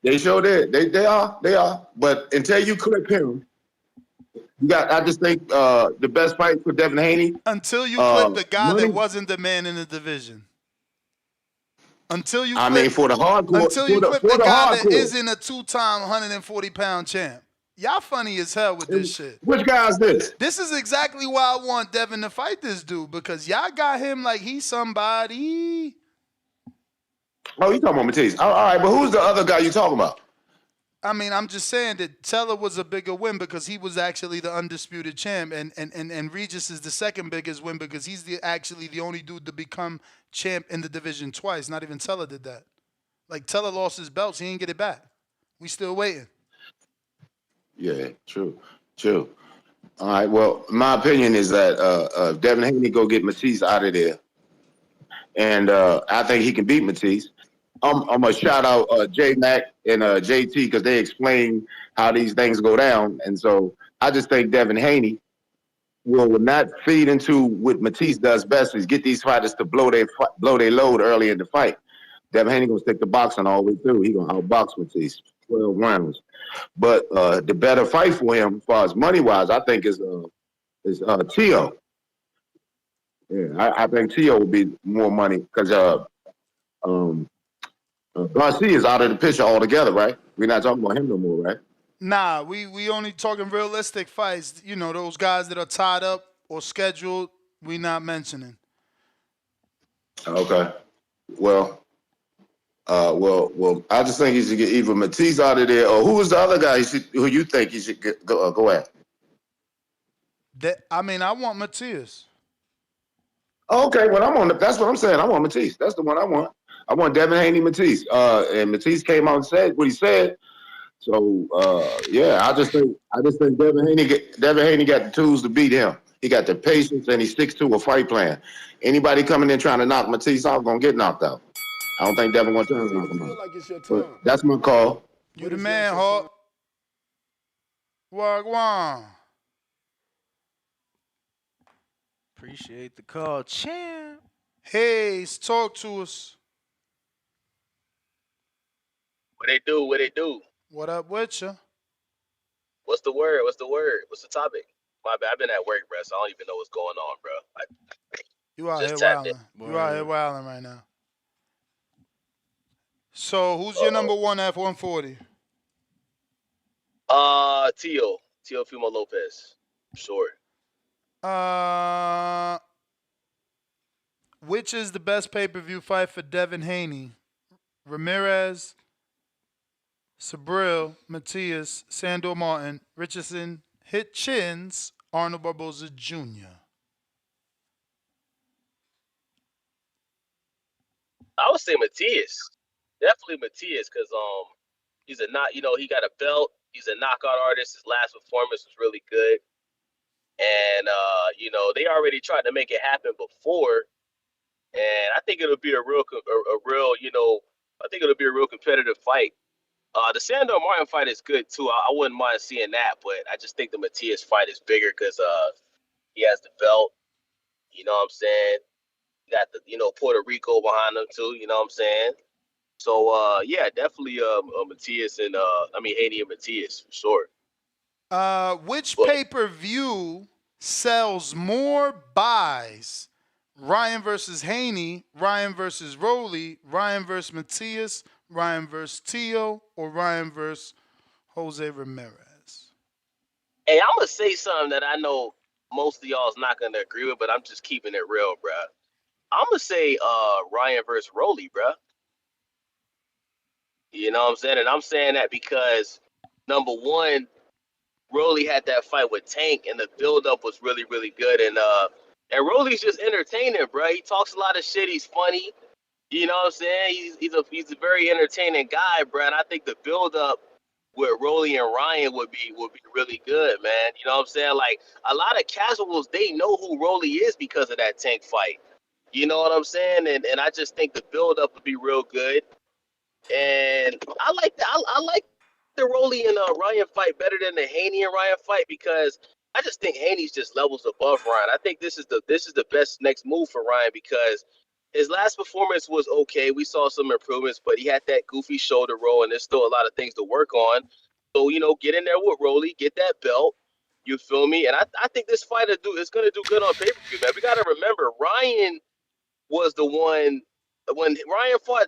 They sure did. They are. But until you clip him, you got. I just think the best fight for Devin Haney. Until you clip the guy money, that wasn't the man in the division. Until you I clip, mean, for the hardcore. Until you clip for the guy hardcore. that isn't a 2-time 140-pound champ. Y'all funny as hell with this shit. Which guy is this? This is exactly why I want Devin to fight this dude, because y'all got him like he's somebody. Oh, you talking about Matisse? All right, but who's the other guy you talking about? I mean, I'm just saying that Teller was a bigger win because he was actually the undisputed champ, and Regis is the second biggest win because he's actually the only dude to become champ in the division twice. Not even Teller did that. Like, Teller lost his belts, he didn't get it back. We still waiting. Yeah, true. All right, well, my opinion is that Devin Haney go get Matisse out of there, and I think he can beat Matisse. I'm gonna shout out J Mac and JT because they explain how these things go down, and so I just think Devin Haney will not feed into what Matisse does best is get these fighters to blow their load early in the fight. Devin Haney gonna stick to boxing all the way through. He gonna outbox Matisse 12 rounds. But the better fight for him, as far as money wise, I think is Teo. Yeah, I think Teo will be more money because Garcia is out of the picture altogether, right? We're not talking about him no more, right? Nah, we only talking realistic fights. You know, those guys that are tied up or scheduled, we not mentioning. Okay. Well, I just think he should get either Matisse out of there, or who is the other guy who you think he should go at? I mean, I want Matias. Okay, well, that's what I'm saying. I want Matisse. That's the one I want. I want Devin Haney Matisse. And Matisse came out and said what he said. So yeah, I just think Devin Haney got the tools to beat him. He got the patience and he sticks to a fight plan. Anybody coming in trying to knock Matisse out gonna get knocked out. I don't think Devin wants to knock him out. But that's my call. You the man, Hawk. Wagwan. Appreciate the call, champ. Hayes, talk to us. What they do? What they do? What up with you? What's the word? What's the word? What's the topic? My bad. I've been at work, bro, so I don't even know what's going on, bro. You out here wilding. You out here wilding right now. So who's your number one at 140? Teofimo Lopez. Sure. Which is the best pay-per-view fight for Devin Haney? Ramirez, Subriel Matias, Sandor Martin, Richardson, Hitchins, Arnold Barboza Jr. I would say Matias. Definitely Matias, because he got a belt. He's a knockout artist. His last performance was really good. And they already tried to make it happen before. And I think it'll be a real competitive fight. The Sandor Martin fight is good too. I wouldn't mind seeing that, but I just think the Matias fight is bigger because he has the belt. You know what I'm saying? You got the Puerto Rico behind him too. You know what I'm saying? So yeah, definitely Matias and Haney and Matias for sure. Which pay-per-view sells more buys? Ryan versus Haney, Ryan versus Rolly, Ryan versus Matias, Ryan versus Teo, or Ryan versus Jose Ramirez? Hey, I'm going to say something that I know most of y'all is not going to agree with, but I'm just keeping it real, bro. I'm going to say Ryan versus Rolly, bro. You know what I'm saying? And I'm saying that because, number one, Rolly had that fight with Tank, and the buildup was really, really good. And And Rolly's just entertaining, bro. He talks a lot of shit. He's funny. You know what I'm saying? He's a very entertaining guy, bro. And I think the build up with Rolly and Ryan would be really good, man. You know what I'm saying? Like a lot of casuals, they know who Rolly is because of that Tank fight. You know what I'm saying? And I just think the build up would be real good. And I like the Rolly and Ryan fight better than the Haney and Ryan fight because I just think Haney's just levels above Ryan. I think this is the best next move for Ryan because his last performance was okay. We saw some improvements, but he had that goofy shoulder roll, and there's still a lot of things to work on. So get in there with Rolly, get that belt. You feel me? And I think this fight is gonna do good on pay per view, man. We gotta remember Ryan was the one when Ryan fought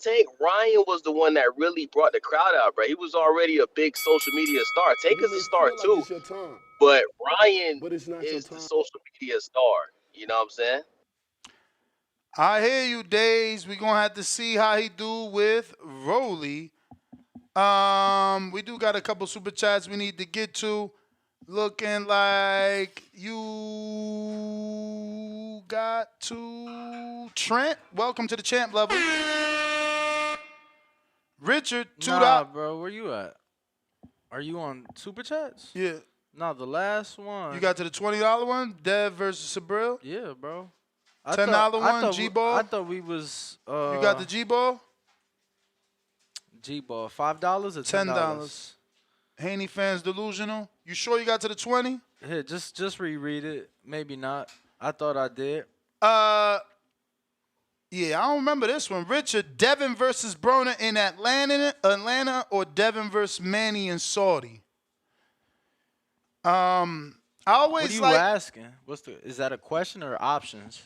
Tank. Ryan was the one that really brought the crowd out, bro. He was already a big social media star. Tank is a star too, but Ryan is the social media star. You know what I'm saying? I hear you, Days. We're gonna have to see how he do with Rolly. We do got a couple super chats we need to get to. Looking like you got to Trent. Welcome to the champ level. Richard, Nah, bro, where you at? Are you on super chats? Yeah. No, the last one. You got to the $20 one, Dev versus Subriel. Yeah, bro. $10 one, G-ball. I thought we was. You got the G-ball. G-ball, $5 or $10. Haney fans delusional. You sure you got to the 20? Here, just reread it. Maybe not. I thought I did. Yeah, I don't remember this one. Richard, Devin versus Broner in Atlanta, or Devin versus Manny in Saudi. I always What are you like. asking? Is that a question or options?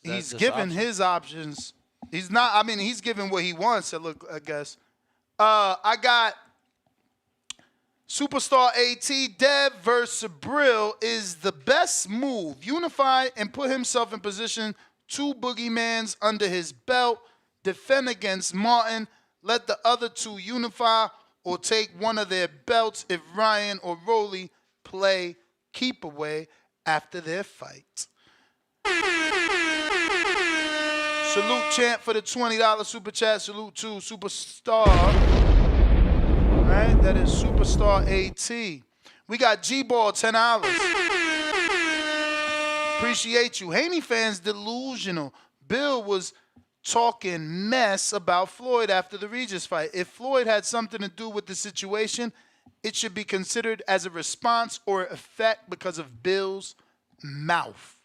He's giving his options. He's not. I mean, he's giving what he wants. I guess. I got Superstar AT. Dev versus Sabriel is the best move. Unify and put himself in position. 2 boogeymans under his belt. Defend against Martin. Let the other 2 unify or take one of their belts if Ryan or Rolly play keep away after their fight. Salute Champ for the $20 super chat. Salute to Superstar. All right, that is Superstar AT. We got G-Ball, $10. Appreciate you. Haney fans delusional. Bill was talking mess about Floyd after the Regis fight. If Floyd had something to do with the situation, it should be considered as a response or effect because of Bill's mouth.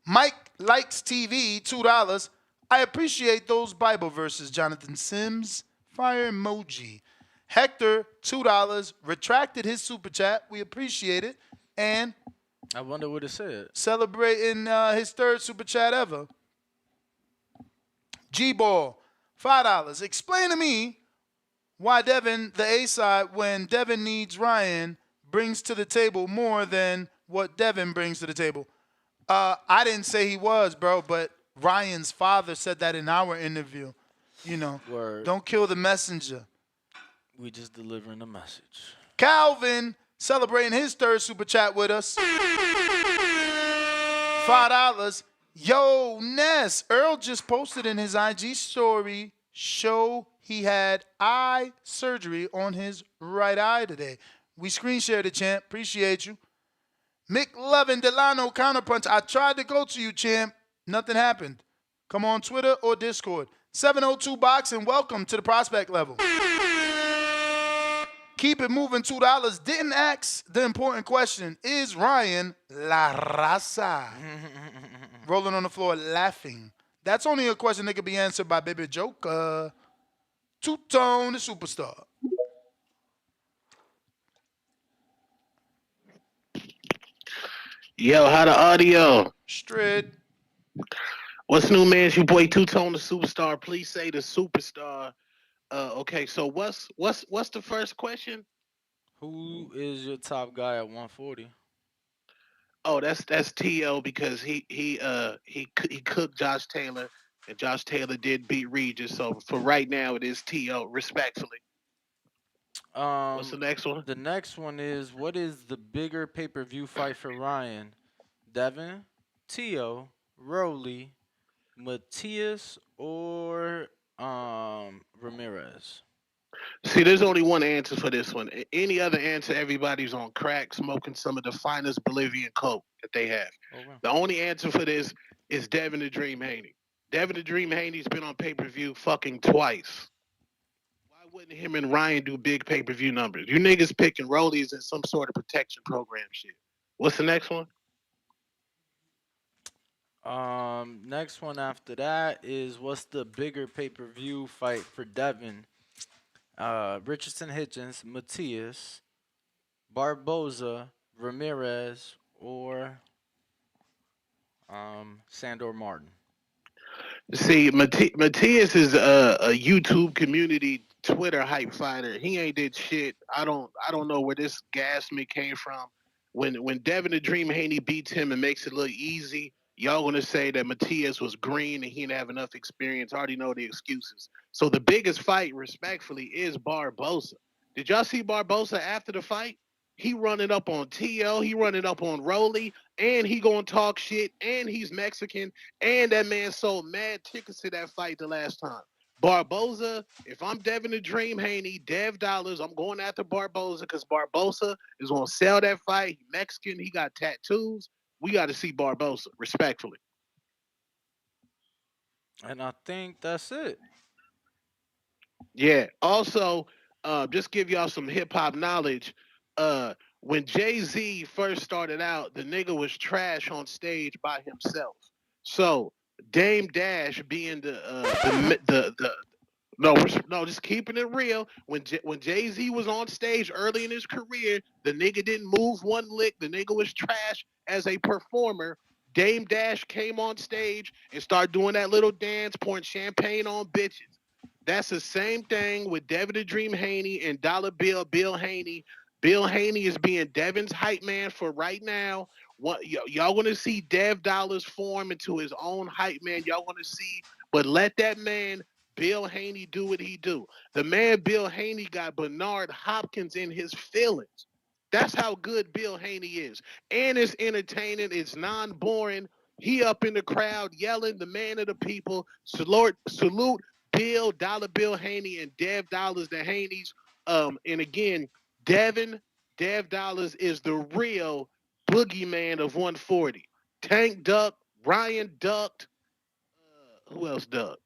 Mike Likes TV, $2. I appreciate those Bible verses, Jonathan Sims. Fire emoji. Hector, $2, retracted his super chat. We appreciate it. And I wonder what it said. Celebrating his 3rd super chat ever. G-Ball, $5. Explain to me why Devin, the A-side, when Devin needs Ryan, brings to the table more than what Devin brings to the table. I didn't say he was, bro, but Ryan's father said that in our interview. You know, Word. Don't kill the messenger. We just delivering a message. Calvin celebrating his 3rd super chat with us. $5. Yo, Ness. Earl just posted in his IG story, show he had eye surgery on his right eye today. We screen shared it, champ. Appreciate you. McLovin Delano Counterpunch. I tried to go to you, champ. Nothing happened. Come on Twitter or Discord. 702 Boxing. Welcome to the prospect level. Keep it moving, $2. Didn't ask the important question. Is Ryan La Raza? Rolling on the floor laughing. That's only a question that could be answered by Baby Joka. Two-Tone, the superstar. Yo, how the audio? Straight. What's new, man? It's your boy Two-Tone, the superstar. Please say the superstar. Okay, so what's the first question? Who is your top guy at 140? Oh, that's TL because he cooked Josh Taylor, and Josh Taylor did beat Regis. So for right now, it is TL. Respectfully. What's the next one? The next one is, what is the bigger pay-per-view fight for Ryan? Devin Tio, Rolly, Matias, or Ramirez? See, there's only one answer for this one. Any other answer, everybody's on crack, smoking some of the finest Bolivian coke that they have. Oh, wow. The only answer for this is Devin the Dream Haney. Devin the Dream Haney's been on pay-per-view fucking twice. Why wouldn't him and Ryan do big pay-per-view numbers? You niggas picking rollies in some sort of protection program shit. What's the next one? Next one after that is what's the bigger pay-per-view fight for Devin? Richardson Hitchens, Matias, Barboza, Ramirez, or Sandor Martin. See, Matias is a YouTube community Twitter hype fighter. He ain't did shit. I don't know where this gas me came from. When Devin the Dream Haney beats him and makes it look easy, y'all gonna say that Matias was green and he didn't have enough experience. I already know the excuses. So the biggest fight, respectfully, is Barboza. Did y'all see Barboza after the fight? He running up on TL, he running up on Rolly, and he gonna talk shit, and he's Mexican, and that man sold mad tickets to that fight the last time. Barboza, if I'm Devin the Dream Haney, Dev Dollars, I'm going after Barboza because Barboza is going to sell that fight. He Mexican, he got tattoos. We got to see Barboza, respectfully. And I think that's it. Yeah. Also, just give y'all some hip hop knowledge. When Jay-Z first started out, the nigga was trash on stage by himself. So Dame Dash being the no, just keeping it real. When Jay-Z was on stage early in his career, the nigga didn't move one lick. The nigga was trash as a performer. Dame Dash came on stage and started doing that little dance, pouring champagne on bitches. That's the same thing with Devin the Dream Haney and Dollar Bill Haney. Bill Haney is being Devin's hype man for right now. Y'all want to see Dev Dollars form into his own hype man. Y'all want to see, but let that man Bill Haney do what he do. The man Bill Haney got Bernard Hopkins in his feelings. That's how good Bill Haney is. And it's entertaining. It's non-boring. He up in the crowd yelling, the man of the people. Salute Bill, Dollar Bill Haney, and Dev Dollars, the Haneys. And again, Dev Dollars is the real boogeyman of 140. Tank ducked, Ryan ducked. Who else ducked?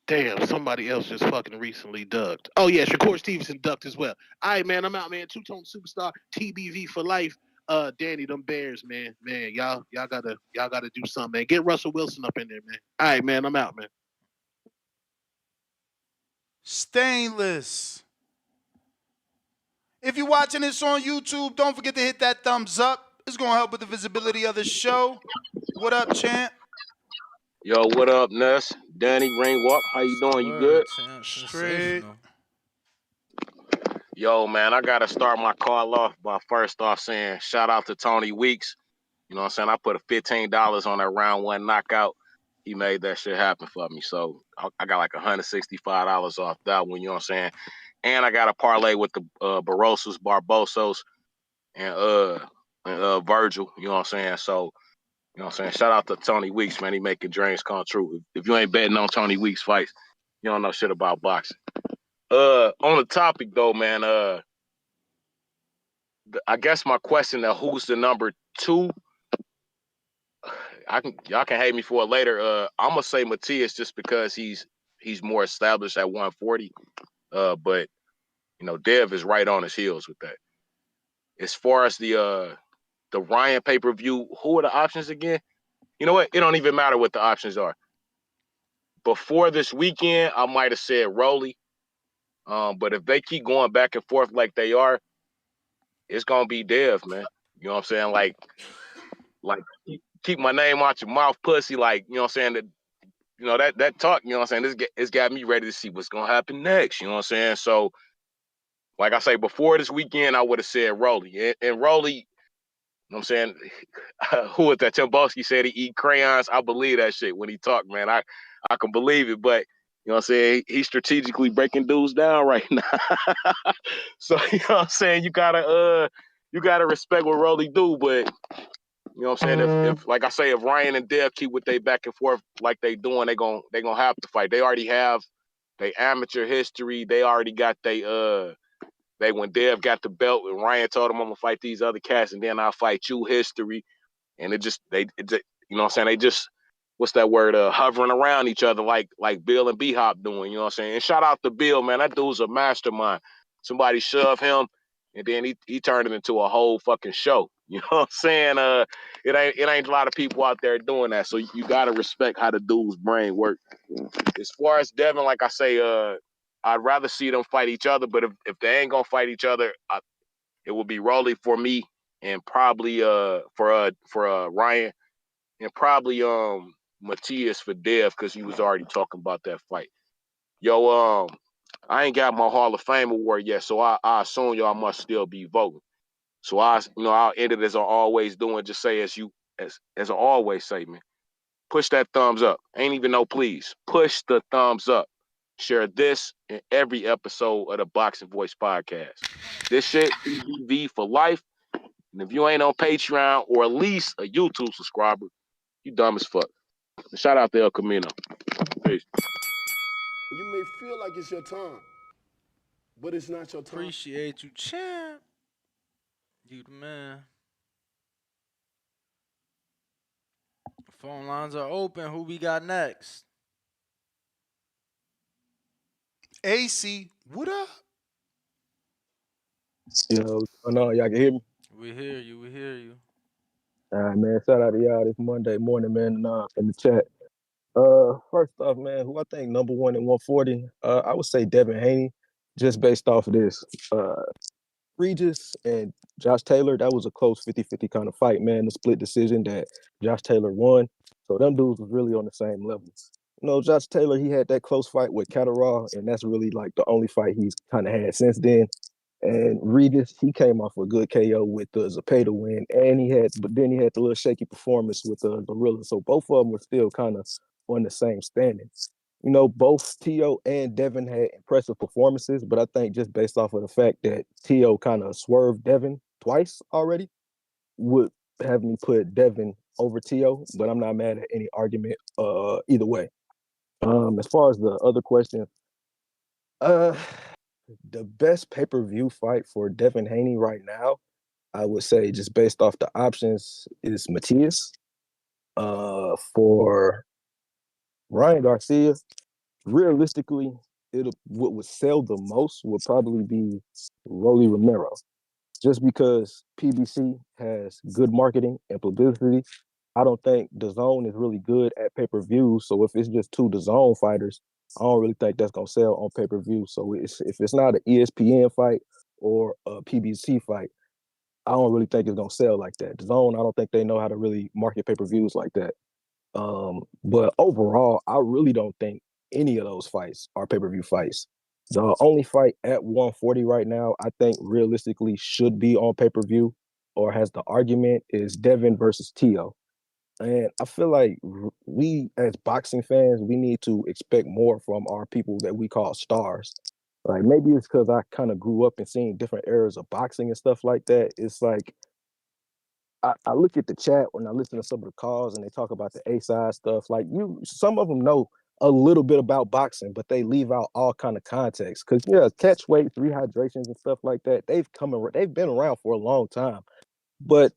Damn, somebody else just fucking recently ducked. Oh yeah, Shakur Stevenson ducked as well. All right, man, I'm out, man. Two-tone superstar, TBV for life. Danny, them Bears, man, y'all gotta do something, man. Get Russell Wilson up in there, man. All right, man, I'm out, man. Stainless. If you're watching this on YouTube, don't forget to hit that thumbs up. It's gonna help with the visibility of the show. What up, champ? Yo, what up, Ness? Danny Ringwalk, how you doing? You good? Straight. Yo, man, I gotta start my call off by first off saying shout out to Tony Weeks. You know what I'm saying? I put a $15 on that round one knockout. He made that shit happen for me. So I got like $165 off that one, you know what I'm saying? And I got a parlay with the Barbosos, and Virgil, you know what I'm saying? So, you know what I'm saying? Shout out to Tony Weeks, man. He making dreams come true. If you ain't betting on Tony Weeks fights, you don't know shit about boxing. On the topic though, man, I guess my question of who's the number two, y'all can hate me for it later. I'm gonna say Matias just because he's more established at 140. But you know, Dev is right on his heels with that. As far as the Ryan pay-per-view, who are the options again? You know what? It don't even matter what the options are. Before this weekend, I might have said Rolly. But if they keep going back and forth like they are, it's gonna be Dev, man. You know what I'm saying? Like keep my name out your mouth, pussy. Like, you know what I'm saying? That, you know, that talk, you know what I'm saying? It's got me ready to see what's gonna happen next. You know what I'm saying? So, like I say, before this weekend, I would have said Rolly. And Rolly, you know what I'm saying? Who was that? Timbowski said he eat crayons. I believe that shit when he talked, man. I can believe it, but you know what I'm saying? He's strategically breaking dudes down right now. So, you know what I'm saying? You gotta respect what Rolly do, but You know what I'm saying? If like I say, if Ryan and Dev keep with they back and forth like they doing, they gonna have to fight. They already have they amateur history. They already got they when Dev got the belt and Ryan told him I'm gonna fight these other cats and then I'll fight you history. And you know what I'm saying? They just what's that word? Hovering around each other like Bill and B Hop doing. You know what I'm saying? And shout out to Bill, man. That dude's a mastermind. Somebody shoved him, and then he turned it into a whole fucking show. You know what I'm saying? It ain't a lot of people out there doing that. So you gotta respect how the dude's brain work. As far as Devin, like I say, I'd rather see them fight each other. But if they ain't gonna fight each other, it will be Rolly for me, and probably for Ryan, and probably Matias for Dev because he was already talking about that fight. Yo, I ain't got my Hall of Fame award yet, so I assume y'all must still be voting. So I'll end it as I always do and just say as I always say, man, push that thumbs up. Ain't even no please. Push the thumbs up. Share this in every episode of the Boxing Voice podcast. This shit, TBV for life. And if you ain't on Patreon or at least a YouTube subscriber, you dumb as fuck. Shout out to El Camino. Peace. You may feel like it's your time, but it's not your time. Appreciate you, champ. You the man. Phone lines are open. Who we got next? AC, what up? Yo, what's going on? Y'all can hear me? We hear you. We hear you. All right, man. Shout out to y'all this Monday morning, man, in the chat. First off, man, who I think number one in 140, I would say Devin Haney, just based off of this. Regis and Josh Taylor, that was a close 50-50 kind of fight, man. The split decision that Josh Taylor won. So them dudes was really on the same level. You know, Josh Taylor, he had that close fight with Catterall, and that's really like the only fight he's kind of had since then. And Regis, he came off a good KO with the Zepeda win, but then he had the little shaky performance with the Gorilla. So both of them were still kind of on the same standing. You know, both Tio and Devin had impressive performances, but I think just based off of the fact that Tio kind of swerved Devin twice already would have me put Devin over Tio, but I'm not mad at any argument either way. As far as the other question, the best pay-per-view fight for Devin Haney right now, I would say just based off the options is Matias. For Ryan Garcia, realistically, what would sell the most would probably be Rolly Romero, just because PBC has good marketing and publicity. I don't think DAZN is really good at pay-per-view, so if it's just two DAZN fighters, I don't really think that's gonna sell on pay-per-view. So if it's not an ESPN fight or a PBC fight, I don't really think it's gonna sell like that. DAZN, I don't think they know how to really market pay-per-views like that. But overall, I really don't think any of those fights are pay-per-view fights. The only fight at 140 right now, I think realistically should be on pay-per-view or has the argument is Devin versus Tio. And I feel like we as boxing fans, we need to expect more from our people that we call stars. Like maybe it's because I kind of grew up and seeing different eras of boxing and stuff like that. It's like I look at the chat when I listen to some of the calls and they talk about the A-side stuff. Like some of them know a little bit about boxing, but they leave out all kind of context. Because catch weights, rehydrations, and stuff like that. They've been around for a long time, but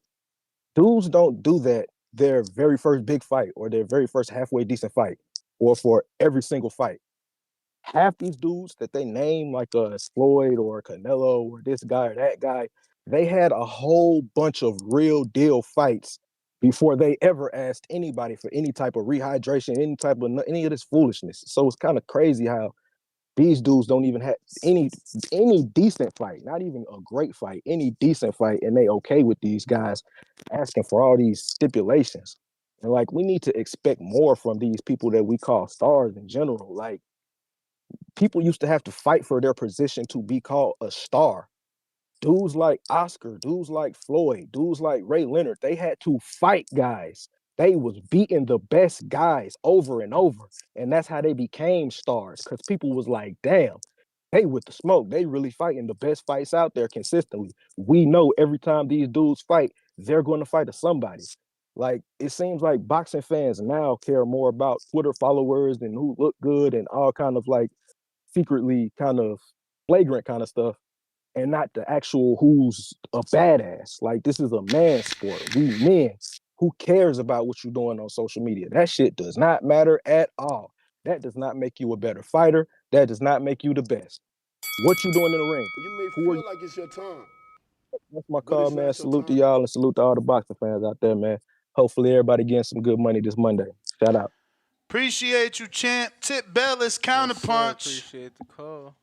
dudes don't do that their very first big fight or their very first halfway decent fight or for every single fight. Half these dudes that they name like Floyd or Canelo or this guy or that guy, they had a whole bunch of real deal fights before they ever asked anybody for any type of rehydration, any of this foolishness. So it's kind of crazy how these dudes don't even have any decent fight, not even a great fight, any decent fight, and they okay with these guys asking for all these stipulations. And like we need to expect more from these people that we call stars in general. Like people used to have to fight for their position to be called a star. Dudes like Oscar, dudes like Floyd, dudes like Ray Leonard, they had to fight guys. They was beating the best guys over and over. And that's how they became stars. Because people was like, damn, they with the smoke. They really fighting the best fights out there consistently. We know every time these dudes fight, they're going to fight somebody. Like, it seems like boxing fans now care more about Twitter followers and who look good and all kind of like secretly kind of flagrant kind of stuff, and not the actual who's a badass. Like, this is a man sport. We men. Who cares about what you're doing on social media? That shit does not matter at all. That does not make you a better fighter. That does not make you the best. What you doing in the ring? You may Who are feel you? like it's your time, That's my but call, it's man. not your Salute to time. y'all and salute to all the boxing fans out there, man. Hopefully everybody getting some good money this Monday. Shout out. Appreciate you, champ. Tip Bellis, counterpunch. Appreciate the call.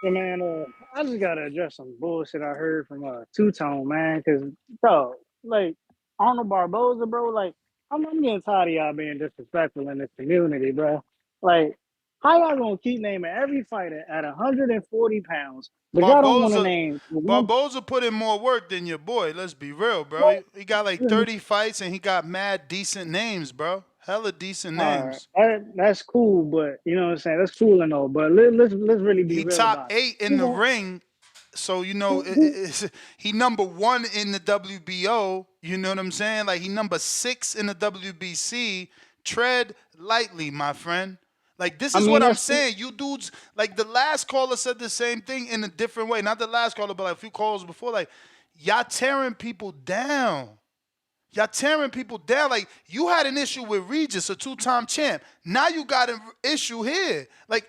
Yeah, man, I just gotta address some bullshit I heard from Two Tone, man. Cause bro, like Arnold Barboza, bro, like I'm getting tired of y'all being disrespectful in this community, bro. Like, how y'all gonna keep naming every fighter at 140 pounds, but y'all don't want to name one? Barboza put in more work than your boy. Let's be real, bro. He got like 30 fights and he got mad decent names, bro. Hella decent names. All right, that's cool, but you know what I'm saying. That's cool and all, but let's really be He real top about it. 8 in the ring. So, you know, he number 1 in the WBO. You know what I'm saying? Like, he number 6 in the WBC. Tread lightly, my friend. Like, this is what I'm saying. You dudes, like, the last caller said the same thing in a different way. Not the last caller, but like a few calls before. Like, y'all tearing people down. Y'all tearing people down. Like, you had an issue with Regis, a 2-time champ. Now you got an issue here. Like,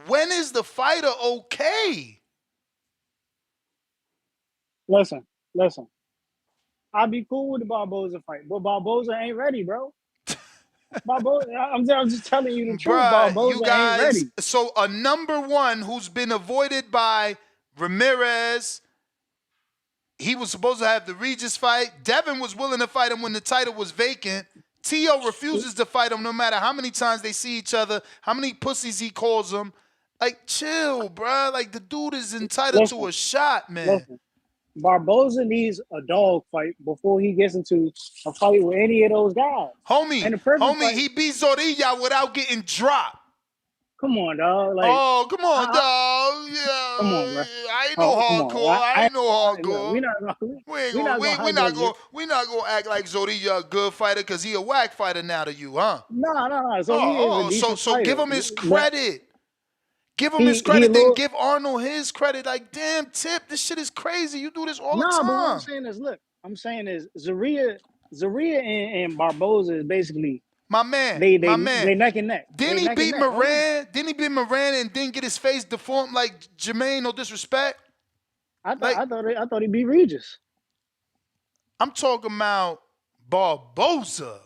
when is the fighter okay? Listen. I'd be cool with the Barboza fight, but Barboza ain't ready, bro. Barboza, I'm just telling you the truth. Bruh, Barboza you ain't guys, ready. so a number 1 who's been avoided by Ramirez, he was supposed to have the Regis fight. Devin was willing to fight him when the title was vacant. T.O. refuses to fight him no matter how many times they see each other, how many pussies he calls them. Like, chill, bruh. Like, the dude is entitled to a shot, man. Listen. Barboza needs a dog fight before he gets into a fight with any of those guys. Homie, he beat Zorilla without getting dropped. Come on, dog. Like, come on, dog. Yeah. Come on, bro. I ain't no hardcore. I ain't no hardcore. We're not gonna act like Zorilla a good fighter because he a whack fighter now to you, huh? No. Zorilla is a decent so fighter. give him his credit. Give him his credit, then give Arnold his credit. Like, damn, Tip, this shit is crazy. You do this all the time. But what I'm saying is, look, Zorilla and Barboza is basically my man. They neck and neck. Didn't he beat Moran? Didn't he beat Moran and didn't get his face deformed like Jermaine? No disrespect. I thought he beat Regis. I'm talking about Barboza.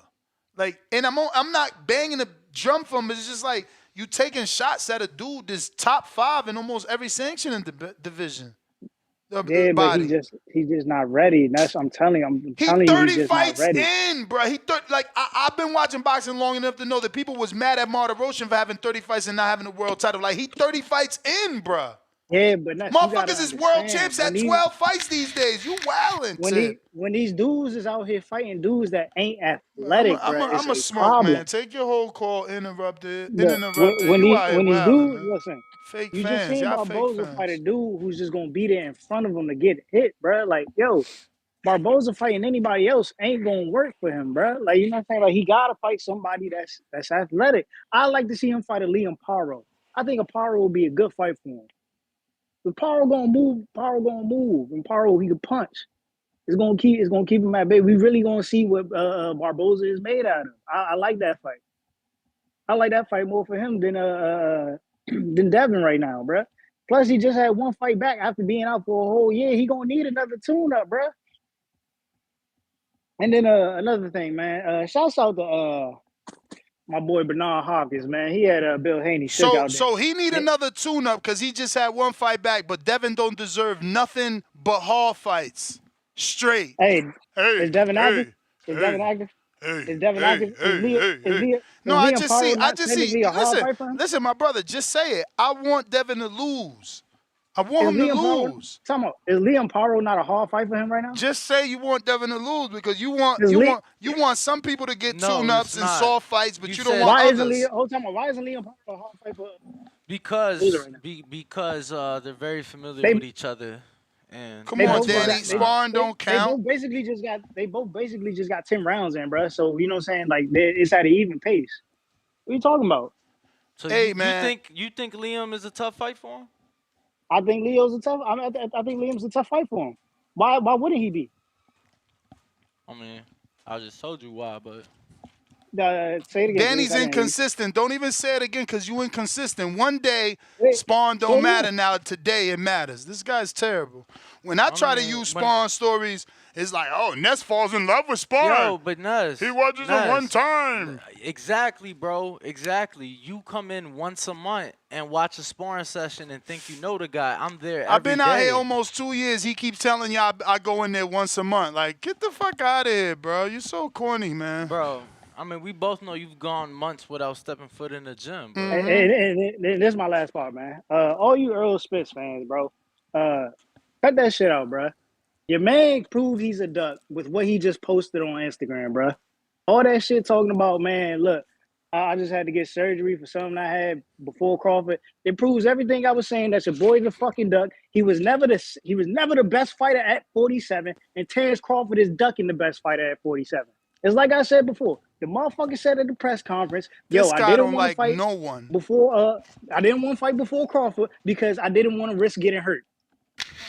Like, and I'm not banging the drum for him. It's just like you taking shots at a dude that's top 5 in almost every sanction in the division. But he's just not ready. That's I'm telling you. He's 30 fights in, bro. I've been watching boxing long enough to know that people was mad at Marta Roshan for having 30 fights and not having a world title. Like, he 30 fights in, bro. Yeah, but that's, motherfuckers is world champs at 12 fights these days. You wildin'. When these dudes is out here fighting dudes that ain't athletic, I'm a smoke, problem. man. Take your whole call interrupted. When these dudes, listen, fake you fans. just seen Y'all Barboza fight a dude who's just gonna be there in front of him to get hit, bro. Like, yo, Barboza fighting anybody else ain't gonna work for him, bro. Like, you know what I'm saying? Like, he gotta fight somebody that's athletic. I like to see him fight a Liam Paro. I think a Paro will be a good fight for him. If Paro gonna move, and Paro he can punch. It's gonna keep him at bay. We really gonna see what Barboza is made out of. I like that fight. I like that fight more for him than Devin right now, bro. Plus, he just had one fight back after being out for a whole year. He gonna need another tune-up, bro. And then another thing, man. Shouts out to my boy Bernard Hopkins, man. He had Bill Haney shook out there. So he need another tune-up because he just had one fight back, but Devin don't deserve nothing but hall fights. Straight. Is Devin active? Is Devin active? Is Devin active? No, I just see. Listen, my brother, just say it. I want Devin to lose. I want him to lose. Is Liam Paro not a hard fight for him right now? Just say you want Devin to lose because you want some people to get tune-ups and soft fights, but you don't want others. Why isn't Liam Paro a hard fight for? Because they're very familiar with each other, And Come They on, both that's just why Danny. got it's not. Sparring don't they count. both basically just got 10 rounds in, bro. So you know what I'm saying? Like it's at an even pace. What are you talking about? So Hey, you man. think Liam is a tough fight for him? I think Leo's a tough. I think Liam's a tough fight for him. Why wouldn't he be? I mean, I just told you why, but Say it again, please. Danny's I didn't hear you. inconsistent. Don't even say it again because you inconsistent. One day, Wait, Spawn so don't matter. Now, today it matters. This guy's terrible. When I try to use Spawn stories, it's like, oh, Ness falls in love with Spawn. yo, but Nuz, He watches him one time. Exactly, bro. Exactly. You come in once a month and watch a sparring session and think you know the guy. I'm there every day. I've been out here almost 2 years. He keeps telling you I go in there once a month. Like, get the fuck out of here, bro. You're so corny, man. Bro, I mean, we both know you've gone months without stepping foot in the gym, bro. And this is my last part, man. All you Earl Spitz fans, bro, cut that shit out, bro. Your man proved he's a duck with what he just posted on Instagram, bro. All that shit talking about, man, look, I just had to get surgery for something I had before Crawford. It proves everything I was saying, that your boy's a fucking duck. He was never the best fighter at 47, and Terrence Crawford is ducking the best fighter at 47. It's like I said before. The motherfucker said at the press conference, This I guy didn't don't want to like fight no one. before I didn't want to fight before Crawford because I didn't want to risk getting hurt.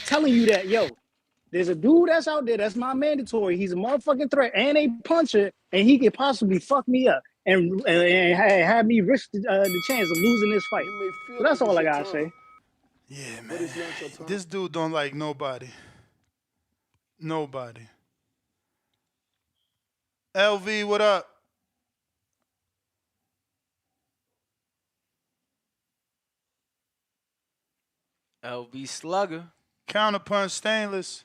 Telling you that, there's a dude that's out there that's not mandatory. He's a motherfucking threat and a puncher, and he could possibly fuck me up and have me risk the chance of losing this fight. So that's all I gotta say. Yeah, man. This dude don't like nobody. Nobody. LV, what up? LV Slugger. Counterpunch Stainless.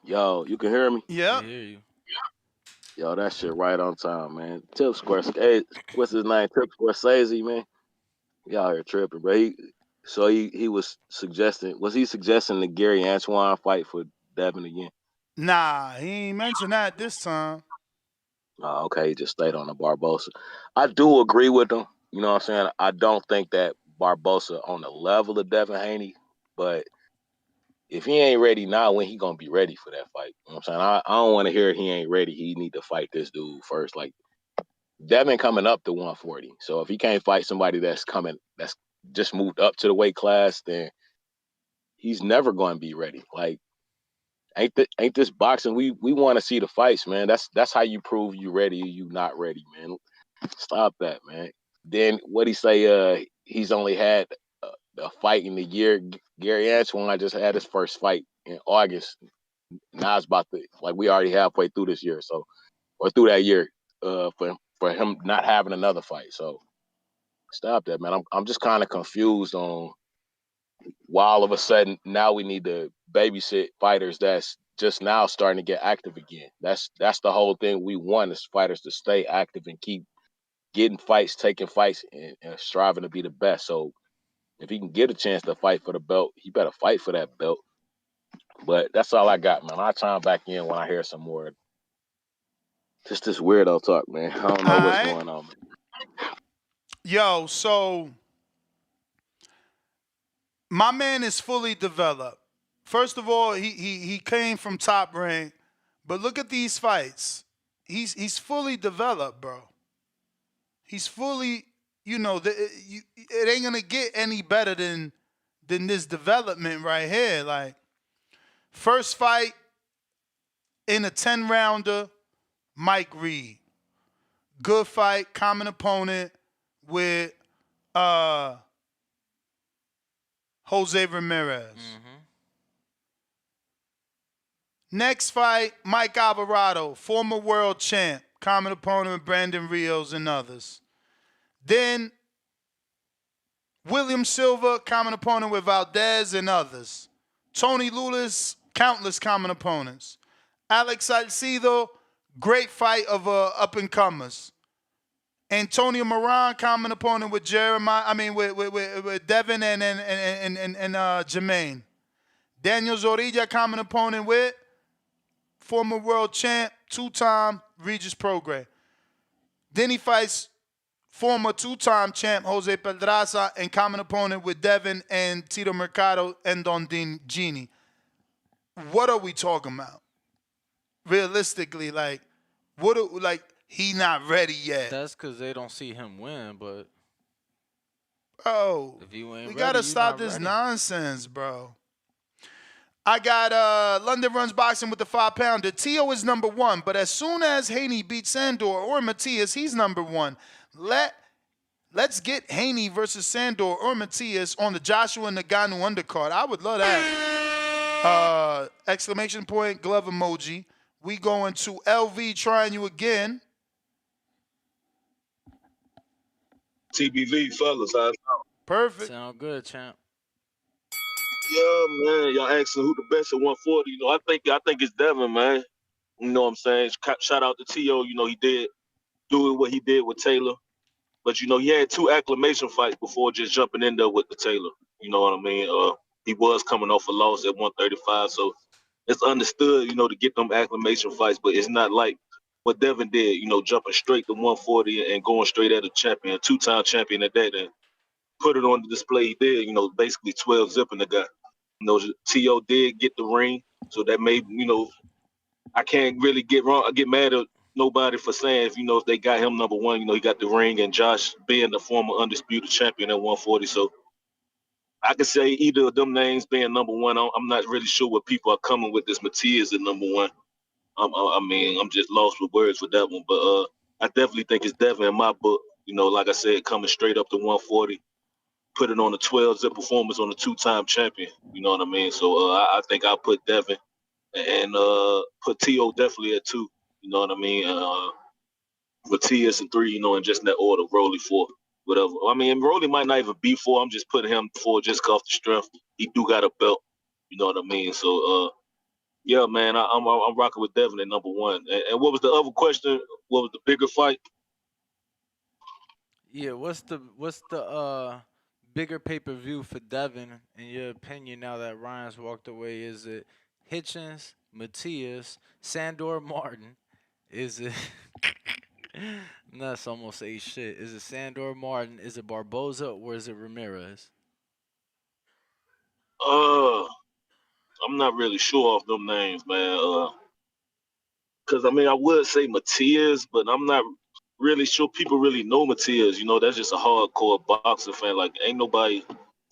Yo, you can hear me? Yeah. I hear you. Yo, that shit right on time, man. Tip Squarespace. Hey, what's his name? Tip Squarespace, man. Y'all here tripping, bro. He was suggesting. Was he suggesting the Gary Antoine fight for Devin again? Nah, he ain't mentioned that this time. Oh, okay, he just stayed on the Barbosa. I do agree with him. You know what I'm saying? I don't think that Barbosa on the level of Devin Haney, but if he ain't ready now, when he gonna be ready for that fight? You know what I'm saying? I don't want to hear he ain't ready. He need to fight this dude first. Like Devin coming up to 140. So if he can't fight somebody that's just moved up to the weight class, then he's never going to be ready. Like ain't this boxing? We want to see the fights, man. That's how you prove you ready or you not ready, man. Stop that, man. Then what he say? He's only had a fight in the year. Gary Antoine just had his first fight in August. Now it's about we already halfway through this year, so or through that year. For him not having another fight, so stop that, man. I'm just kind of confused on why all of a sudden now we need to babysit fighters that's just now starting to get active again. That's the whole thing we want is fighters to stay active and keep getting fights, taking fights, and striving to be the best. So if he can get a chance to fight for the belt, he better fight for that belt. But that's all I got, man. I'll chime back in when I hear some more. Just this weirdo talk, man. I don't know what's going on, man. Yo, so my man is fully developed. First of all, he came from Top Rank, but look at these fights. He's fully developed, bro. He's fully, it ain't gonna get any better than this development right here. Like first fight in a 10-rounder, Mike Reed. Good fight, common opponent with Jose Ramirez. Next fight, Mike Alvarado, former world champ, common opponent with Brandon Rios and others. Then William Silva, common opponent with Valdez and others. Tony Lulis, countless common opponents. Alex Salcido, great fight of up-and-comers. Antonio Moran, common opponent with with Devin and Jermaine. Daniel Zorrilla, common opponent with former world champ, two-time Regis Prograis. Then he fights former two-time champ Jose Pedraza, and common opponent with Devin and Tito Mercado and Don Gini. What are we talking about? Realistically, like, he not ready yet. That's because they don't see him win, but bro, if you ain't we ready, gotta you stop not this ready. nonsense, bro. I got London Runs Boxing with the 5-pounder. Tio is number 1, but as soon as Haney beats Sandor or Matias, he's number 1. Let's get Haney versus Sandor or Matias on the Joshua Nagano undercard. I would love that. Exclamation point, glove emoji. We going to LV trying you again. TBV, fellas, how's it sound? Perfect. Sound good, champ. Yeah, man. Y'all asking who the best at 140. You know, I think it's Devin, man. You know what I'm saying? Shout out to T.O. You know, he did do what he did with Taylor. But, you know, he had 2 acclamation fights before just jumping in there with the Taylor. You know what I mean? He was coming off a loss at 135. So it's understood, you know, to get them acclamation fights. But it's not like what Devin did, you know, jumping straight to 140 and going straight at a champion, a 2-time champion at that. And put it on the display he did, you know, basically 12 zipping the guy. You know, T.O. did get the ring, so that made, you know, I can't really get mad at nobody for saying, if they got him number 1, you know, he got the ring, and Josh being the former undisputed champion at 140. So I could say either of them names being number 1. I'm not really sure what people are coming with this Matias at number 1. I'm just lost with words for that one. But I definitely think it's Devin in my book. You know, like I said, coming straight up to 140. Put it on a 12-zip performance on a 2-time champion. You know what I mean? So I think I'll put Devin and put T.O. definitely at 2. You know what I mean? Matias at 3, you know, and just in that order, Rolly 4, whatever. I mean, Rolly might not even be 4. I'm just putting him 4 just off the strength. He do got a belt. You know what I mean? So, yeah, man, I'm rocking with Devin at number 1. And what was the other question? What was the bigger fight? Yeah, what's the bigger pay-per-view for Devin, in your opinion, now that Ryan's walked away? Is it Hitchens, Matias, Sandor Martin? Is it that's almost a shit. Is it Sandor Martin? Is it Barboza, or is it Ramirez? I'm not really sure of them names, man. Because, I mean, I would say Matias, but I'm not really sure people really know Matias. You know, that's just a hardcore boxing fan. Like, ain't nobody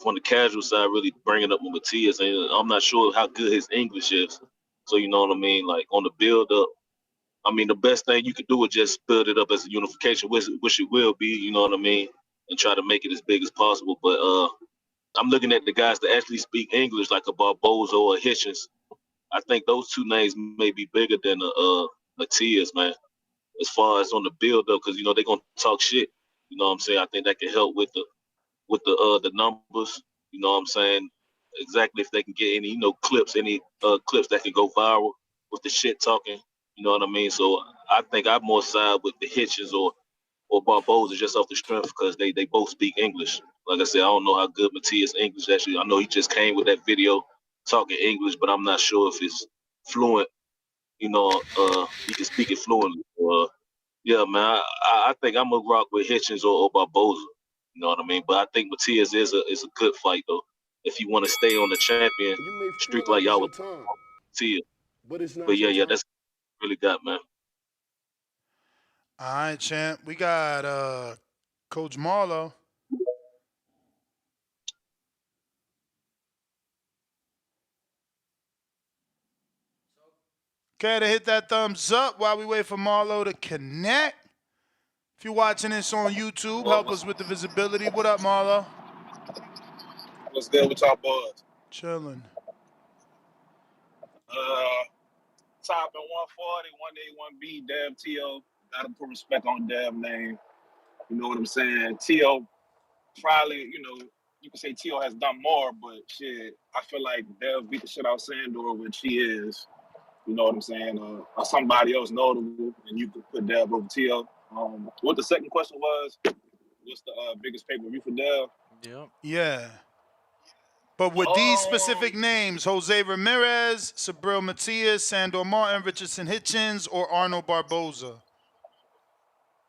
from the casual side really bringing up with Matias. And I'm not sure how good his English is. So, you know what I mean? Like, on the build-up, I mean, the best thing you could do is just build it up as a unification, which it will be, you know what I mean? And try to make it as big as possible. But I'm looking at the guys that actually speak English, like a Barboza or a Hitchens. I think those 2 names may be bigger than Matias, man, as far as on the build up, because they're gonna talk shit. You know what I'm saying? I think that can help with the numbers. You know what I'm saying? Exactly, if they can get any clips, clips that can go viral with the shit talking. You know what I mean? So I think I more side with the Hitchens or Barboza just off the strength, because they both speak English. Like I said, I don't know how good Matias English actually. I know he just came with that video talking English, but I'm not sure if it's fluent. He can speak it fluently. Yeah, man, I think I'm gonna rock with Hitchens or Barboza. You know what I mean? But I think Matias is a good fight though. If you want to stay on the champion You may streak feel like like it's y'all your with time, Matias. but it's But not yeah, your yeah, time. that's really got, man. All right, champ. We got Coach Marlowe. Okay, to hit that thumbs up while we wait for Marlowe to connect. If you're watching this on YouTube, help us with the visibility. What up, Marlowe? What's good with y'all boys? Chilling. Top at 140, 181B, Dev T.O. Gotta put respect on Dev name. You know what I'm saying? T.O. probably, you can say T.O. has done more, but shit, I feel like Dev beat the shit out of Sandor, which he is. You know what I'm saying? Or somebody else notable, and you could put Dev over T.O. What the second question was, what's the biggest pay-per-view for Dev? Yep. Yeah. But with these specific names, Jose Ramirez, Subriel Matias, Sandor Martin, Richardson Hitchens, or Arnold Barboza?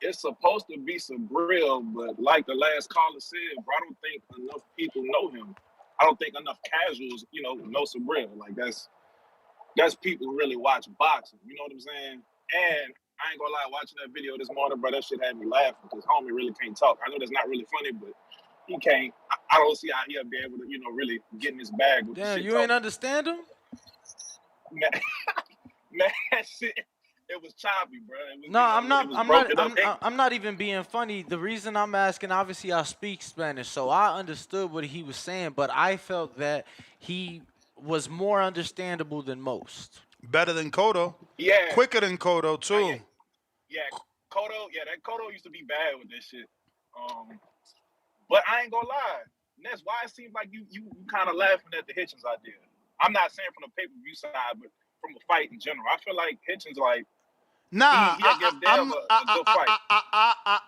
it's supposed to be Subriel, but like the last caller said, bro, I don't think enough people know him. I don't think enough casuals, know Subriel. Like that's people who really watch boxing. You know what I'm saying? And I ain't gonna lie, watching that video this morning, bro, that shit had me laughing because homie really can't talk. I know that's not really funny, but he can't. I don't see how he'll be able to, really get in his bag with the Damn, shit you talking. ain't understand him? Man, man, that shit, it was choppy, bro. It was, No, I'm not. it was I'm not. broken up. I'm not even being funny. The reason I'm asking, obviously, I speak Spanish, so I understood what he was saying, but I felt that he was more understandable than most. Better than Cotto. Yeah. Quicker than Cotto too. Yeah, Cotto. Yeah, that Cotto used to be bad with this shit. But I ain't gonna lie. That's why it seems like you kind of laughing at the Hitchens idea. I'm not saying from the pay-per-view side, but from the fight in general. I feel like Hitchens Nah, he'll give Dev a good fight.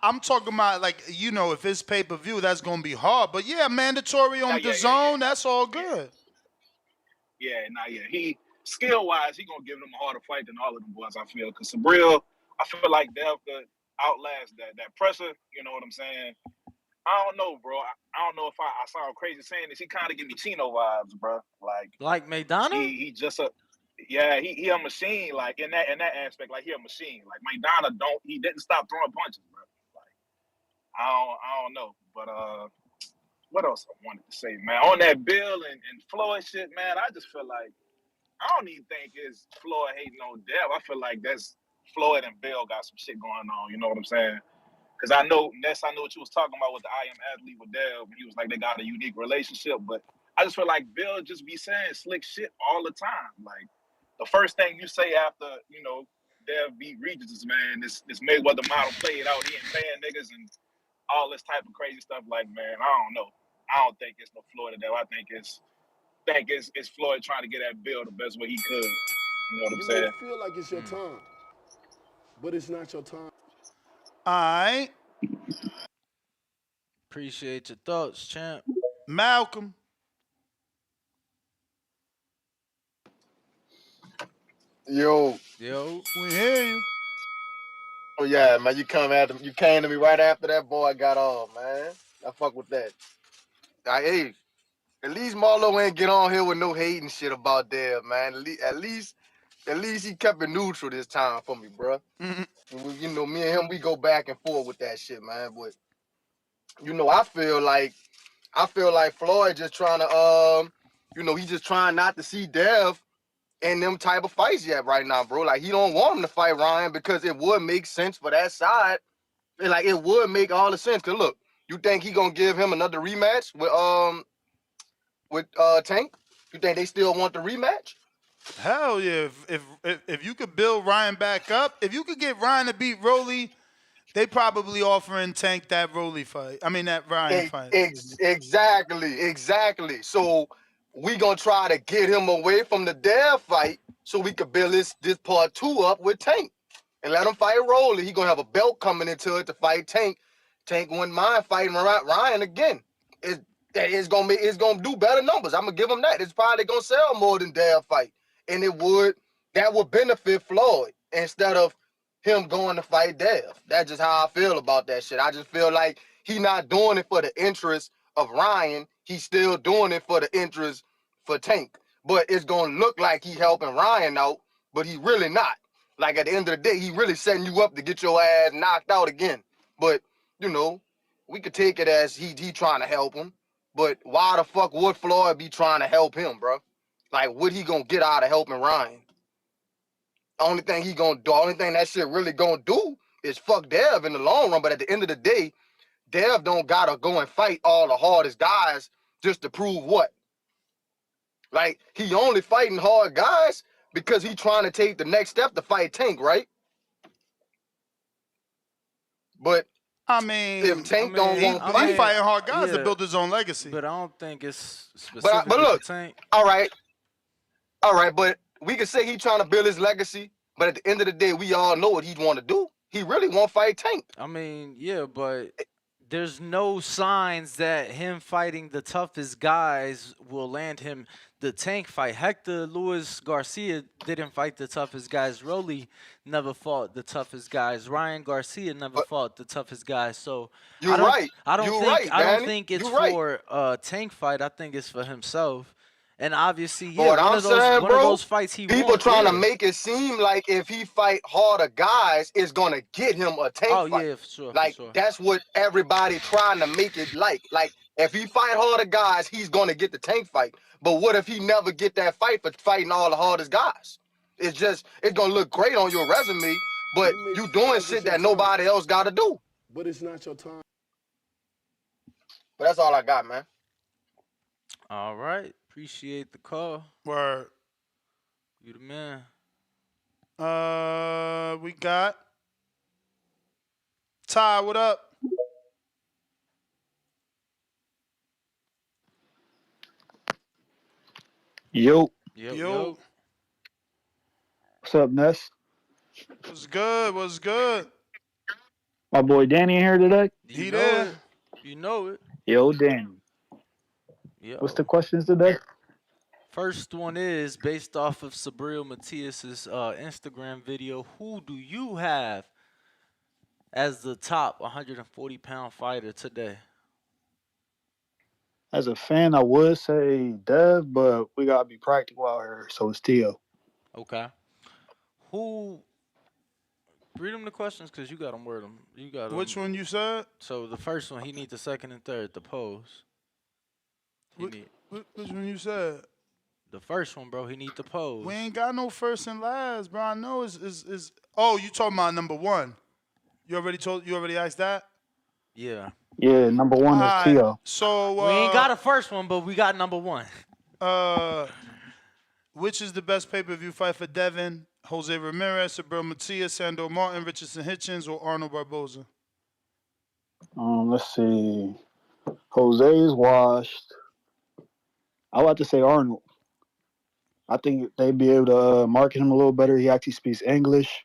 I'm talking about like if it's pay-per-view, that's gonna be hard. But yeah, mandatory on the zone, that's all good. Yeah, he skill-wise, he gonna give them a harder fight than all of them boys. I feel because Subriel, I feel like Dev could outlast that pressure. You know what I'm saying? I don't know, bro. I don't know if I sound crazy saying this. He kind of give me Chino vibes, bro. Like Maidana? He just he a machine. Like in that aspect, like he a machine. Like Maidana he didn't stop throwing punches, bro. Like I don't know, but what else I wanted to say, man? On that Bill and Floyd shit, man, I just feel like I don't even think it's Floyd hating on Dev. I feel like that's Floyd and Bill got some shit going on. You know what I'm saying? Because I know what you was talking about with the I Am Athlete with Dev. He was like, they got a unique relationship. But I just feel like Bill just be saying slick shit all the time. Like, the first thing you say after, Dev beat Regis is, man, this Mayweather model played out. He ain't paying niggas and all this type of crazy stuff. Like, man, I don't know. I don't think it's no Floyd to Dev. I think it's Floyd trying to get at Bill the best way he could. You know what I'm saying? You may feel like it's your time, but it's not your time. All right. Appreciate your thoughts, champ. Malcolm. Yo. We hear you. Oh yeah, man. You came to me right after that boy got off, man. I fuck with that. Hey, at least Marlo ain't get on here with no hating shit about Dev, man. At least he kept it neutral this time for me, bro. Mm-hmm. Me and him, we go back and forth with that shit, man. But I feel like Floyd just trying to he just trying not to see Dev in them type of fights yet right now, bro. Like he don't want him to fight Ryan because it would make sense for that side. Like it would make all the sense. Cause look, you think he gonna give him another rematch with Tank? You think they still want the rematch? Hell yeah! If you could build Ryan back up, if you could get Ryan to beat Rolly, they probably offering Tank that Rolly fight. I mean that Ryan fight. Exactly. So we gonna try to get him away from the Dev fight so we could build this part 2 up with Tank and let him fight Rolly. He gonna have a belt coming into it to fight Tank. Tank wouldn't mind fighting Ryan again. It's gonna do better numbers. I'm gonna give him that. It's probably gonna sell more than Dev fight, and that would benefit Floyd instead of him going to fight Dev. That's just how I feel about that shit. I just feel like he not doing it for the interest of Ryan. He's still doing it for the interest for Tank. But it's gonna look like he helping Ryan out, but he really not. Like at the end of the day, he really setting you up to get your ass knocked out again. But we could take it as he trying to help him. But why the fuck would Floyd be trying to help him, bro? Like, what he gonna get out of helping Ryan? The only thing that shit really gonna do is fuck Dev in the long run. But at the end of the day, Dev don't gotta go and fight all the hardest guys just to prove what? Like, he only fighting hard guys because he trying to take the next step to fight Tank, right? But I mean, if Tank don't want to fight, he fighting hard guys to build his own legacy. But I don't think it's specifically but look, for Tank. All right, but we can say he trying to build his legacy, but at the end of the day, we all know what he want to do. He really want to fight Tank. I mean, yeah, but there's no signs that him fighting the toughest guys will land him the Tank fight. Hector Luis Garcia didn't fight the toughest guys. Rolly never fought the toughest guys. Ryan Garcia never fought the toughest guys. So I You're right. You're right, don't Danny. think it's You're right. for a Tank fight. I think it's for himself. And obviously, But yeah, what I'm saying, one of bro, those fights he people won. trying to Yeah. make it seem like if he fight harder guys, it's gonna get him a Tank Oh fight. yeah, for sure, Like for sure. that's what everybody trying to make it like. Like if he fight harder guys, he's gonna get the Tank fight. But what if he never get that fight for fighting all the hardest guys? It's gonna look great on your resume, but You may you feel doing like shit it's your that time, nobody else gotta do. but it's not your time. But that's all I got, man. All right, appreciate the call. Word. You the man. We got Ty. What up? Yo. Yo. What's up, Ness? What's good? What's good? My boy Danny in here today? He there? You know it. Yo, Danny. Yo. What's the questions today? First one is based off of Subriel Matias's Instagram video. Who do you have as the top 140-pound fighter today? As a fan, I would say Dev, but we gotta be practical out here, so it's Tio. Okay. Who? Read them the questions because you got them word them. You got Which one you said? So the first one, he needs the second and third, the pose. Which one you said? The first one, bro. He need the pose. We ain't got no first and last, bro. I know is. Oh, you talking about number one? You already asked that? Yeah. Yeah, number one is Tio. So we ain't got a first one, but we got number one. Which is the best pay-per-view fight for Devin? Jose Ramirez, Subriel Matias, Sandor Martin, Richardson Hitchens, or Arnold Barboza? Let's see. Jose is washed. I like to say Arnold. I think they'd be able to market him a little better. He actually speaks English.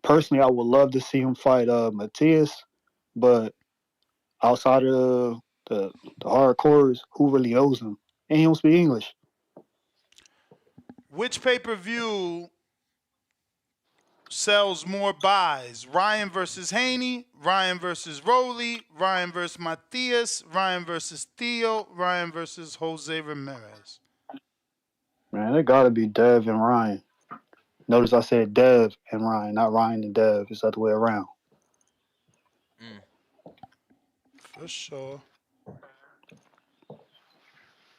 Personally, I would love to see him fight Matias, but outside of the hardcores, who really knows him? And he don't speak English. Which pay-per-view sells more buys? Ryan versus Haney, Ryan versus Rowley, Ryan versus Matias, Ryan versus Theo, Ryan versus Jose Ramirez. Man, it got to be Dev and Ryan. Notice I said Dev and Ryan, not Ryan and Dev. It's the other way around. For sure.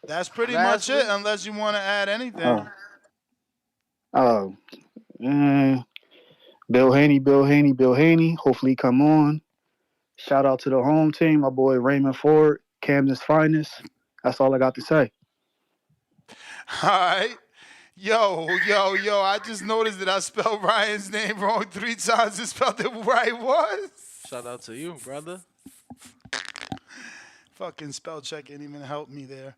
That's pretty much it, unless you want to add anything. Bill Haney. Hopefully he come on. Shout out to the home team, my boy Raymond Ford, Camden's finest. That's all I got to say. All right. Yo, I just noticed that I spelled Ryan's name wrong 3 times and spelled it right once. Shout out to you, brother. Fucking spell check ain't even helped me there.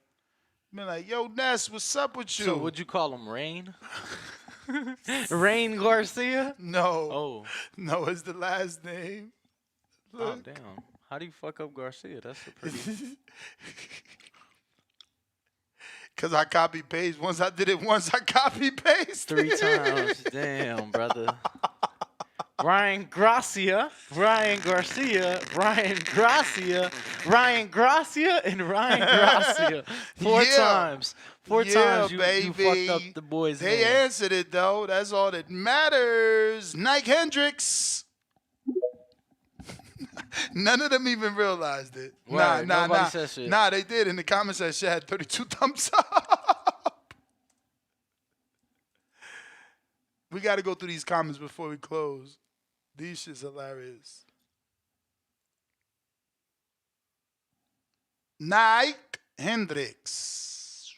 Been like, yo, Ness, what's up with you? So would you call him Rain? Rain Garcia? No. Oh. No, it's the last name. Look. Oh, damn. How do you fuck up Garcia? That's a pretty... Because I copy paste. Once I did it once, I copy paste. 3 times. Damn, brother. Ryan Garcia, Ryan Garcia, Ryan Garcia, Ryan Garcia, and Ryan Garcia. 4 times. 4 times you fucked up the boys' They name. answered it, though. That's all that matters. Nike Hendricks. None of them even realized it. Right, Nah. nobody said shit. Nah, they did. In the comment section, had 32 thumbs up. We got to go through these comments before we close. These shit's hilarious. Nike Hendricks.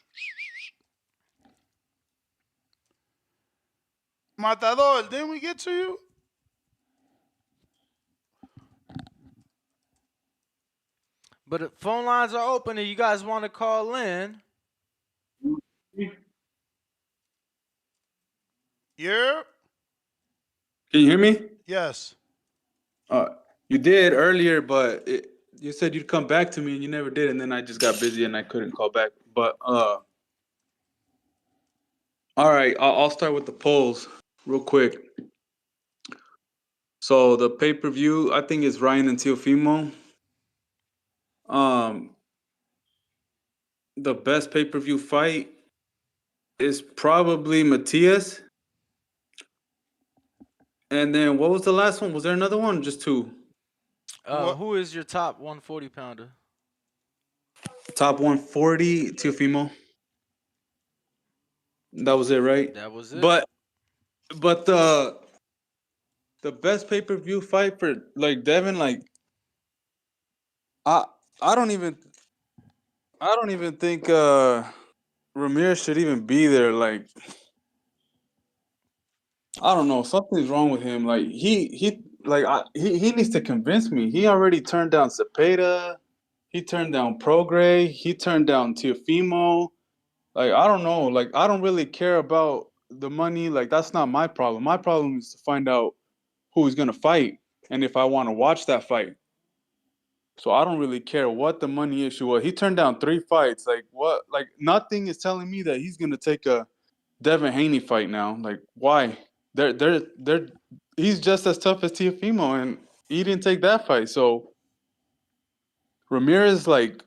Matador, didn't we get to you? But the phone lines are open if you guys want to call in. Yeah. Can you hear me? Yes. You did earlier, but you said you'd come back to me and you never did, and then I just got busy and I couldn't call back. But all right, I'll start with the polls real quick. So the pay-per-view, I think, is Ryan and Teofimo. The best pay-per-view fight is probably Matias. And then what was the last one? Was there another one? Just two. Who is your top 140 pounder? Top 140, Teofimo. That was it, right? That was it. But the best pay-per-view fight for like Devin, like I don't even think Ramirez should even be there. Like I don't know, something's wrong with him. Like he needs to convince me. He already turned down Cepeda. He turned down Prograis. He turned down Teofimo. Like I don't know. Like I don't really care about the money. Like that's not my problem. My problem is to find out who he's gonna fight and if I want to watch that fight. So I don't really care what the money issue was. He turned down 3 fights. Like what? Like nothing is telling me that he's gonna take a Devin Haney fight now. Like why? They're he's just as tough as Teofimo, and he didn't take that fight. So Ramirez like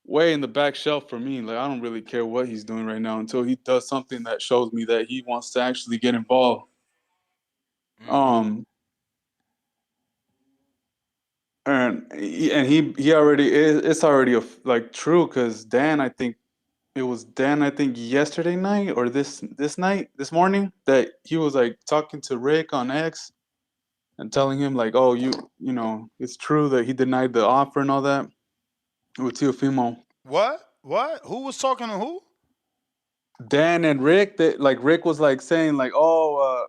way in the back shelf for me. Like I don't really care what he's doing right now until he does something that shows me that he wants to actually get involved. And he already is. It's already like true because Dan, I think it was Dan. I think yesterday night or this morning that he was like talking to Rick on X and telling him like, oh, you know, it's true that he denied the offer and all that with Teofimo. What? Who was talking to who? Dan and Rick. That like Rick was like saying like, oh,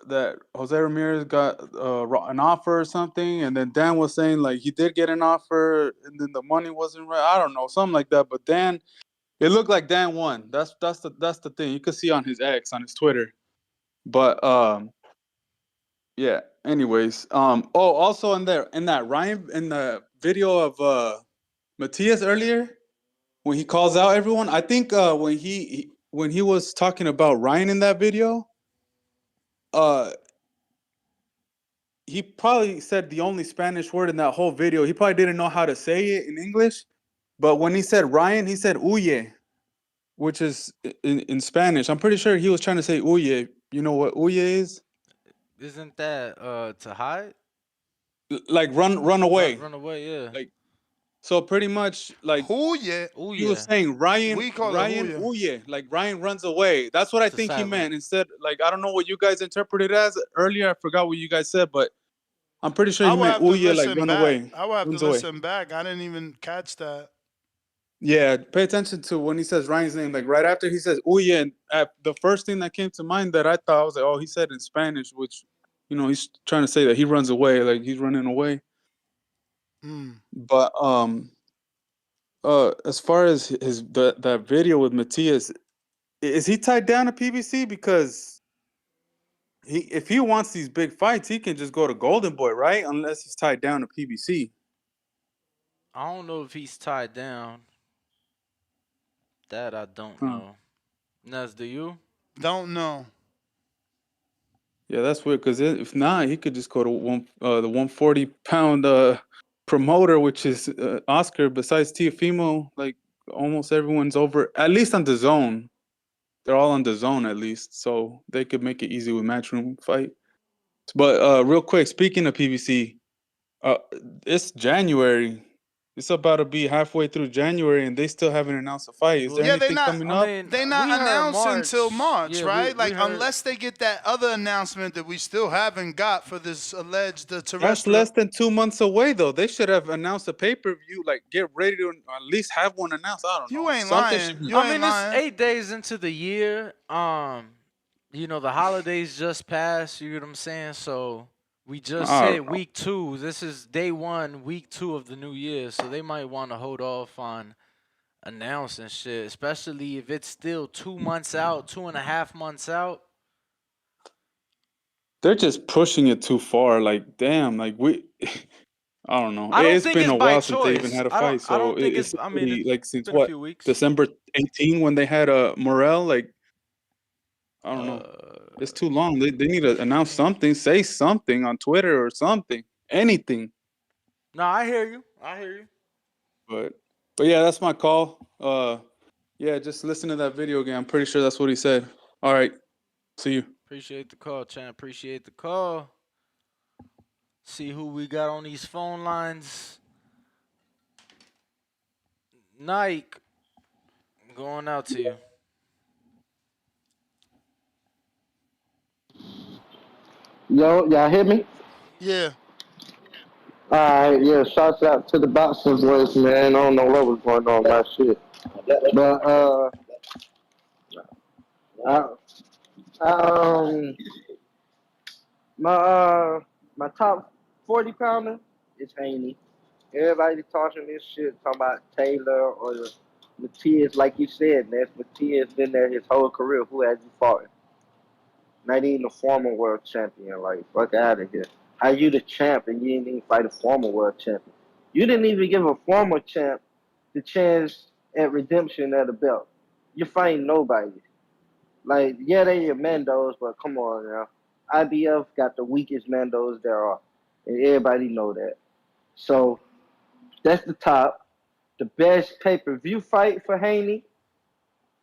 that Jose Ramirez got an offer or something, and then Dan was saying like he did get an offer, and then the money wasn't right. I don't know, something like that. But Dan, it looked like Dan won. That's the thing. You could see on his X, on his Twitter. But yeah. Anyways, also in the video of Matias earlier, when he calls out everyone, I think when he was talking about Ryan in that video, he probably said the only Spanish word in that whole video. He probably didn't know how to say it in English, but when he said Ryan, he said huye, which is in Spanish. I'm pretty sure he was trying to say huye. You know what huye is? Isn't that to hide? Like run away. Run away, yeah. Like so pretty much like huye. He was saying Ryan We call Ryan it huye, like Ryan runs away. That's what I think he meant. Instead, like I don't know what you guys interpreted as earlier. I forgot what you guys said, but I'm pretty sure he meant huye, like run away. I will have to Runs away. listen back. I didn't even catch that. Yeah, pay attention to when he says Ryan's name. Like right after he says huye, and the first thing that came to mind that I thought, I was like, oh, he said in Spanish, which, you know, he's trying to say that he runs away, like he's running away. But as far as that video with Matias, is he tied down to PBC? Because if he wants these big fights, he can just go to Golden Boy, right? Unless he's tied down to PBC. I don't know if he's tied down. That I don't know. Nez, do you? Don't know. Yeah, that's weird. Because if not, he could just go to the 140-pound promoter, which is Oscar. Besides Teofimo, like almost everyone's over. At least on the zone, they're all on the zone at least, so they could make it easy with Matchroom fight. But real quick, speaking of PBC, it's January. It's about to be halfway through January, and they still haven't announced a fight. Is there anything coming up? They're not announced until March, Yeah, right? we heard- Unless they get that other announcement that we still haven't got for this alleged terrestrial. That's less than 2 months away, though. They should have announced a pay-per-view. Like, get ready to at least have one announced. I don't know. You ain't Something lying. should- You ain't lying. It's 8 days into the year. You know, the holidays just passed, you know what I'm saying? So we just hit week 2. This is day 1, week 2 of the new year. So they might want to hold off on announcing shit, especially if it's still 2 months out, 2.5 months out. They're just pushing it too far. Like, damn, like I don't know. I don't It's think been it's a by while since they even choice. had a I don't. fight, I so don't think it's it's. I mean, really, it's like, since been a what, few weeks. December 18 when they had Morel. Like, I don't know. It's too long. They need to announce something, say something on Twitter or something, anything. No, I hear you. I hear you. But yeah, that's my call. Yeah, just listen to that video again. I'm pretty sure that's what he said. All right, see you. Appreciate the call, Chan. Appreciate the call. See who we got on these phone lines. Nike, going out to you. Yo, y'all hear me? Yeah. All right, yeah. Shouts out to the boxing boys, man. I don't know what was going on with my shit, but I, um, my top 40 pounder is Haney. Everybody talking this shit, talking about Taylor or Matias, like you said, man. Matias been there his whole career. Who has he fought? Not even a former world champion. Like, fuck out of here. How you the champ and you didn't even fight a former world champion? You didn't even give a former champ the chance at redemption at the belt. You're fighting nobody. Like, yeah, they your Mandos, but come on now. IBF got the weakest Mandos there are. And everybody know that. So that's the top. The best pay-per-view fight for Haney,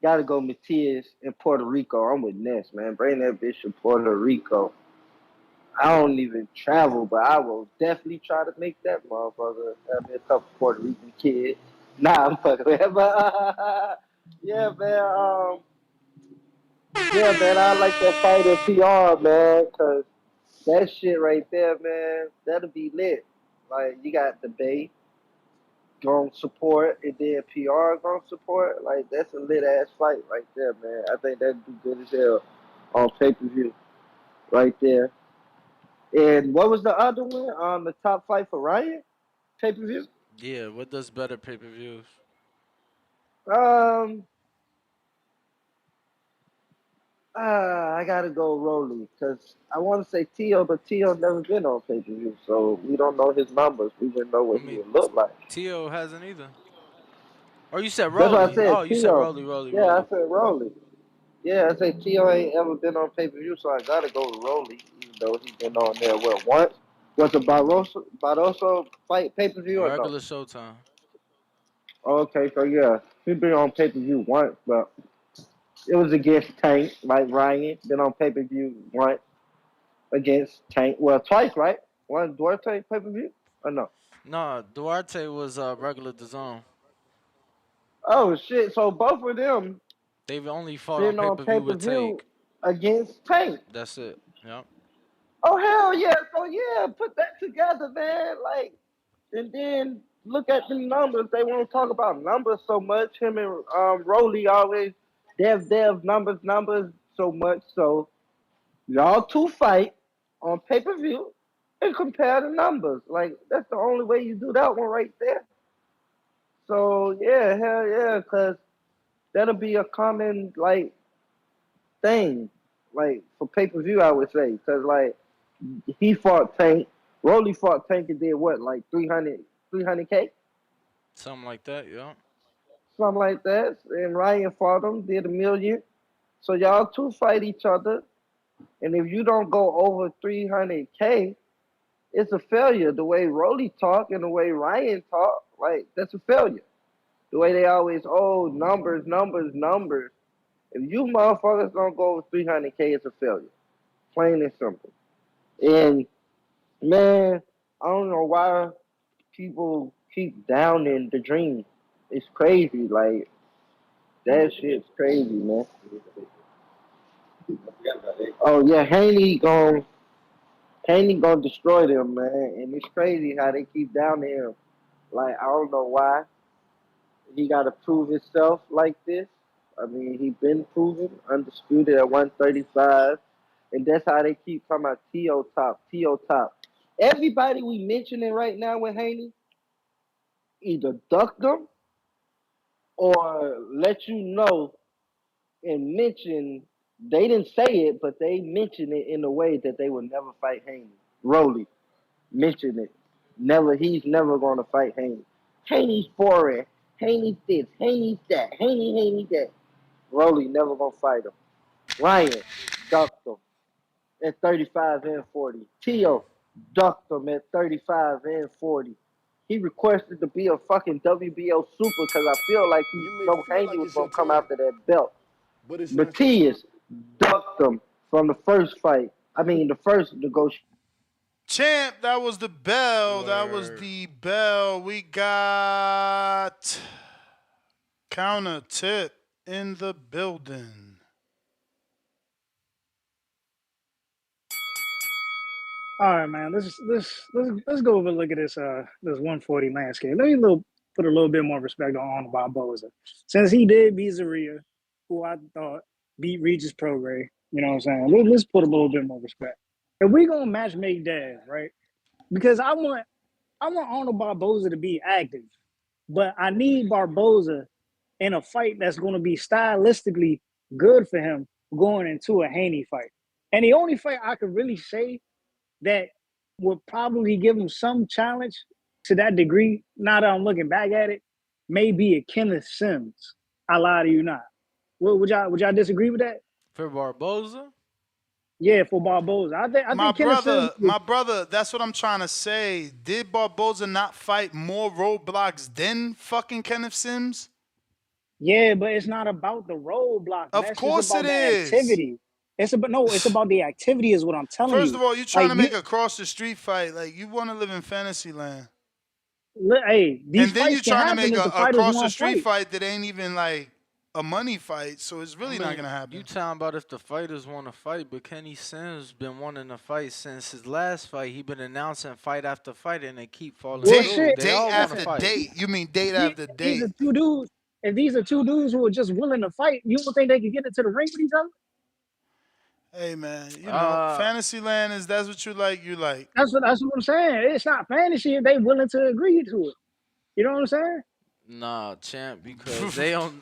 gotta go Matias in Puerto Rico. I'm with Ness, man. Bring that bitch to Puerto Rico. I don't even travel, but I will definitely try to make that motherfucker. Have me a couple Puerto Rican kids. Nah, I'm fucking with him. Yeah, man. Yeah, man. I like that fight in PR, man, because that shit right there, man, that'll be lit. Like, you got the Bay gonna support, and then PR gonna support. Like, that's a lit ass fight right there, man. I think that'd be good as hell on pay per view right there. And what was the other one? The top fight for Ryan pay per view. Yeah, what does better pay-per-views? Um, I gotta go Rolly because I want to say Tio, but Tio never been on pay per view, so we don't know his numbers. We wouldn't know I what he mean, would look like. Tio hasn't either. Or you said That's what I Rolly. said, Oh, you said Tio. Rolly, Rolly, Yeah, I Rolly. said Rolly. Yeah, I said Tio ain't ever been on pay per view, so I gotta go with Rolly, even though he's been on there once. Was it Barroso fight pay per view or no? Regular Showtime. Okay, so yeah, he been on pay per view once, but it was against Tank, like Ryan. Been on pay per view once against Tank. Well, twice, right? One Duarte pay per view or no? No, Duarte was regular DAZN. Oh shit! So both of them They've only fought on been on pay pay-per-view per with view Tank. against Tank. That's it. Yep. Oh hell yeah! So yeah, put that together, man. Like, and then look at the numbers. They won't talk about numbers so much. Him and Rolly always numbers so much. So y'all two fight on pay per view and compare the numbers. Like, that's the only way you do that one right there. So yeah, hell yeah, cause that'll be a common like thing, like for pay per view. I would say, cause like he fought Tank, Rolly fought Tank and did what, like 300K, Something like that, yeah. something like that. And Ryan fought him, did 1 million. So y'all two fight each other, and if you don't go over 300K, it's a failure. The way Rolly talk and the way Ryan talk, like that's a failure. The way they always, numbers, numbers, numbers. If you motherfuckers don't go over 300K, it's a failure. Plain and simple. And man, I don't know why people keep downing the dream. It's crazy. Like, that shit's crazy, man. Oh yeah, Haney gonna destroy them, man. And it's crazy how they keep downing him. Like, I don't know why he got to prove himself like this. I mean, he been proven undisputed at 135, and that's how they keep talking about T.O. top, T.O. top. Everybody we mentioning right now with Haney either duck them or let you know and mention they didn't say it, but they mention it in a way that they would never fight Haney. Rolly mention it. He's never going to fight Haney. Haney's foreign. Haney this. Haney that. Haney that. Rolly never going to fight him. Ryan ducked him at 35 and 40. Tio ducked him at 35 and 40. He requested to be a fucking WBO super because I feel like Haney was going to come after that belt. Matias ducked him from the first fight. The first negotiation. Champ, that was the bell. That was the bell. We got counter tip in the building. All right, man. Let's go over and look at this 140 landscape. Let me put a little bit more respect on Barboza. Since he did beat Zaria, who I thought beat Regis Prograis, you know what I'm saying? Let's put a little bit more respect. If we gonna match make Dev, right? Because I want Arnold Barboza to be active, but I need Barboza in a fight that's gonna be stylistically good for him going into a Haney fight. And the only fight I could really say that would probably give him some challenge to that degree, now that I'm looking back at it, may be a Kenneth Sims. I lie to you not. Would y'all disagree with that? For Barboza? Yeah, for Barboza. I think Kenneth Sims. My brother, that's what I'm trying to say. Did Barboza not fight more roadblocks than fucking Kenneth Sims? Yeah, but it's not about the roadblock. Of course it is. Activity. It's about the activity is what I'm telling you. First of all, you're trying to make a cross the street fight. Like, you want to live in fantasy land. Hey, and then you're trying to make a cross the street fight that ain't even like a money fight, so it's really not gonna happen. You talking about if the fighters want to fight, but Kenny Sims been wanting to fight since his last fight. He been announcing fight after fight, and they keep falling through. Date after date. You mean date after date? These are two dudes. If these are two dudes who are just willing to fight, you don't think they can get into the ring with each other? Hey man, you know, fantasy land that's what you like. You like. That's what I'm saying. It's not fantasy if they willing to agree to it. You know what I'm saying? Nah, champ, because they on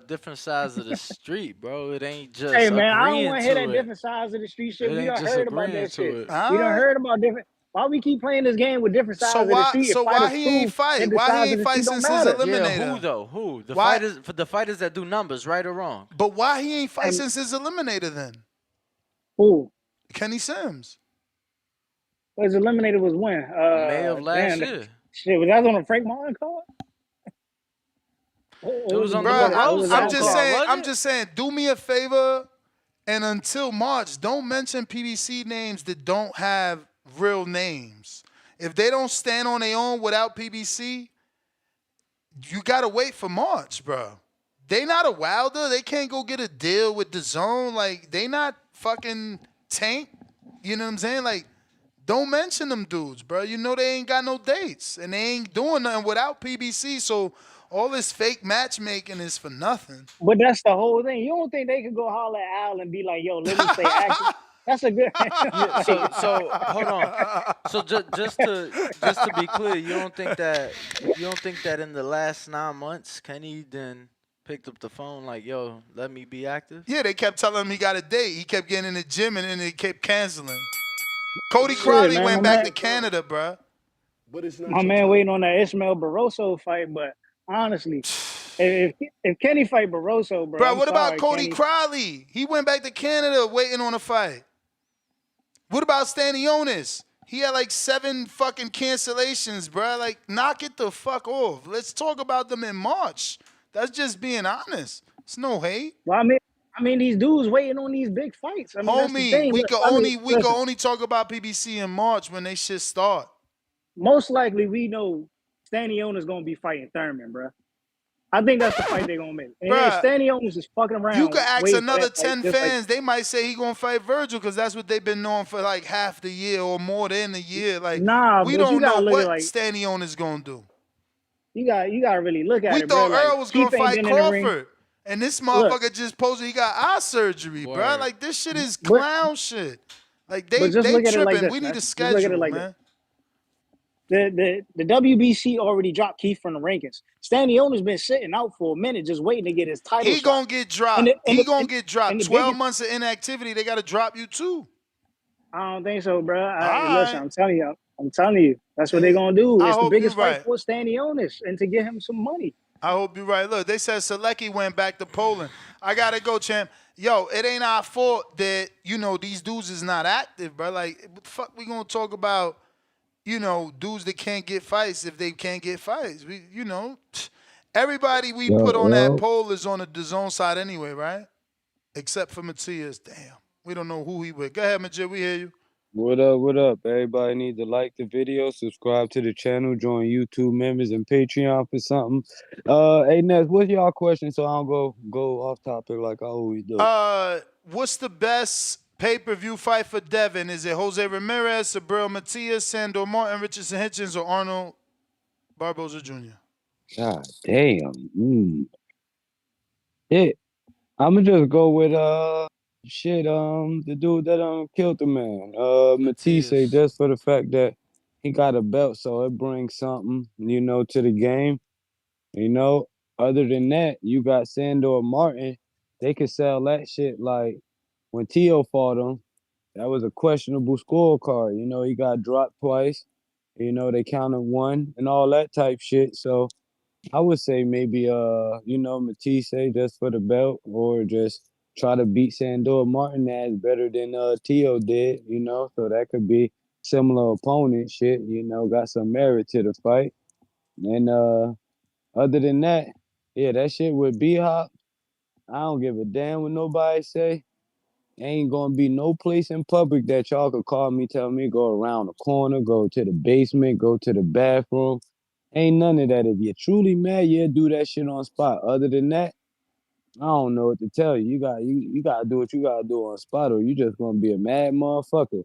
different sides of the street, bro. It ain't just. Hey man, I don't want to hear that different sides of the street shit. We done heard about that shit. We done heard about different. Why we keep playing this game with different sides of the street? So why he ain't fight? Why he ain't fight since his eliminator? Yeah, who though? Who? The fighters that do numbers, right or wrong? But why he ain't fight since his eliminator then? Who? Kenny Sims. His eliminator was when? May of last year. Shit, was that on a Frank Martin card? It was on I'm just saying, do me a favor, and until March, don't mention PBC names that don't have real names. If they don't stand on their own without PBC, you gotta wait for March, bro. They not a Wilder. They can't go get a deal with DAZN. Like, they not fucking Tank. You know what I'm saying? Like, don't mention them dudes, bro. You know they ain't got no dates, and they ain't doing nothing without PBC, so all this fake matchmaking is for nothing. But that's the whole thing. You don't think they could go holler at Al and be like, yo, let me stay active? That's a good. Yeah, so hold on. So just to be clear, you don't think that in the last 9 months, Kenny then picked up the phone like, yo, let me be active? Yeah, they kept telling him he got a date. He kept getting in the gym, and then they kept canceling. Cody Crowley went back to Canada, bro. But it's not my man waiting on that Ismael Barroso fight, but honestly, if Kenny fight Barroso, bro. Bro, what about Cody Crowley? He went back to Canada waiting on a fight. What about Stanionis? He had like 7 fucking cancellations, bro. Like, knock it the fuck off. Let's talk about them in March. That's just being honest. It's no hate. Well, I mean, these dudes waiting on these big fights. I mean, homie, that's the thing. we can only talk about PBC in March when they shit start. Most likely, we know Stanionis gonna be fighting Thurman, bro. I think that's the fight they're gonna make. And if Stanionis is fucking around, you could ask another 10 fans. They might say he gonna fight Virgil because that's what they've been knowing for like half the year or more than a year. Like, nah, we don't know what Stanionis gonna do. You gotta really look at it. We thought bro. Earl was gonna fight Crawford, and this motherfucker just posted he got eye surgery, bro. Like, this shit is clown shit. Like, they tripping. Like this, we need a schedule, man. The WBC already dropped Keith from the rankings. Stanionis been sitting out for a minute, just waiting to get his title. He gonna get dropped. He gonna get dropped. 12 months of inactivity, they gotta drop you too. I don't think so, bro. Listen, I'm telling you, I'm telling you, that's what they're gonna do. I It's the hope you're biggest fight right. for Stanionis and to get him some money. I hope you're right. Look, they said Selecki went back to Poland. I gotta go, champ. Yo, it ain't our fault that these dudes is not active, bro. Like, what the fuck we gonna talk about? Dudes that can't get fights if they can't get fights. Everybody we put on that Yo, poll is on the DAZN side anyway, right? Except for Matias. Damn, we don't know who he with. Go ahead, Majid. We hear you. What up, what up? Everybody need to like the video, subscribe to the channel, join YouTube members and Patreon for something. Hey Ness, what's y'all question so I don't go off topic like I always do? What's the best pay-per-view fight for Devin? Is it Jose Ramirez, Subriel Matias, Sandor Martin, Richardson Hitchens, or Arnold Barboza Jr.? God damn. It. I'ma just go with the dude that killed the man. Matisse, Matias. just for the fact that he got a belt, so it brings something, to the game. Other than that, you got Sandor Martin. They could sell that shit like when Tio fought him. That was a questionable scorecard. He got dropped twice. They counted one and all that type shit. So I would say maybe Matisse just for the belt or just try to beat Sandor Martin as better than Tio did, so that could be similar opponent shit, got some merit to the fight. And other than that, yeah, that shit with B Hop, I don't give a damn what nobody say. Ain't gonna be no place in public that y'all could call me, tell me go around the corner, go to the basement, go to the bathroom. Ain't none of that. If you're truly mad, yeah, do that shit on spot. Other than that, I don't know what to tell you. You gotta do what you gotta do on spot, or you just gonna be a mad motherfucker.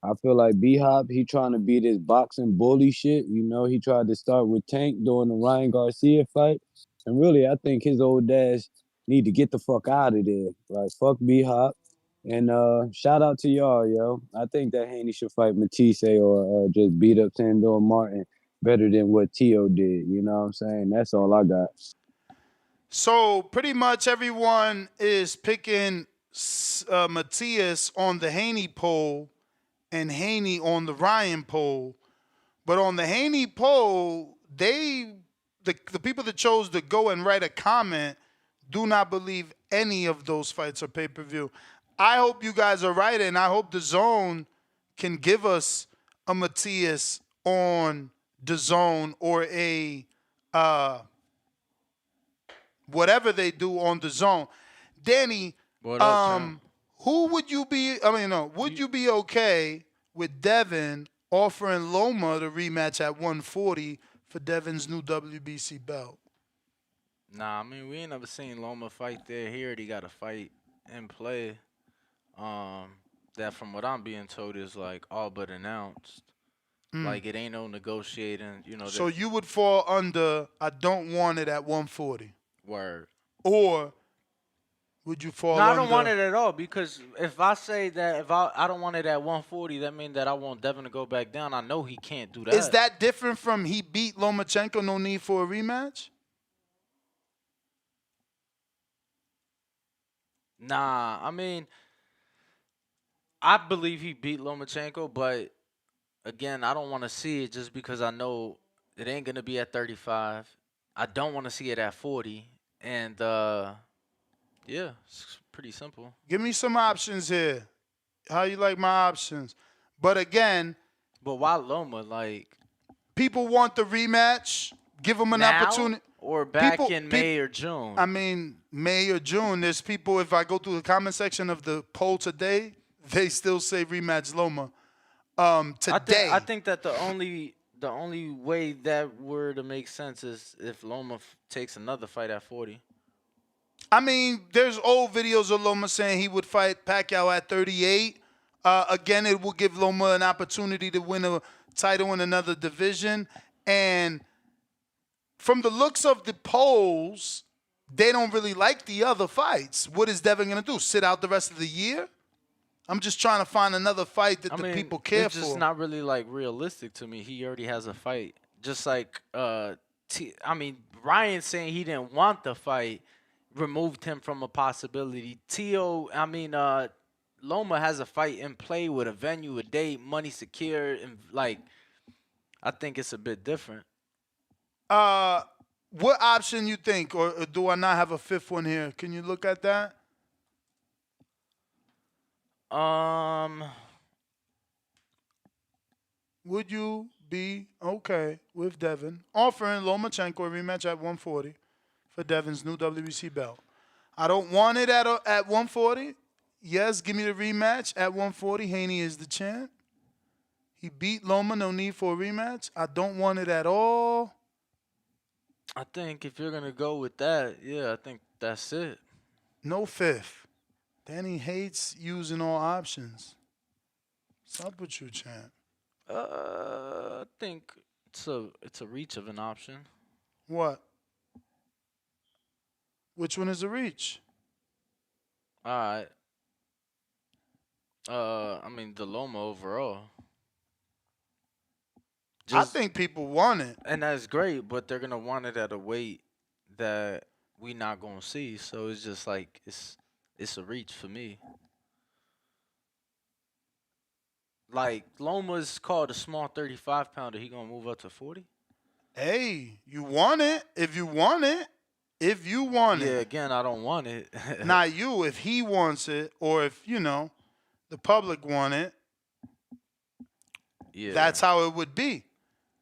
I feel like B Hop, he trying to be this boxing bully shit. He tried to start with Tank during the Ryan Garcia fight. And really, I think his old ass need to get the fuck out of there. Like, fuck B Hop. And shout out to y'all, yo. I think that Haney should fight Matisse or just beat up Sandor Martin better than what Tio did. You know what I'm saying? That's all I got. So pretty much everyone is picking Matias on the Haney poll and Haney on the Ryan poll. But on the Haney poll, the people that chose to go and write a comment do not believe any of those fights are pay-per-view. I hope you guys are right, and I hope DAZN can give us a Matias on DAZN or a whatever they do on DAZN. Danny, What up, Tim? who would you be? Would you be okay with Devin offering Loma the rematch at 140 for Devin's new WBC belt? Nah, I mean, we ain't never seen Loma fight there. He already got a fight in play. That from what I'm being told is like all but announced. Like it ain't no negotiating, So you would fall under I don't want it at 140. Word. Or would you fall No, under? I don't want it at all because if I say that if I don't want it at 140, that means that I want Devin to go back down. I know he can't do that. Is that different from he beat Lomachenko, no need for a rematch? Nah, I mean, I believe he beat Lomachenko, but again, I don't want to see it just because I know it ain't gonna be at 35. I don't want to see it at 40, and yeah, it's pretty simple. Give me some options here. How you like my options? But again, but why Loma? Like people want the rematch. Give them an opportunity. Or back in May or June. I mean, May or June. There's people. If I go through the comment section of the poll today, they still say rematch Loma. Today, I think that the only way that were to make sense is if Loma takes another fight at 40. I mean, there's old videos of Loma saying he would fight Pacquiao at 38. Again, it will give Loma an opportunity to win a title in another division. And from the looks of the polls, they don't really like the other fights. What is Devin going to do? Sit out the rest of the year? I'm just trying to find another fight that the people care for. It's just not really like realistic to me. He already has a fight. Just like Ryan saying he didn't want the fight removed him from a possibility. Loma has a fight in play with a venue, a date, money secure, and like I think it's a bit different. What option you think, or do I not have a fifth one here? Can you look at that? Would you be okay with Devin offering Lomachenko a rematch at 140 for Devin's new WBC belt? I don't want it at 140. Yes, give me the rematch at 140. Haney is the champ. He beat Loma, no need for a rematch. I don't want it at all. I think if you're gonna go with that, yeah, I think that's it. No fifth. Danny hates using all options. What's up with you, champ? I think it's a reach of an option. What? Which one is a reach? All right. I mean the Loma overall. I think people want it. And that's great, but they're gonna want it at a weight that we not gonna see. So it's just like it's a reach for me. Like Loma's called a small 35 pounder. He gonna move up to 40? Hey, you want it if you want it. If you want it. Yeah, again, I don't want it. Not you. If he wants it, or if, the public want it, yeah, that's how it would be.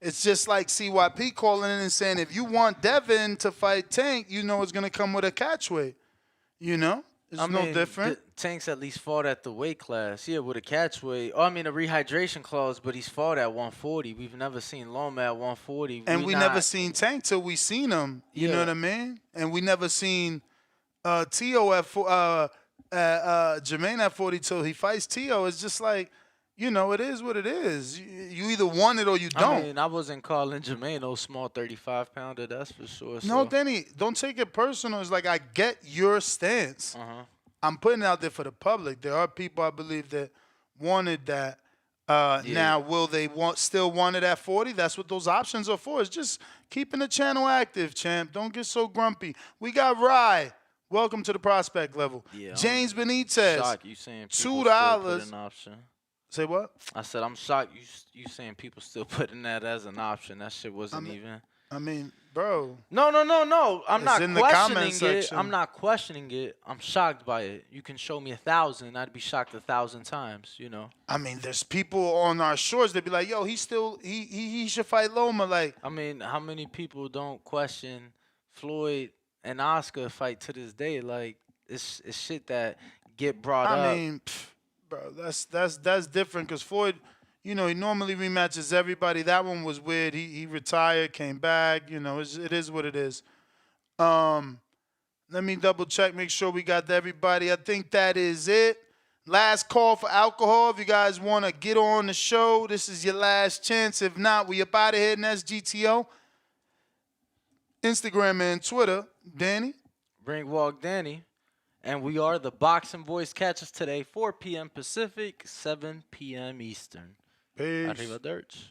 It's just like CYP calling in and saying, if you want Devin to fight Tank, it's going to come with a catch weight. It's no different. Tank's at least fought at the weight class. Yeah, with a catch weight. Oh, I mean, a rehydration clause, but he's fought at 140. We've never seen Loma at 140. And we never seen Tank till we seen him. You know what I mean? And we never seen Tio Jermaine at 40 till he fights Tio. It's just like, it is what it is. You either want it or you don't. I mean, I wasn't calling Jermaine no small 35 pounder, that's for sure. No, Danny, don't take it personal. It's like, I get your stance. I'm putting it out there for the public. There are people, I believe, that wanted that. Now, will they still want it at 40? That's what those options are for. It's just keeping the channel active, champ. Don't get so grumpy. We got Rye. Welcome to the prospect level. Yeah, James Benitez. Shocked you saying people $2. Still put an option. Say what? I said I'm shocked you saying people still putting that as an option. That shit wasn't even. I mean, bro. No. I'm not in the comment questioning it. section. I'm not questioning it. I'm shocked by it. You can show me 1,000. I'd be shocked 1,000 times. I mean, there's people on our shores that be like, yo, he should fight Loma. Like, I mean, how many people don't question Floyd and Oscar fight to this day? Like, it's shit that get brought up. I mean, bro, that's different because Floyd, he normally rematches everybody. That one was weird. He retired, came back. It is what it is. Let me double check, make sure we got everybody. I think that is it. Last call for alcohol. If you guys want to get on the show, this is your last chance. If not, we up out of here in SGTO. Instagram and Twitter. Danny? Bring Walk Danny. And we are the Boxing Voice. Catch us today, 4 p.m. Pacific, 7 p.m. Eastern. Peace. Arrivederci.